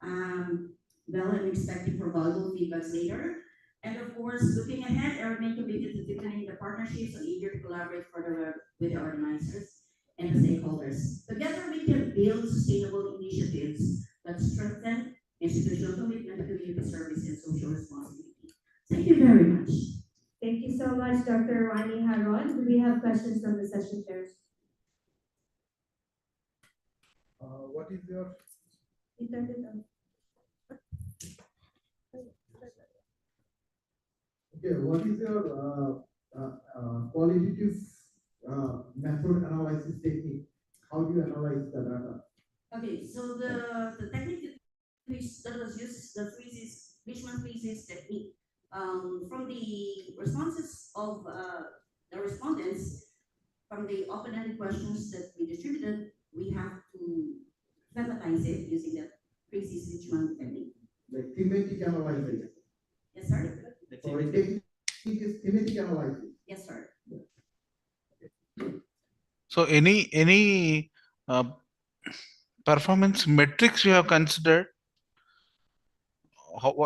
Well, I'm expecting for valuable feedbacks later. And of course, looking ahead, I remain committed to deepening the partnerships and eager to collaborate further with the organizers and the stakeholders. Together, we can build sustainable initiatives that strengthen institutional commitment to community service and social responsibility. Thank you very much. Thank you so much, much, Dr. Wani Haron. Do we have questions from the session chairs? What is your You turned it on. okay? What is your qualitative method analysis technique? How do you analyze the data? Okay, so the technique that was used is the Fishman freezes technique. From the responses of the respondents, from the open-ended questions that we distributed, we have to thematize it using the Fishman technique. Like thematic analysis. Yes, sir. So a technique is thematic analysis. Yes, sir. So any performance metrics you have considered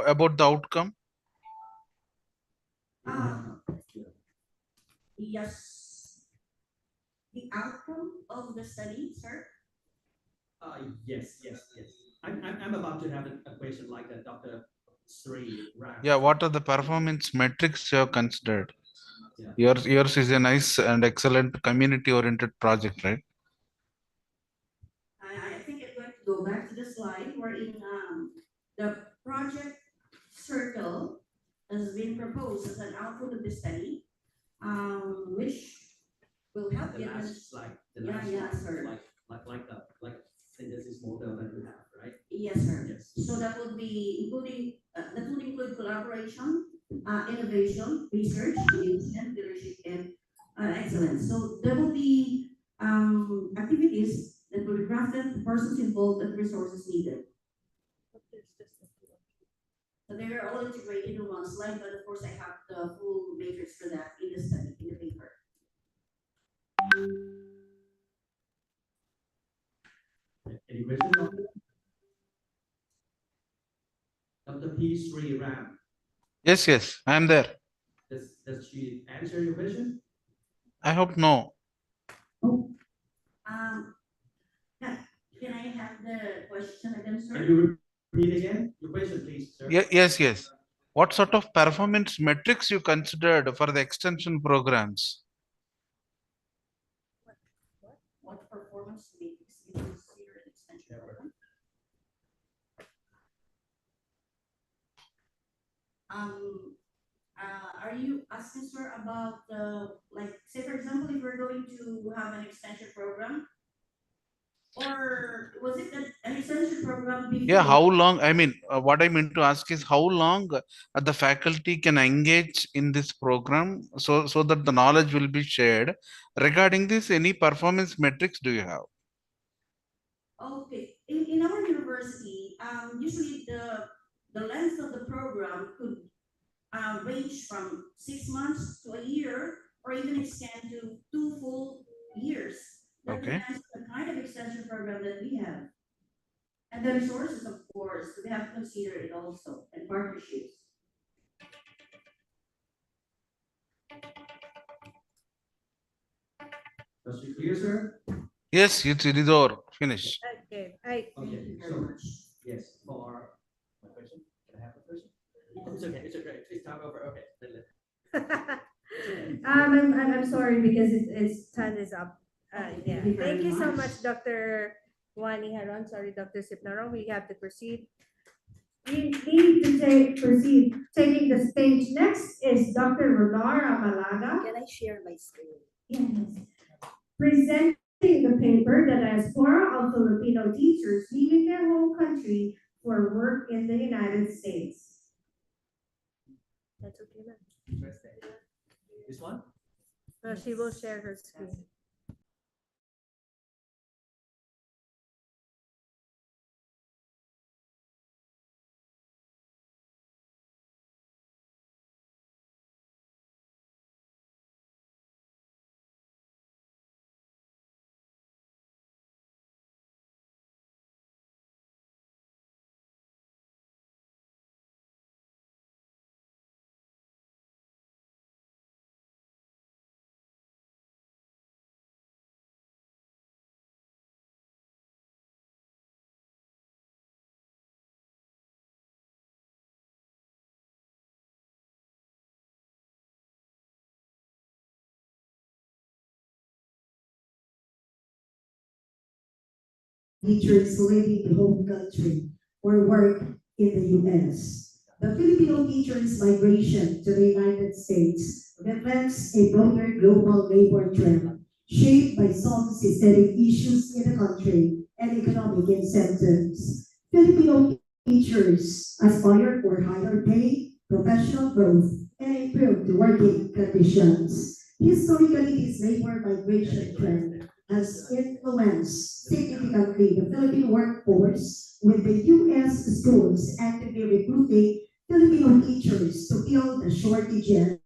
about the outcome? Yes. The outcome of the study, sir? Yes. I'm about to have a question like that, Dr. Sri Ram. Yeah, what are the performance metrics you have considered? Yours is a nice and excellent community-oriented project, right? I think I'm going to go back to the slide wherein the project circle has been proposed as an output of the study, which will help The you. last slide. Yeah, sir. Like synthesis model that we have, right? Yes, sir. Yes. So that would be including that would include collaboration, innovation, research, engagement, leadership, and excellence. So there will be activities that will be crafted, the persons involved, and resources needed. So they are all integrated in one slide, but of course I have the full matrix for that in the study, in the paper. Any questions? Dr. P. Sri Ram. Yes, I am there. Does she answer your question? I hope no. Can I have the question again, sir? Can you repeat again your question, please, sir? Yes. What sort of performance metrics you considered for the extension programs? What performance metrics you consider an extension program? Are you asking, sir, about like, say for example, if we're going to have an extension program, or was it an extension program before? Yeah, how long? I mean, what I mean to ask is how long the faculty can engage in this program so that the knowledge will be shared. Regarding this, any performance metrics do you have? Okay, in our university, usually the length of the program could range from 6 months to a year, or even extend to 2 full years. That Okay. depends on the kind of extension program that we have. And the resources, of course, we have to consider it also, and partnerships. Was it clear, sir? Yes, it is over. Finish. Okay. Okay, so yes, for my question, can I have a question? It's okay. It's time over. Okay. I'm sorry because it's Time is up. Yeah. Thank you very Thank you so much. much, Dr. Wani Haron. Sorry, Dr. Sipnaron. We have to proceed. We need to proceed. Taking the stage next is Dr. Rodar Amalaga. Can I share my screen? Yes. Presenting the paper, The Diaspora of Filipino Teachers Leaving Their Home Country for Work in the United States. That's okay, ma'am. This one? No, she will share her screen. teachers leaving the home country for work in the U.S. The Filipino teachers' migration to the United States reflects a broader global labor trend shaped by some systemic issues in the country and economic incentives. Filipino teachers aspire for higher pay, professional growth, and improved working conditions. Historically, this labor migration trend has influenced significantly the Philippine workforce, with the U.S. schools actively recruiting Filipino teachers to fill the shortages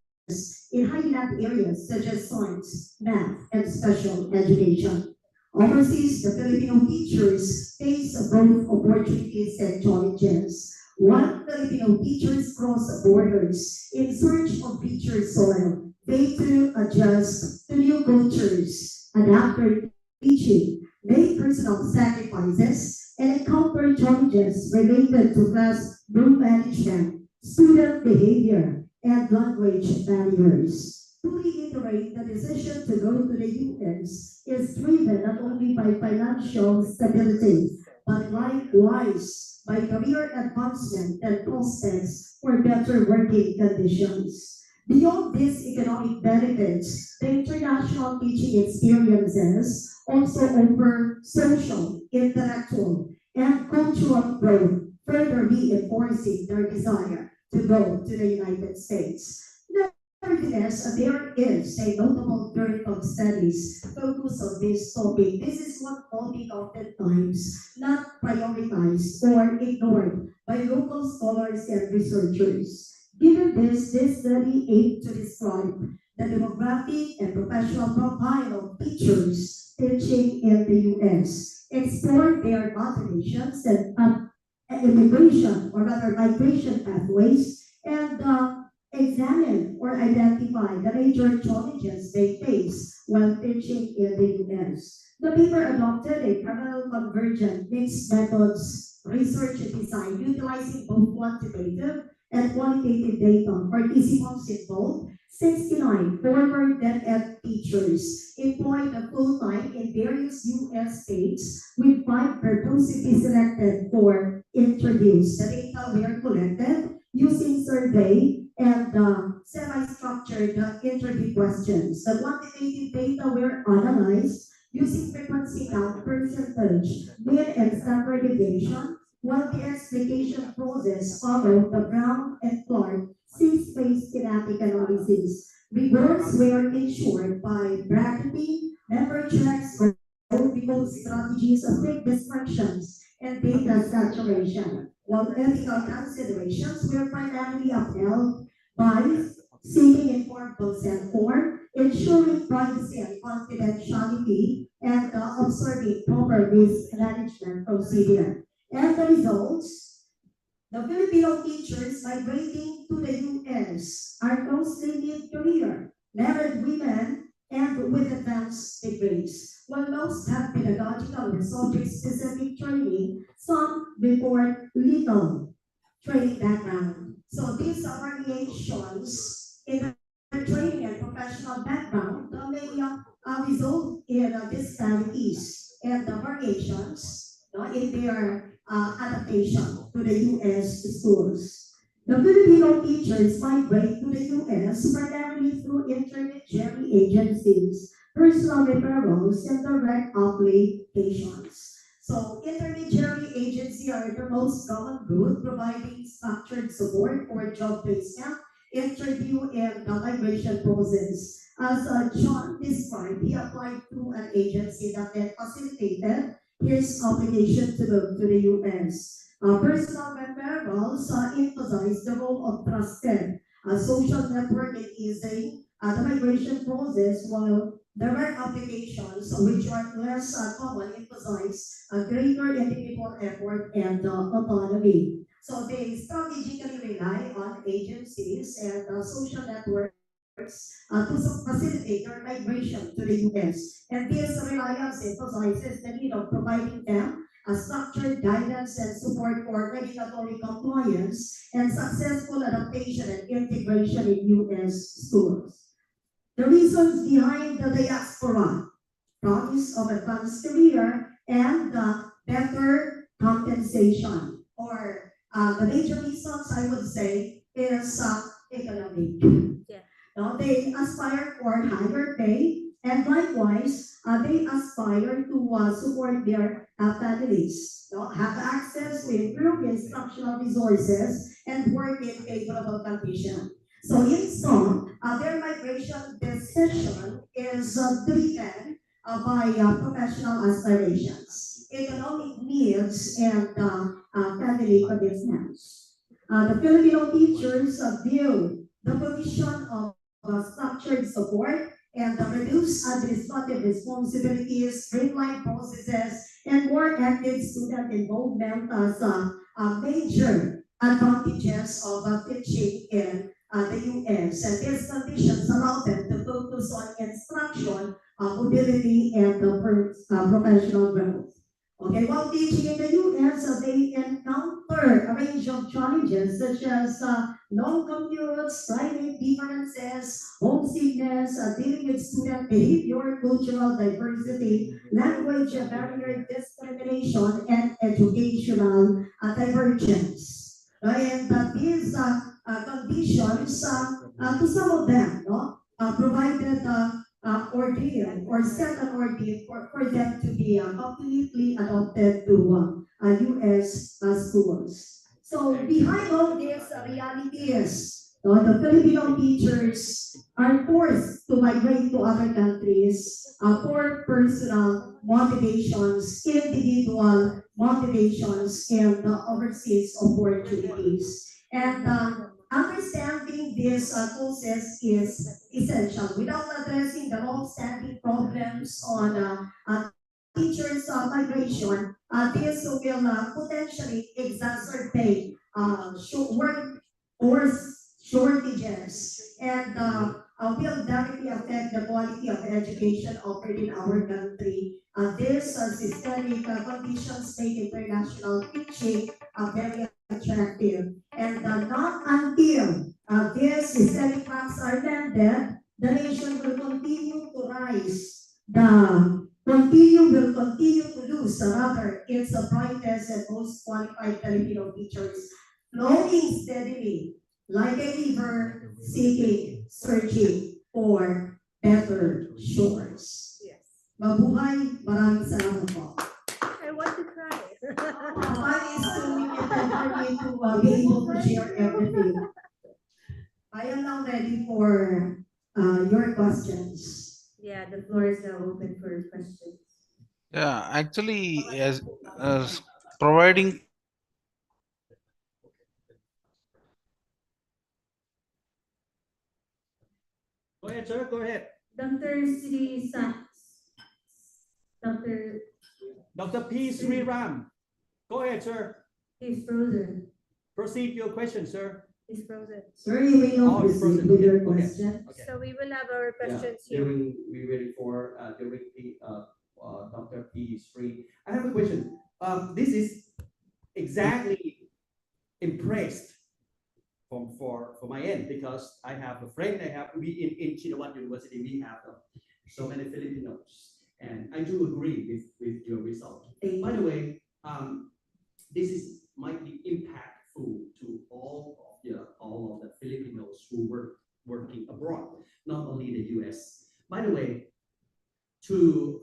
in high-demand areas such as science, math, and special education. Overseas, the Filipino teachers face both opportunities and challenges. While Filipino teachers cross borders in search of richer soil, they too adjust to new cultures, adapt their teaching, make personal sacrifices, and encounter challenges related to classroom management, student behavior, and language barriers. To reiterate, the decision to go to the U.S. is driven not only by financial stability, but likewise by career advancement and prospects for better working conditions. Beyond these economic benefits, the international teaching experiences also offer social, intellectual, and cultural growth, further reinforcing their desire to go to the United States. Nevertheless, there is a notable dearth of studies focused on this topic. This is one topic oftentimes not prioritized or ignored by local scholars and researchers. Given this study aimed to describe the demographic and professional profile of teachers teaching in the U.S., explore their motivations and immigration, or rather migration pathways, and examine or identify the major challenges they face while teaching in the U.S. The paper adopted a parallel convergent mixed methods research design utilizing both quantitative and qualitative data. Participants involved 69 former dead-end teachers employed full-time in various U.S. states, with 5 purposely selected for interviews. The data were collected using survey and semi-structured interview questions. The quantitative data were analyzed using frequency count, percentage, mean, and standard deviation, while the explication process followed the Brown and Clark 6-phase thematic analysis. Rewards were ensured by bracketing, member checks, goal strategies of quick distractions, and data saturation, while ethical considerations were primarily upheld by seeking informed consent for ensuring privacy and confidentiality, and observing proper risk management procedure. And the results, the Filipino teachers migrating to the U.S. are mostly mid-career, married women, and with advanced degrees. While most have pedagogical or subject-specific training, some report little training background. So these are variations in their training and professional background may result in disparities and variations in their adaptation to the U.S. schools. The Filipino teachers migrate to the U.S. primarily through intermediary agencies, personal referrals, and direct applications. So intermediary agencies are the most common group, providing structured support for job placement, interview, and the migration process. As John described, he applied through an agency that then facilitated his application to the U.S. Personal referrals emphasize the role of trusted social network in easing the migration process, while direct applications, which are less common, emphasize a greater individual effort and autonomy. So they strategically rely on agencies and social networks to facilitate their migration to the U.S. And this reliance emphasizes the need of providing them a structured guidance and support for regulatory compliance and successful adaptation and integration in U.S. schools. The reasons behind the diaspora, promise of advanced career, and better compensation, or the major reasons I would say is economic. Yeah. Now, they aspire for higher pay, and likewise, they aspire to support their families, have access to improved instructional resources, and work in favorable conditions. So in sum, their migration decision is driven by professional aspirations, economic needs, and family commitments. The Filipino teachers view the provision of structured support and the reduced administrative responsibilities, streamlined processes, and more active student involvement as major advantages of teaching in the U.S. And these conditions allow them to focus on instruction, mobility, and professional growth. Okay, while teaching in the U.S., they encounter a range of challenges such as long commutes, climate differences, homesickness, dealing with student behavior, cultural diversity, language barrier, discrimination, and educational divergence. And these conditions, to some of them, provided ordeal or set an ordeal for them to be completely adopted to U.S. schools. So behind all this reality is the Filipino teachers are forced to migrate to other countries for personal motivations, individual motivations, and overseas opportunities. And understanding this process is essential. Without addressing the long-standing problems on teachers' migration, this will potentially exacerbate workforce shortages and will directly affect the quality of education offered in our country. These systemic conditions make international teaching very attractive. And not until these systemic facts are landed, the nation will continue to rise. Will continue to lose rather its brightest and most qualified Filipino teachers, flowing steadily like a river, searching for better shores. Yes. Mabuhay, maraming salamat po. I want to cry. Mine is to for me to be able to share everything. I am now ready for your questions. Yeah, the floor is now open for questions. Yeah, actually, as providing. Go ahead, sir. Go ahead. Dr. Sri Sachs. Dr. P. Sriram. Go ahead, sir. He's frozen. Proceed your question, sir. He's frozen. Sir, you may not it's proceed frozen. with Okay, your okay, question. okay. So we will have our questions here. We waiting for during the Dr. P. Sri. I have a question. This is exactly impressed for my end because I have a friend. We in Chinawan University we have so many Filipinos, and I do agree with your result. By the way, this is might be impactful to all of the Filipinos who working abroad, not only the U.S. By the way, to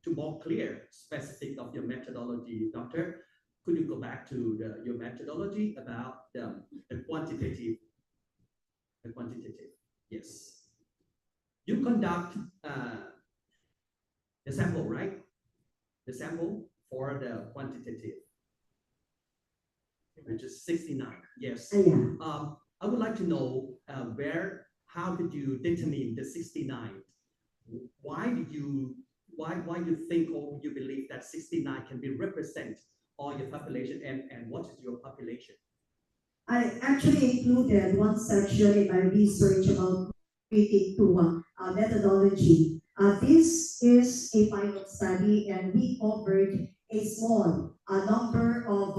more clear, specific of your methodology, doctor, could you go back to your methodology about the quantitative? The quantitative, yes. You conduct the sample, right? The sample for the quantitative, which is 69. Yes. I would like to know how did you determine the 69? Why you think or you believe that 69 can be represent all your population and what is your population? I actually included one section in my research about creating to methodology. This is a pilot study and we covered a small number of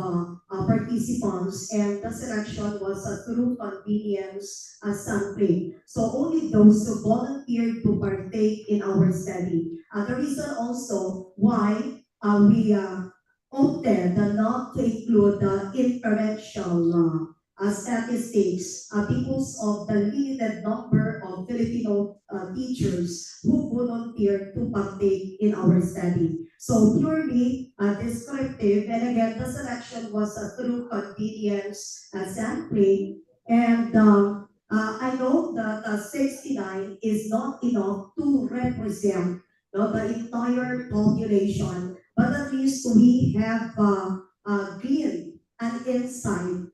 participants and the selection was through convenience sampling. So only those who volunteered to partake in our study. The reason also why we opted not to include the inferential statistics because of the limited number of Filipino teachers who volunteered to partake in our study. So purely descriptive, and again, the selection was through convenience sampling, and I know that 69 is not enough to represent the entire population, but at least we have gained an insight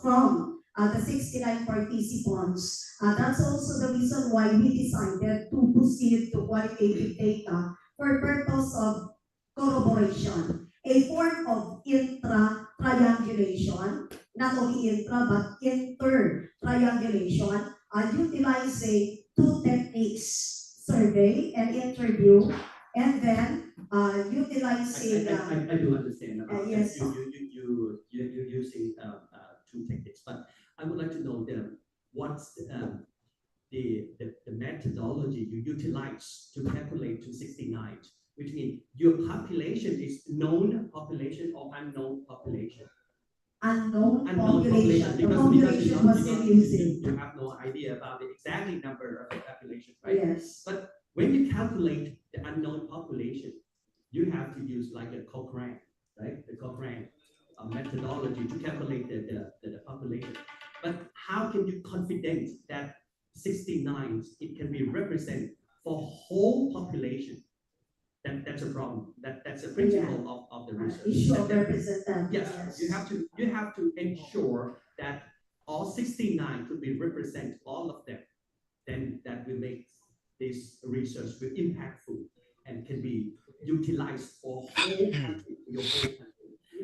from the 69 participants. That's also the reason why we decided to proceed to qualitative data for purpose of corroboration, a form of intra-triangulation, not only intra but inter-triangulation, utilizing two techniques, survey and interview, and then utilizing. I do understand about yes. you're using two techniques, but I would like to know what's the methodology you utilize to calculate to 69, which means your population is known population or unknown population. Unknown population. Because using. You have no idea about the exact number of the population, right? Yes. But when you calculate the unknown population, you have to use like a Cochrane, right? The Cochrane methodology to calculate the population. But how can you confident that 69 it can be represented for whole population? That's a problem. That's a principle of the research. Issue of representative. Yes, you have to ensure that all 69 could be represent all of them. Then that will make this research impactful and can be utilized for whole country, your whole country.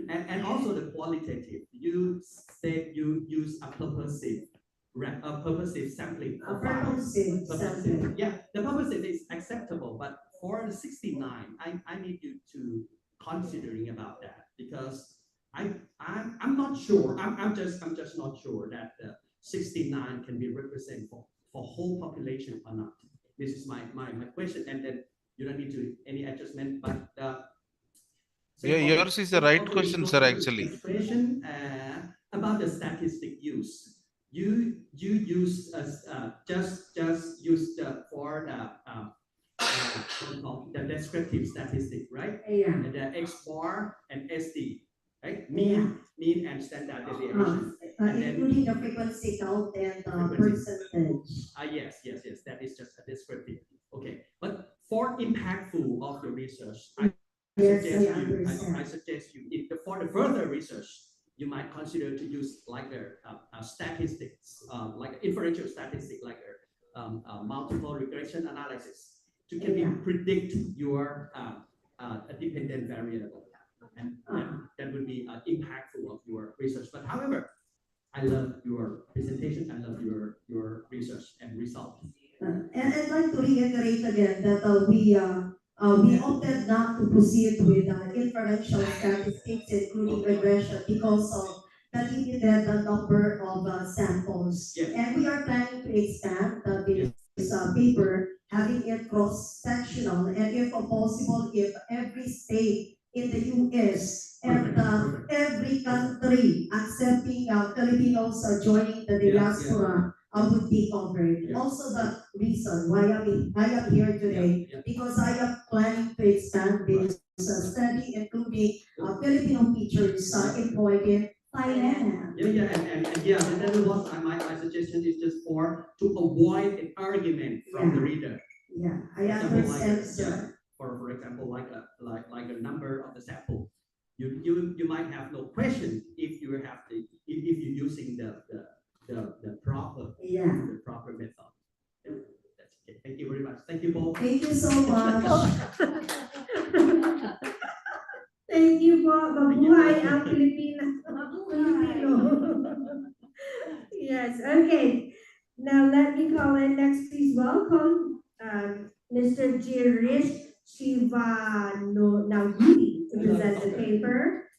And also the qualitative. You said you use a purposive sampling. Purposive sampling. Yeah, the purposive is acceptable, but for the 69, I need you to considering about that, because I'm not sure. I'm just not sure that 69 can be represented for whole population or not. This is my question, and then you don't need to any adjustment, but yeah, yours is the right question, sir. Actually, expression about the statistic use. You use just use for the descriptive statistic, right? Yeah. And the X bar and SD, right? Mean and standard deviation. Including the frequency count and percentage. Yes. That is just a descriptive. Okay, but for impactful of your research, I suggest you for the further research, you might consider to use like a statistics, like inferential statistic, like a multiple regression analysis to can predict your dependent variable, and that would be impactful of your research. But however, I love your presentation. I love your research and results. And I'd like to reiterate again that we opted not to proceed with inferential statistics, including regression, because of the limited number of samples. Yes. And we are planning to expand this paper, having it cross-sectional, and if possible, if every state in the U.S. and every country accepting Filipinos joining the diaspora would be covered. Yeah. Also, the reason why I am here today, because I am planning to expand this study, including Filipino teachers employed in Thailand. And that was my suggestion is just to avoid an argument from the reader. Yeah, I understand, sir. For example, like a number of the sample, you might have no question if you have if you're using the proper method. Yeah, that's okay. Thank you very much. Thank you, Paul. Thank you so much. Thank you po. Mabuhay ang Filipino. Yes, okay. Now let me call in next, please welcome Mr. Girish Shivanayudi to present the paper,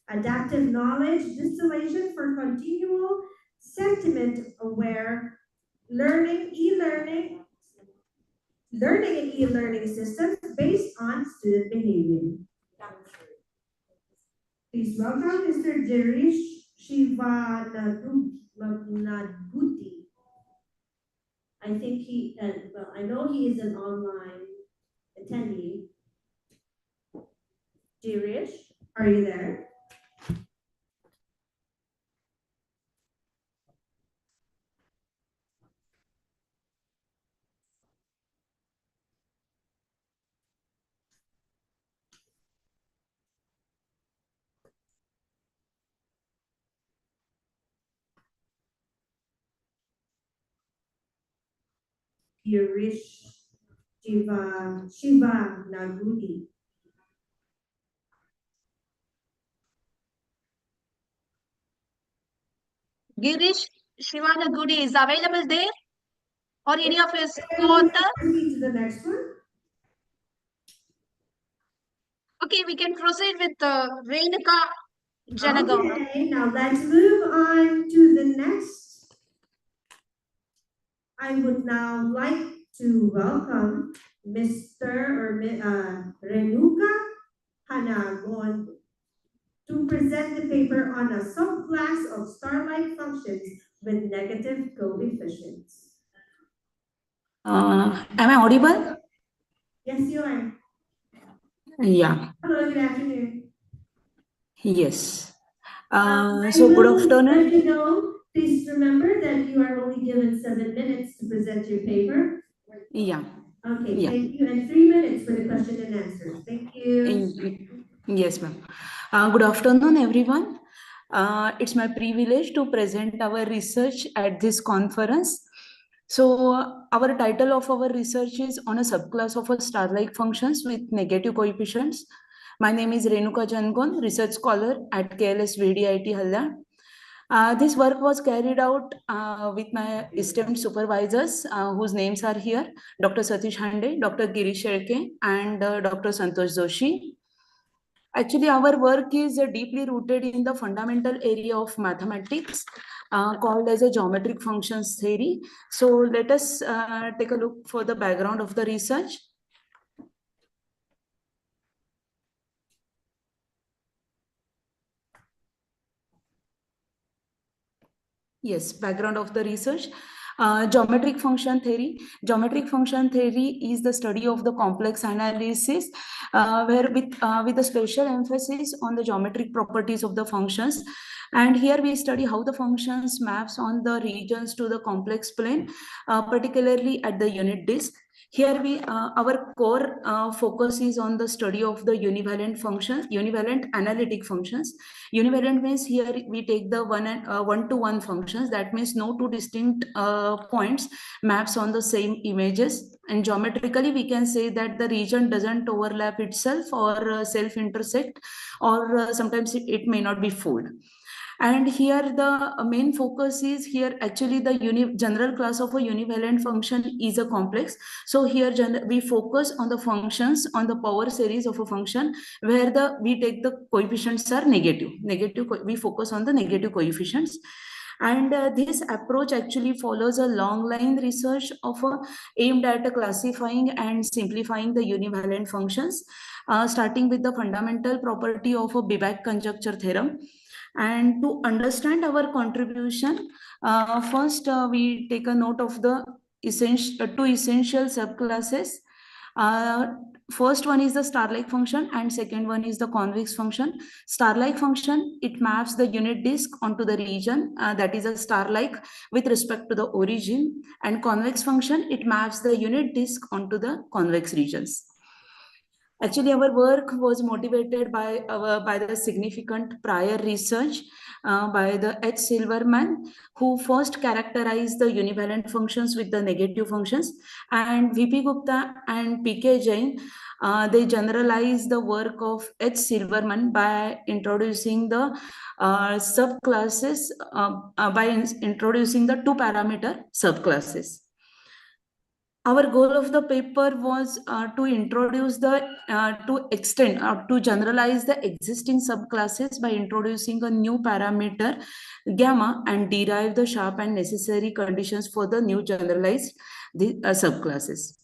Adaptive Knowledge Distillation for Continual Sentiment-Aware Learning and E-Learning Systems based on student behavior. Please welcome Mr. Jirish Shivanaguti. I think I know he is an online attendee. Jirish, are you there? Girish Shivanaguti. Girish Shivanagudi is available there? Or any of his co-author? Proceed to the next one. Okay, we can proceed with Renuka Janagaon. Okay, now let's move on to the next. I would now like to welcome Mr. Renuka Hanagon to present the paper on a subclass of starlight functions with negative coefficients. Am I audible? Yes, you are. Yeah. Hello, good afternoon. Yes. I So good will afternoon. let you know, please remember that you are only given 7 minutes to present your paper. Yeah. Okay, Yeah. thank you. And 3 minutes for the question and answer. Thank you. Yes, ma'am. Good afternoon, everyone. It's my privilege to present our research at this conference. So our title of our research is on a subclass of a star-like functions with negative coefficients. My name is Renuka Jangon, research scholar at KLS VDIT Halda. This work was carried out with my esteemed supervisors whose names are here, Dr. Satish Hande, Dr. Girish Sherke, and Dr. Santosh Joshi. Actually, our work is deeply rooted in the fundamental area of mathematics called as a geometric functions theory. So let us take a look for the background of the research. Yes, background of the research. Geometric function theory. Geometric function theory is the study of the complex analysis where with a special emphasis on the geometric properties of the functions. And here we study how the functions maps on the regions to the complex plane, particularly at the unit disk. Here our core focus is on the study of the univalent functions, univalent analytic functions. Univalent means here we take the one-to-one functions. That means no two distinct points maps on the same images. And geometrically, we can say that the region doesn't overlap itself or self-intersect, or sometimes it may not be fooled. And here the main focus is here actually the general class of a univalent function is a complex. So here we focus on the functions on the power series of a function where we take the coefficients are negative. We focus on the negative coefficients. And this approach actually follows a long line research aimed at classifying and simplifying the univalent functions, starting with the fundamental property of a Dirac conjecture theorem. And to understand our contribution, first we take a note of the two essential subclasses. First one is the star-like function and second one is the convex function. Star-like function, it maps the unit disk onto the region that is a star-like with respect to the origin, and convex function, it maps the unit disk onto the convex regions. Actually, our work was motivated by the significant prior research by the H. Silverman, who first characterized the univalent functions with the negative functions, and V.P. Gupta and P.K. Jain, they generalized the work of H. Silverman by introducing the subclasses, by introducing the two-parameter subclasses. Our goal of the paper was to introduce to generalize the existing subclasses by introducing a new parameter gamma and derive the sharp and necessary conditions for the new generalized subclasses.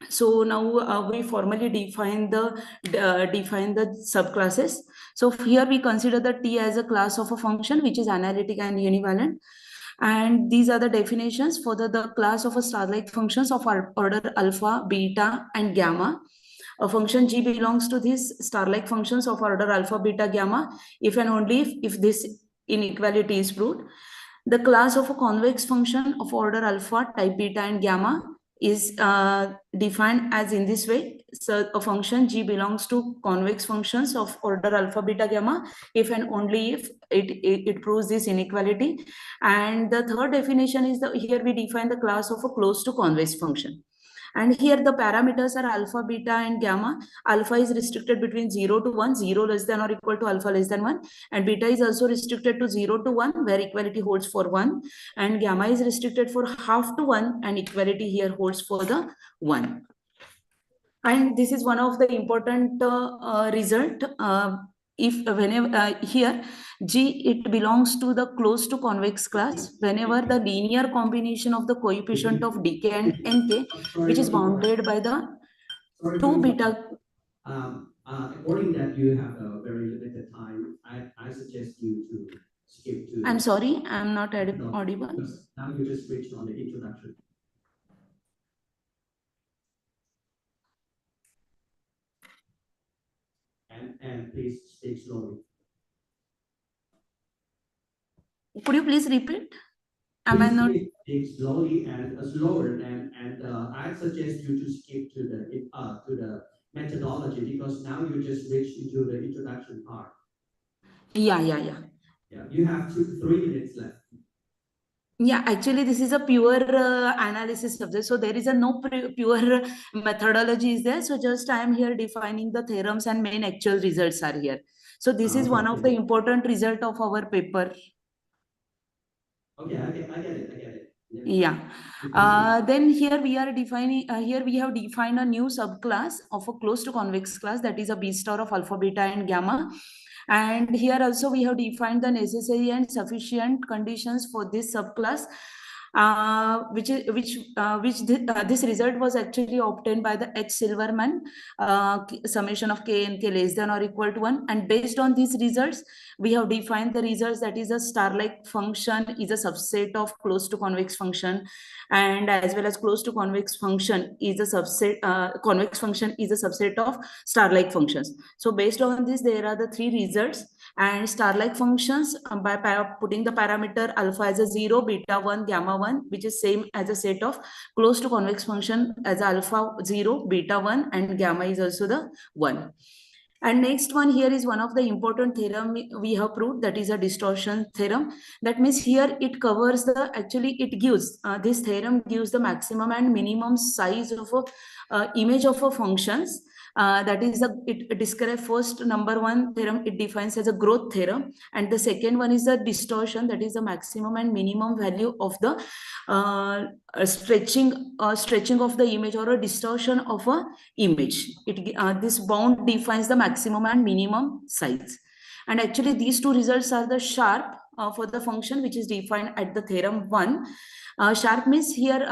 So now we formally define the subclasses. So here we consider the T as a class of a function which is analytic and univalent. And these are the definitions for the class of a star-like functions of order alpha, beta, and gamma. A function G belongs to these star-like functions of order alpha, beta, gamma, if and only if this inequality is proved. The class of a convex function of order alpha, type beta, and gamma is defined as in this way. So a function G belongs to convex functions of order alpha, beta, gamma, if and only if it proves this inequality. And the third definition is here we define the class of a closed to convex function. And here the parameters are alpha, beta, and gamma. Alpha is restricted between 0 to 1, 0 less than or equal to alpha less than 1. And beta is also restricted to 0 to 1, where equality holds for 1. And gamma is restricted for half to 1, and equality here holds for the 1. And this is one of the important result. If whenever here G, it belongs to the closed to convex class whenever the linear combination of the coefficient of dk and nk, which is bounded by the 2 beta. According that you have a very limited time, I suggest you to skip to. I'm sorry, I'm not audible. Now you just reached on the introduction. And please speak slowly. Could you please repeat? Am I not? Speak slowly and slower, and I suggest you to skip to the methodology, because now you just reached into the introduction part. Yeah. Yeah, you have 3 minutes left. Yeah, actually, this is a pure analysis subject. So there is a no pure methodology is there. So just I am here defining the theorems and main actual results are here. So this is one of the important result of our paper. Okay, I get it. Yeah. Then here we are defining, here we have defined a new subclass of a closed to convex class, that is a B star of alpha, beta, and gamma. And here also we have defined the necessary and sufficient conditions for this subclass, this result was actually obtained by the H. Silverman, summation of k and k less than or equal to 1. And based on these results, we have defined the results, that is a star-like function is a subset of closed to convex function, and as well as closed to convex function is a subset, convex function is a subset of star-like functions. So based on this, there are the 3 results. And star-like functions, by putting the parameter alpha as a 0, beta 1, gamma 1, which is same as a set of closed to convex function as alpha 0, beta 1, and gamma is also the 1. And next one here is one of the important theorem we have proved, that is a distortion theorem. That means here it covers the, actually it gives, this theorem gives the maximum and minimum size of a image of a functions. That is it describes first number 1 theorem, it defines as a growth theorem, and the second one is the distortion, that is the maximum and minimum value of the stretching of the image or a distortion of a image. This bound defines the maximum and minimum size. And actually these 2 results are the sharp for the function which is defined at the theorem 1. Sharp means here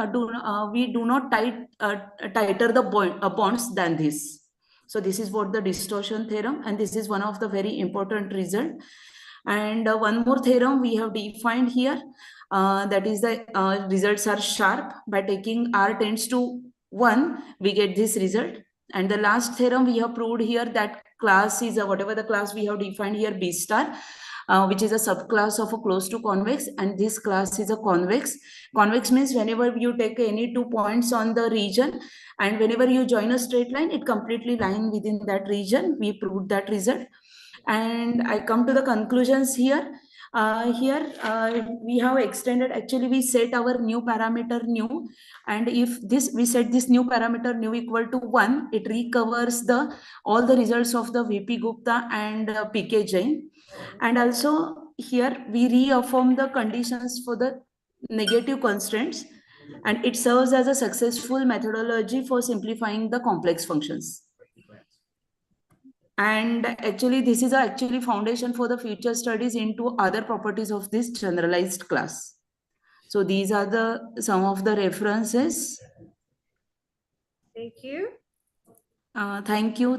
we do not tighter the bonds than this. So this is what the distortion theorem, and this is one of the very important result. And one more theorem we have defined here, that is the results are sharp. By taking r tends to 1, we get this result. And the last theorem we have proved here, that class is whatever the class we have defined here, B star, which is a subclass of a closed to convex, and this class is a convex. Convex means whenever you take any 2 points on the region, and whenever you join a straight line, it completely line within that region. We proved that result. And I come to the conclusions here. We have extended, actually we set our new parameter new, and if we set this new parameter new equal to 1, it recovers all the results of the VP Gupta and PK Jain. And also here we reaffirm the conditions for the negative constraints, and it serves as a successful methodology for simplifying the complex functions. And actually this is actually foundation for the future studies into other properties of this generalized class. So these are some of the references. Thank you.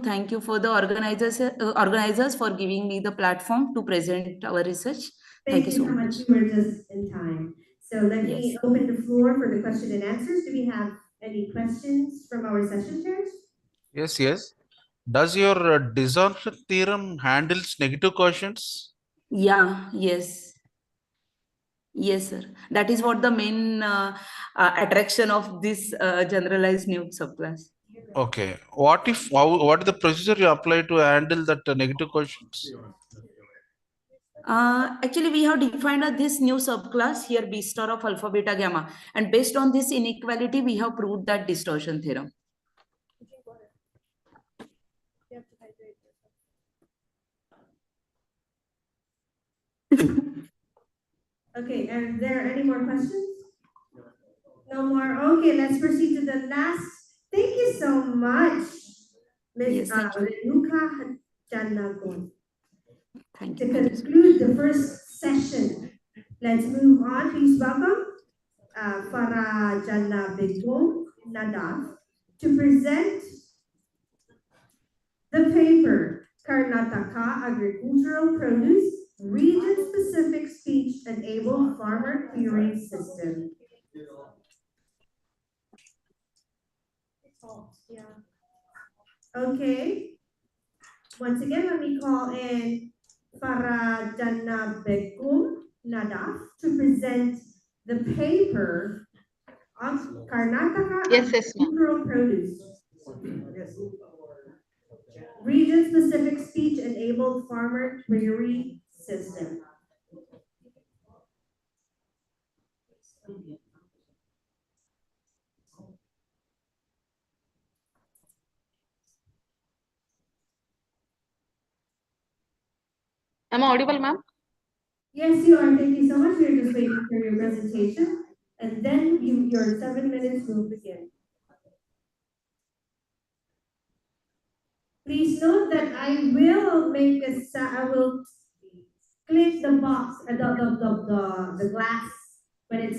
Thank you for the organizers for giving me the platform to present our research. Thank you so much. We were just in time. So let me Yes. open the floor for the question and answers. Do we have any questions from our session chairs? Yes, yes. Does your distortion theorem handles negative quotients? Yeah, yes. Yes, sir. That is what the main attraction of this generalized new subclass. Okay. What if what is the procedure you apply to handle that negative quotients? Actually, we have defined this new subclass here, B star of alpha, beta, gamma. And based on this inequality, we have proved that distortion theorem. You have to hydrate yourself. Okay, are there any more questions? No more. Okay, let's proceed to the last. Thank you so much, Ms. Renuka Janagon. Thank To you. conclude the first session, let's move on. Please welcome Farah Jana Begum Nadaf to present the paper Karnataka Agricultural Produce Region-Specific Speech-Enabled Farmer Clearing System. Okay. Once again, let me call in Farah Jana Begum Nadaf to present the paper of Karnataka Agricultural Produce. Region-specific speech-enabled farmer query system. Am I audible, ma'am? Yes, you are. Thank you so much. We're just waiting for your presentation, and then your 7 minutes will begin. Please note that I will make I will click the box, the glass when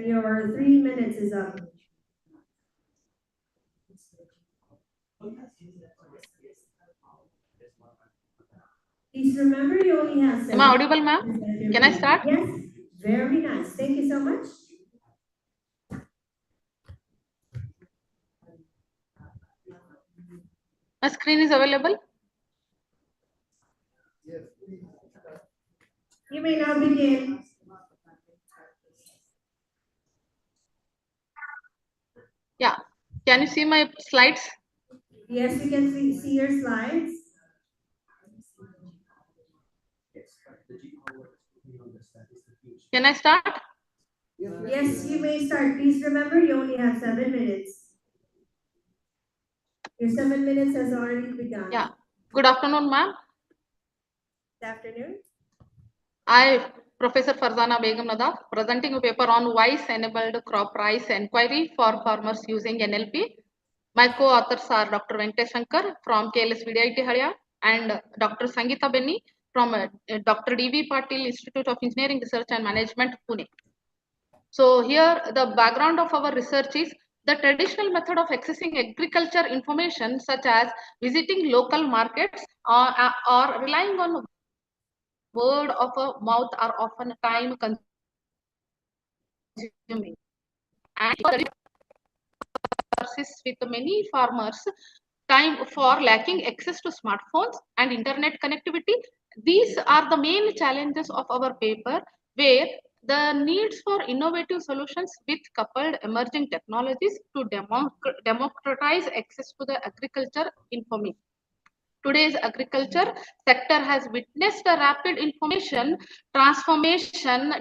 your 3 minutes is up. Please remember you only have 7 Am I audible, ma'am? Can I start? Yes, very nice. Thank you so much. My screen is available. You may now begin. Yeah. Can you see my slides? Yes, we can see your slides. Can I start? Yes, you may start. Please remember you only have 7 minutes. Your 7 minutes has already begun. Yeah. Good afternoon, ma'am. Good afternoon. I, Professor Farzana Begum Nadaf, presenting a paper on voice-enabled crop price inquiry for farmers using NLP. My co-authors are Dr. Venkatesh Shankar from KLS VDIT Haria and Dr. Sangeeta Benny from Dr. D.V. Patil Institute of Engineering Research and Management, Pune. So here the background of our research is the traditional method of accessing agriculture information such as visiting local markets or relying on word of a mouth are often time consuming and persists with many farmers time for lacking access to smartphones and internet connectivity. These are the main challenges of our paper, where the needs for innovative solutions with coupled emerging technologies to democratize access to the agriculture information. Today's agriculture sector has witnessed a rapid information transformation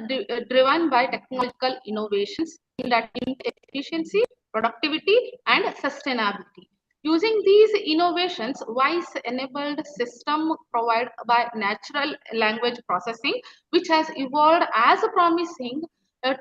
driven by technological innovations in that efficiency, productivity, and sustainability. Using these innovations, voice-enabled system provided by natural language processing, which has evolved as promising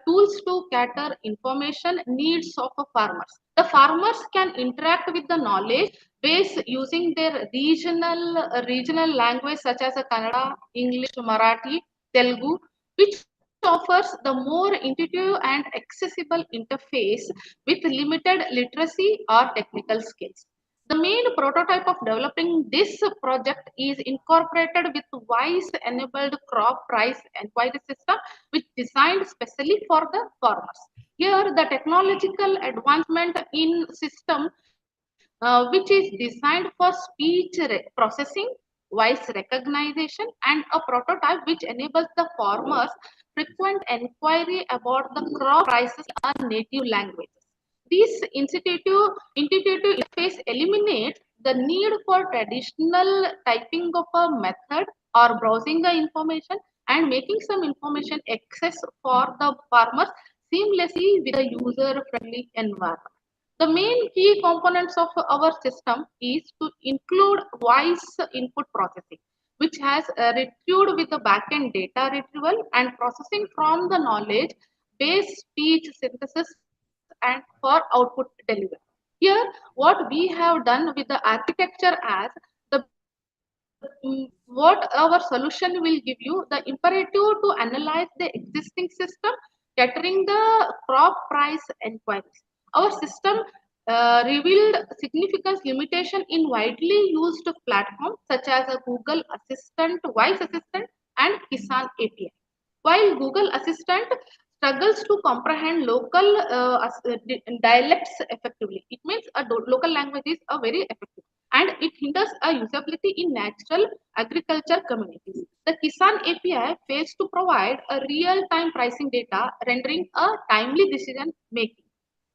tools to cater information needs of farmers. The farmers can interact with the knowledge base using their regional language such as Kannada, English, Marathi, Telugu, which offers the more intuitive and accessible interface with limited literacy or technical skills. The main prototype of developing this project is incorporated with voice-enabled crop price inquiry system, which designed specially for the farmers. Here, the technological advancement in system which is designed for speech processing, voice recognition, and a prototype which enables the farmers frequent inquiry about the crop prices in native languages. This intuitive interface eliminates the need for traditional typing of a method or browsing the information and making some information access for the farmers seamlessly with a user-friendly environment. The main key components of our system is to include voice input processing, which has retrieved with the backend data retrieval and processing from the knowledge based speech synthesis and for output delivery. Here, what we have done with the architecture as the what our solution will give you the imperative to analyze the existing system catering the crop price inquiries. Our system revealed significant limitation in widely used platforms such as a Google Assistant, Voice Assistant, and Kisan API. While Google Assistant struggles to comprehend local dialects effectively, it means local language is a very effective and it hinders a usability in natural agriculture communities. The Kisan API fails to provide a real-time pricing data, rendering a timely decision making.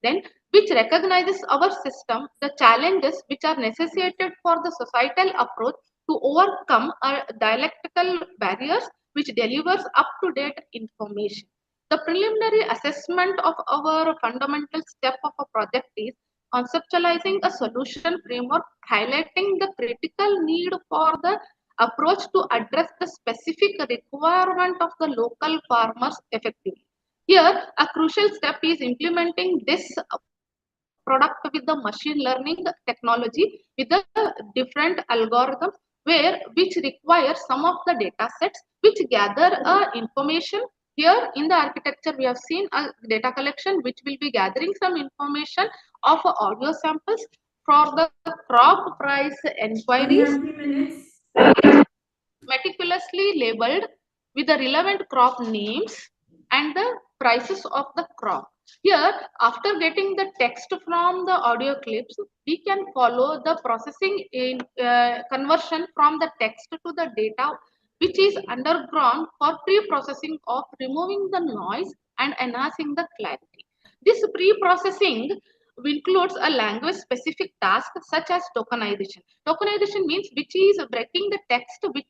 Then, which recognizes our system, the challenges which are necessitated for the societal approach to overcome dialectical barriers which delivers up-to-date information. The preliminary assessment of our fundamental step of a project is conceptualizing a solution framework highlighting the critical need for the approach to address the specific requirement of the local farmers effectively. Here, a crucial step is implementing this product with the machine learning technology with the different algorithms which require some of the data sets which gather information. Here in the architecture we have seen a data collection which will be gathering some information of audio samples for the crop price inquiries meticulously labeled with the relevant crop names and the prices of the crop. Here, after getting the text from the audio clips, we can follow the processing in conversion from the text to the data which is undergone for pre-processing of removing the noise and enhancing the clarity. This pre-processing includes a language specific task such as tokenization. Tokenization means which is breaking the text which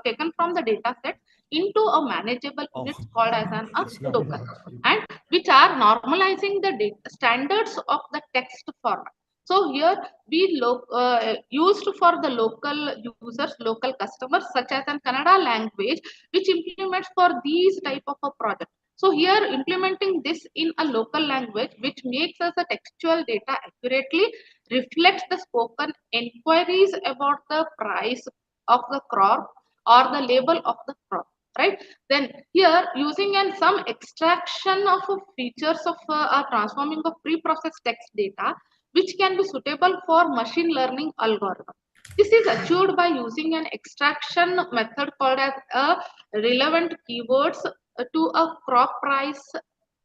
taken from the data set into a manageable units called as an a token and which are normalizing the standards of the text format. So here we used for the local users, local customers such as an Kannada language which implements for these type of a project. So here implementing this in a local language which makes us a textual data accurately reflects the spoken inquiries about the price of the crop or the label of the crop, right? Then here using some extraction of features of transforming of pre-processed text data which can be suitable for machine learning algorithm. This is achieved by using an extraction method called as a relevant keywords to a crop price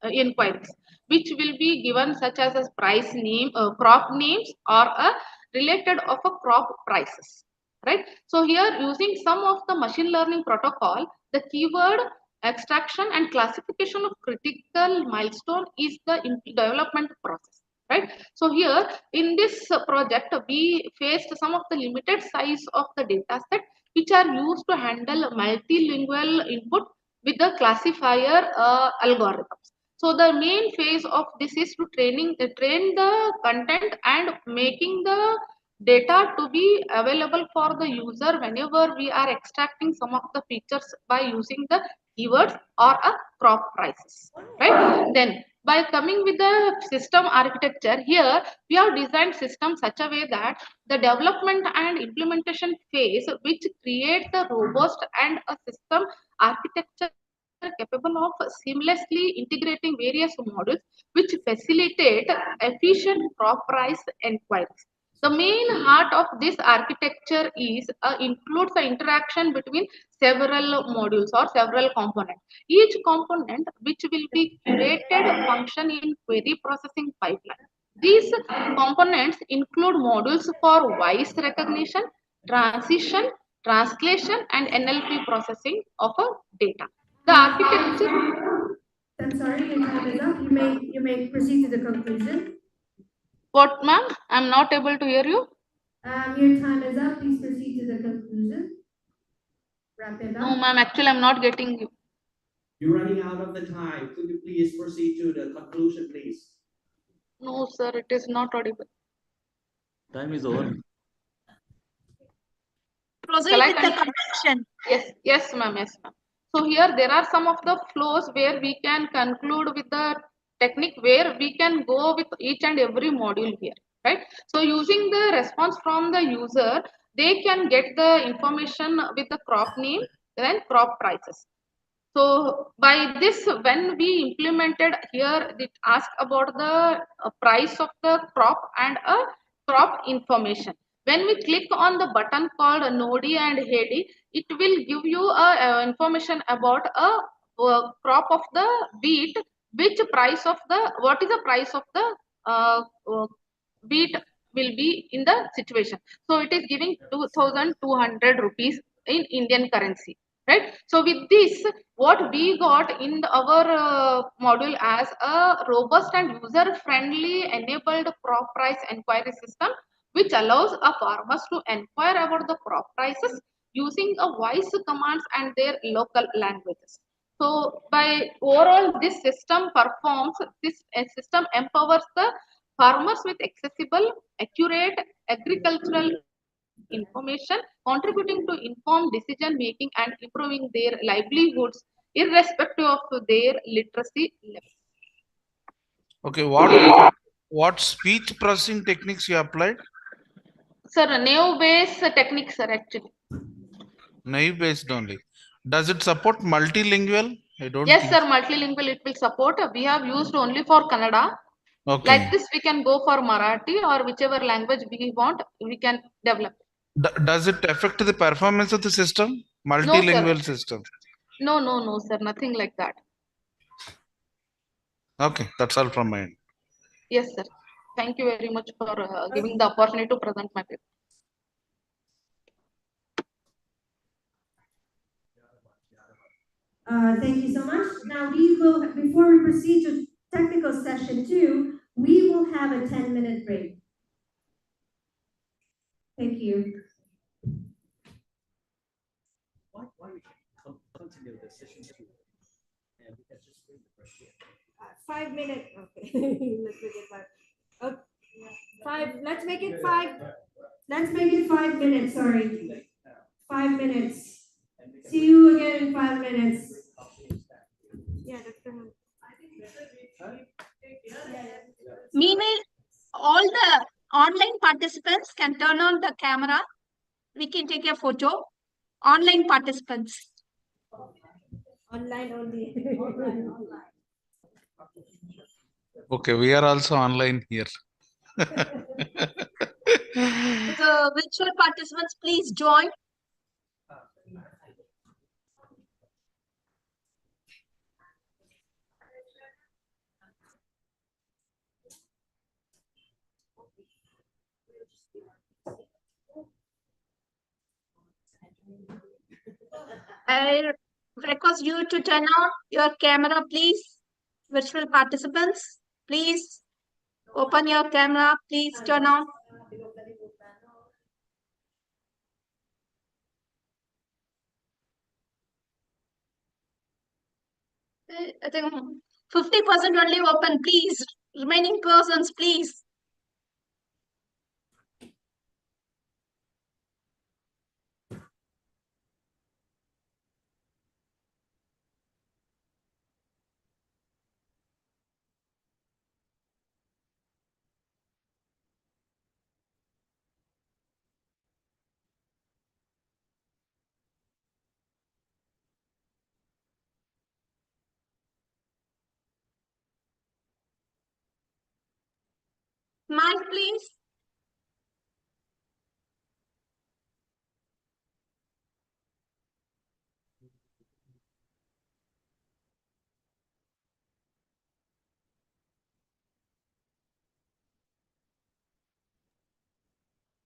inquiries, which will be given such as a price name, crop names, or a related of a crop prices, right? So here using some of the machine learning protocol, the keyword extraction and classification of critical milestone is the development process, right? So here in this project we faced some of the limited size of the data set which are used to handle multilingual input with the classifier algorithms. So the main phase of this is to train the content and making the data to be available for the user whenever we are extracting some of the features by using the keywords or a crop prices, right? Then by coming with the system architecture, here we have designed system such a way that the development and implementation phase which create the robust and a system architecture capable of seamlessly integrating various modules which facilitate efficient crop price inquiries. The main heart of this architecture is includes the interaction between several modules or several components. Each component which will be curated function in query processing pipeline. These components include modules for voice recognition, transition, translation, and NLP processing of a data. The architecture. I'm sorry, your time is up. You may proceed to the conclusion. What, ma'am? I'm not able to hear you. Your time is up. Please proceed to the conclusion. Wrap it up. No, ma'am. Actually, I'm not getting you. You're running out of the time. Could you please proceed to the conclusion, please? No, sir. It is not audible. Time is over. Proceed with the conclusion. Yes, ma'am. Yes, ma'am. So here there are some of the flows where we can conclude with the technique where we can go with each and every module here, right? So using the response from the user, they can get the information with the crop name, then crop prices. So by this, when we implemented here, it asked about the price of the crop and a crop information. When we click on the button called Nodi and Hedi, it will give you information about crop of the wheat, which price of the, what is the price of the wheat will be in the situation. So it is giving 2,200 rupees in Indian currency, right? So with this, what we got in our module as a robust and user-friendly enabled crop price enquiry system, which allows a farmers to inquire about the crop prices using a voice commands and their local languages. So by overall, this system performs, this system empowers the farmers with accessible, accurate agricultural information, contributing to informed decision making and improving their livelihoods irrespective of their literacy level. Okay, what speech processing techniques you applied? Sir, naive-based technique, sir, actually. Naive based only. Does it support multilingual? I don't Yes, think. sir, multilingual it will support. We have used only for Kannada. Okay. Like this, we can go for Marathi or whichever language we want, we can develop. Does it affect the performance of the system? No, Multilingual sir. system. No, sir, nothing like that. Okay, that's all from my end. Yes, sir. Thank you very much for giving the opportunity to present my paper. Thank you so much. Now we will, before we proceed to technical session 2, we will have a 10-minute break. Thank you. Why we continue the session 2? And we can just bring the question. 5 minutes. Okay. Let's make it 5. Okay. 5. Let's make it 5. Let's make it 5 minutes, sorry. 5 minutes. See you again in 5 minutes. Yeah, Dr. Meanwhile, all the online participants can turn on the camera. We can take a photo. Online participants. Online only. Okay, we are also online here. The virtual participants, please join. I request you to turn on your camera, please. Virtual participants, please open your camera. Please turn on. I think 50% only open, please. Remaining persons, please. Mic, please.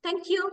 Thank you.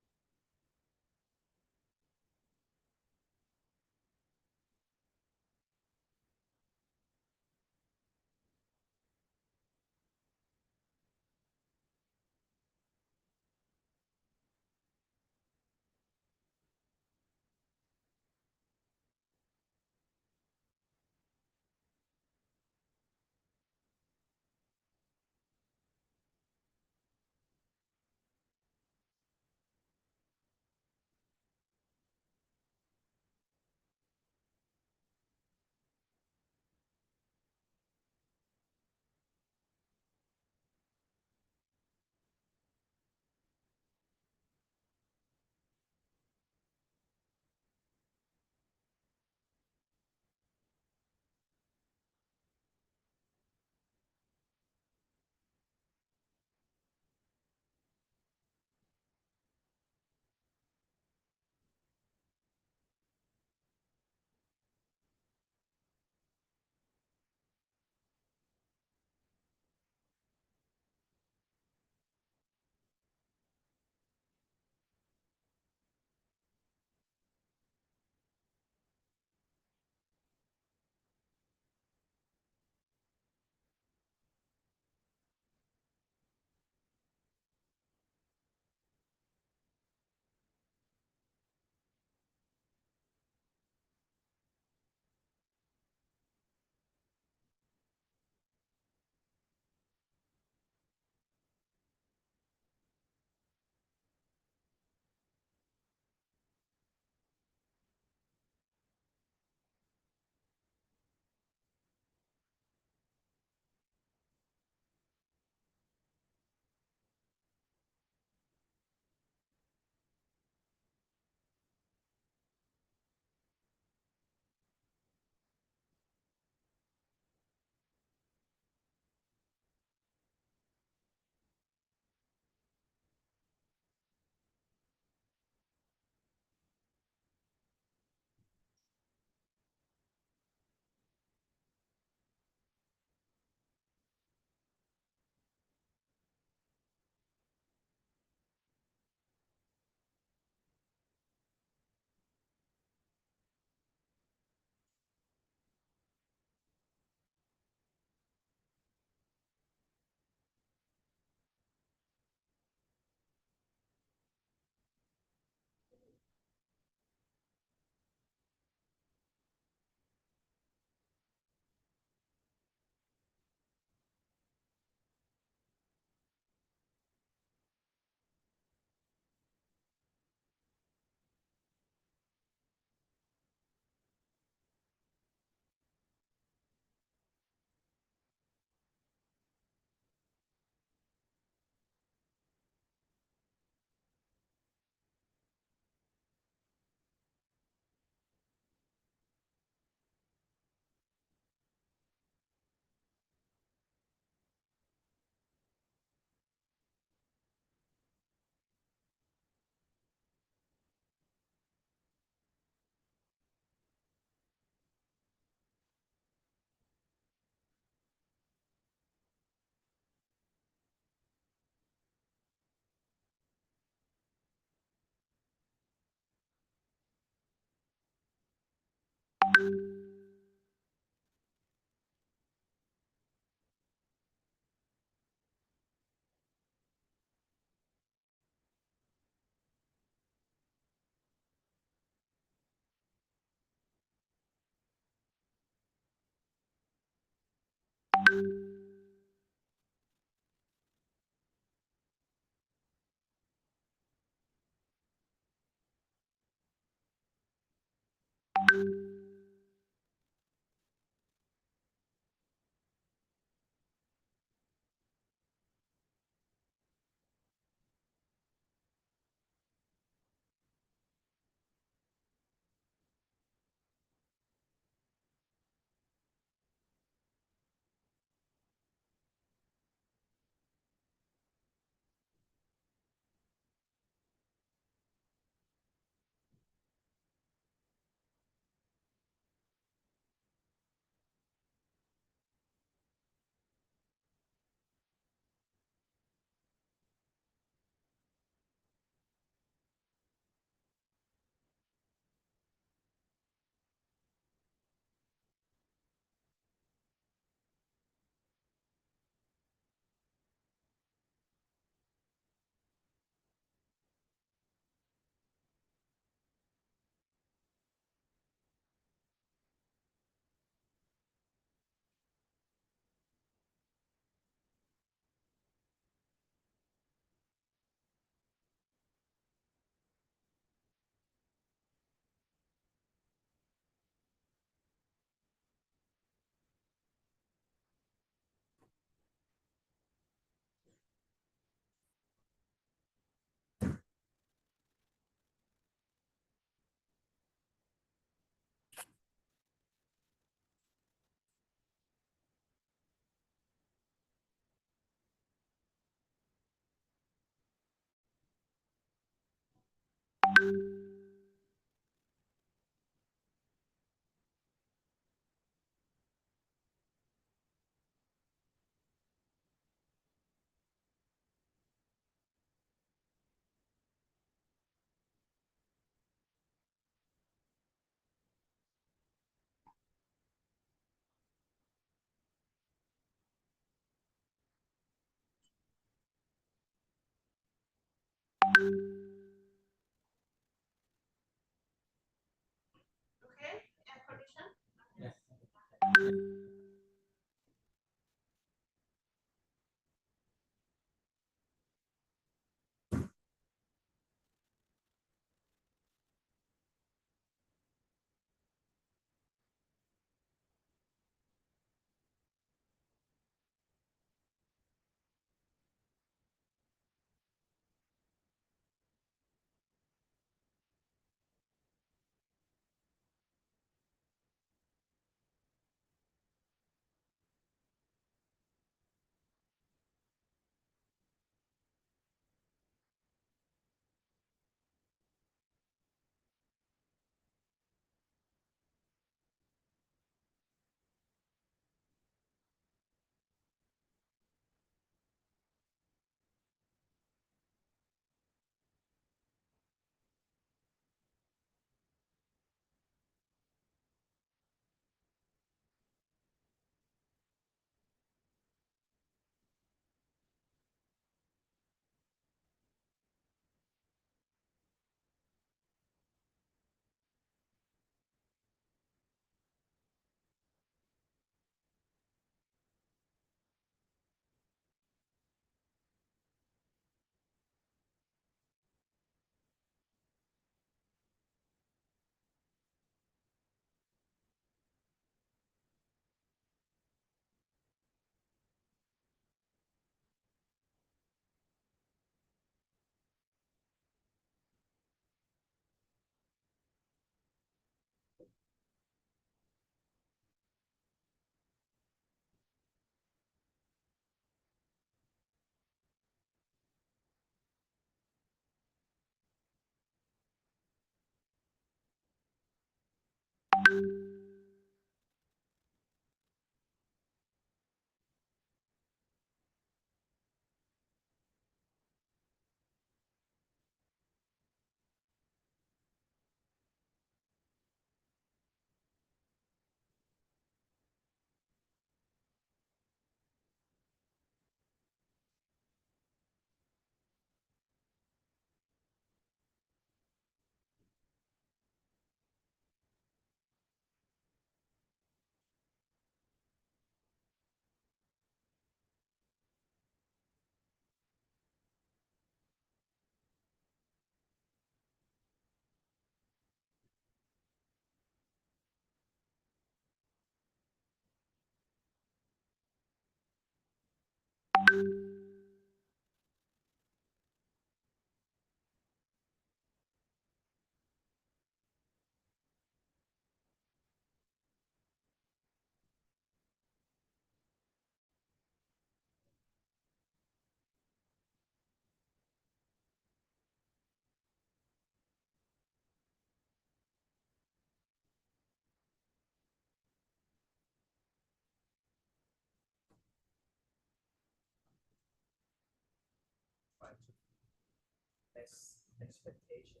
expectation.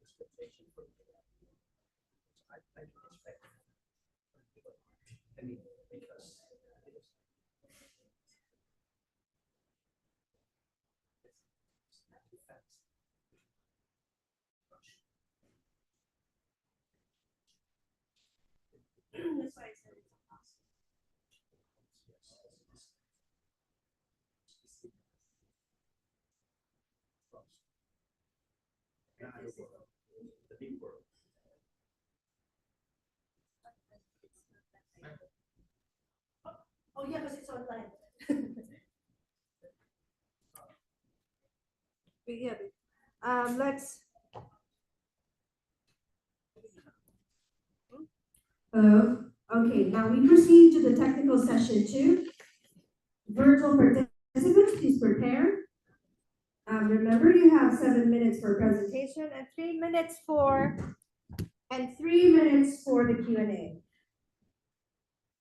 Expectation for I expect. I mean, because That's why I said it's impossible. The big world. Oh, yeah, because it's online. We get it. Let's. Okay, now we proceed to the technical session 2. Virtual participants, please prepare. Remember, you have 7 minutes for presentation and 3 minutes for the Q&A.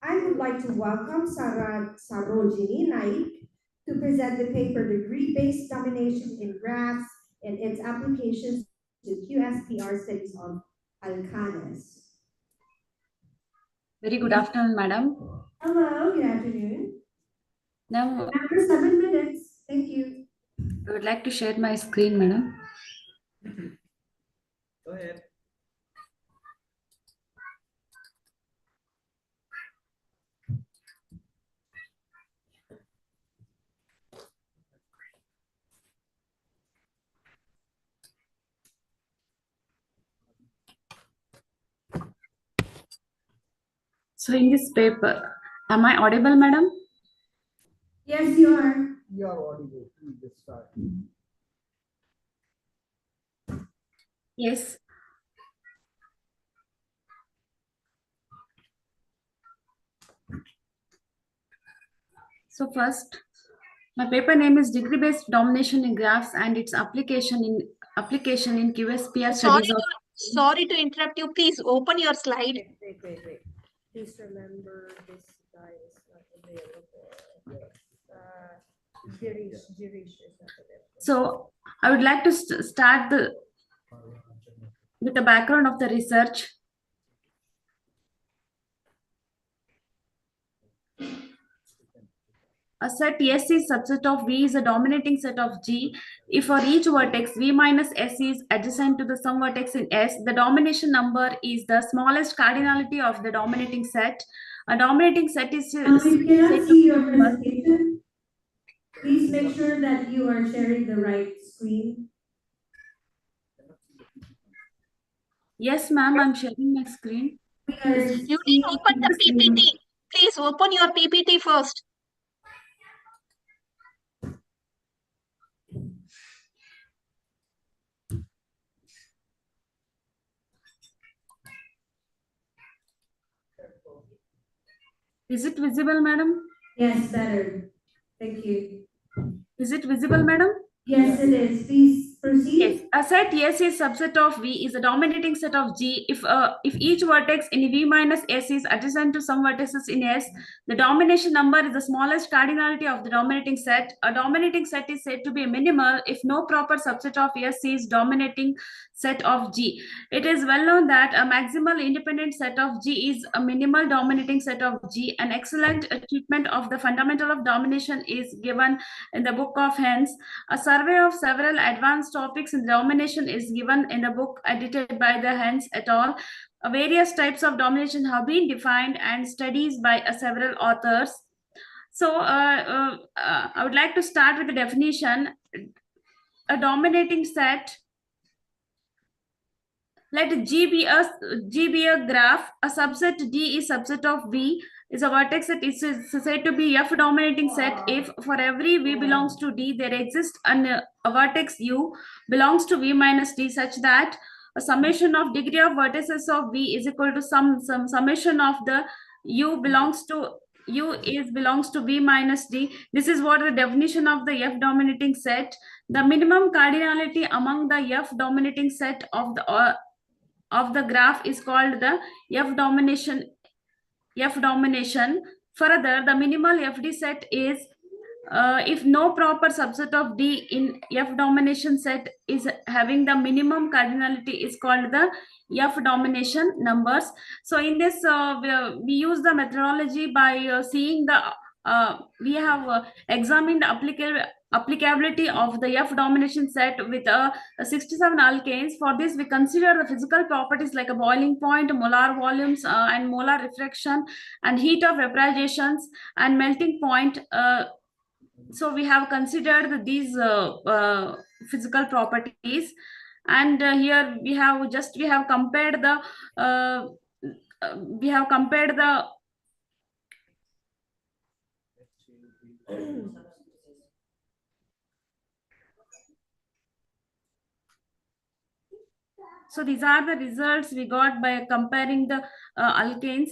I would like to welcome Sarojini Naik to present the paper Degree-Based Domination in Graphs and its Applications to QSPR Studies of Alcanes. Very good afternoon, madam. Hello, good afternoon. Now, After 7 minutes, thank you. I would like to share my screen, madam. Go ahead. So in this paper, am I audible, madam? Yes, you are. You are audible. Please just start. Yes. So first, my paper name is Degree-Based Domination in Graphs and its application in QSPR studies of. Sorry to interrupt you. Please open your slide. Wait. Please remember this guy is not available. Girish is not available. So I would like to start with the background of the research. A set S is subset of V is a dominating set of G. If for each vertex V minus S is adjacent to the sum vertex in S, the domination number is the smallest cardinality of the dominating set. A dominating set is. We cannot see your presentation. Please make sure that you are sharing the right screen. Yes, ma'am, I'm sharing my screen. You need to open the PPT. Please open your PPT first. Is it visible, madam? Yes, better. Thank you. Is it visible, madam? Yes, it is. Please proceed. Yes, a set S is subset of V is a dominating set of G. If each vertex in V minus S is adjacent to some vertices in S, the domination number is the smallest cardinality of the dominating set. A dominating set is said to be minimal if no proper subset of S is dominating set of G. It is well known that a maximal independent set of G is a minimal dominating set of G. An excellent treatment of the fundamental of domination is given in the book of Hens. A survey of several advanced topics in domination is given in the book edited by the Hens et al. Various types of domination have been defined and studies by several authors. So I would like to start with the definition. A dominating set. Let G be a graph. A subset D is subset of V. Is a vertex that is said to be F dominating set if for every V belongs to D, there exists a vertex U belongs to V minus D such that a summation of degree of vertices of V is equal to some summation of the U belongs to V minus D. This is what the definition of the F dominating set. The minimum cardinality among the F dominating set of the graph is called the F domination. Further, the minimal FD set is if no proper subset of D in F domination set is having the minimum cardinality is called the F domination numbers. So in this, we use the methodology by seeing the, we have examined the applicability of the F domination set with 67 alkanes. For this, we consider the physical properties like a boiling point, molar volumes, and molar refraction, and heat of vaporizations, and melting point. So we have considered these physical properties, and here we have compared the we have compared the so these are the results we got by comparing the alkanes.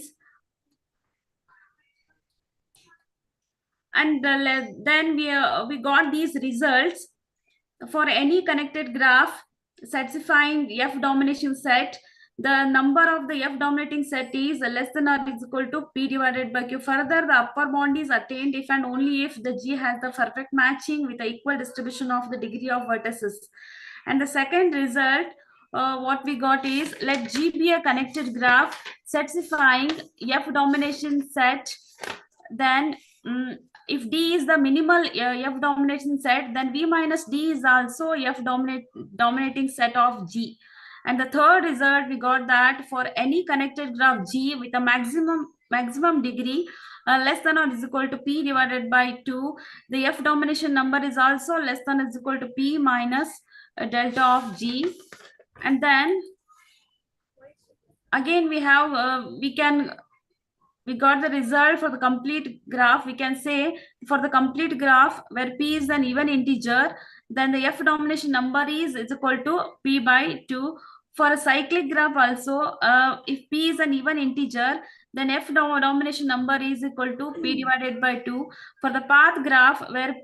And then we got these results for any connected graph satisfying F domination set. The number of the F dominating set is less than or is equal to P divided by Q. Further, the upper bound is attained if and only if the G has the perfect matching with the equal distribution of the degree of vertices. And the second result, what we got is, let G be a connected graph satisfying F domination set, then if D is the minimal F domination set, then V minus D is also F dominating set of G. And the third result, we got that for any connected graph G with a maximum degree less than or is equal to P divided by 2, the F domination number is also less than or is equal to P minus delta of G. And then again we have we got the result for the complete graph. We can say for the complete graph where P is an even integer, then the F domination number is equal to P by 2. For a cyclic graph also, if P is an even integer, then F domination number is equal to P divided by 2. For the path graph where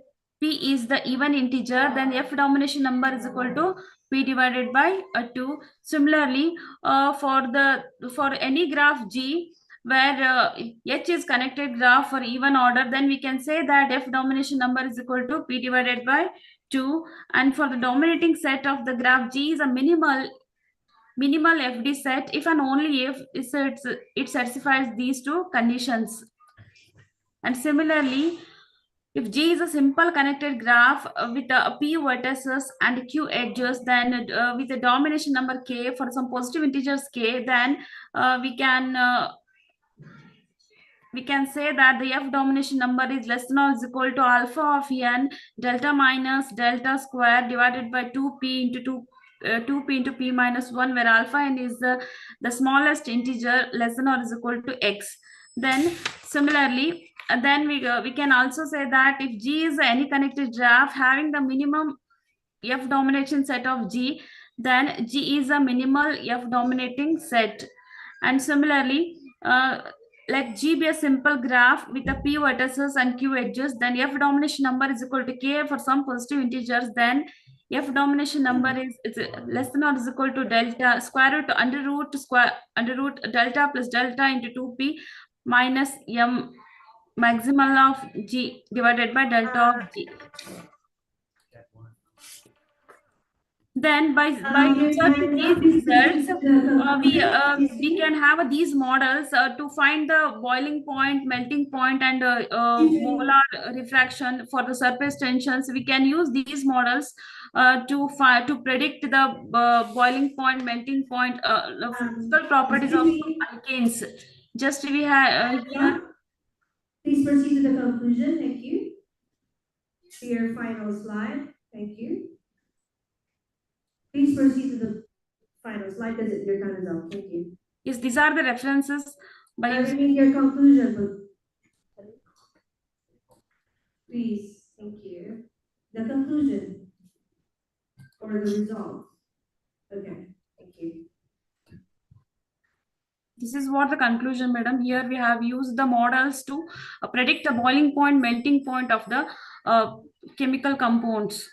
P is the even integer, then F domination number is equal to P divided by 2. Similarly, for any graph G, where H is connected graph for even order, then we can say that F domination number is equal to P divided by 2. And for the dominating set of the graph G is a minimal FD set if and only if it satisfies these two conditions. And similarly, if G is a simple connected graph with P vertices and Q edges, then with a domination number K for some positive integers K, then we can say that the F domination number is less than or is equal to alpha of n delta minus delta square divided by 2p into 2p into p minus 1, where alpha n is the smallest integer less than or is equal to x. Then similarly, then we can also say that if G is any connected graph having the minimum F domination set of G, then G is a minimal F dominating set. And similarly, let G be a simple graph with a P vertices and Q edges, then F domination number is equal to K for some positive integers, then F domination number is less than or is equal to delta square root under root delta plus delta into 2p minus m maximal of G divided by delta of G. Then by observing these results, we can have these models to find the boiling point, melting point, and molar refraction for the surface tensions. We can use these models to predict the boiling point, melting point, physical properties of alkanes. Just we have here. Please proceed to the conclusion. Thank you. To your final slide. Thank you. Please proceed to the final slide because your time is up. Thank you. Yes, these are the references. I mean your conclusion. Please, thank you. The conclusion or the result. Okay, thank you. This is what the conclusion, madam. Here we have used the models to predict the boiling point, melting point of the chemical compounds.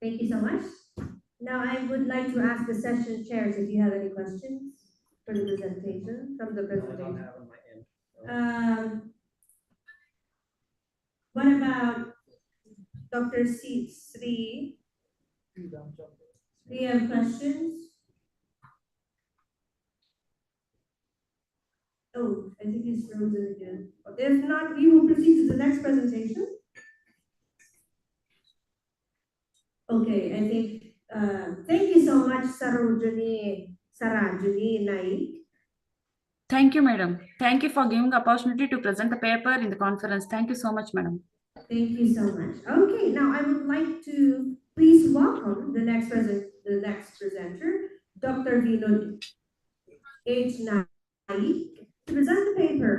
Thank you so much. Now I would like to ask the session chairs if you have any questions for the presentation, from the presentation. I don't have on my end. What about Dr. Sri? Do you have questions? Oh, I think he's frozen again. If not, we will proceed to the next presentation. Okay, I think, thank you so much, Sarojini Naik. Thank you, madam. Thank you for giving the opportunity to present the paper in the conference. Thank you so much, madam. Thank you so much. Okay, now I would like to please welcome the next presenter, Dr. Vinod H. Naik, to present the paper,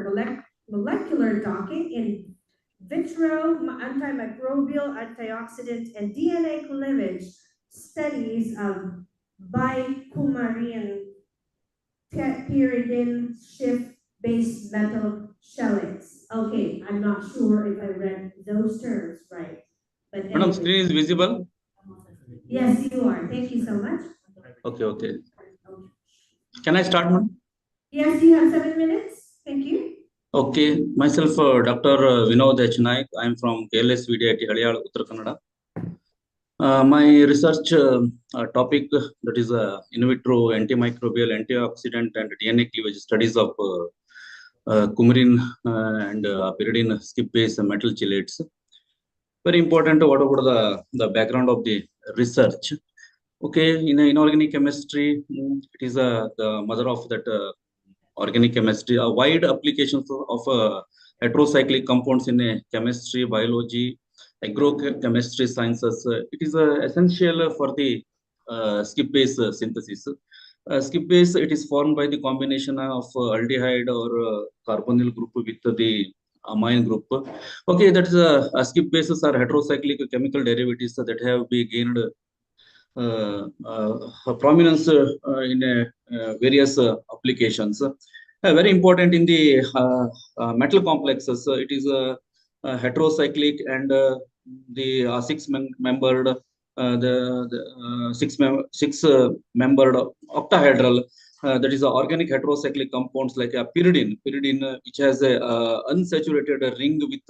Molecular Docking in Vitro Antimicrobial Antioxidant and DNA Cleavage Studies of Bicoumarine pyridine shift-based metal shellates. Okay, I'm not sure if I read those terms right. But Madam, anyway. screen is visible? Yes, you are. Thank you so much. Okay, okay. Can I start, madam? Yes, you have 7 minutes. Thank you. Okay, myself, Dr. Vinod H. Naik. I am from KLS VDIT, Haliyal, Uttar Kannada. My research topic, that is in vitro antimicrobial, antioxidant and DNA cleavage studies of coumarin and pyridine skip-base metal chelates. Very important. What about the background of the research? Okay, in inorganic chemistry, it is the mother of that organic chemistry. A wide applications of heterocyclic compounds in chemistry, biology, agrochemistry sciences. It is essential for the skip-base synthesis. Skip-base, it is formed by the combination of aldehyde or carbonyl group with the amine group. Okay, that is skip bases are heterocyclic chemical derivatives that have been gained prominence in various applications. Very important in the metal complexes. It is heterocyclic and the six-membered six-membered octahedral. That is organic heterocyclic compounds like pyridine, which has a unsaturated ring with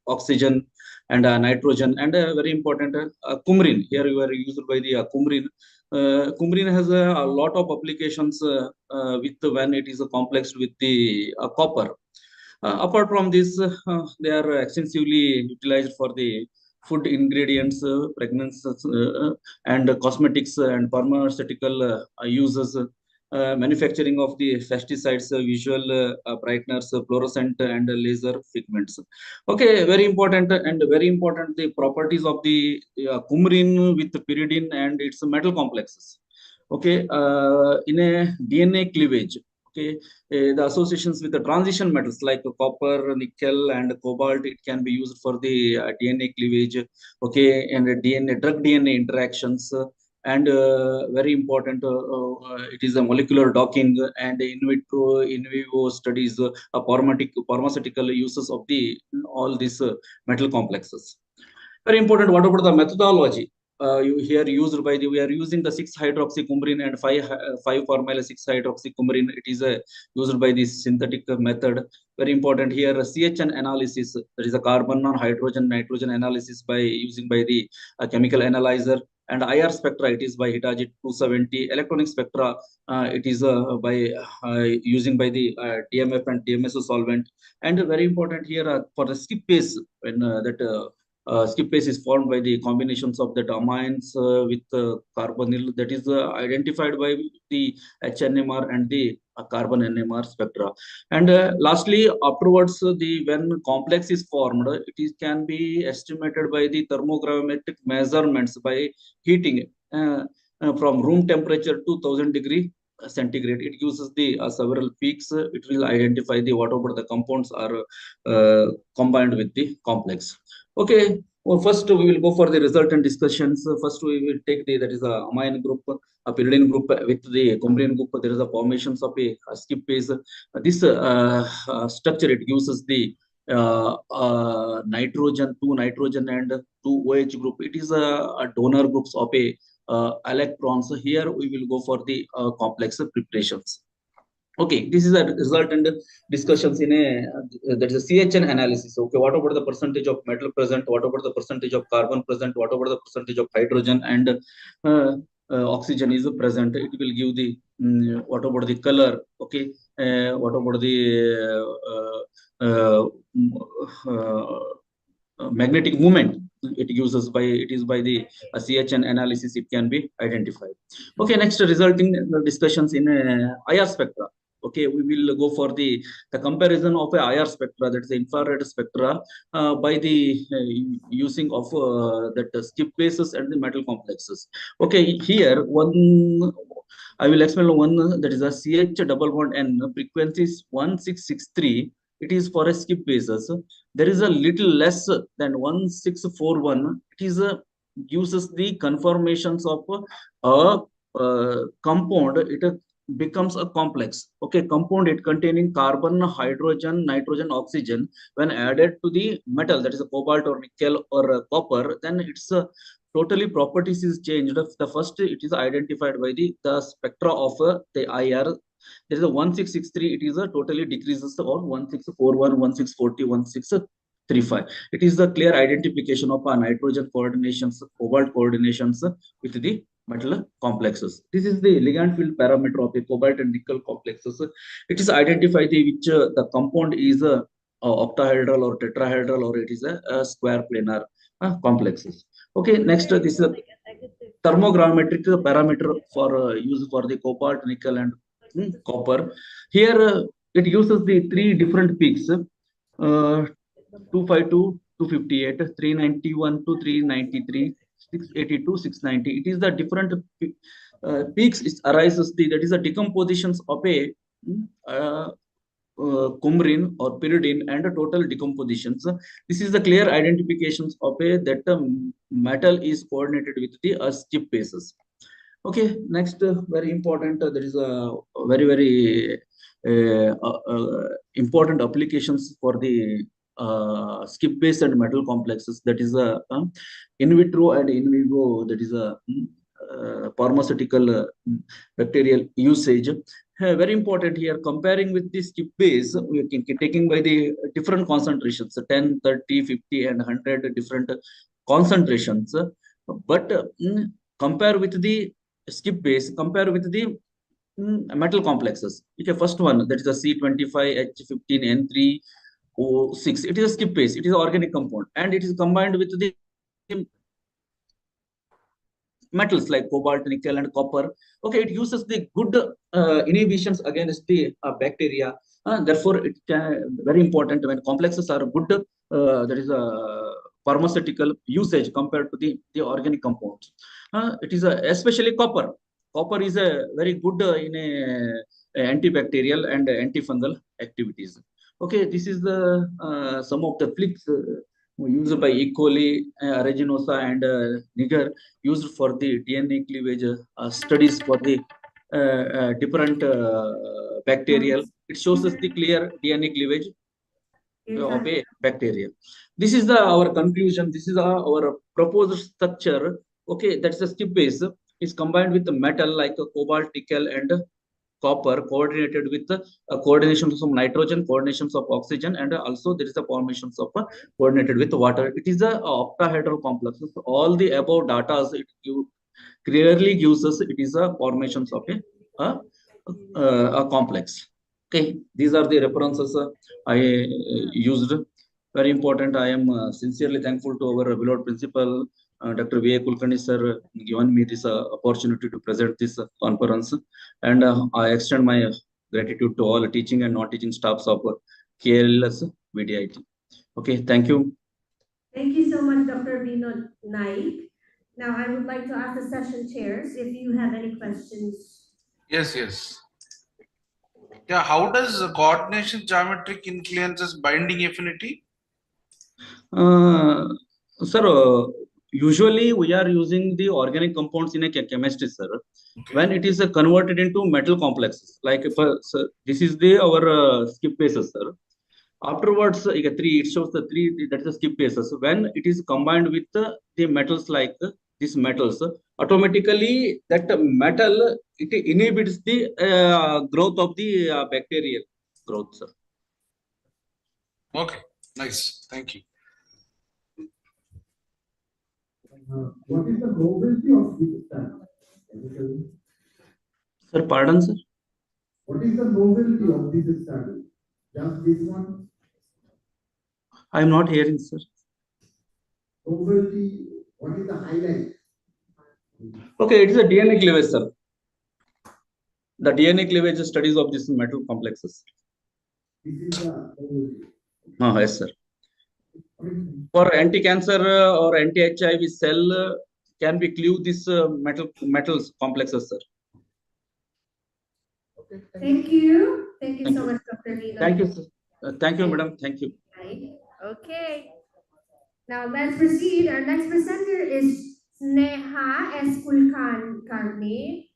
oxygen and nitrogen, and very important coumarin. Here you are used by the coumarin. Coumarin has a lot of applications with when it is complexed with the copper. Apart from this, they are extensively utilized for the food ingredients, pregnancies, and cosmetics and pharmaceutical uses. Manufacturing of the pesticides, visual brighteners, fluorescent and laser pigments. Okay, very important the properties of the coumarin with pyridine and its metal complexes. Okay, in a DNA cleavage. Okay, the associations with the transition metals like copper, nickel, and cobalt, it can be used for the DNA cleavage. Okay, and drug DNA interactions. And very important, it is a molecular docking and in vitro, in vivo studies, pharmaceutical uses of the all these metal complexes. Very important. What about the methodology? Here used by the, we are using the 6-hydroxycoumarin and 5-formyl 6-hydroxycoumarin. It is used by the synthetic method. Very important here, CHN analysis. There is a carbon or hydrogen nitrogen analysis by using by the chemical analyzer. And IR spectra, it is by Hitachi 270. Electronic spectra, it is by using by the DMF and DMSO solvent. And very important here for the skip base, when skip base is formed by the combinations of the amines with carbonyl, that is identified by the HNMR and the carbon NMR spectra. And lastly, afterwards, when complex is formed, can be estimated by the thermogravimetric measurements by heating from room temperature to 1000 degree centigrade. It uses the several peaks. It will identify the whatever the compounds are combined with the complex. Okay, well, first we will go for the result and discussions. First we will take that is a amine group, a pyridine group with the coumarin group. There is a formations of a skip base. This structure, it uses the nitrogen, 2 nitrogen and 2 OH group. It is a donor groups of a electrons. Here we will go for the complex preparations. Okay, this is a resultant discussions in a that is a CHN analysis. Okay, what about the percentage of metal present? What about the percentage of carbon present? What about the percentage of hydrogen and oxygen is present? It will give the what about the color? Okay, what about the magnetic moment? It uses by it is by the CHN analysis it can be identified. Okay, next resulting discussions in IR spectra. Okay, we will go for the comparison of a IR spectra, that is the infrared spectra, by the using of that skip bases and the metal complexes. Okay, here one I will explain one that is a CH double bond N frequencies 1663. It is for a skip basis. There is a little less than 1641. It is uses the conformations of a compound. It becomes a complex. Okay, compound it containing carbon, hydrogen, nitrogen, oxygen. When added to the metal, that is a cobalt or nickel or copper, then it's totally properties is changed. The first it is identified by the spectra of the IR. There is a 1663. It is a totally decreases or 1641, 1640, 1635. It is the clear identification of nitrogen coordinations, cobalt coordinations with the metal complexes. This is the ligand field parameter of the cobalt and nickel complexes. It is identified which the compound is octahedral or tetrahedral or it is a square planar complexes. Okay, next this is a thermogrametric parameter for use for the cobalt, nickel and copper. Here it uses the three different peaks. 252, 258, 391 to 393, 682, 690. It is the different peaks. It arises that is the decompositions of a coumarin or pyridine and a total decompositions. This is the clear identifications of a that metal is coordinated with the skip bases. Okay, next very important. There is a very important applications for the skip base and metal complexes. That is a in vitro and in vivo. That is a pharmaceutical bacterial usage. Very important here, comparing with the skip base, we are taking by the different concentrations, 10, 30, 50 and 100 different concentrations. But compare with the skip base, compare with the metal complexes. Okay, first one, that is the C25H15N3O6. It is a skip base, it is an organic compound, and it is combined with the metals like cobalt, nickel, and copper. Okay, it uses the good inhibitions against the bacteria. Therefore, it can very important when complexes are good. That is a pharmaceutical usage compared to the organic compounds. It is especially copper. Copper is a very good in a antibacterial and antifungal activities. Okay, this is the some of the flicks used by E. coli, aeruginosa, and Niger, used for the DNA cleavage studies for the different bacterial. It shows us the clear DNA cleavage of a bacteria. This is our conclusion. This is our proposed structure. Okay, that's a skip base. Is combined with the metal like cobalt, nickel, and copper, coordinated with the coordinations of nitrogen, coordinations of oxygen, and also there is a formations of coordinated with water. It is a octahedral complex. So all the above data it clearly gives us it is a formations of a complex. Okay, these are the references I used. Very important. I am sincerely thankful to our beloved principal, Dr. V.A. Kulkarni sir, given me this opportunity to present this conference, and I extend my gratitude to all teaching and non-teaching staffs of KLS VDIT. Okay, thank you. Thank you so much, Dr. Vinod Naik. Now, I would like to ask the session chairs if you have any questions. Yes. Yeah, how does coordination geometric influences binding affinity? Sir, usually we are using the organic compounds in a chemistry, sir. Okay. When it is converted into metal complexes, like if this is the our skip bases, sir. Afterwards, it shows the three, that is the skip bases. When it is combined with the metals like these metals, automatically that metal it inhibits the growth of the bacterial growth, sir. Okay, nice. Thank you. What is the novelty of this study? Sir, pardon, sir. What is the novelty of this study? Just this one? I am not hearing, sir. Novelty, what is the highlight? Okay, it is a DNA cleavage, sir. The DNA cleavage studies of these metal complexes. This is the novelty. Yes, sir. For anti-cancer or anti-HIV cell can be cleave these metals complexes, sir. Thank you. Thank you Thank so you. much, Dr. Lino. Thank you, sir. Thank you, madam. Thank you. Right. Okay. Now let's proceed. Our next presenter is Sneha S. Kulkarni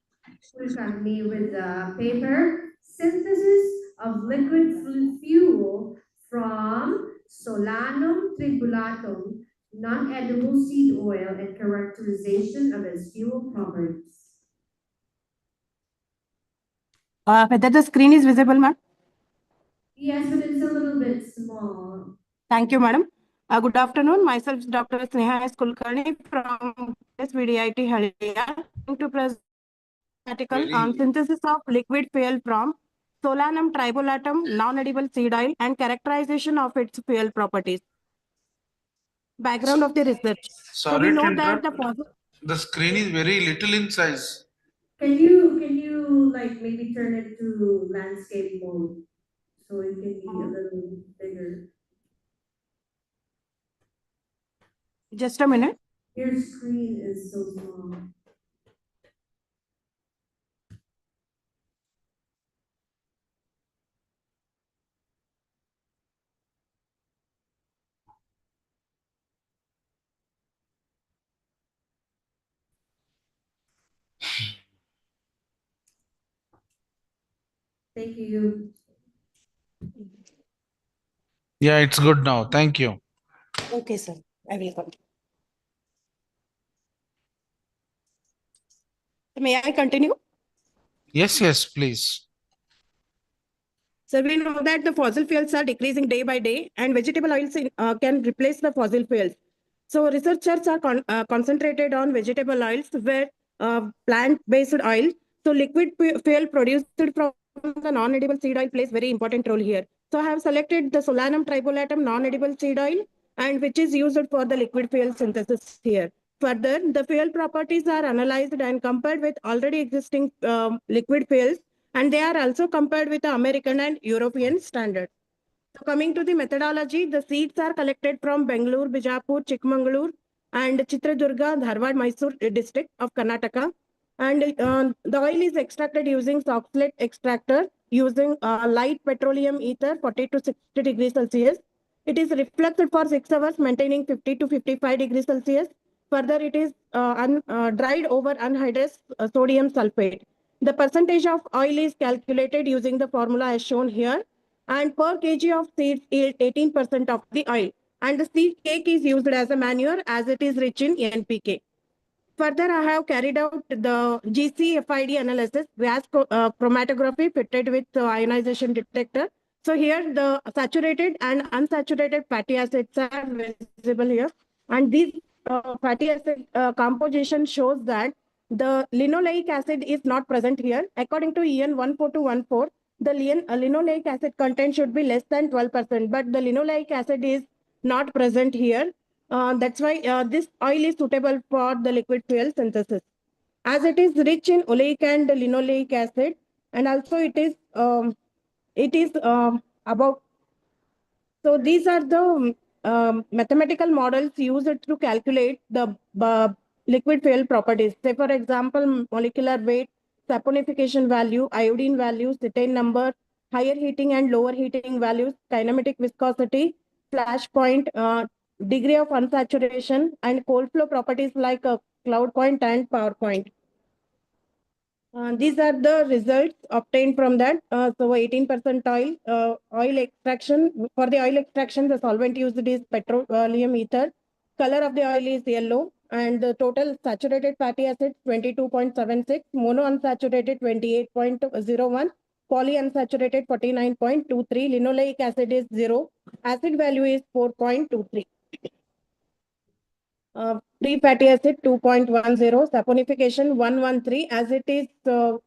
with the paper Synthesis of Liquid Fuel from Solanum tribulatum, non-edible seed oil, and characterization of its fuel properties. Whether the screen is visible, ma'am? Yes, but it's a little bit small. Thank you, madam. Good afternoon. Myself is Dr. Sneha S. Kulkarni from SVDIT Haldia to present an article on synthesis of liquid fuel from Solanum tribulatum, non-edible seed oil, and characterization of its fuel properties. Background of the research. So we Sorry to know that interrupt. The screen is very little in size. Can you like maybe turn it to landscape mode so it can be a little bigger? Just a minute. Your screen is so small. Thank you. Yeah, it's good now. Thank you. Okay, sir. I will continue. May I continue? Yes, please. So we know that the fossil fuels are decreasing day by day, and vegetable oils can replace the fossil fuels. So researchers are concentrated on vegetable oils, where plant-based oil. So liquid fuel produced from the non-edible seed oil plays very important role here. So I have selected the Solanum tribulatum non-edible seed oil, and which is used for the liquid fuel synthesis here. Further, the fuel properties are analyzed and compared with already existing liquid fuels, and they are also compared with the American and European standards. So coming to the methodology, the seeds are collected from Bangalore, Bijapur, Chikmagalur, and Chitradurga, Dharwad, Mysore district of Karnataka. And the oil is extracted using oxalate extractor using light petroleum ether 40 to 60 degrees Celsius. It is reflected for 6 hours, maintaining 50 to 55 degrees Celsius. Further, it is dried over anhydrous sodium sulfate. The percentage of oil is calculated using the formula as shown here. And per kg of seeds yield 18% of the oil. And the seed cake is used as a manure as it is rich in NPK. Further, I have carried out the GCFID analysis, gas chromatography fitted with ionization detector. So here the saturated and unsaturated fatty acids are visible here. And this fatty acid composition shows that the linoleic acid is not present here. According to EN 14214, the linoleic acid content should be less than 12%, but the linoleic acid is not present here. That's why this oil is suitable for the liquid fuel synthesis, as it is rich in oleic and linoleic acid, and also it is about. So these are the mathematical models used to calculate the liquid fuel properties. Say for example, molecular weight, saponification value, iodine values, cetane number, higher heating and lower heating values, kinematic viscosity, flash point, degree of unsaturation, and cold flow properties like cloud point and power point. These are the results obtained from that. So 18% oil extraction. For the oil extraction, the solvent used is petroleum ether. Color of the oil is yellow. and the total saturated fatty acid 22.76, monounsaturated 28.01, polyunsaturated 49.23, linoleic acid is 0, acid value is 4.23. Free fatty acid 2.10, saponification 113, as it is below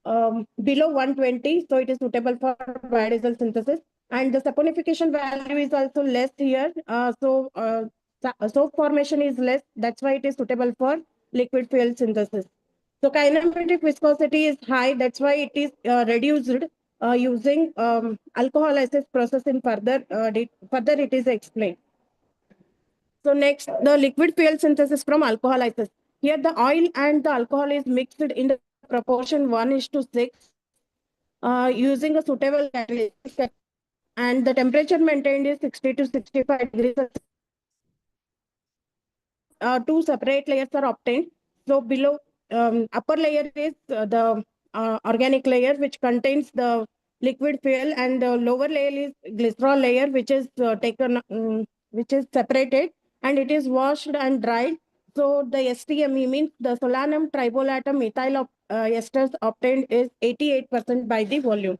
120, so it is suitable for biodiesel synthesis. And the saponification value is also less here. Soap formation is less. That's why it is suitable for liquid fuel synthesis. So kinematic viscosity is high. That's why it is reduced using alcoholysis process in further it is explained. So next, the liquid fuel synthesis from alcoholysis. Here the oil and the alcohol is mixed in the proportion 1:6 using a suitable catalyst, and the temperature maintained is 60 to 65 degrees. Two separate layers are obtained. So below upper layer is the organic layer, which contains the liquid fuel, and the lower layer is glycerol layer, which is which is separated, and it is washed and dried. So the STME means the solanum tribolatum methyl esters obtained is 88% by the volume.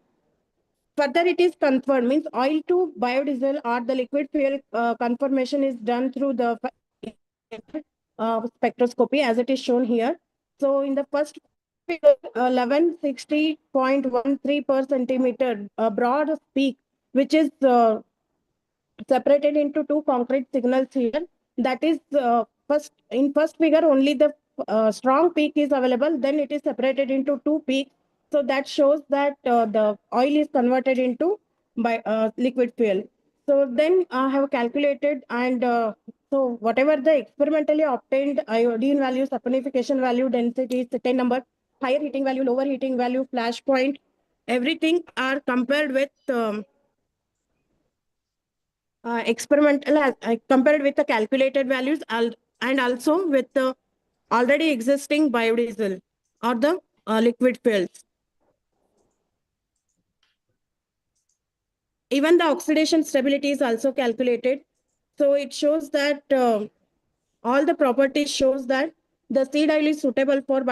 Further, it is conferred, means oil to biodiesel or the liquid fuel conformation is done through the spectroscopy, as it is shown here. So in the first figure, 1160.13 per centimeter, a broad peak, which is separated into two concrete signals here. That is first figure only the strong peak is available, then it is separated into two peaks. So that shows that the oil is converted into liquid fuel. So then I have calculated, and so whatever the experimentally obtained iodine value, saponification value, density, certain number, higher heating value, lower heating value, flash point, everything are compared with experimental compared with the calculated values and also with the already existing biodiesel or the liquid fuels. Even the oxidation stability is also calculated. So it shows that all the properties shows that the seed oil is suitable for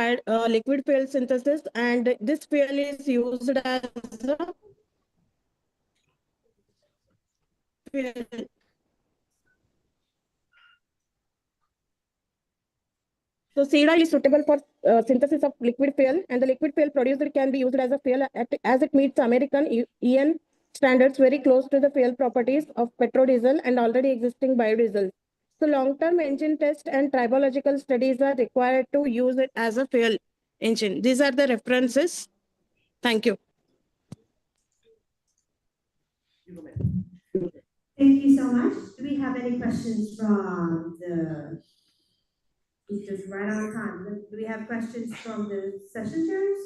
liquid fuel synthesis, and this fuel is used as a fuel. So seed oil is suitable for synthesis of liquid fuel, and the liquid fuel produced can be used as a fuel as it meets American EN standards very close to the fuel properties of petrodiesel and already existing biodiesel. So long-term engine test and tribological studies are required to use it as a fuel engine. These are the references. Thank you. Thank you so much. Do we have any questions from the, it's just right on time. Do we have questions from the session chairs?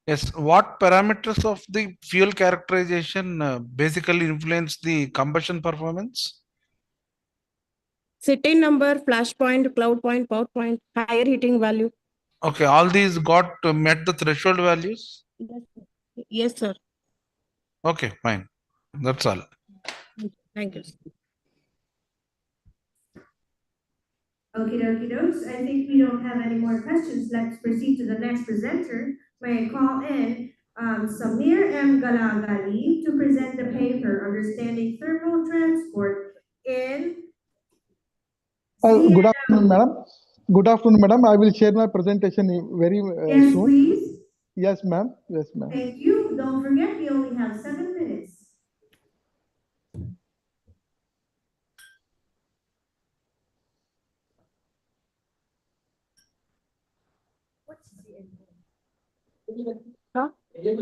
Yes, what parameters of the fuel characterization basically influence the combustion performance? City number, flash point, cloud point, power point, higher heating value. Okay, all these got met the threshold values? Yes, sir. Okay, fine. That's all. Thank you. Okie dokie dokes. I think we don't have any more questions. Let's proceed to the next presenter. May I call in Samir M. Galagali to present the paper Understanding Thermal Transport in Good afternoon, madam. Good afternoon, madam. I will share my presentation very yes, soon. please. Yes, ma'am. Yes, ma'am. Thank you. Don't forget, we only have 7 minutes. What's the end? Huh? Yeah.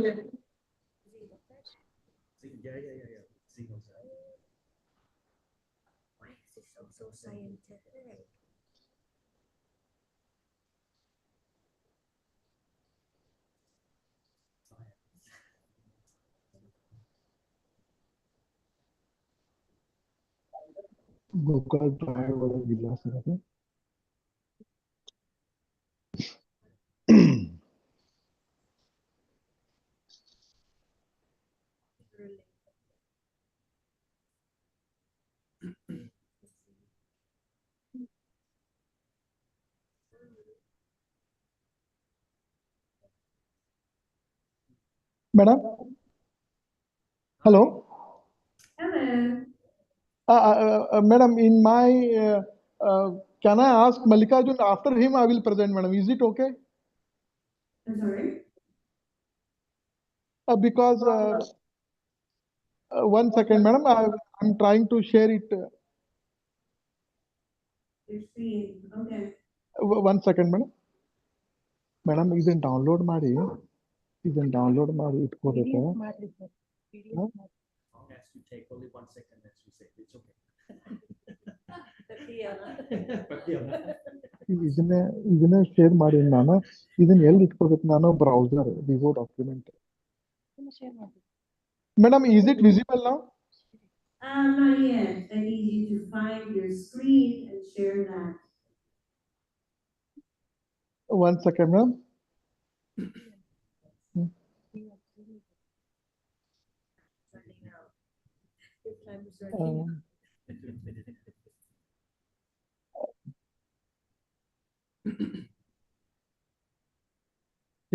Why is it so scientific? Google Drive वगैरह दिला sir Madam? Hello? Hello. Madam, in my, can I ask Mallikarjun after him? I will present, madam. Is it okay? I'm sorry? Because, one second, madam. I'm trying to share it. Your screen. Okay. One second, madam. Madam, ಇದನ್ನ download ಮಾಡಿ ಇಟ್ಕೋಬೇಕು. Has to take only 1 second, as we say. It's okay. ಇದನ್ನೇ share ಮಾಡಿ ನಾನು ಇದನ್ನ ಎಲ್ಲಿ ಇಟ್ಕೋಬೇಕು ನಾನು browser Vivo document. Madam, is it visible now? Not yet. I need you to find your screen and share that. 1 second, ma'am.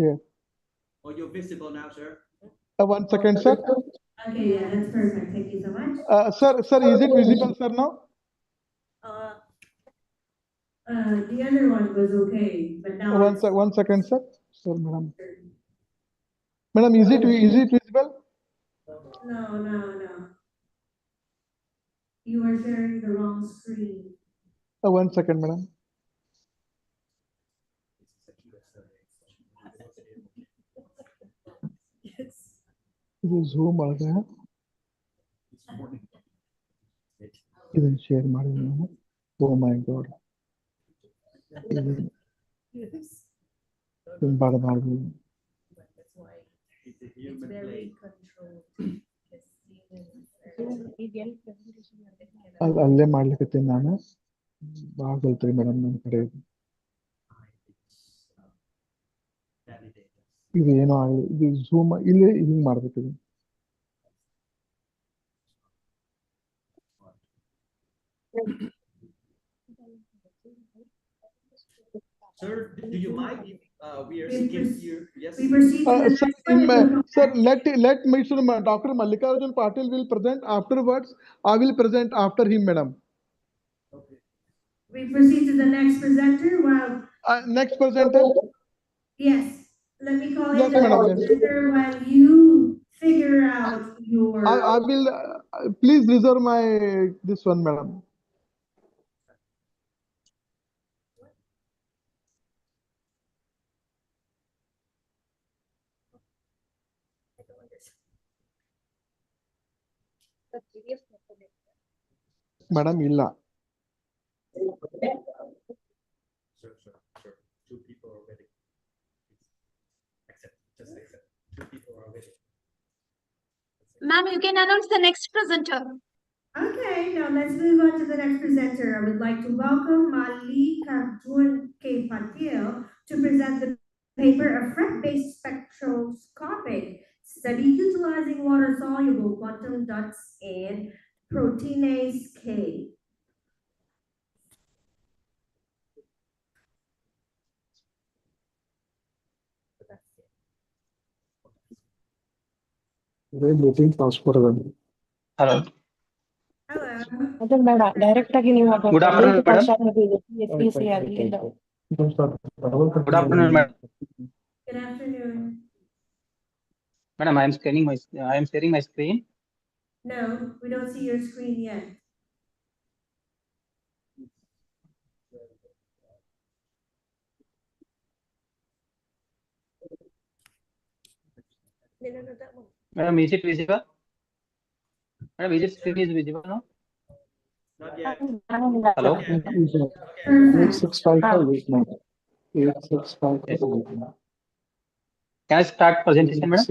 Yeah. Oh, you're visible now, sir. 1 second, sir. Okay, yeah, that's perfect. Thank you so much. Sir, is it visible, sir, now? The other one was okay, but now 1 second, sir. Sir, madam. Madam, is it visible? No. You are sharing the wrong screen. 1 second, madam. ಇದು zoom ಒಳಗೆ ಇದನ್ನ share ಮಾಡಿ ನಾನು. ಓ ಮೈ god, ಇದನ್ನ ಮಾಡಬಾರ್ದು. ಅಲ್ಲೇ ಮಾಡ್ಲಿಕ್ಕೆ ನಾನು ಆಗಲ್ತ್ರಿ ಮೇಡಮ್ ನನ್ನ ಕಡೆ. ಇದು ಏನೋ ಆಗಲಿ, ಇದು ಝೂಮ್ ಇಲ್ಲಿ ಹಿಂಗ್ ಮಾಡ್ಬೇಕು. ಇದು Sir, do you mind if we are skip here? Yes. We proceed to the next one. Sir, let Mr. Dr. Mallikarjun Patil will present afterwards. I will present after him, madam. Okay. We proceed to the next presenter while. Next presenter. Yes. Let me call Yes, in the madam. presenter while you figure out your. I will. Please reserve this one, madam. Madam, illa. Sure. 2 people are waiting. Just accept. 2 people are waiting. Ma'am, you can announce the next presenter. Okay, now let's move on to the next presenter. I would like to welcome Mallikarjun Patil to present the paper of fret-based spectroscopic study utilizing water-soluble quantum dots and proteinase K. Hello. Direct ಆಗಿ ನೀವು Good afternoon, madam. Good afternoon, madam. Good afternoon. Madam, I am sharing my screen. No, we don't see your screen yet. Madam, is it visible? Madam, is it screen is visible now? Not yet. Hello. 8655. Can I start presentation, madam?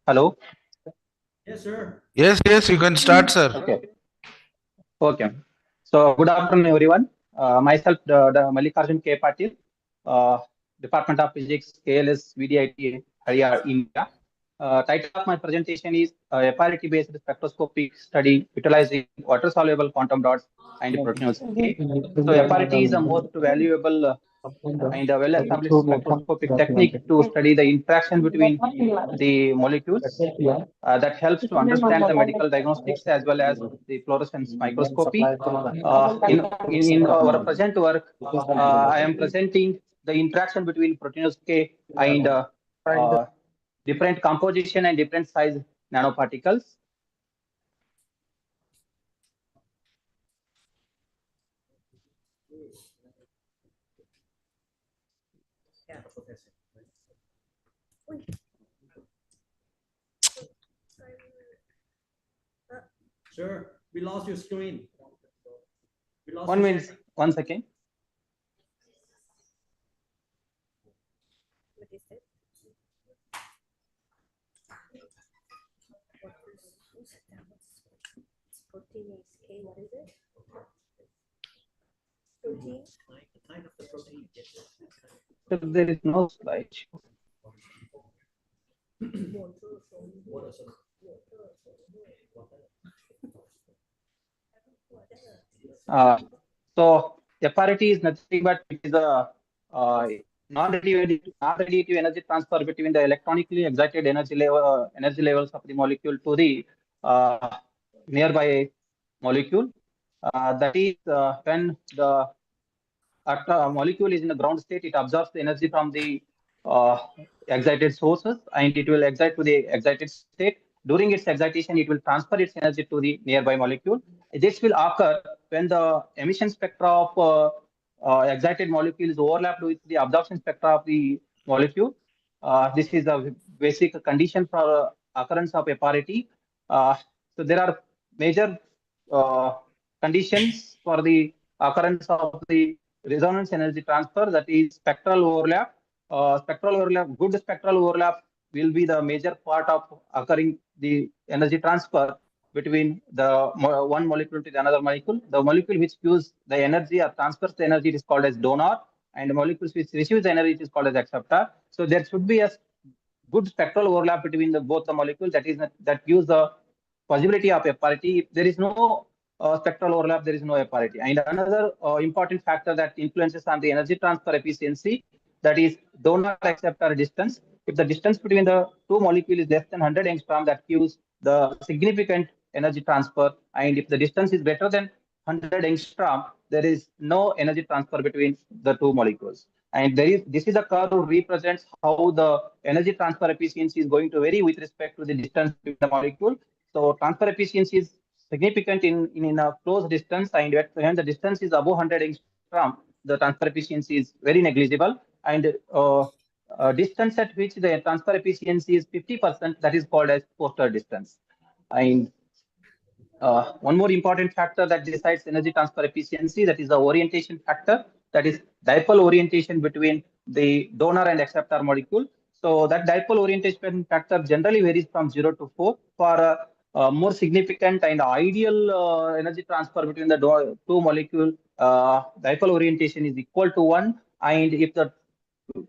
Hello. Yes, sir. Yes, you can start, sir. Okay. So, good afternoon, everyone. Myself, the Mallikarjun Patil, Department of Physics, KLS, VDIT, Haryana, India. Title of my presentation is FRT-based spectroscopic study utilizing water-soluble quantum dots and proteinase K. So, FRT is the most valuable and a well-established spectroscopic technique to study the interaction between the molecules that helps to understand the medical diagnostics as well as the fluorescence microscopy. In our present work, I am presenting the interaction between proteinose K and different composition and different size nanoparticles. Sure, we lost your screen. We lost 1 minute, 1 second. What is it? Protein is K, what is it? Protein? The kind of the protein. So there is no slide. So FRT is nothing but it is a non-radiative energy transfer between the electronically excited energy levels of the molecule to the nearby molecule. That is when the molecule is in the ground state, it absorbs the energy from the excited sources and it will excite to the excited state. During its excitation, it will transfer its energy to the nearby molecule. This will occur when the emission spectra of excited molecule is overlapped with the absorption spectra of the molecule. This is a basic condition for occurrence of FRT. So there are major conditions for the occurrence of the resonance energy transfer, that is spectral overlap. Good spectral overlap will be the major part of occurring the energy transfer between the one molecule to the another molecule. The molecule which gives the energy or transfers the energy is called as donor, and the molecules which receives the energy is called as acceptor. So there should be a good spectral overlap between both the molecules. That gives the possibility of FRT. If there is no spectral overlap, there is no FRT. And another important factor that influences on the energy transfer efficiency, that is donor acceptor distance. If the distance between the two molecules is less than 100 angstrom, that gives the significant energy transfer. And if the distance is greater than 100 angstrom, there is no energy transfer between the two molecules. And this is a curve that represents how the energy transfer efficiency is going to vary with respect to the distance between the molecule. So transfer efficiency is significant in a close distance, and when the distance is above 100 angstrom, the transfer efficiency is very negligible. And distance at which the transfer efficiency is 50%, that is called as Foster distance. And one more important factor that decides energy transfer efficiency, that is the orientation factor, that is dipole orientation between the donor and acceptor molecule. So that dipole orientation factor generally varies from 0 to 4. For more significant and ideal energy transfer between the two molecule, dipole orientation is equal to 1. And if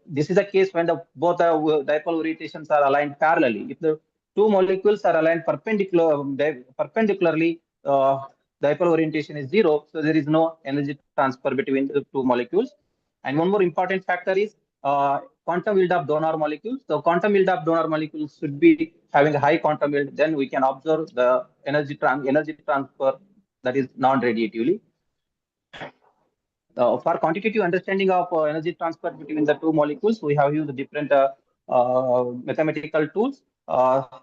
this is the case when both the dipole orientations are aligned parallelly. If the two molecules are aligned perpendicularly, dipole orientation is 0, so there is no energy transfer between the two molecules. And one more important factor is quantum yield of donor molecules. So quantum yield of donor molecules should be having a high quantum yield, then we can observe the energy transfer that is non-radiatively. For quantitative understanding of energy transfer between the two molecules, we have used different mathematical tools.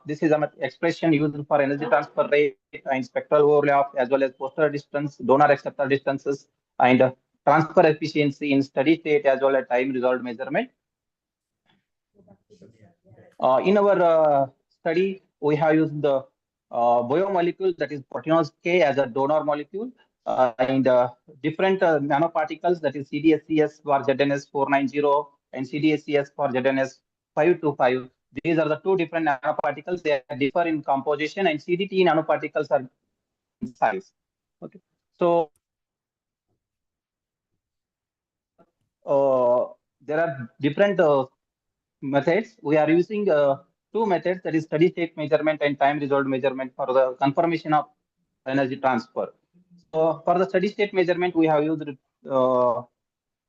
This is an expression used for energy transfer rate and spectral overlap, as well as Foster distance, donor acceptor distances, and transfer efficiency in steady state, as well as time resolved measurement. In our study, we have used the biomolecule, that is proteinose K, as a donor molecule, and different nanoparticles, that is CDSCS for ZNS 490 and CDSCS for ZNS 525. These are the two different nanoparticles. They differ in composition, and CDT nanoparticles are in size. Okay, so there are different methods. We are using two methods, that is steady state measurement and time resolved measurement, for the confirmation of energy transfer. So for the steady state measurement, we have used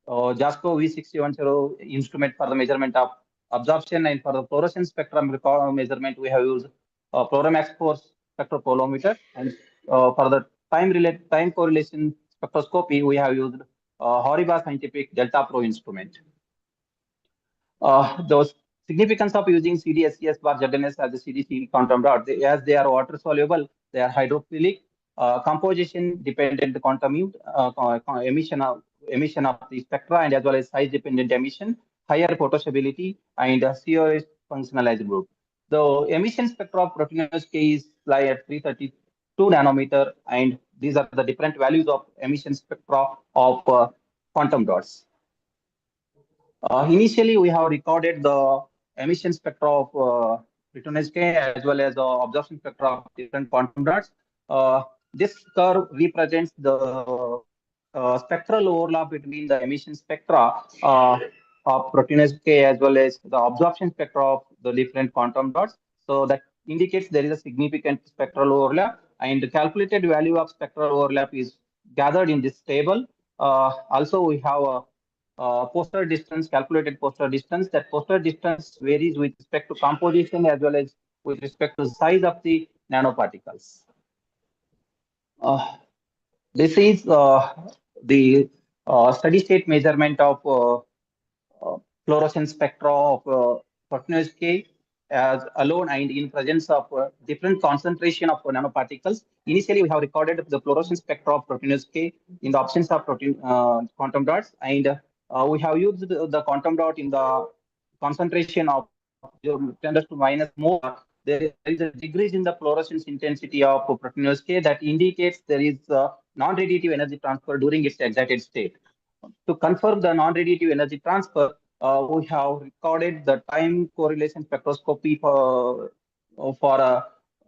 JASCO V6110 instrument for the measurement of absorption, and for the fluorescence spectrum measurement, we have used Fluoromax 4 spectropolometer, and for the time correlation spectroscopy, we have used Horiba Scientific Delta Pro instrument. The significance of using CDSCS bar ZNS as a CDC quantum dot, as they are water soluble, they are hydrophilic, composition dependent quantum emission of the spectra, and as well as size dependent emission, higher photostability, and COS functionalized group. The emission spectra of proteinose K is lie at 332 nanometer, and these are the different values of emission spectra of quantum dots. Initially, we have recorded the emission spectra of proteinose K as well as the absorption spectra of different quantum dots. This curve represents the spectral overlap between the emission spectra of proteinose K as well as the absorption spectra of the different quantum dots. So that indicates there is a significant spectral overlap, and the calculated value of spectral overlap is gathered in this table. Also, we have a posterior distance, calculated posterior distance. That posterior distance varies with respect to composition as well as with respect to size of the nanoparticles. This is the steady state measurement of fluorescence spectra of proteinose K as alone and in presence of different concentration of nanoparticles. Initially, we have recorded the fluorescence spectra of proteinose K in the absence of quantum dots, and we have used the quantum dot in the concentration of 10 to minus more. There is a decrease in the fluorescence intensity of proteinose K that indicates there is non-radiative energy transfer during its excited state. To confirm the non-radiative energy transfer, we have recorded the time correlation spectroscopy for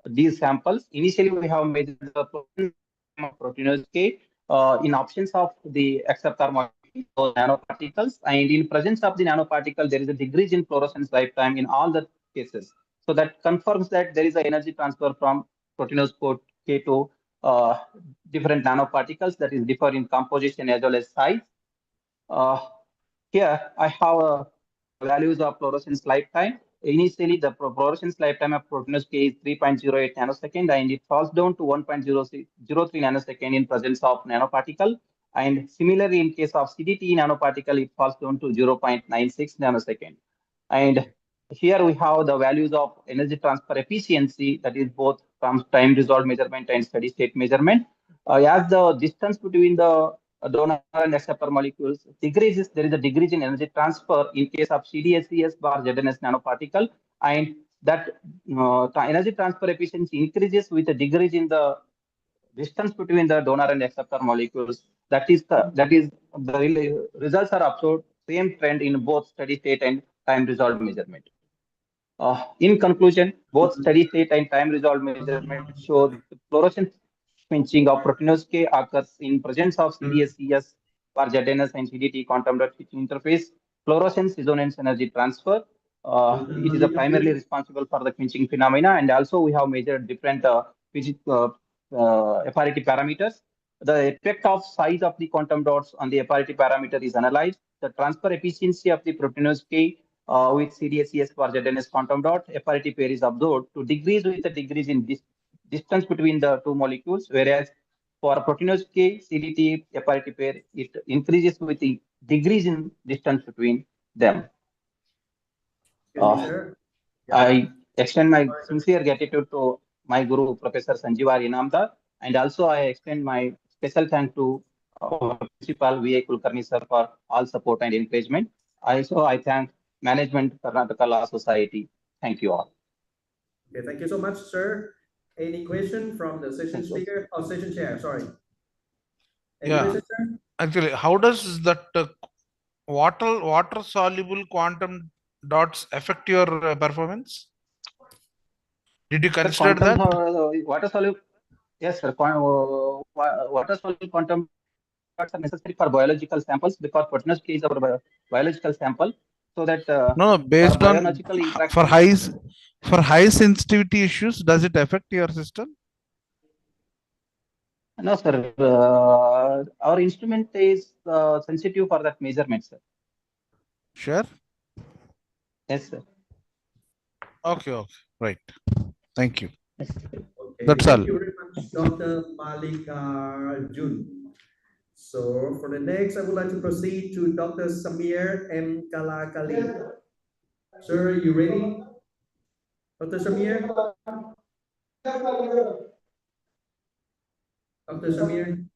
these samples. Initially, we have measured the proteinose K in absence of the acceptor nanoparticles, and in presence of the nanoparticle, there is a decrease in fluorescence lifetime in all the cases. So that confirms that there is an energy transfer from proteinose K to different nanoparticles that is differ in composition as well as size. Here I have values of fluorescence lifetime. Initially, the fluorescence lifetime of proteinose K is 3.08 nanosecond, and it falls down to 1.03 nanosecond in presence of nanoparticle. And similarly, in case of CDT nanoparticle, it falls down to 0.96 nanosecond. And here we have the values of energy transfer efficiency, that is both from time resolved measurement and steady state measurement. As the distance between the donor and acceptor molecules decreases, there is a decrease in energy transfer in case of CDSCS bar ZNS nanoparticle, and that energy transfer efficiency increases with a decrease in the distance between the donor and acceptor molecules. That is the results are observed same trend in both steady state and time resolved measurement. In conclusion, both steady state and time resolved measurement show the fluorescence pinching of proteinose K occurs in presence of CDSCS for ZNS and CDT quantum dot switching interface. Fluorescence resonance energy transfer. It is primarily responsible for the pinching phenomena, and also we have measured different FRT parameters. The effect of size of the quantum dots on the FRT parameter is analyzed. The transfer efficiency of the proteinose K with CDSCS for ZNS quantum dot FRT pair is observed to decrease with a decrease in distance between the two molecules, whereas for proteinose K CDT FRT pair, it increases with the decrease in distance between them. I extend my sincere gratitude to my guru, Professor Sanjeev Inamdar, and also I extend my special thanks to our principal V.A. Kulkarni sir for all support and encouragement. I thank management Karnataka Law Society. Thank you all. Okay, thank you so much, sir. Any question from the session speaker? Oh, session chair, sorry. Any question, sir? Actually, how does that water soluble quantum dots affect your performance? Did you consider that? Water soluble, yes, sir. Water soluble quantum dots are necessary for biological samples because proteinose K is our biological sample. So that no, based on for high sensitivity issues, does it affect your system? No, sir. Our instrument is sensitive for that measurement, sir. Sure. Yes, sir. Okay, okay, right. Thank you. Okay, That's thank all. you very much, Dr. Malika Jun. So for the next, I would like to proceed to Dr. Samir M. Kalakali. Sir, are you ready? Dr. Samir? Dr. Samir?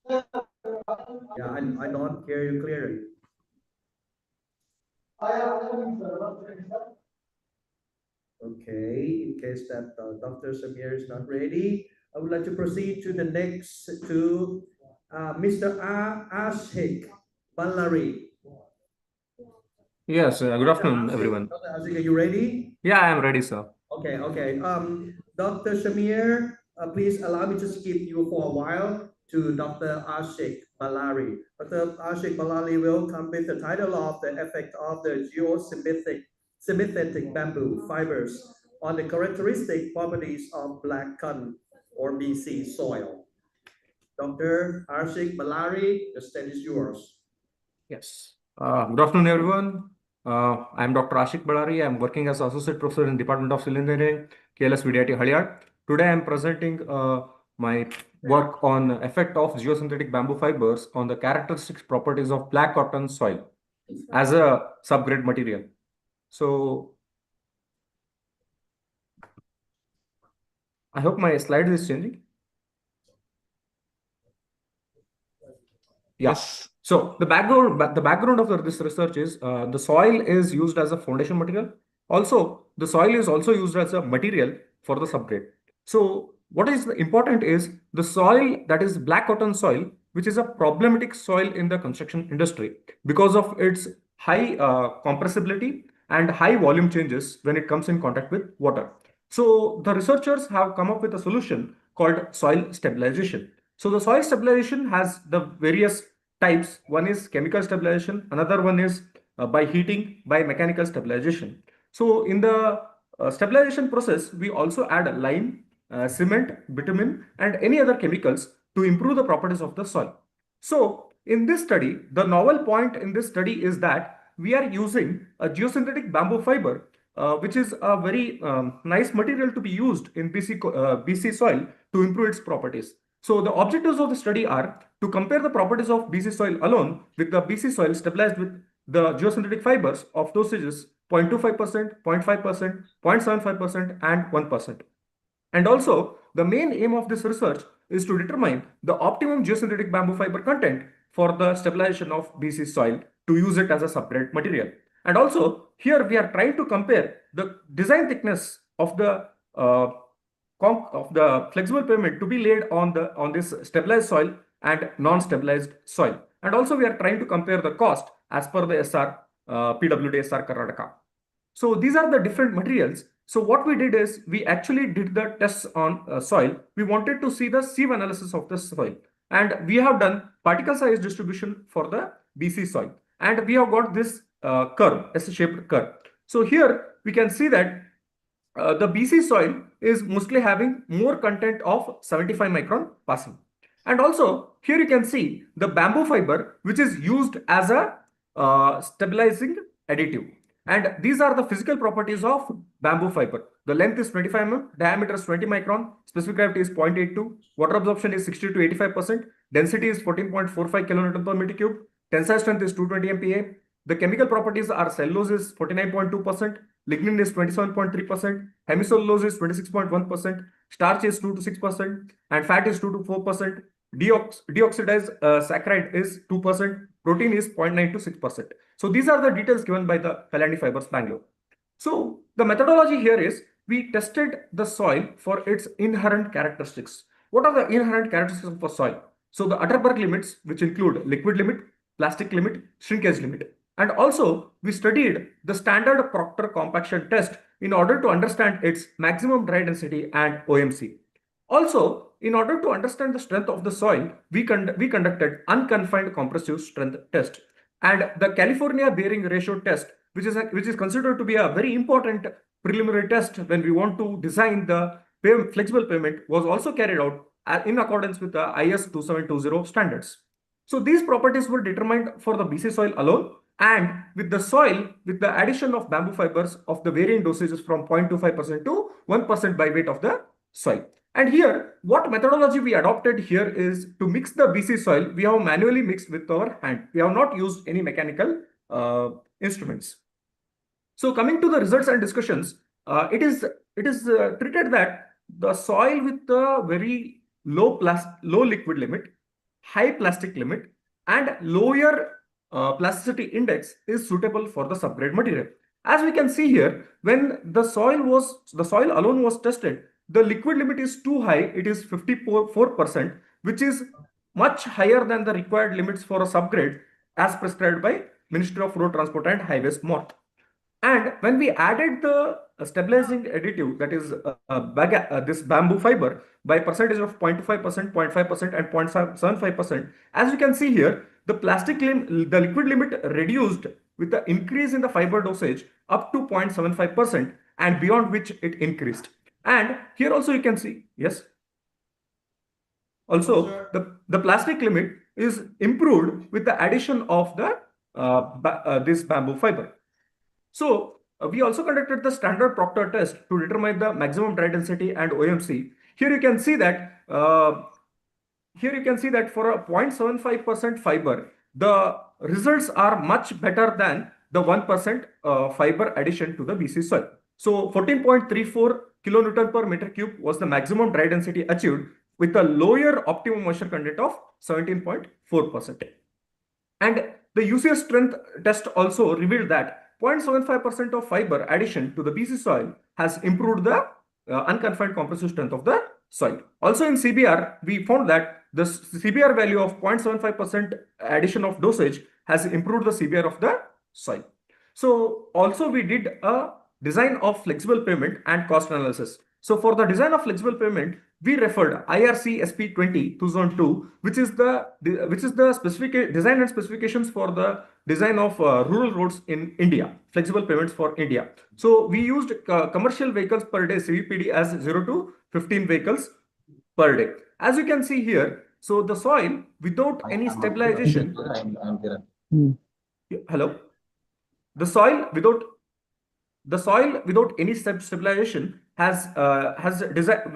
Yeah, I don't hear you clearly. Okay, in case that Dr. Samir is not ready, I would like to proceed to the next to Mr. Ashik Ballari. Yes, good afternoon, everyone. Dr. Ashik, are you ready? Yeah, I am ready, sir. Okay, okay. Dr. Shamir, please allow me to skip you for a while to Dr. Ashik Ballari. Dr. Ashik Ballari will come with the title of the effect of the geosynthetic bamboo fibers on the characteristic properties of black cotton or BC soil. Dr. Ashik Ballari, the stage is yours. Yes. Good afternoon, everyone. I'm Dr. Ashik Ballari. I'm working as Associate Professor in Department of Civil Engineering, KLS VDIT Haliyad. Today, I'm presenting my work on effect of geosynthetic bamboo fibers on the characteristic properties of black cotton soil as a subgrade material. So, I hope my slide is changing. Yeah. Yes. So the background of this research is the soil is used as a foundation material. Also, the soil is also used as a material for the subgrade. So what is important is the soil that is black cotton soil, which is a problematic soil in the construction industry because of its high compressibility and high volume changes when it comes in contact with water. So the researchers have come up with a solution called soil stabilization. So the soil stabilization has the various types. One is chemical stabilization, another one is by heating, by mechanical stabilization. So in the stabilization process, we also add lime, cement, bitumen, and any other chemicals to improve the properties of the soil. So in this study, the novel point in this study is that we are using a geosynthetic bamboo fiber, which is a very nice material to be used in BC soil to improve its properties. So the objectives of the study are to compare the properties of BC soil alone with the BC soil stabilized with the geosynthetic fibers of dosages 0.25%, 0.5%, 0.75%, and 1%. And also, the main aim of this research is to determine the optimum geosynthetic bamboo fiber content for the stabilization of BC soil to use it as a subgrade material. And also, here we are trying to compare the design thickness of the flexible pavement to be laid on this stabilized soil and non-stabilized soil. And also, we are trying to compare the cost as per the SR PWD SR Karnataka. So these are the different materials. So what we did is we actually did the tests on soil. We wanted to see the sieve analysis of the soil, and we have done particle size distribution for the BC soil, and we have got this curve, S-shaped curve. So here we can see that the BC soil is mostly having more content of 75 micron passing. And also here you can see the bamboo fiber, which is used as a stabilizing additive. And these are the physical properties of bamboo fiber. The length is 25 mm, diameter is 20 micron, specific gravity is 0.82, water absorption is 60 to 85%, density is 14.45 kilonewton per meter cube, tensile strength is 220 MPa. The chemical properties are cellulose is 49.2%, lignin is 27.3%, hemicellulose is 26.1%, starch is 2 to 6%, and fat is 2 to 4%. Deoxidized saccharide is 2%, protein is 0.9 to 6%. So these are the details given by the Kalani Fibers Bangalore. So the methodology here is we tested the soil for its inherent characteristics. What are the inherent characteristics of a soil? So the Atterberg limits, which include liquid limit, plastic limit, shrinkage limit. And also we studied the standard Proctor compaction test in order to understand its maximum dry density and OMC. Also, in order to understand the strength of the soil, we conducted unconfined compressive strength test. And the California bearing ratio test, which is considered to be a very important preliminary test when we want to design the flexible pavement, was also carried out in accordance with the IS 2720 standards. So these properties were determined for the BC soil alone, and with the soil with the addition of bamboo fibers of the varying dosages from 0.25% to 1% by weight of the soil. And here, what methodology we adopted here is to mix the BC soil. We have manually mixed with our hand. We have not used any mechanical instruments. So coming to the results and discussions, it is treated that the soil with the very low liquid limit, high plastic limit, and lower plasticity index is suitable for the subgrade material. As we can see here, when the soil alone was tested, the liquid limit is too high. It is 54%, which is much higher than the required limits for a subgrade as prescribed by Ministry of Road Transport and Highways MoRTH. And when we added the stabilizing additive, that is this bamboo fiber, by percentage of 0.25%, 0.5%, and 0.75%, as you can see here, the liquid limit reduced with the increase in the fiber dosage up to 0.75%, and beyond which it increased. And here also you can see, yes. Also, the plastic limit is improved with the addition of the this bamboo fiber. So we also conducted the standard Proctor test to determine the maximum dry density and OMC. Here you can see that for a 0.75% fiber, the results are much better than the 1% fiber addition to the BC soil. So 14.34 kilonewton per meter cube was the maximum dry density achieved with a lower optimum moisture content of 17.4%. And the UCS strength test also revealed that 0.75% of fiber addition to the BC soil has improved the unconfined compressive strength of the soil. Also in CBR, we found that the CBR value of 0.75% addition of dosage has improved the CBR of the soil. So also we did a design of flexible pavement and cost analysis. So for the design of flexible pavement, we referred IRC SP 2002, which is the specific design and specifications for the design of rural roads in India, flexible pavements for India. So we used commercial vehicles per day CVPD as 0 to 15 vehicles per day. As you can see here, so the soil without any stabilization. Hello. The soil without any stabilization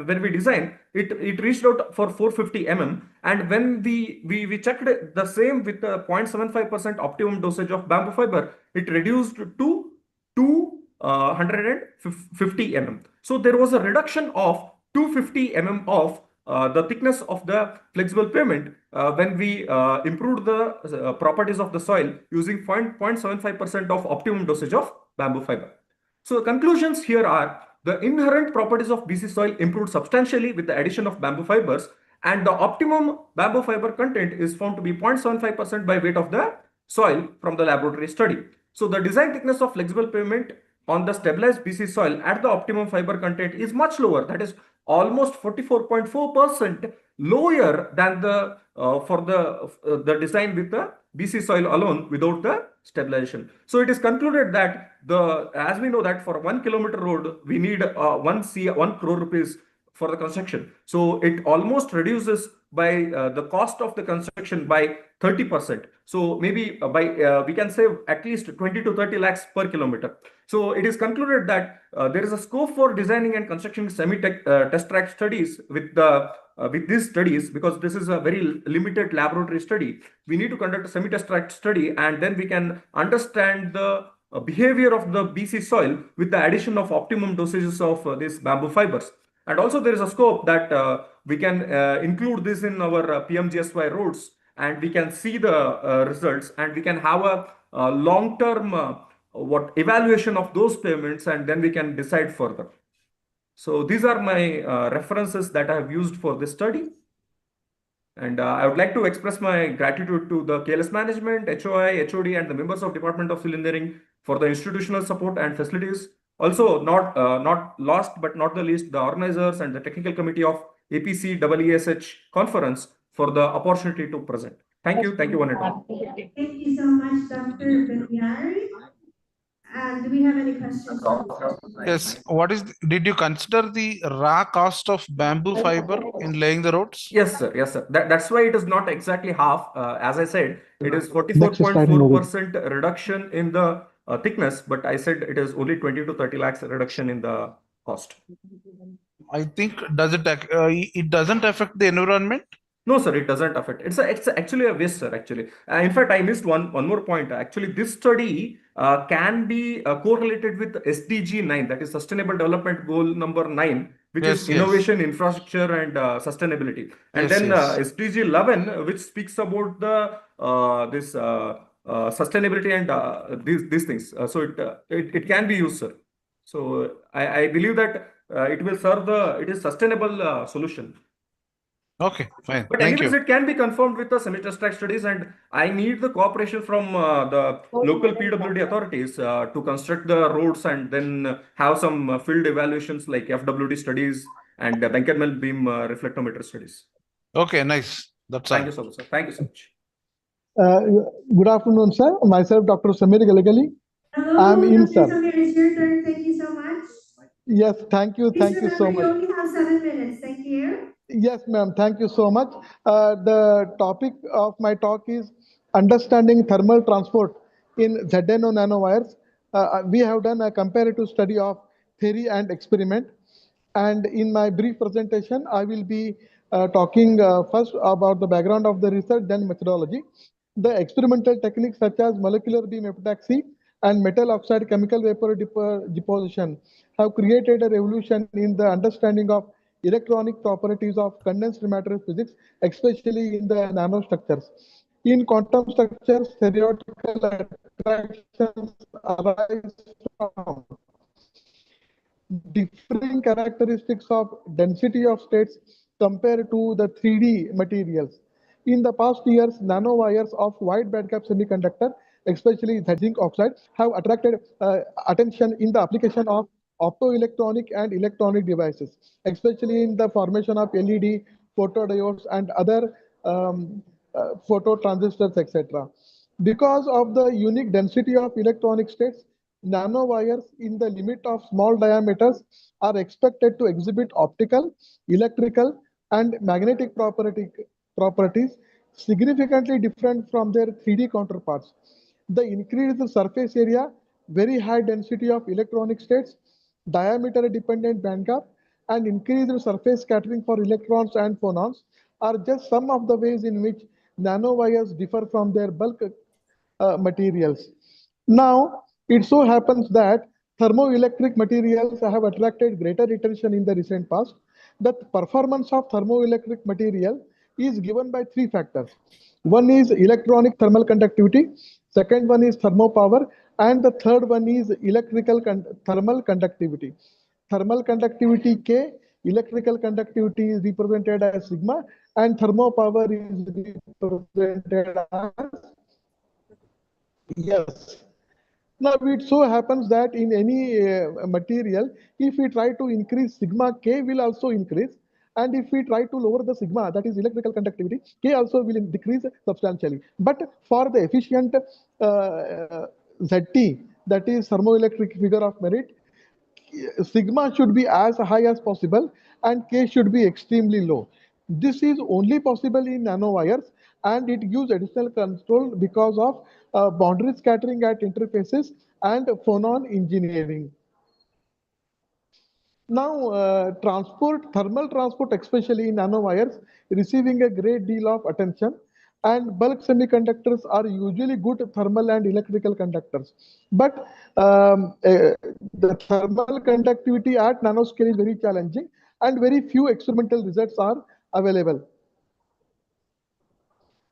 when we designed it reached out for 450 mm, and when we checked the same with the 0.75% optimum dosage of bamboo fiber, it reduced to 250 mm. So there was a reduction of 250 mm of the thickness of the flexible pavement when we improved the properties of the soil using 0.75% of optimum dosage of bamboo fiber. So conclusions here are: the inherent properties of BC soil improved substantially with the addition of bamboo fibers, and the optimum bamboo fiber content is found to be 0.75% by weight of the soil from the laboratory study. So the design thickness of flexible pavement on the stabilized BC soil at the optimum fiber content is much lower, that is almost 44.4% lower than the the design with the BC soil alone without the stabilization. So it is concluded that as we know that for 1 kilometer road we need 1 crore rupees for the construction. So it almost reduces by the cost of the construction by 30%. So maybe we can save at least 20 to 30 lakhs per kilometer. So it is concluded that there is a scope for designing and constructing test track studies with these studies, because this is a very limited laboratory study. We need to conduct a semi-test track study, and then we can understand the behavior of the BC soil with the addition of optimum dosages of these bamboo fibers. And also there is a scope that we can include this in our PMGSY roads, and we can see the results, and we can have a long-term evaluation of those payments, and then we can decide further. So these are my references that I have used for this study. And I would like to express my gratitude to the KLS management, HOI, HOD, and the members of Department of Civil Engineering for the institutional support and facilities. Also, not last but not the least, the organizers and the technical committee of APCEESH conference for the opportunity to present. Thank you. Thank you, one and all. Thank you so much, Dr. Benyari. Do we have any questions from? Yes. Did you consider the raw cost of bamboo fiber in laying the roads? Yes, sir. Yes, sir. That's why it is not exactly half. As I said, it is Next slide, moving. 44.4% reduction in the thickness, but I said it is only 20 to 30 lakhs reduction in the cost. I think it doesn't affect the environment? No, sir, it doesn't affect. It's actually a waste, sir. Actually, in fact, I missed one more point. Actually, this study can be correlated with SDG 9, that is Sustainable Development Goal number 9, which is Yes, yes. innovation, infrastructure, and sustainability. And Yes, then yes. SDG 11, which speaks about the this sustainability and these things. So it can be used, sir. So I believe that it will serve it is sustainable solution. Okay, fine. But Thank anyways, you. it can be confirmed with the semi-test track studies, and I need the cooperation from the local PWD authorities to construct the roads and then have some field evaluations like FWD studies and Benkermel beam reflectometer studies. Okay, nice. That's all. Thank you so much, sir. Thank you so much. Good afternoon, sir. Myself, Dr. Samir Galagali. I'm Hello, in, Dr. sir. Samir, it's your turn. Thank you so much. Yes, thank you. Please Thank you remember so you much. only have 7 minutes. Thank you. Yes, ma'am. Thank you so much. The topic of my talk is understanding thermal transport in ZNO nanowires. We have done a comparative study of theory and experiment. And in my brief presentation, I will be talking first about the background of the research, then methodology. The experimental techniques such as molecular beam epitaxy and metal oxide chemical vapor deposition have created a revolution in the understanding of electronic properties of condensed matter physics, especially in the nanostructures. In quantum structures, theoretical attractions arise from differing characteristics of density of states compared to the 3D materials. In the past years, nanowires of wide bandgap semiconductor, especially the zinc oxide, have attracted attention in the application of optoelectronic and electronic devices, especially in the formation of LED, photodiodes, and other phototransistors, etc. Because of the unique density of electronic states, nanowires in the limit of small diameters are expected to exhibit optical, electrical, and magnetic properties significantly different from their 3D counterparts. The increased surface area, very high density of electronic states, diameter-dependent bandgap, and increased surface scattering for electrons and phonons are just some of the ways in which nanowires differ from their bulk materials. Now, it so happens that thermoelectric materials have attracted greater attention in the recent past. The performance of thermoelectric material is given by three factors. One is electronic thermal conductivity, second one is thermopower, and the third one is electrical thermal conductivity. Thermal conductivity K, electrical conductivity is represented as sigma, and thermopower is represented as yes. Now, it so happens that in any material, if we try to increase sigma, K will also increase. And if we try to lower the sigma, that is electrical conductivity, K also will decrease substantially. But for the efficient ZT, that is thermoelectric figure of merit, sigma should be as high as possible and K should be extremely low. This is only possible in nanowires, and it gives additional control because of boundary scattering at interfaces and phonon engineering. Now, thermal transport, especially in nanowires, receiving a great deal of attention, and bulk semiconductors are usually good thermal and electrical conductors. But the thermal conductivity at nanoscale is very challenging, and very few experimental results are available.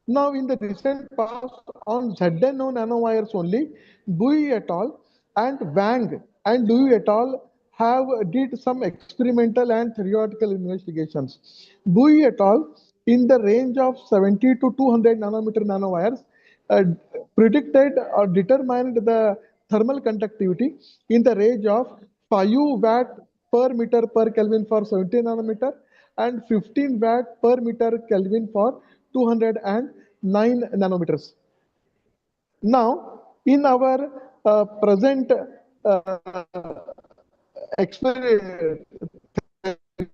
Now, in the recent past, on ZNO nanowires only, Bui et al. And Wang and Dewey et al. Have did some experimental and theoretical investigations. Bui et al. In the range of 70 to 200 nanometer nanowires uh, predicted or determined the thermal conductivity in the range of 5 watt per meter per Kelvin for 70 nanometer and 15 watt per meter Kelvin for 209 nanometers. Now, in our present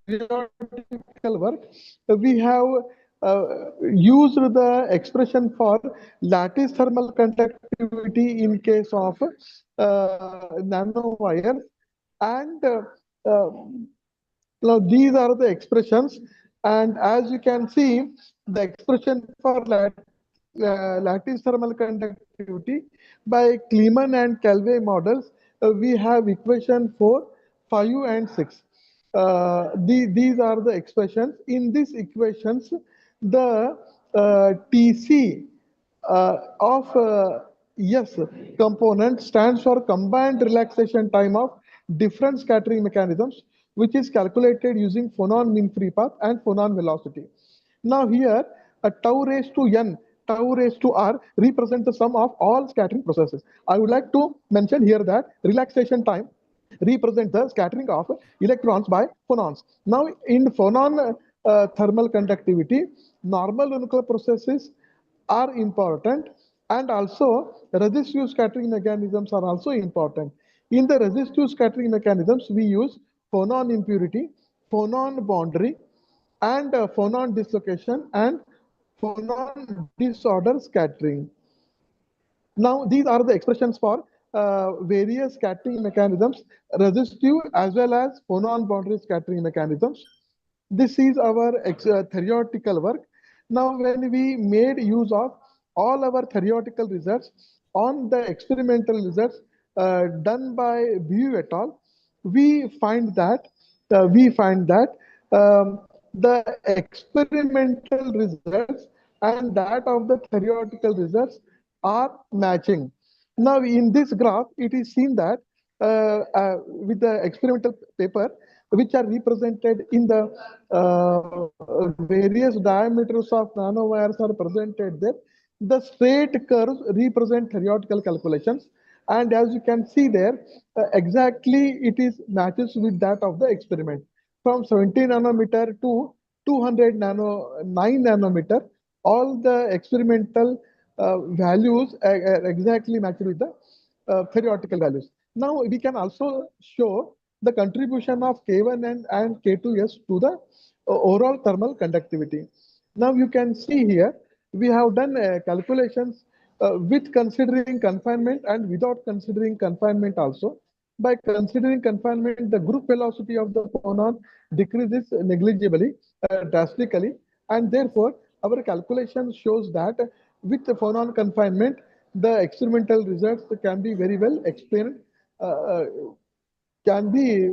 theoretical work, we have used the expression for lattice thermal conductivity in case of nanowires, and now these are the expressions, and as you can see, the expression for lattice thermal conductivity by Kleeman and Calvé models, we have equation 4, 5, and 6. These are the expressions. In these equations, the TC of S component stands for combined relaxation time of different scattering mechanisms, which is calculated using phonon mean free path and phonon velocity. Now here, a tau raised to n, tau raised to r represents the sum of all scattering processes. I would like to mention here that relaxation time represents the scattering of electrons by phonons. Now in phonon thermal conductivity, normal nuclear processes are important, and also resistive scattering mechanisms are also important. In the resistive scattering mechanisms, we use phonon impurity, phonon boundary, and phonon dislocation and phonon disorder scattering. Now, these are the expressions for various scattering mechanisms, resistive as well as phonon boundary scattering mechanisms. This is our theoretical work. Now, when we made use of all our theoretical results on the experimental results done by Bu et al., we find that the experimental results and that of the theoretical results are matching. Now, in this graph, it is seen that with the experimental paper, which are represented in the various diameters of nanowires are presented there. The straight curves represent theoretical calculations, and as you can see there, exactly it is matches with that of the experiment. From 70 nanometer to 209 nanometer, all the experimental values exactly match with the theoretical values. Now we can also show the contribution of K1 and K2S to the overall thermal conductivity. Now you can see here, we have done calculations with considering confinement and without considering confinement also. By considering confinement, the group velocity of the phonon decreases negligibly, drastically, and therefore our calculation shows that with the phonon confinement, the experimental results can be very well explained, can be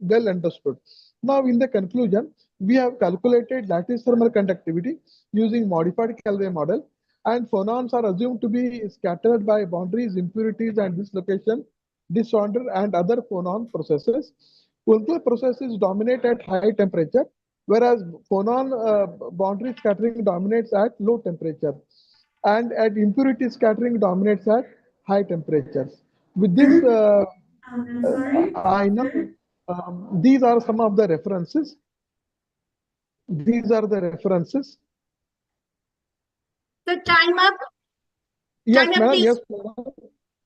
well understood. Now, in the conclusion, we have calculated lattice thermal conductivity using modified Calvé model, and phonons are assumed to be scattered by boundaries, impurities, and dislocation, disorder, and other phonon processes. Nuclear processes dominate at high temperature, whereas phonon boundary scattering dominates at low temperature, and at impurity scattering dominates at high temperatures. With this, I'm sorry. I know these are some of the references. These are the references. The time up. Yes, Time up, madam. please. Yes, madam.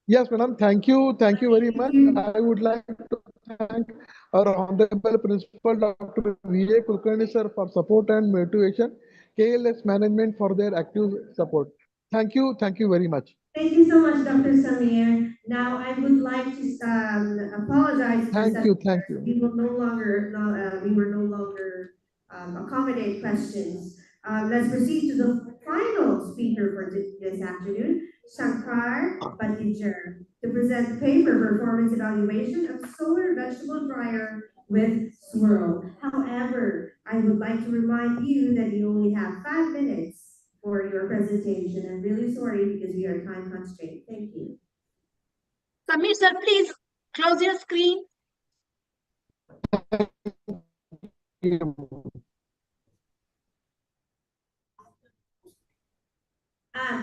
Yes, madam. Thank you. Thank you very much. I would like to thank our Honorable Principal Dr. V.A. Kulkarni sir for support and motivation, KLS management for their active support. Thank you. Thank you very much. Thank you so much, Dr. Samir. Now, I would like to apologize to Thank the you. Thank you. we will no longer accommodate questions. Let's proceed to the final speaker for this afternoon, Shankar Batijar, to present the paper performance evaluation of solar vegetable dryer with swirl. However, I would like to remind you that you only have 5 minutes for your presentation. I'm really sorry because we are time constrained. Thank you. Samir sir, please close your screen.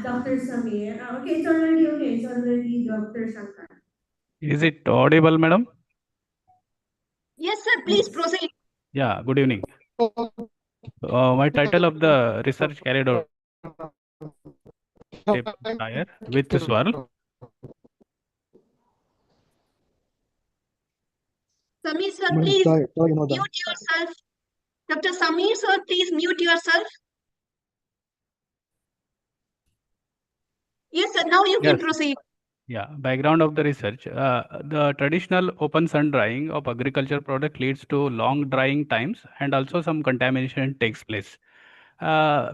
Dr. Samir. Okay, it's already okay. It's already Dr. Shankar. Is it audible, madam? Yes, sir. Please proceed. Yeah, good evening. My title of the research carried out with swirl. Samir sir, Madam, please try another. mute yourself. Dr. Samir sir, please mute yourself. Yes, sir. Now you can Yes. proceed. Yeah, background of the research. The traditional open sun drying of agriculture product leads to long drying times and also some contamination takes place. Uh,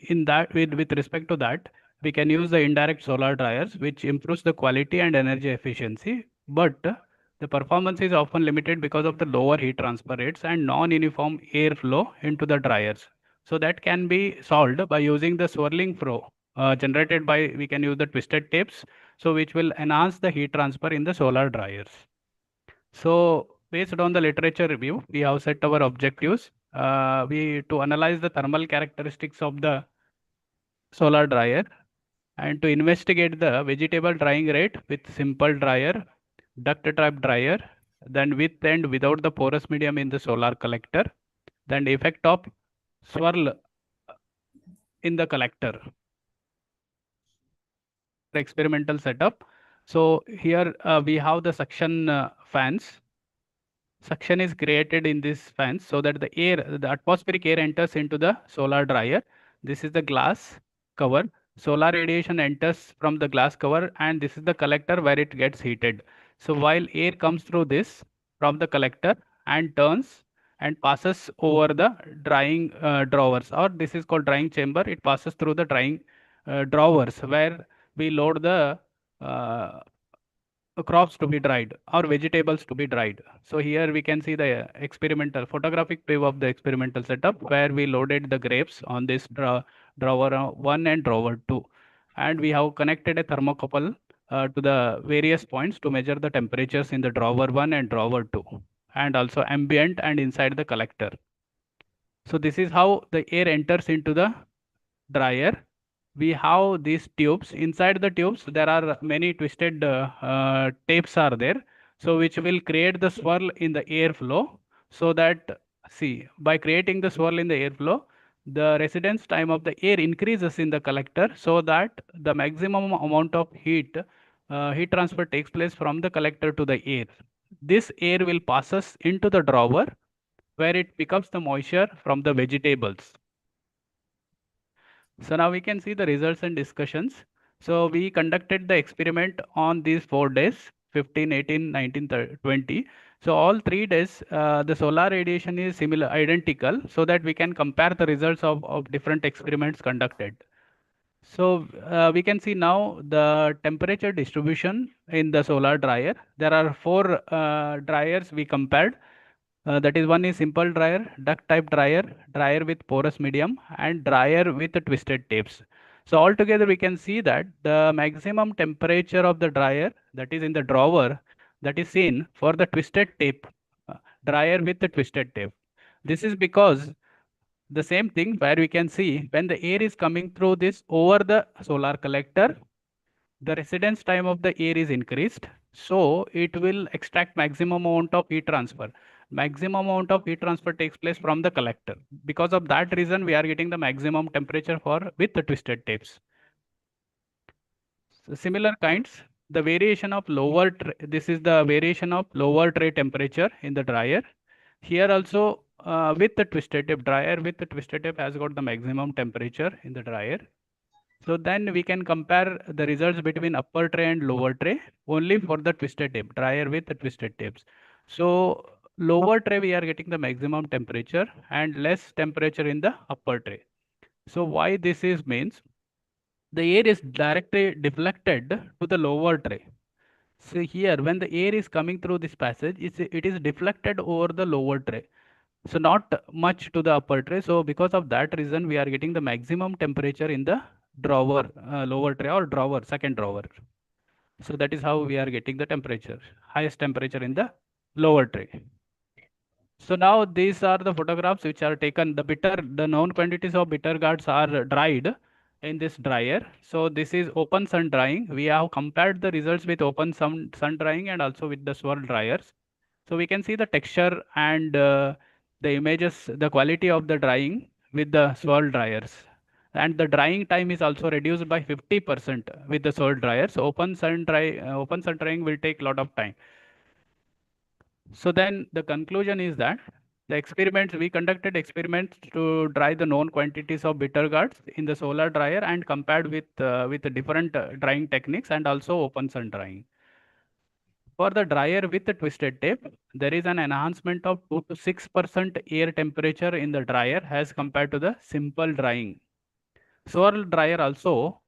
in that, with respect to that, we can use the indirect solar dryers, which improves the quality and energy efficiency, but the performance is often limited because of the lower heat transfer rates and non-uniform airflow into the dryers. So that can be solved by using the swirling flow generated by, we can use the twisted tapes, so which will enhance the heat transfer in the solar dryers. So based on the literature review, we have set our objectives. We to analyze the thermal characteristics of the solar dryer and to investigate the vegetable drying rate with simple dryer, duct trap dryer, then with and without the porous medium in the solar collector, then the effect of swirl in the collector. Experimental setup. So here we have the suction fans. Suction is created in this fans so that the atmospheric air enters into the solar dryer. This is the glass cover. Solar radiation enters from the glass cover and this is the collector where it gets heated. So while air comes through this from the collector and turns and passes over the drying drawers, or this is called drying chamber. It passes through the drying drawers where we load the crops to be dried or vegetables to be dried. So here we can see the experimental photographic view of the experimental setup where we loaded the grapes on this drawer 1 and drawer 2. And we have connected a thermocouple to the various points to measure the temperatures in the drawer 1 and drawer 2 and also ambient and inside the collector. So this is how the air enters into the dryer. We have these tubes. Inside the tubes, there are many twisted tapes are there. So which will create the swirl in the airflow so that, see, by creating the swirl in the airflow, the residence time of the air increases in the collector so that the maximum amount of heat transfer takes place from the collector to the air. This air will passes into the drawer where it becomes the moisture from the vegetables. So now we can see the results and discussions. So we conducted the experiment on these 4 days, 15, 18, 19, 20. So all 3 days, the solar radiation is similar, identical, so that we can compare the results of different experiments conducted. So we can see now the temperature distribution in the solar dryer. There are 4 dryers we compared. That is, one is simple dryer, duct type dryer, dryer with porous medium, and dryer with twisted tapes. So altogether we can see that the maximum temperature of the dryer, that is in the drawer, that is seen for the twisted tape, dryer with the twisted tape. This is because the same thing where we can see when the air is coming through this over the solar collector, the residence time of the air is increased, so it will extract maximum amount of heat transfer. Maximum amount of heat transfer takes place from the collector. Because of that reason, we are getting the maximum temperature for with the twisted tapes. So similar kinds, the variation of lower this is the variation of lower tray temperature in the dryer. Here also with the twisted tape, dryer with the twisted tape has got the maximum temperature in the dryer. So then we can compare the results between upper tray and lower tray only for the twisted tape, dryer with the twisted tapes. So lower tray we are getting the maximum temperature and less temperature in the upper tray. So why this is means the air is directly deflected to the lower tray. So here when the air is coming through this passage, it is deflected over the lower tray. So not much to the upper tray. So because of that reason, we are getting the maximum temperature in the drawer, lower tray or drawer, second drawer. So that is how we are getting the temperature, highest temperature in the lower tray. So now these are the photographs which are taken. The known quantities of bitter gourds are dried in this dryer. So this is open sun drying. We have compared the results with open sun drying and also with the swirl dryers. So we can see the texture and the images, the quality of the drying with the swirl dryers. And the drying time is also reduced by 50% with the swirl dryers. Open sun drying will take a lot of time. So then the conclusion is that we conducted experiments to dry the known quantities of bitter gourds in the solar dryer and compared with the different drying techniques and also open sun drying. For the dryer with the twisted tape, there is an enhancement of 2 to 6% air temperature in the dryer as compared to the simple drying. Solar dryer also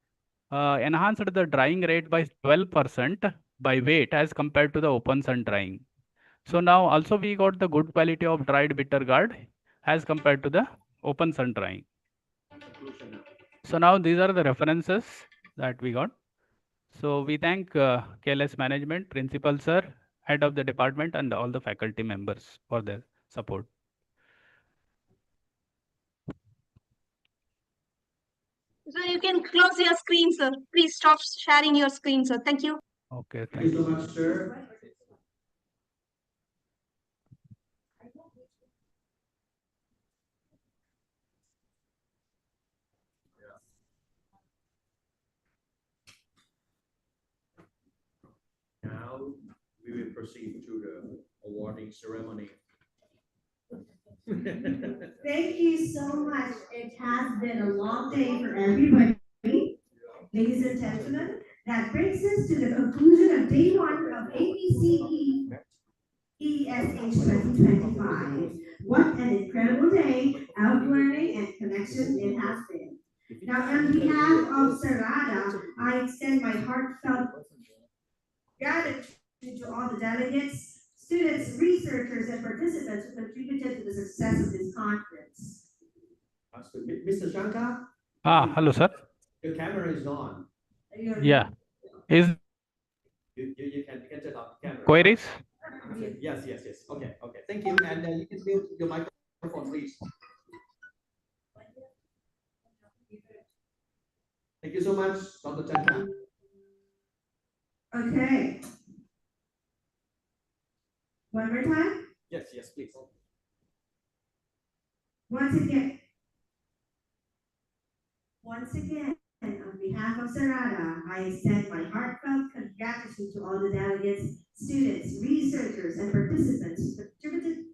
enhanced the drying rate by 12% by weight as compared to the open sun drying. So now also we got the good quality of dried bitter gourd as compared to the open sun drying. So now these are the references that we got. So we thank KLS management, principal sir, head of the department and all the faculty members for their support. So you can close your screen, sir. Please stop sharing your screen, sir. Thank you. Okay, Thank you so much, sir. Now we will proceed to the awarding ceremony. Thank you so much. It has been a long day for everybody. Ladies and gentlemen, that brings us to the conclusion of day one of APCEESH-2025. What an incredible day of learning and connection it has been. Now, on behalf of Sarada, I extend my heartfelt gratitude to all the delegates, students, researchers, and participants who contributed to the success of this conference. Mr. Shankar? Hello, sir. Your camera is on. Yeah. Is You can turn off the camera. queries? Yes. Okay. Thank you. And you can mute your microphone, please. Thank you so much, Dr. Shankar. Okay. One more time? Yes, please. Once again, on behalf of Sarada, I extend my heartfelt gratitude to all the delegates, students, researchers, and participants who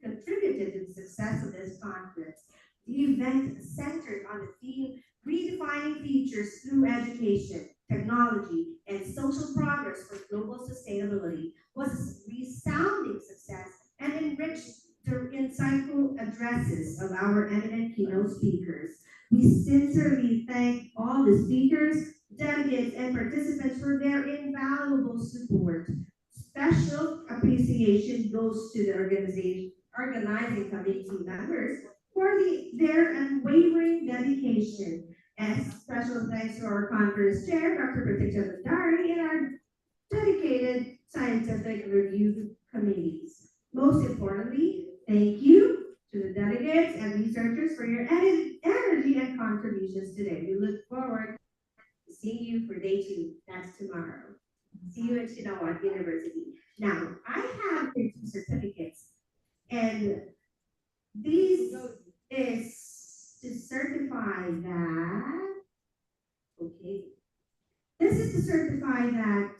contributed to the success of this conference. The event centered on the theme Redefining Futures Through Education, Technology, and Social Progress for Global Sustainability was a resounding success and enriched the insightful addresses of our eminent keynote speakers. We sincerely thank all the speakers, delegates, and participants for their invaluable support. Special appreciation goes to the organizing committee members for their unwavering dedication. And special thanks to our conference chair, Dr. Pratikya Bhandari, and our dedicated scientific review committees. Most importantly, thank you to the delegates and researchers for your energy and contributions today. We look forward to seeing you for day two. That's tomorrow. See you at Chinawad University. Now, I have here two certificates, and these is to certify that, okay, this is to certify that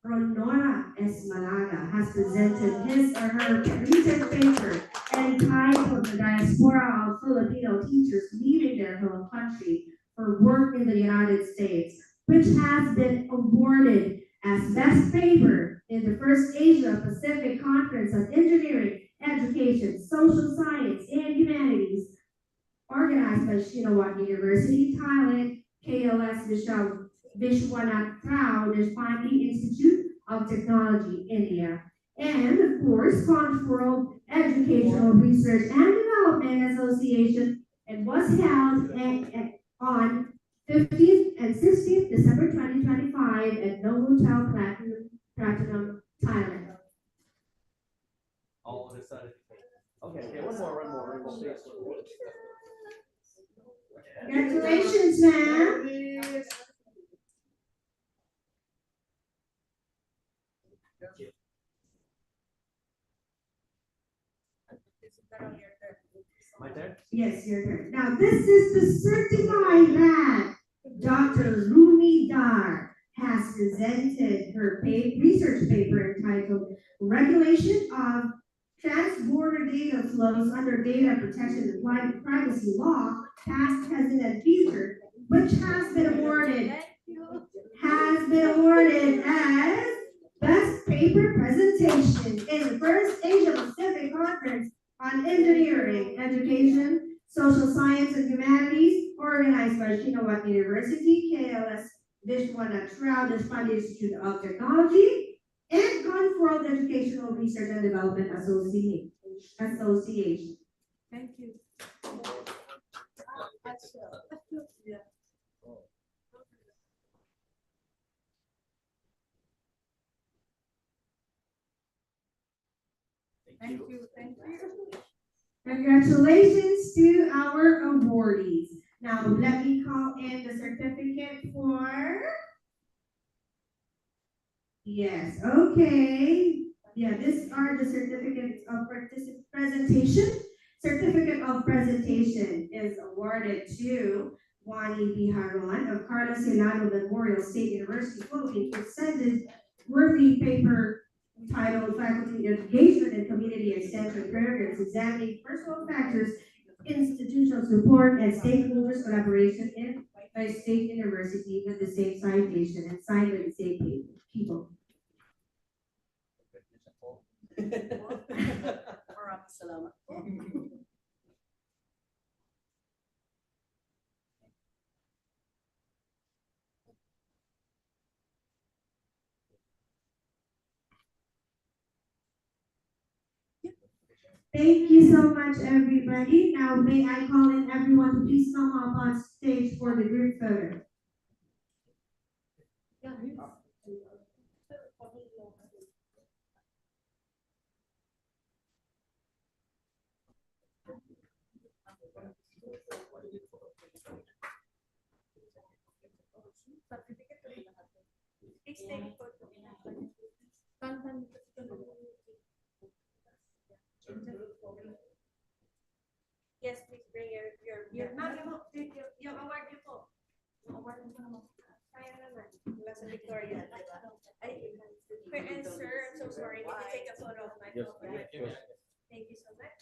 Ronora S. Malaga has presented his or her research paper entitled The Diaspora of Filipino Teachers Leaving Their Home Country for Work in the United States, which has been awarded as Best Paper in the first Asia Pacific Conference on Engineering, Education, Social Science, and Humanities, organized by Shinawat University, Thailand, KLS Vishwanath Rao Deshpande Institute of Technology, India, and of course, Conferral Educational Research and Development Association, and was held on 15th and 16th December 2025 at Novotel Platinum, Thailand. All the certificates. Okay, one more, please. Congratulations, ma'am. My turn? Yes, your turn. Now, this is to certify that Dr. Rumi Dar has presented her research paper entitled Regulation of Trans-Border Data Flows Under Data Protection and Privacy Law, Past, Present, and Future, which has been awarded as Best Paper Presentation in the first Asia Pacific Conference on Engineering, Education, Social Science and Humanities, organized by Shinawat University, KLS Vishwanath Deshpande Institute of Technology, and Conworld Educational Research and Development Association. Thank you. Thank you. Thank you. Congratulations to our awardees. Now let me call in the certificate for. Yes, okay. Yeah, these are the certificates of presentation. Certificate of presentation is awarded to Wani B. Haron of Carlos Celano Memorial State University, Philippines, who presented worthy paper titled Faculty Engagement and Community Extension Programs, examining personal factors, institutional support, and stakeholders' collaboration in a state university with the same citation and signed by the same people. Thank you so much, everybody. Now, may I call in everyone to please come up on stage for the group photo. Yes, please bring your award niyo po. Kaya naman. Wala sa Victoria. And sir, I'm so sorry. Can you take a photo of my phone? Thank you so much.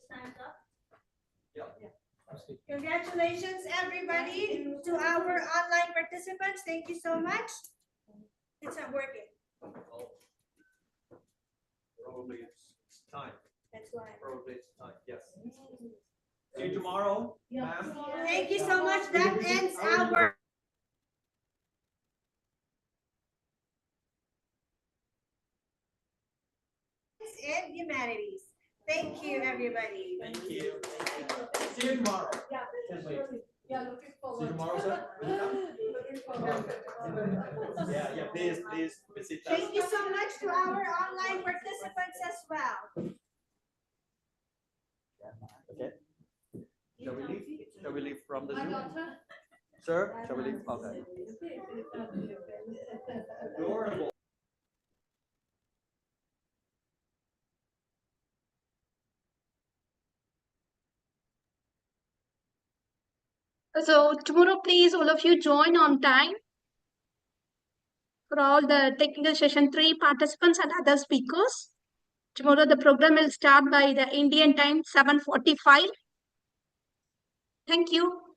Time's up. Congratulations, everybody, to our online participants. Thank you so much. It's not working. Probably it's time. That's why. Probably it's time. Yes. See you tomorrow, ma'am. Thank you so much. That ends our. In humanities. Thank you, everybody. Thank you. See you tomorrow. Yeah, looking forward. See you tomorrow, sir. Looking forward. Yeah, please visit us. Thank you so much to our online participants as well. Okay. Shall we leave from the Zoom? Sir, shall we leave? Okay. Adorable. So tomorrow, please, all of you join on time for all the technical session 3 participants and other speakers. Tomorrow, the program will start by the Indian time 7:45. Thank you.